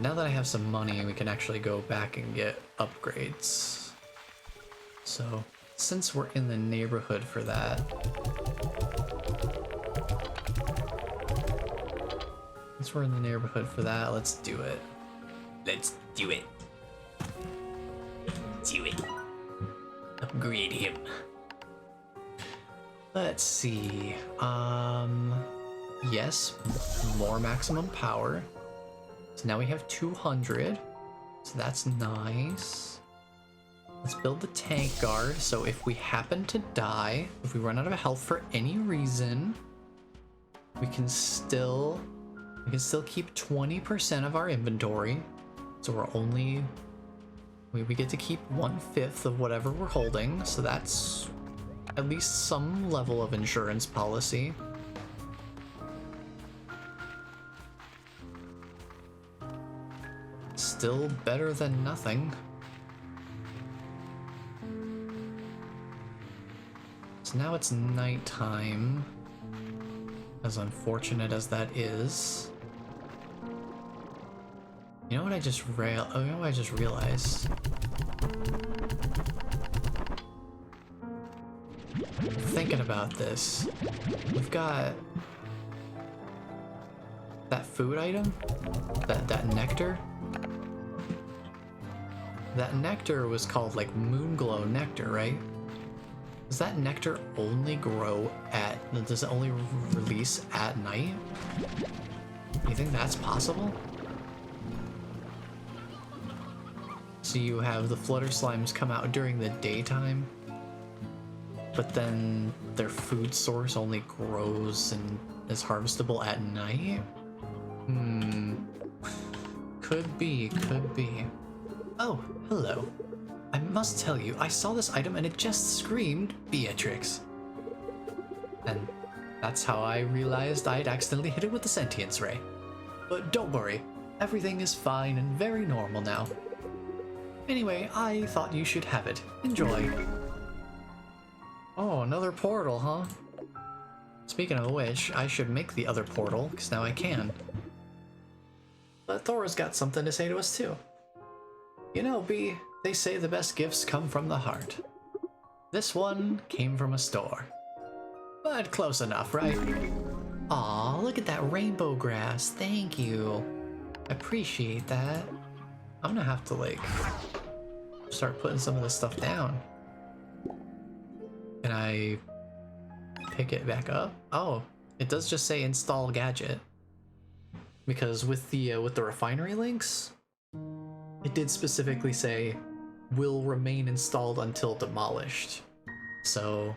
Now that I have some money, we can actually go back and get upgrades. So, since we're in the neighborhood for that, let's do it. Let's do it. Do it. Upgrade him. Let's see. Yes, more maximum power. So now we have 200. So that's nice. Let's build the tank guard. So if we happen to die, if we run out of health for any reason, we can still keep 20% of our inventory. So we're only we get to keep 1/5 of whatever we're holding. So that's at least some level of insurance policy. Still better than nothing. So now it's nighttime, as unfortunate as that is. You know what I just realized? Thinking about this, we've got that food item, that nectar. That nectar was called like Moonglow Nectar, right? Does that nectar only grow does it only release at night? Do you think that's possible? So you have the flutter slimes come out during the daytime, but then their food source only grows and is harvestable at night? Could be. Oh, hello. I must tell you, I saw this item and it just screamed Beatrix. And that's how I realized I'd accidentally hit it with the sentience ray. But don't worry, everything is fine and very normal now. Anyway, I thought you should have it. Enjoy. Oh, another portal, huh? Speaking of which, I should make the other portal, because now I can. But Thora's got something to say to us too. You know, Bee, they say the best gifts come from the heart. This one came from a store. But close enough, right? Aw, look at that rainbow grass. Thank you. I appreciate that. I'm gonna have to, like, start putting some of this stuff down. Can I pick it back up? Oh, it does just say install gadget. Because with the refinery links, it did specifically say will remain installed until demolished. So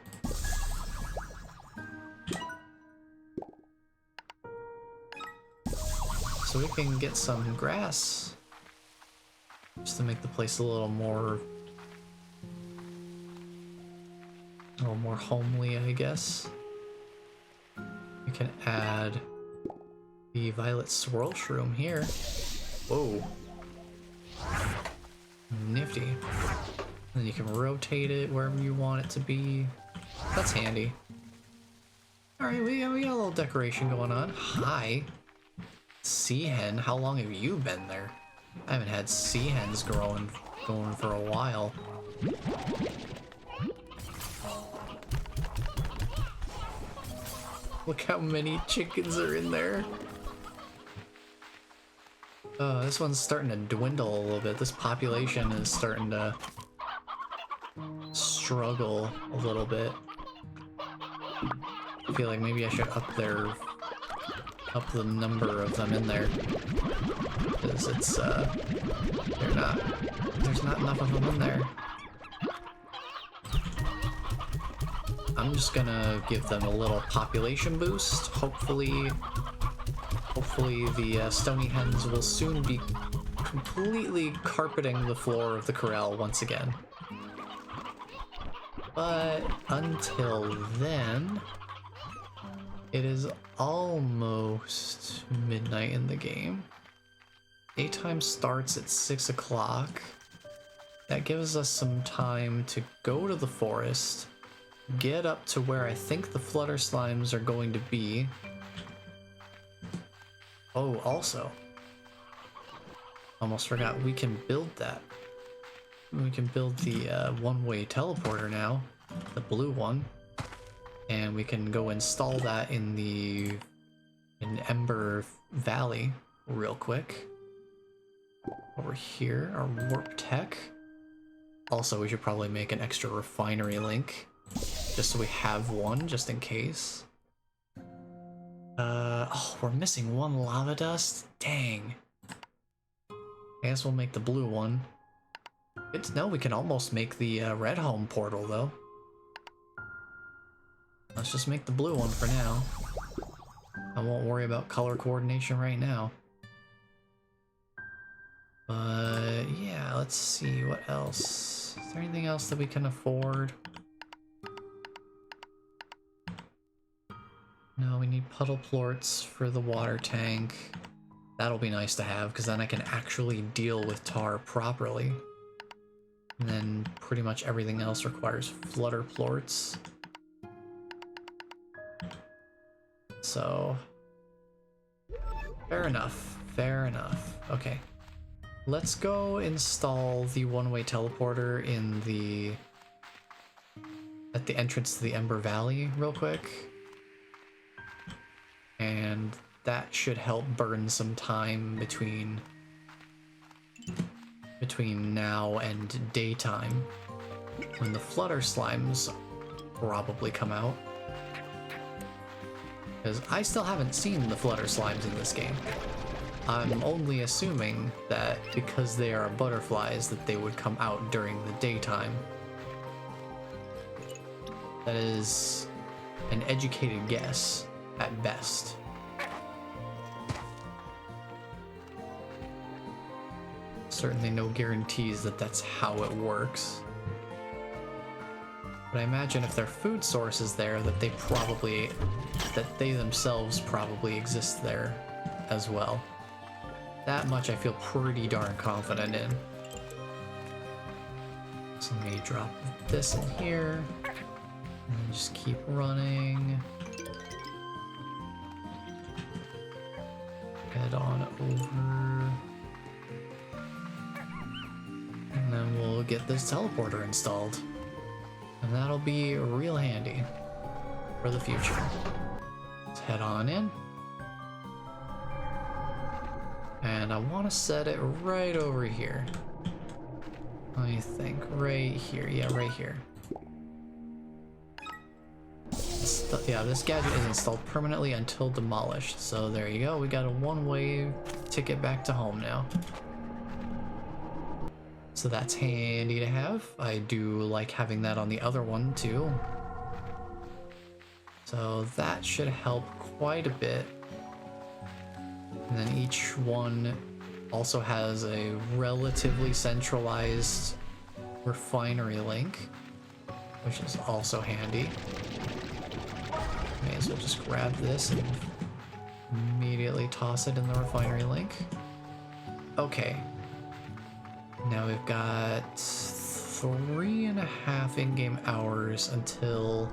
we can get some grass just to make the place a little more homely, I guess. We can add the violet swirl shroom here. Whoa. Nifty. And then you can rotate it wherever you want it to be. That's handy. Alright, we got a little decoration going on. Hi. Sea hen, how long have you been there? I haven't had sea hens going for a while. Look how many chickens are in there. This one's starting to dwindle a little bit. This population is starting to struggle a little bit. I feel like maybe I should up the number of them in there. Because it's, there's not enough of them in there. I'm just gonna give them a little population boost. Hopefully the stony hens will soon be completely carpeting the floor of the corral once again. But until then, it is almost midnight in the game. Daytime starts at 6 o'clock. That gives us some time to go to the forest, get up to where I think the flutter slimes are going to be. Oh, also, almost forgot, we can build that. We can build the one-way teleporter now, the blue one, and we can go install that in Ember Valley real quick. Over here, our warp tech. Also, we should probably make an extra refinery link, just so we have one, just in case. Oh, we're missing one lava dust? Dang. I guess we'll make the blue one. Good to know we can almost make the red home portal, though. Let's just make the blue one for now. I won't worry about color coordination right now. But yeah, let's see what else. Is there anything else that we can afford? No, we need puddle plorts for the water tank. That'll be nice to have, because then I can actually deal with tar properly. And then pretty much everything else requires flutter plorts. So, fair enough, fair enough. Okay, let's go install the one-way teleporter in at the entrance to the Ember Valley real quick. And that should help burn some time between now and daytime, when the flutter slimes probably come out. Because I still haven't seen the flutter slimes in this game. I'm only assuming that because they are butterflies that they would come out during the daytime. That is an educated guess at best. Certainly no guarantees that that's how it works. But I imagine if their food source is there, that they themselves probably exist there as well. That much I feel pretty darn confident in. So let me drop this in here, and just keep running. Head on over. And then we'll get this teleporter installed. And that'll be real handy for the future. Let's head on in. And I want to set it right over here. I think right here. Yeah, right here. Yeah, this gadget is installed permanently until demolished. So there you go. We got a one-way ticket back to home now. So that's handy to have. I do like having that on the other one too. So that should help quite a bit. And then each one also has a relatively centralized refinery link, which is also handy. May as well just grab this and immediately toss it in the refinery link. Okay. Now we've got 3.5 in-game hours until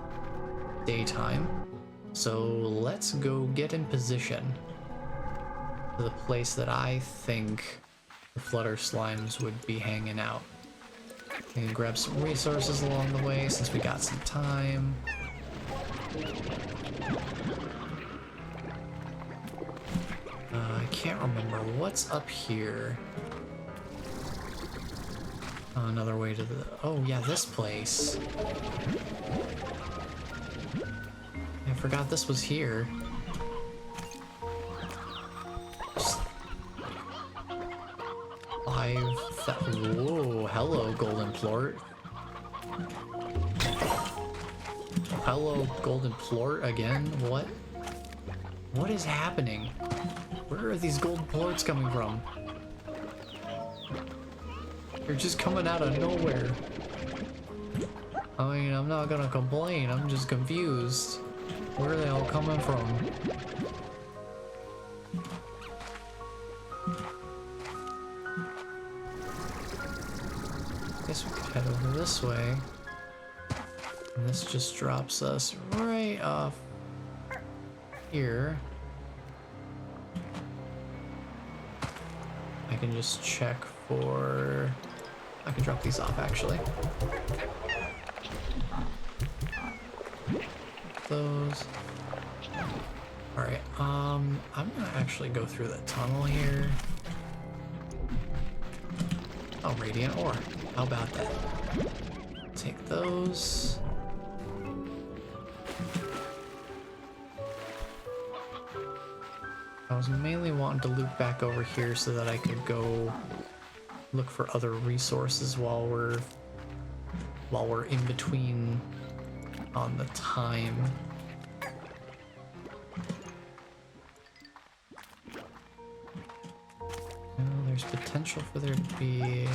daytime. So let's go get in position to the place that I think the flutter slimes would be hanging out. We can grab some resources along the way since we got some time. I can't remember what's up here. Another way to the... Oh, yeah, this place. I forgot this was here. Whoa, hello, Golden Plort. Hello, Golden Plort again? What? What is happening? Where are these Golden Plorts coming from? They're just coming out of nowhere. I mean, I'm not gonna complain, I'm just confused. Where are they all coming from? Guess we could head over this way. And this just drops us right off here. I can just check for... I can drop these off, actually. Those. Alright, I'm gonna actually go through the tunnel here. Oh, radiant ore. How about that? Take those. I was mainly wanting to loop back over here so that I could go look for other resources while we're in between on the time. Well, there's potential for there to be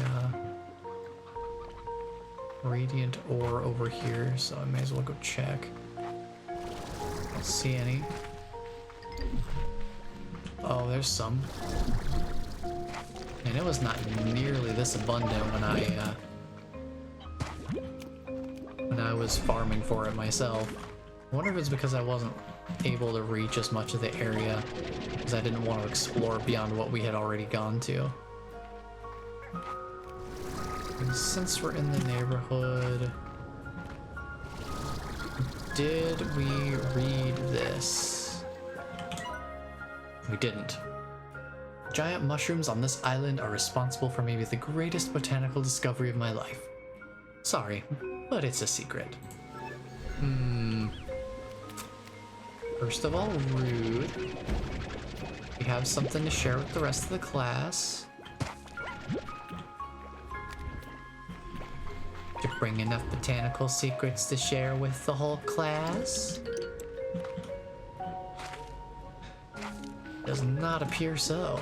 radiant ore over here, so I may as well go check. Don't see any. Oh, there's some. And it was not nearly this abundant when I was farming for it myself. I wonder if it's because I wasn't able to reach as much of the area because I didn't want to explore beyond what we had already gone to. And since we're in the neighborhood, did we read this? We didn't. Giant mushrooms on this island are responsible for maybe the greatest botanical discovery of my life. Sorry, but it's a secret. First of all, rude. We have something to share with the rest of the class. To bring enough botanical secrets to share with the whole class? Does not appear so.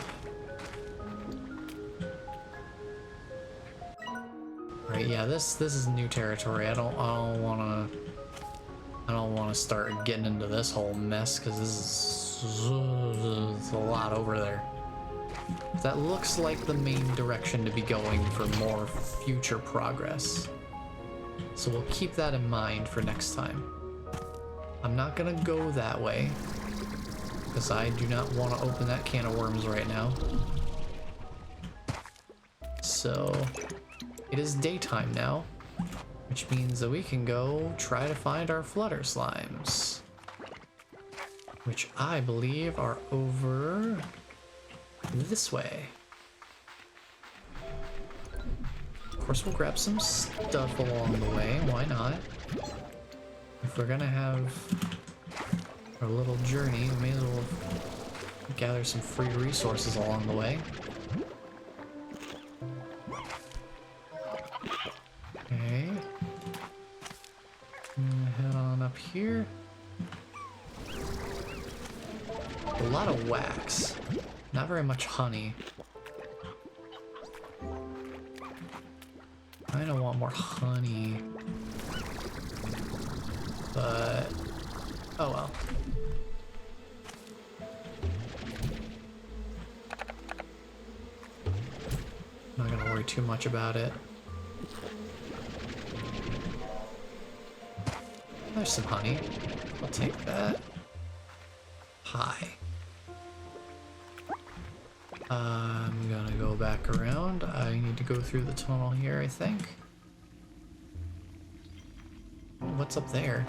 Right, yeah, this is new territory. I don't wanna start getting into this whole mess because this is a lot over there. That looks like the main direction to be going for more future progress. So we'll keep that in mind for next time. I'm not gonna go that way because I do not want to open that can of worms right now. So it is daytime now, which means that we can go try to find our flutter slimes, which I believe are over this way. Of course, we'll grab some stuff along the way. Why not? If we're gonna have our little journey, we may as well gather some free resources along the way. Okay. Head on up here. A lot of wax. Not very much honey. I don't want more honey. But oh well. I'm not gonna worry too much about it. There's some honey. I'll take that. Hi. I'm gonna go back around. I need to go through the tunnel here, I think. Oh, what's up there?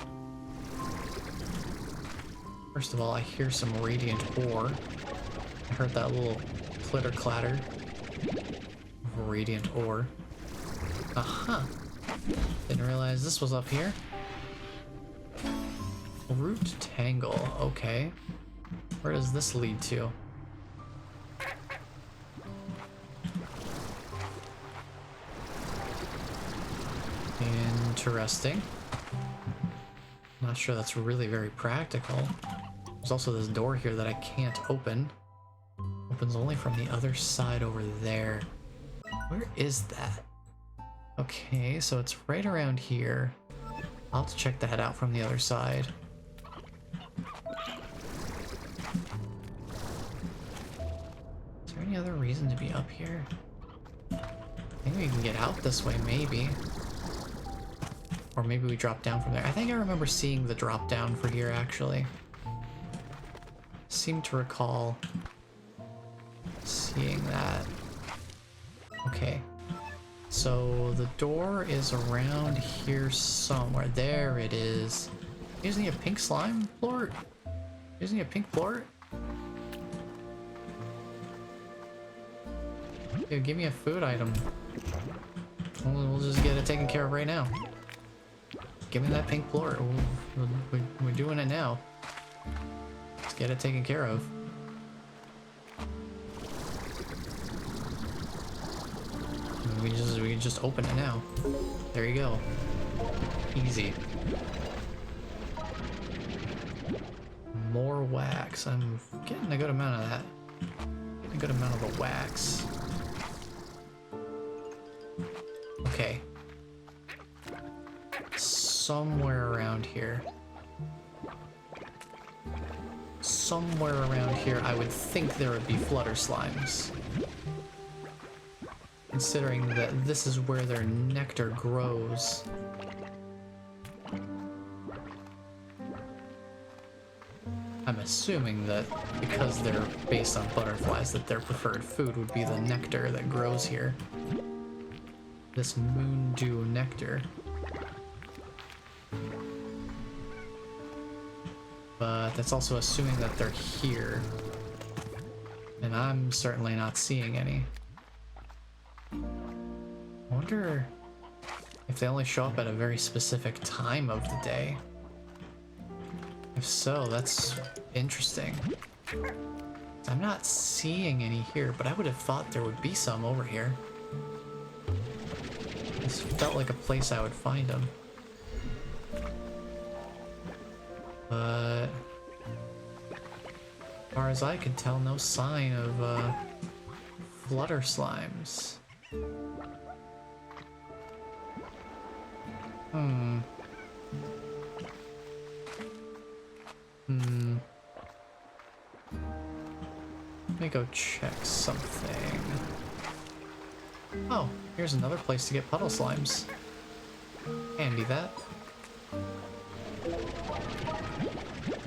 First of all, I hear some radiant ore. I heard that little clitter clatter of radiant ore. Aha! Didn't realize this was up here. Root tangle, okay. Where does this lead to? Interesting. Not sure that's really very practical. There's also this door here that I can't open. Opens only from the other side over there. Where is that? Okay, so it's right around here. I'll have to check that out from the other side. Is there any other reason to be up here? I think we can get out this way, maybe. Or maybe we drop down from there. I think I remember seeing the drop down for here, actually. Seem to recall seeing that. Okay. So the door is around here somewhere. There it is. Using a pink slime plort? Using a pink plort? Dude, give me a food item. We'll just get it taken care of right now. Give me that pink floor. We're doing it now. Let's get it taken care of. We can just open it now. There you go. Easy. More wax. I'm getting a good amount of that. A good amount of the wax. Okay. Somewhere around here. Somewhere around here, I would think there would be flutter slimes. Considering that this is where their nectar grows. I'm assuming that because they're based on butterflies, that their preferred food would be the nectar that grows here. This moon dew nectar. But that's also assuming that they're here. And I'm certainly not seeing any. I wonder if they only show up at a very specific time of the day. If so, that's interesting. I'm not seeing any here, but I would have thought there would be some over here. This felt like a place I would find them. But as far as I could tell, no sign of flutter slimes. Let me go check something. Oh, here's another place to get puddle slimes. Handy that.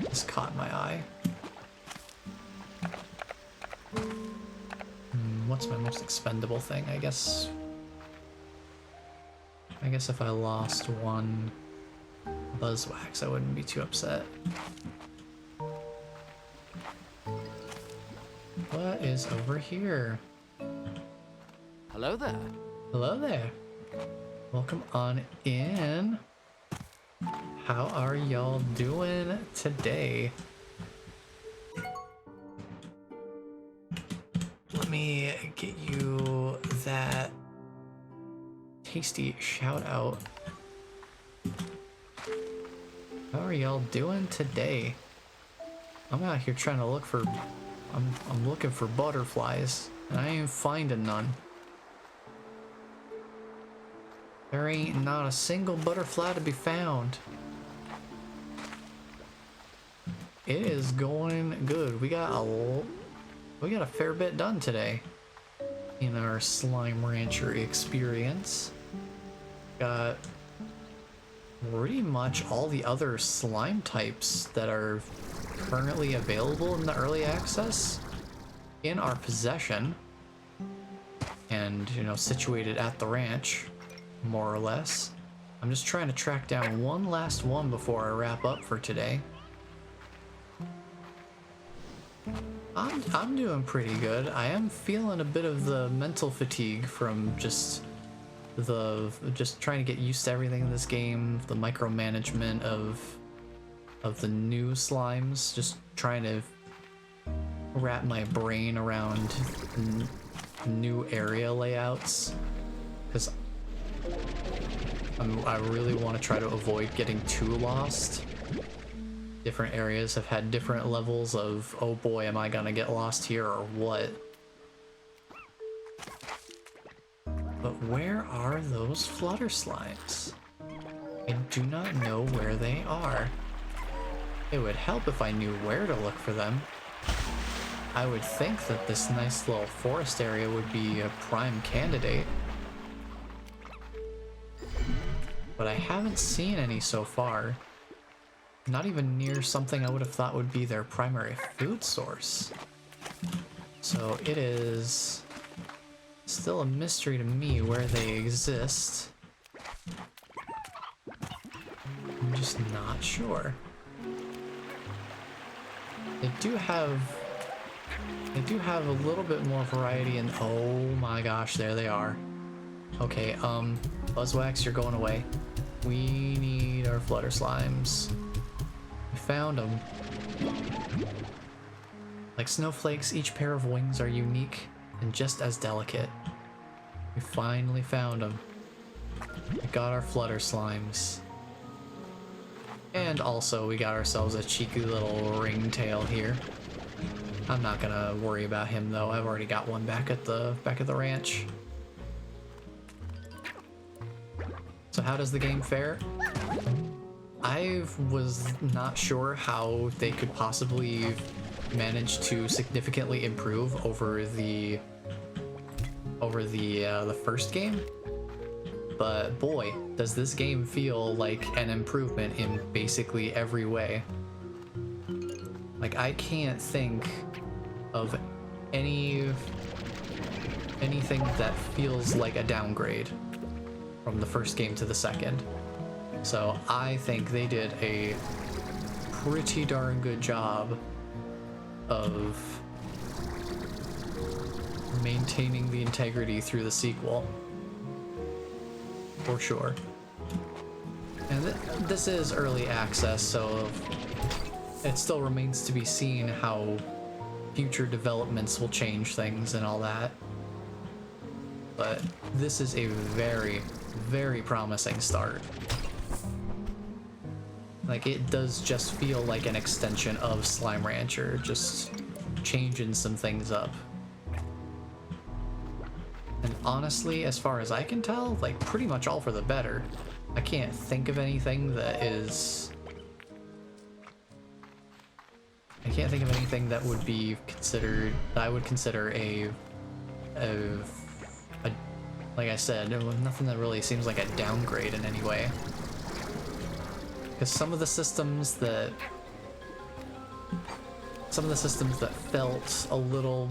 This caught my eye. What's my most expendable thing? I guess if I lost one buzzwax, I wouldn't be too upset. What is over here? Hello there. Hello there. Welcome on in. How are y'all doing today? Let me get you that tasty shout out. How are y'all doing today? I'm out here trying to look for I'm looking for butterflies and I ain't finding none. There ain't not a single butterfly to be found. It is going good. We got a fair bit done today in our slime rancher experience. Got pretty much all the other slime types that are currently available in the early access in our possession and, you know, situated at the ranch, more or less. I'm just trying to track down one last one before I wrap up for today. I'm doing pretty good. I am feeling a bit of the mental fatigue from just trying to get used to everything in this game, the micromanagement of the new slimes, just trying to wrap my brain around new area layouts, because I really want to try to avoid getting too lost. Different areas have had different levels of, oh boy, am I gonna get lost here or what? But where are those flutter slimes? I do not know where they are. It would help if I knew where to look for them. I would think that this nice little forest area would be a prime candidate. But I haven't seen any so far. Not even near something I would have thought would be their primary food source. So it is still a mystery to me where they exist. I'm just not sure. They do have a little bit more variety, and oh my gosh, there they are. Okay, Buzzwax, you're going away. We need our flutter slimes. We found them. Like snowflakes, each pair of wings are unique and just as delicate. We finally found them. We got our flutter slimes. And also we got ourselves a cheeky little ringtail here. I'm not gonna worry about him though. I've already got one back at the ranch. So how does the game fare? I was not sure how they could possibly manage to significantly improve over the first game, but boy, does this game feel like an improvement in basically every way. Like I can't think of anything that feels like a downgrade from the first game to the second. So I think they did a pretty darn good job of maintaining the integrity through the sequel. For sure. And this is early access, so it still remains to be seen how future developments will change things and all that. But this is a very, very promising start. Like, it does just feel like an extension of Slime Rancher, just changing some things up. And honestly, as far as I can tell, like, pretty much all for the better. I can't think of anything that is... I can't think of anything that would be considered... that I would consider a like I said, nothing that really seems like a downgrade in any way. Because some of the systems that felt a little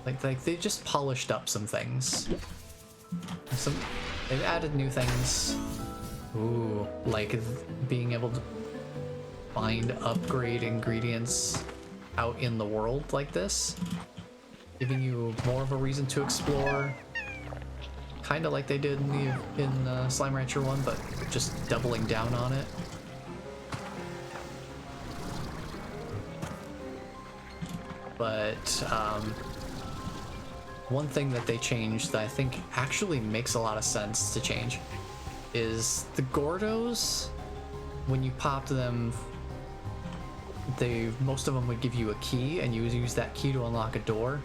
like they just polished up some things. They've added new things. Ooh, like being able to find upgrade ingredients out in the world like this, giving you more of a reason to explore. Kind of like they did in Slime Rancher 1, but just doubling down on it. But one thing that they changed that I think actually makes a lot of sense to change is the Gordos. When you popped them, most of them would give you a key, and you would use that key to unlock a door.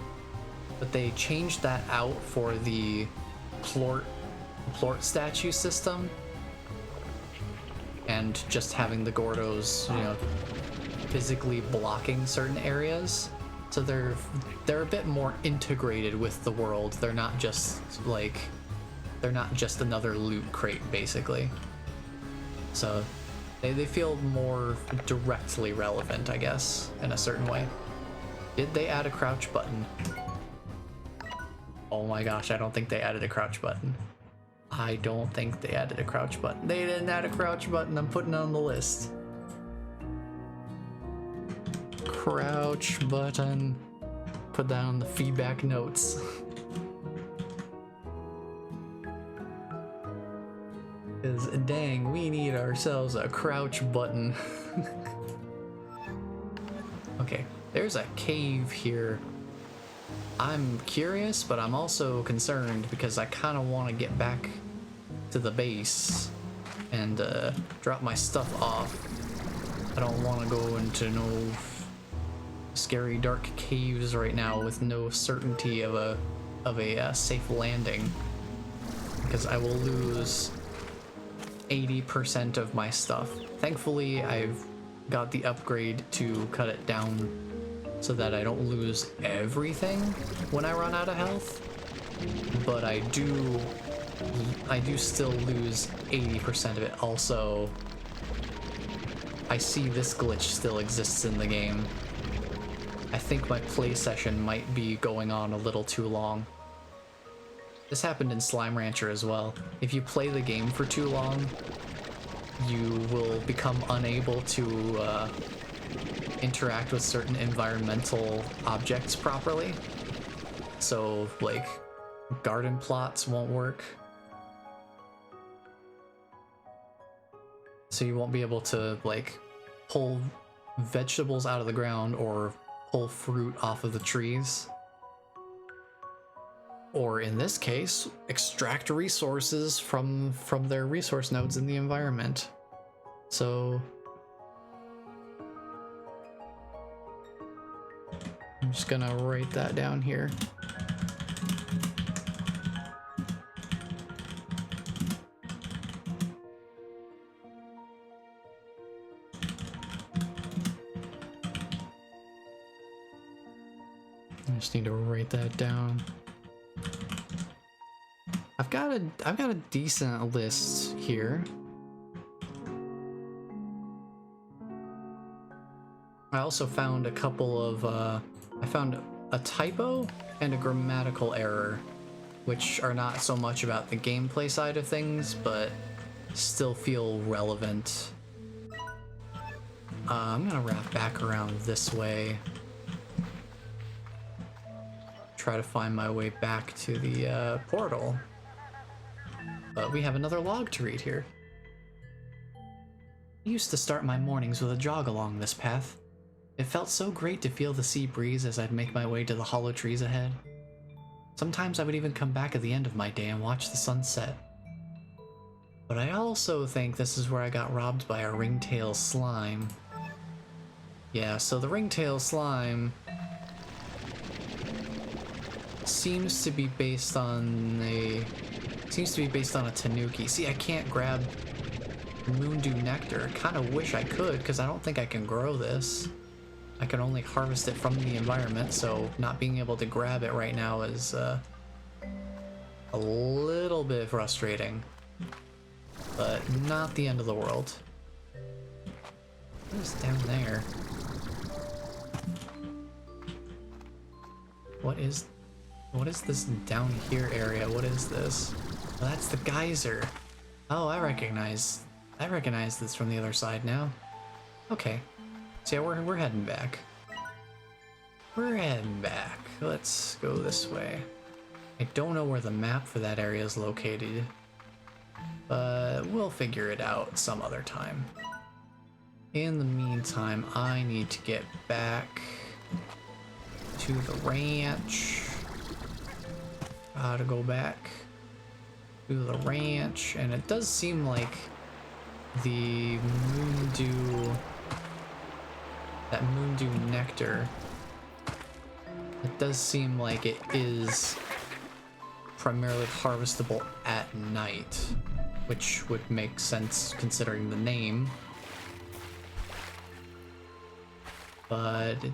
But they changed that out for the plort statue system, and just having the Gordos, you know, physically blocking certain areas. So they're a bit more integrated with the world. They're not just another loot crate, basically. So they feel more directly relevant, I guess, in a certain way. Did they add a crouch button? Oh my gosh, I don't think they added a crouch button. I don't think they added a crouch button. They didn't add a crouch button. I'm putting it on the list. Crouch button. Put that on the feedback notes. Because dang, we need ourselves a crouch button. Okay, there's a cave here. I'm curious, but I'm also concerned because I kind of want to get back to the base and drop my stuff off. I don't want to go into no scary dark caves right now with no certainty of a safe landing, because I will lose 80% of my stuff. Thankfully, I've got the upgrade to cut it down so that I don't lose everything when I run out of health, but I do still lose 80% of it. Also, I see this glitch still exists in the game. I think my play session might be going on a little too long. This happened in Slime Rancher as well. If you play the game for too long, you will become unable to interact with certain environmental objects properly. So, like, garden plots won't work. so you won't be able to like pull vegetables out of the ground or pull fruit off of the trees. Or in this case, extract resources from their resource nodes in the environment. So I'm just gonna write that down here. I just need to write that down. I've got a decent list here. I also found a couple of I found a typo and a grammatical error, which are not so much about the gameplay side of things, but still feel relevant. I'm gonna wrap back around this way. Try to find my way back to the portal. But we have another log to read here. I used to start my mornings with a jog along this path. It felt so great to feel the sea breeze as I'd make my way to the hollow trees ahead. Sometimes I would even come back at the end of my day and watch the sun set. But I also think this is where I got robbed by a ringtail slime. Yeah, so the ringtail slime seems to be based on a tanuki. See, I can't grab moondew nectar. Kind of wish I could, because I don't think I can grow this. I can only harvest it from the environment, so not being able to grab it right now is a little bit frustrating, but not the end of the world. What is down there? What is this down here area? What is this? Oh, that's the geyser. Oh, I recognize this from the other side now. Okay. So yeah, we're heading back. We're heading back. Let's go this way. I don't know where the map for that area is located, but we'll figure it out some other time. In the meantime, I need to get back to the ranch. Gotta go back to the ranch, and it does seem like the moondew nectar, it does seem like it is primarily harvestable at night, which would make sense considering the name, but it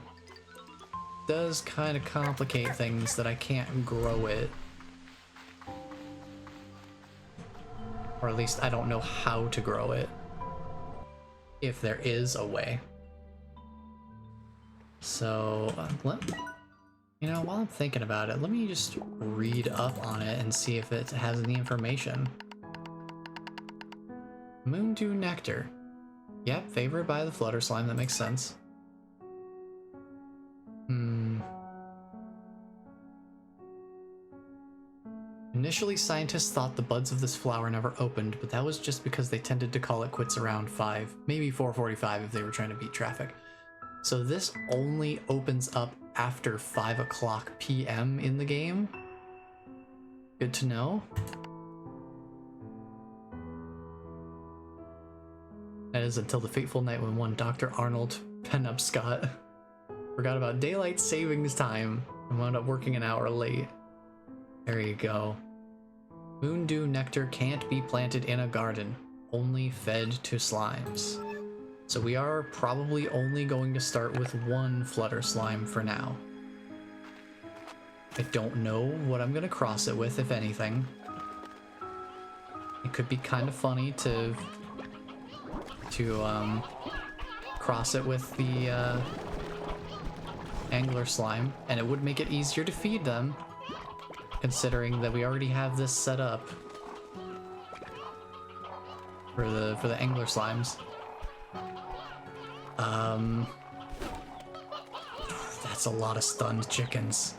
does kind of complicate things that I can't grow it, or at least I don't know how to grow it, if there is a way. So while I'm thinking about it, let me just read up on it and see if it has any information. Moondew nectar. Yep, favored by the flutter slime, that makes sense. Initially, scientists thought the buds of this flower never opened, but that was just because they tended to call it quits around 5, maybe 4:45 if they were trying to beat traffic. So this only opens up after 5 o'clock p.m. in the game. Good to know. That is until the fateful night when one Dr. Arnold Penobscot forgot about daylight savings time and wound up working an hour late. There you go. Moondew nectar can't be planted in a garden, only fed to slimes. So we are probably only going to start with one flutter slime for now. I don't know what I'm gonna cross it with, if anything. It could be kind of funny to cross it with the angler slime, and it would make it easier to feed them, considering that we already have this set up for the angler slimes. That's a lot of stunned chickens.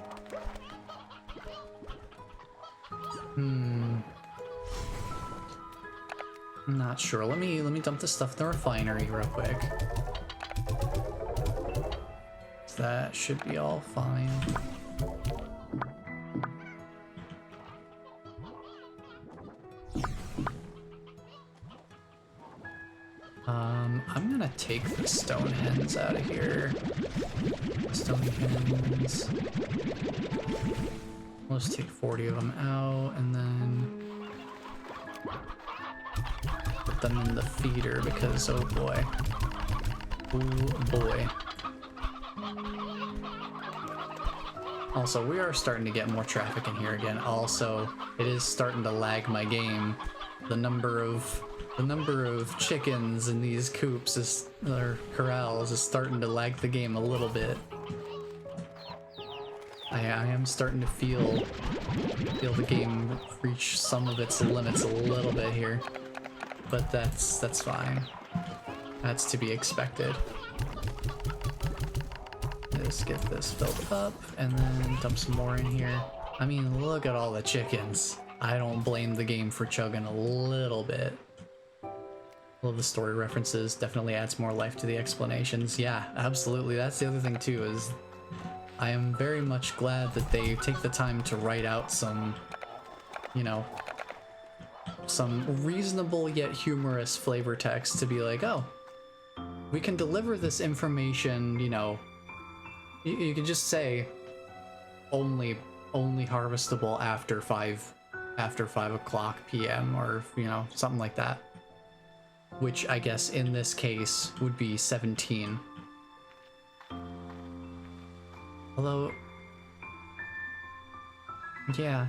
I'm not sure. Let me dump this stuff in the refinery real quick. That should be all fine. I'm gonna take the stone hens out of here. Stone hens. Let's take 40 of them out and then put them in the feeder because, oh boy. Oh boy. Also, we are starting to get more traffic in here again. Also, it is starting to lag my game. The number of chickens in these coops or corrals is starting to lag the game a little bit. I am starting to feel the game reach some of its limits a little bit here, but that's fine. That's to be expected. Just get this filled up and then dump some more in here. I mean, look at all the chickens. I don't blame the game for chugging a little bit. Love the story references, definitely adds more life to the explanations. Yeah, absolutely. That's the other thing too, is I am very much glad that they take the time to write out some, you know, some reasonable yet humorous flavor text to be like, oh, we can deliver this information, you know, you can just say only harvestable after 5 o'clock p.m. or, you know, something like that. Which I guess in this case would be 17. Although, yeah,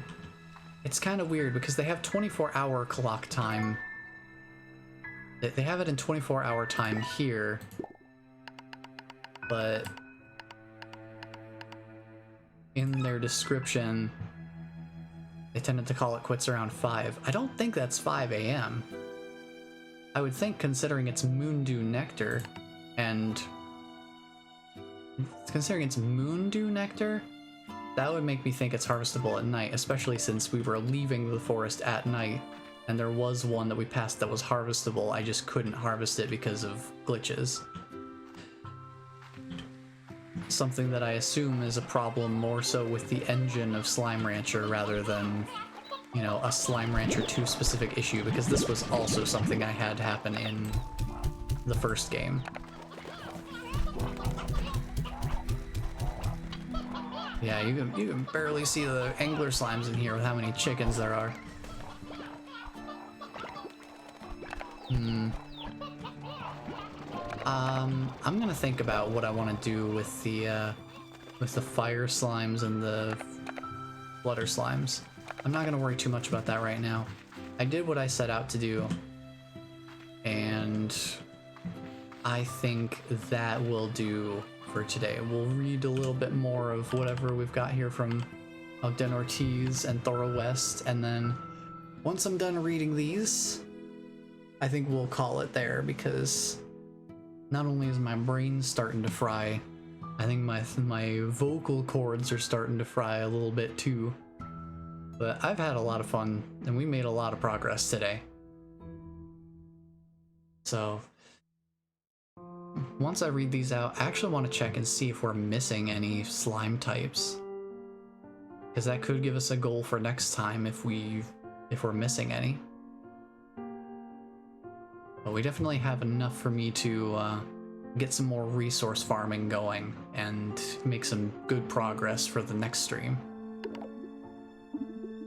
it's kind of weird because they have 24-hour clock time. They have it in 24-hour time here, but in their description, they tended to call it quits around 5. I don't think that's 5 a.m. I would think, considering it's Moondew Nectar, and considering it's Moondew Nectar, that would make me think it's harvestable at night, especially since we were leaving the forest at night, and there was one that we passed that was harvestable. I just couldn't harvest it because of glitches. Something that I assume is a problem more so with the engine of Slime Rancher rather than, you know, a Slime Rancher 2 specific issue, because this was also something I had happen in the first game. Yeah, you can barely see the angler slimes in here with how many chickens there are. I'm gonna think about what I want to do with the fire slimes and the flutter slimes. I'm not gonna worry too much about that right now. I did what I set out to do, and I think that will do for today. We'll read a little bit more of whatever we've got here from Ogden Ortiz and Thora West, and then once I'm done reading these, I think we'll call it there, because not only is my brain starting to fry, I think my vocal cords are starting to fry a little bit too. But I've had a lot of fun, and we made a lot of progress today. So once I read these out, I actually want to check and see if we're missing any slime types, because that could give us a goal for next time if we're missing any. But we definitely have enough for me to get some more resource farming going and make some good progress for the next stream.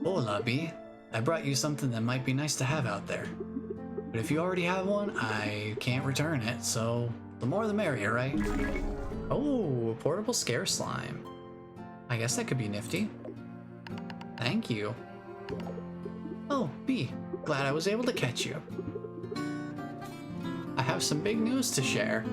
Hola, Bee. I brought you something that might be nice to have out there. But if you already have one, I can't return it, so the more the merrier, right? Oh, a portable scare slime. I guess that could be nifty. Thank you. Oh, Bee, glad I was able to catch you. I have some big news to share.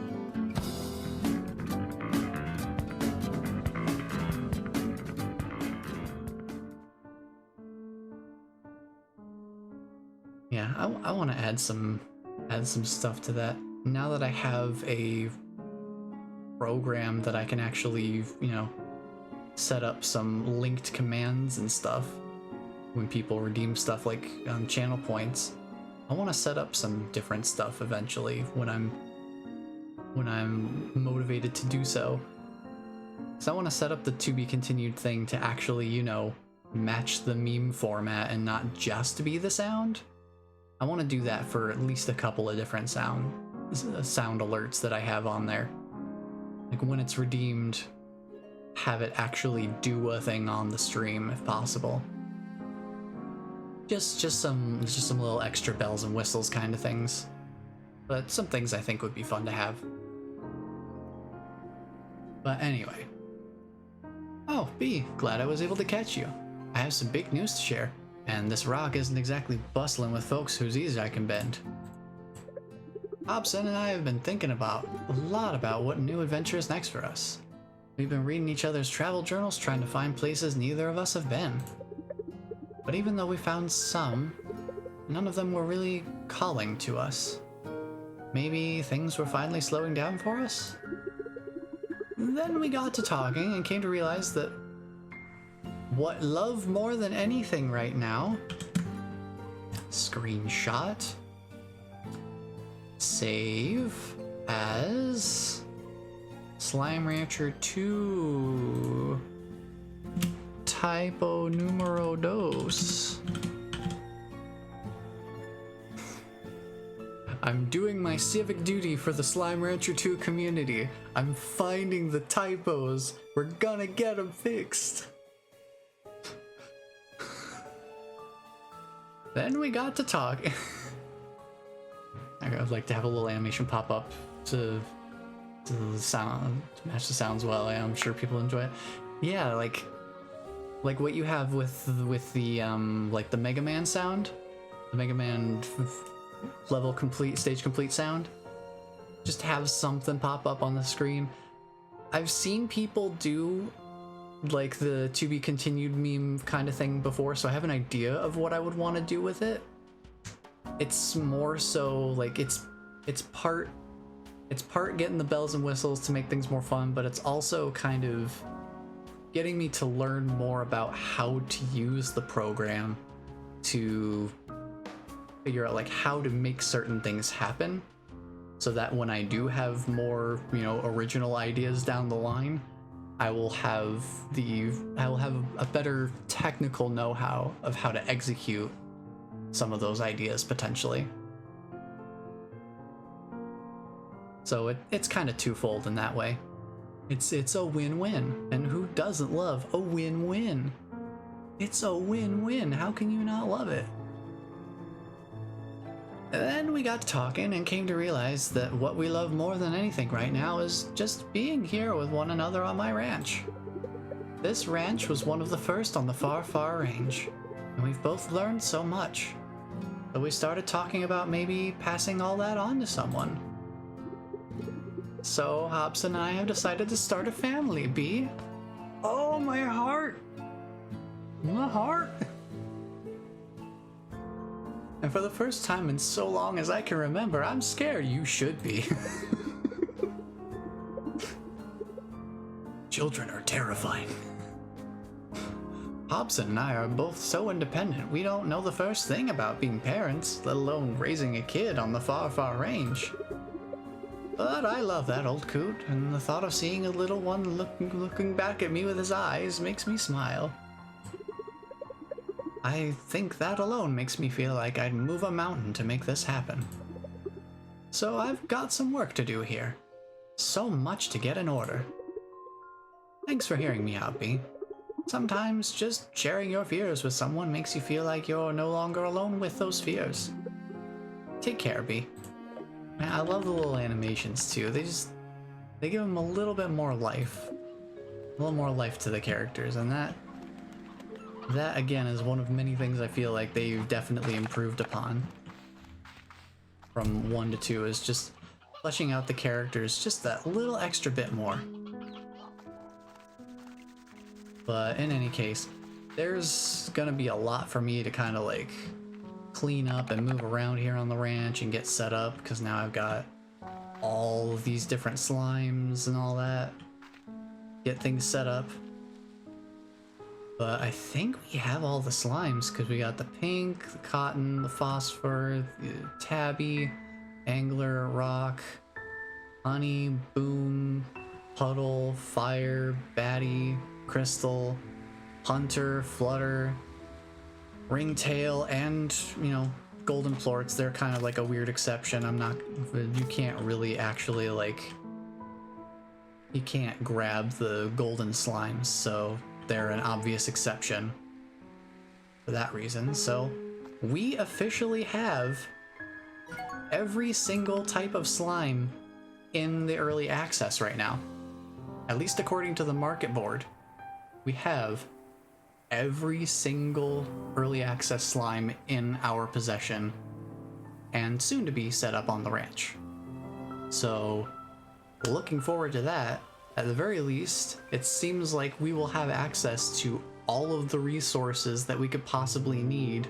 Yeah, I want to add some stuff to that. Now that I have a program that I can actually, you know, set up some linked commands and stuff when people redeem stuff like channel points, I want to set up some different stuff eventually when I'm motivated to do so. So I want to set up the to be continued thing to actually, you know, match the meme format and not just be the sound. I want to do that for at least a couple of different sound alerts that I have on there. Like when it's redeemed, have it actually do a thing on the stream if possible. Just some little extra bells and whistles kind of things. But some things I think would be fun to have. But anyway. Oh, B, glad I was able to catch you. I have some big news to share, and this rock isn't exactly bustling with folks whose ears I can bend. Hobson and I have been thinking a lot about what new adventure is next for us. We've been reading each other's travel journals, trying to find places neither of us have been. But even though we found some, none of them were really calling to us. Maybe things were finally slowing down for us? Then we got to talking and came to realize that what love more than anything right now, screenshot, save as Slime Rancher 2 typo numero dos. I'm doing my civic duty for the Slime Rancher 2 community. I'm finding the typos. We're gonna get them fixed. Then we got to talk. I'd like to have a little animation pop up to the sound, to match the sounds well. I'm sure people enjoy it. Yeah, like what you have with the like the Mega Man sound, the Mega Man level complete, stage complete sound. Just have something pop up on the screen. I've seen people do like the to be continued meme kind of thing before, so I have an idea of what I would want to do with it. It's more so like it's part getting the bells and whistles to make things more fun, but it's also kind of getting me to learn more about how to use the program to figure out like how to make certain things happen, so that when I do have more, you know, original ideas down the line, I will have a better technical know-how of how to execute some of those ideas potentially. So it's kind of twofold in that way. It's a win-win, and who doesn't love a win-win? It's a win-win. How can you not love it? And then we got to talking and came to realize that what we love more than anything right now is just being here with one another on my ranch. This ranch was one of the first on the far, far range, and we've both learned so much. So we started talking about maybe passing all that on to someone. So Hobson and I have decided to start a family, B. Oh, my heart! My heart! And for the first time in so long as I can remember, I'm scared. You should be. Children are terrifying. Hobson and I are both so independent, we don't know the first thing about being parents, let alone raising a kid on the far, far range. But I love that old coot, and the thought of seeing a little one looking back at me with his eyes makes me smile. I think that alone makes me feel like I'd move a mountain to make this happen. So I've got some work to do here. So much to get in order. Thanks for hearing me out, B. Sometimes just sharing your fears with someone makes you feel like you're no longer alone with those fears. Take care, B. Man, I love the little animations too. They give them a little bit more life. A little more life to the characters, and that again is one of many things I feel like they've definitely improved upon from 1 to 2, is just fleshing out the characters just that little extra bit more. But in any case, there's gonna be a lot for me to kind of like clean up and move around here on the ranch and get set up, because now I've got all of these different slimes and all that. Get things set up. But I think we have all the slimes because we got the pink, the cotton, the phosphor, the tabby, angler, rock, honey, boom, puddle, fire, batty, crystal, hunter, flutter, ringtail, and, you know, golden plorts. They're kind of like a weird exception. You can't really actually, like, you can't grab the golden slimes, so they're an obvious exception for that reason. So we officially have every single type of slime in the early access right now. At least according to the market board, we have every single early access slime in our possession and soon to be set up on the ranch. So looking forward to that. At the very least, it seems like we will have access to all of the resources that we could possibly need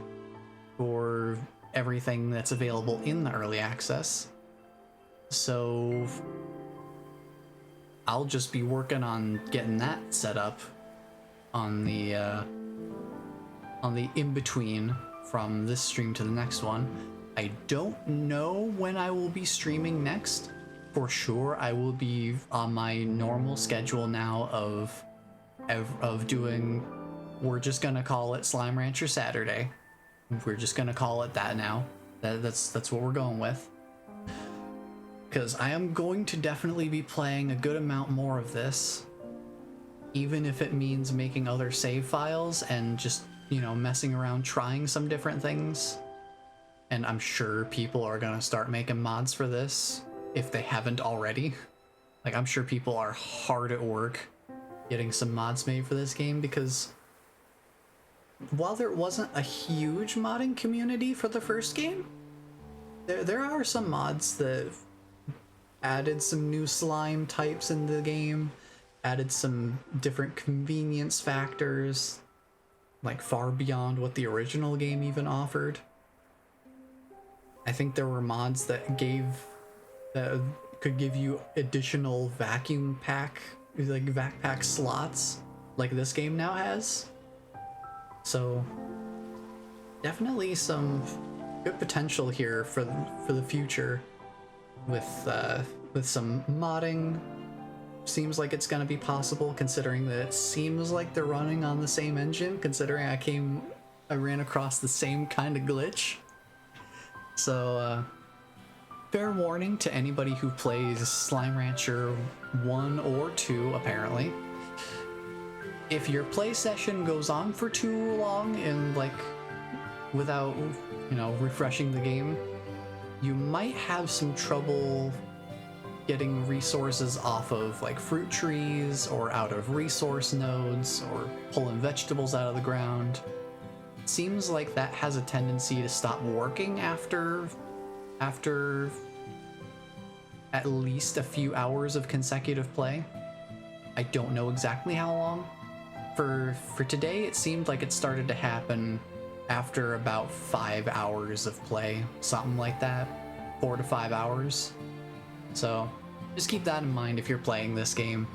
for everything that's available in the early access. So I'll just be working on getting that set up on the in-between from this stream to the next one. I don't know when I will be streaming next. For sure, I will be on my normal schedule now of doing, we're just gonna call it Slime Rancher Saturday. We're just gonna call it that now. That's what we're going with. Because I am going to definitely be playing a good amount more of this, even if it means making other save files and just, you know, messing around, trying some different things. And I'm sure people are gonna start making mods for this if they haven't already. Like, I'm sure people are hard at work getting some mods made for this game, because while there wasn't a huge modding community for the first game, there are some mods that added some new slime types in the game, added some different convenience factors, like far beyond what the original game even offered. I think there were mods that could give you additional vacuum pack, like vac pack slots, like this game now has. So definitely some good potential here for the future with some modding. Seems like it's gonna be possible, considering that it seems like they're running on the same engine, considering I ran across the same kind of glitch. So fair warning to anybody who plays Slime Rancher 1 or 2, apparently. If your play session goes on for too long and, like, without, you know, refreshing the game, you might have some trouble getting resources off of, like, fruit trees or out of resource nodes or pulling vegetables out of the ground. It seems like that has a tendency to stop working after at least a few hours of consecutive play. I don't know exactly how long. For today, it seemed like it started to happen after about 5 hours of play, something like that, 4 to 5 hours. So just keep that in mind if you're playing this game,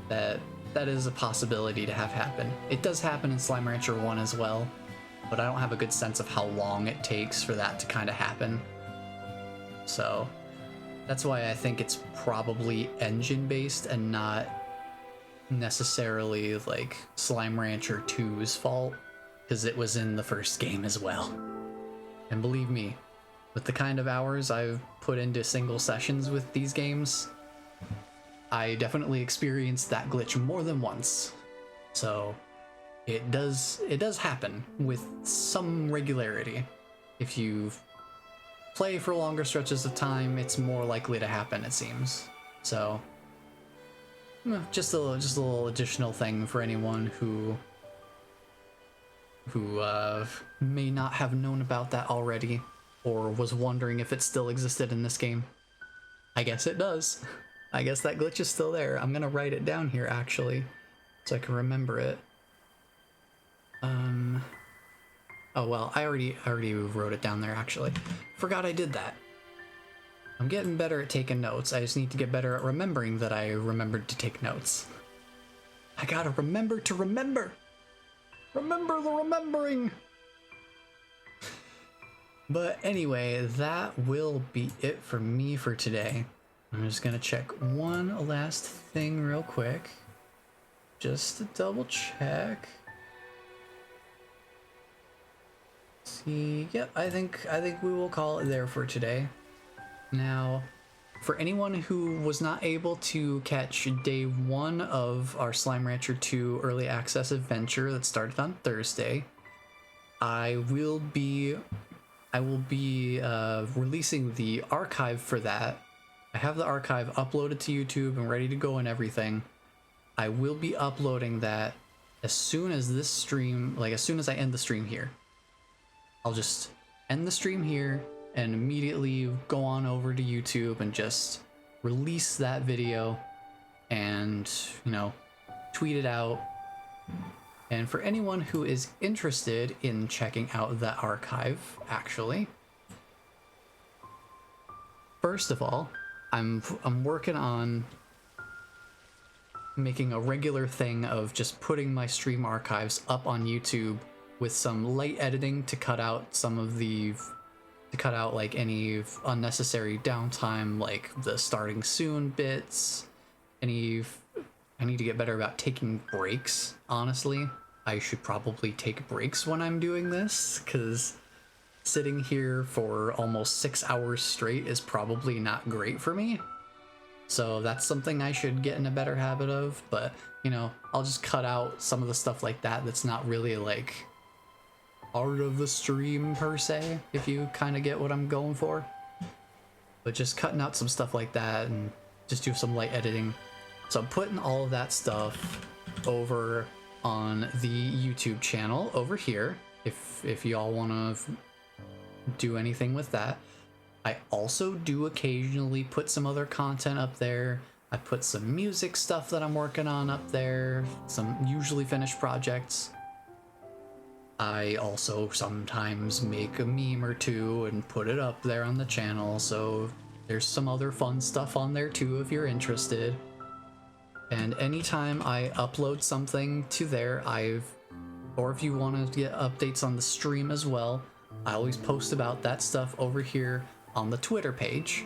that is a possibility to have happen. It does happen in Slime Rancher 1 as well, but I don't have a good sense of how long it takes for that to kind of happen. So that's why I think it's probably engine-based and not necessarily like Slime Rancher 2's fault, because it was in the first game as well. And believe me, with the kind of hours I've put into single sessions with these games, I definitely experienced that glitch more than once. So it does happen with some regularity. If you play for longer stretches of time, it's more likely to happen, it seems. So just a little additional thing for anyone who may not have known about that already, or was wondering if it still existed in this game. I guess it does. I guess that glitch is still there. I'm gonna write it down here, actually, so I can remember it. Oh well, I already wrote it down there, actually. Forgot I did that. I'm getting better at taking notes. I just need to get better at remembering that I remembered to take notes. I gotta remember to remember! Remember the remembering! But anyway, that will be it for me for today. I'm just gonna check one last thing real quick. Just to double check. See, yep, I think we will call it there for today. Now, for anyone who was not able to catch day 1 of our Slime Rancher 2 early access adventure that started on Thursday, I will be releasing the archive for that. I have the archive uploaded to YouTube and ready to go and everything. I will be uploading that as soon as this stream, like as soon as I end the stream here. I'll just end the stream here and immediately go on over to YouTube and just release that video and, you know, tweet it out. And for anyone who is interested in checking out that archive, actually, first of all, I'm working on making a regular thing of just putting my stream archives up on YouTube with some light editing to cut out like any unnecessary downtime, like the starting soon bits. I need to get better about taking breaks, honestly. I should probably take breaks when I'm doing this, because sitting here for almost 6 hours straight is probably not great for me. So that's something I should get in a better habit of, but, you know, I'll just cut out some of the stuff like that that's not really, like, part of the stream, per se, if you kind of get what I'm going for. But just cutting out some stuff like that and just do some light editing. So I'm putting all of that stuff over on the YouTube channel over here, if y'all want to do anything with that. I also do occasionally put some other content up there. I put some music stuff that I'm working on up there, some usually finished projects. I also sometimes make a meme or two and put it up there on the channel, so there's some other fun stuff on there too if you're interested. And anytime I upload something to there, or if you want to get updates on the stream as well, I always post about that stuff over here on the Twitter page.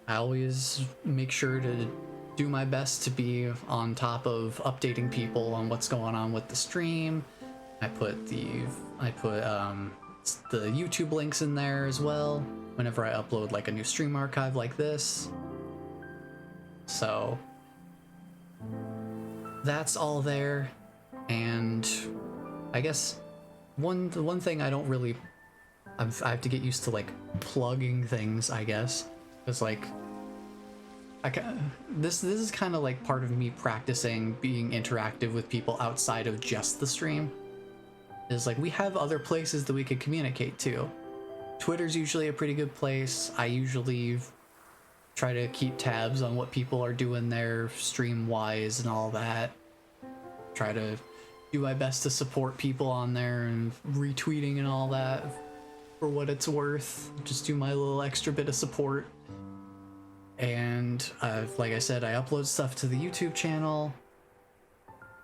I always make sure to do my best to be on top of updating people on what's going on with the stream. I put the YouTube links in there as well whenever I upload like a new stream archive like this. So that's all there. And I guess one thing I don't really, I have to get used to like plugging things, I guess. It's like this is kind of like part of me practicing being interactive with people outside of just the stream. Is like we have other places that we could communicate to. Twitter's usually a pretty good place. I usually try to keep tabs on what people are doing there stream wise and all that. Try to do my best to support people on there and retweeting and all that for what it's worth. Just do my little extra bit of support. And like I said, I upload stuff to the YouTube channel,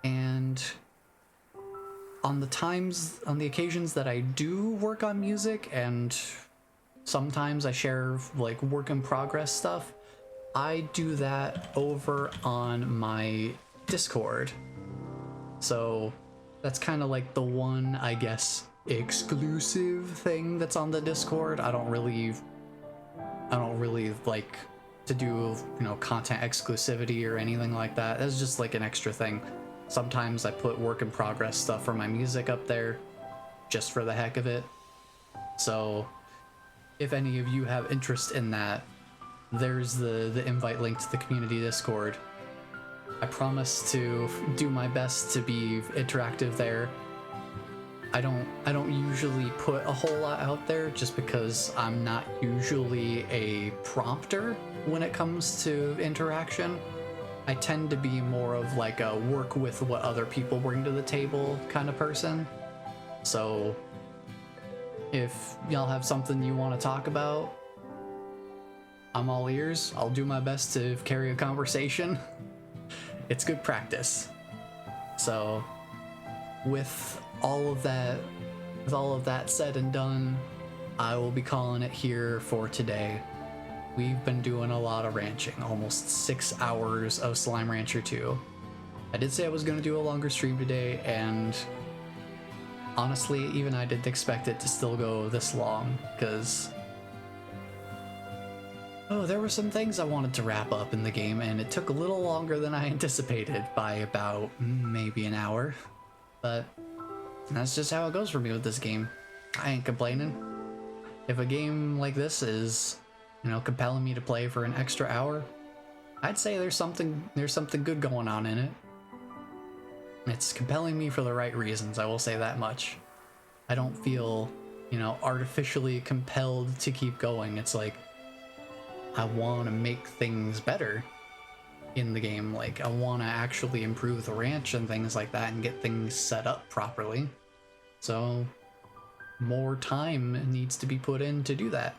and on the occasions that I do work on music, and sometimes I share like work in progress stuff, I do that over on my Discord. So that's kind of like the one, I guess, exclusive thing that's on the Discord. I don't really like to do, you know, content exclusivity or anything like that. That's just like an extra thing. Sometimes I put work in progress stuff for my music up there just for the heck of it. So if any of you have interest in that, there's the invite link to the community Discord. I promise to do my best to be interactive there. I don't usually put a whole lot out there just because I'm not usually a prompter when it comes to interaction. I tend to be more of like a work with what other people bring to the table kind of person. So if y'all have something you want to talk about, I'm all ears. I'll do my best to carry a conversation. It's good practice. So with all of that said and done, I will be calling it here for today. We've been doing a lot of ranching, almost 6 hours of Slime Rancher 2. I did say I was going to do a longer stream today, and honestly, even I didn't expect it to still go this long, because there were some things I wanted to wrap up in the game, and it took a little longer than I anticipated by about maybe an hour. But that's just how it goes for me with this game. I ain't complaining. If a game like this is, compelling me to play for an extra hour, I'd say there's something good going on in it. It's compelling me for the right reasons, I will say that much. I don't feel, artificially compelled to keep going. It's like, I want to make things better in the game. Like, I want to actually improve the ranch and things like that and get things set up properly. So, more time needs to be put in to do that.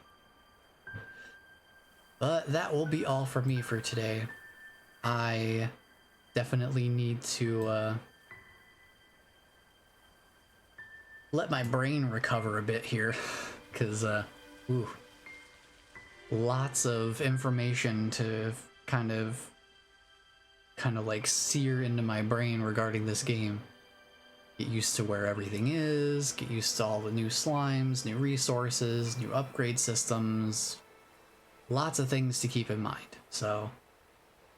But that will be all for me for today. I definitely need to let my brain recover a bit here, because lots of information to kind of like sear into my brain regarding this game. Get used to where everything is, get used to all the new slimes, new resources, new upgrade systems, lots of things to keep in mind. So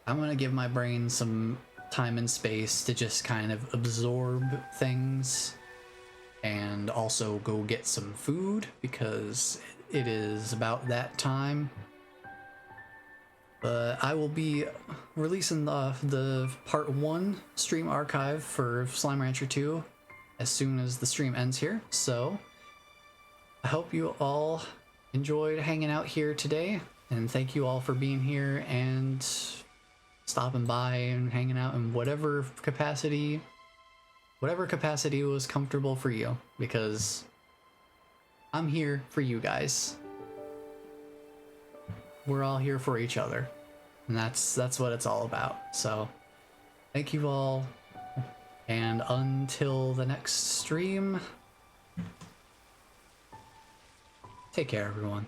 I'm gonna give my brain some time and space to just kind of absorb things, and also go get some food because it is about that time. But I will be releasing the part 1 stream archive for Slime Rancher 2 as soon as the stream ends here. So I hope you all enjoyed hanging out here today, and thank you all for being here and stopping by and hanging out in whatever capacity was comfortable for you, because I'm here for you guys. We're all here for each other, and that's what it's all about. So thank you all, and until the next stream, take care, everyone.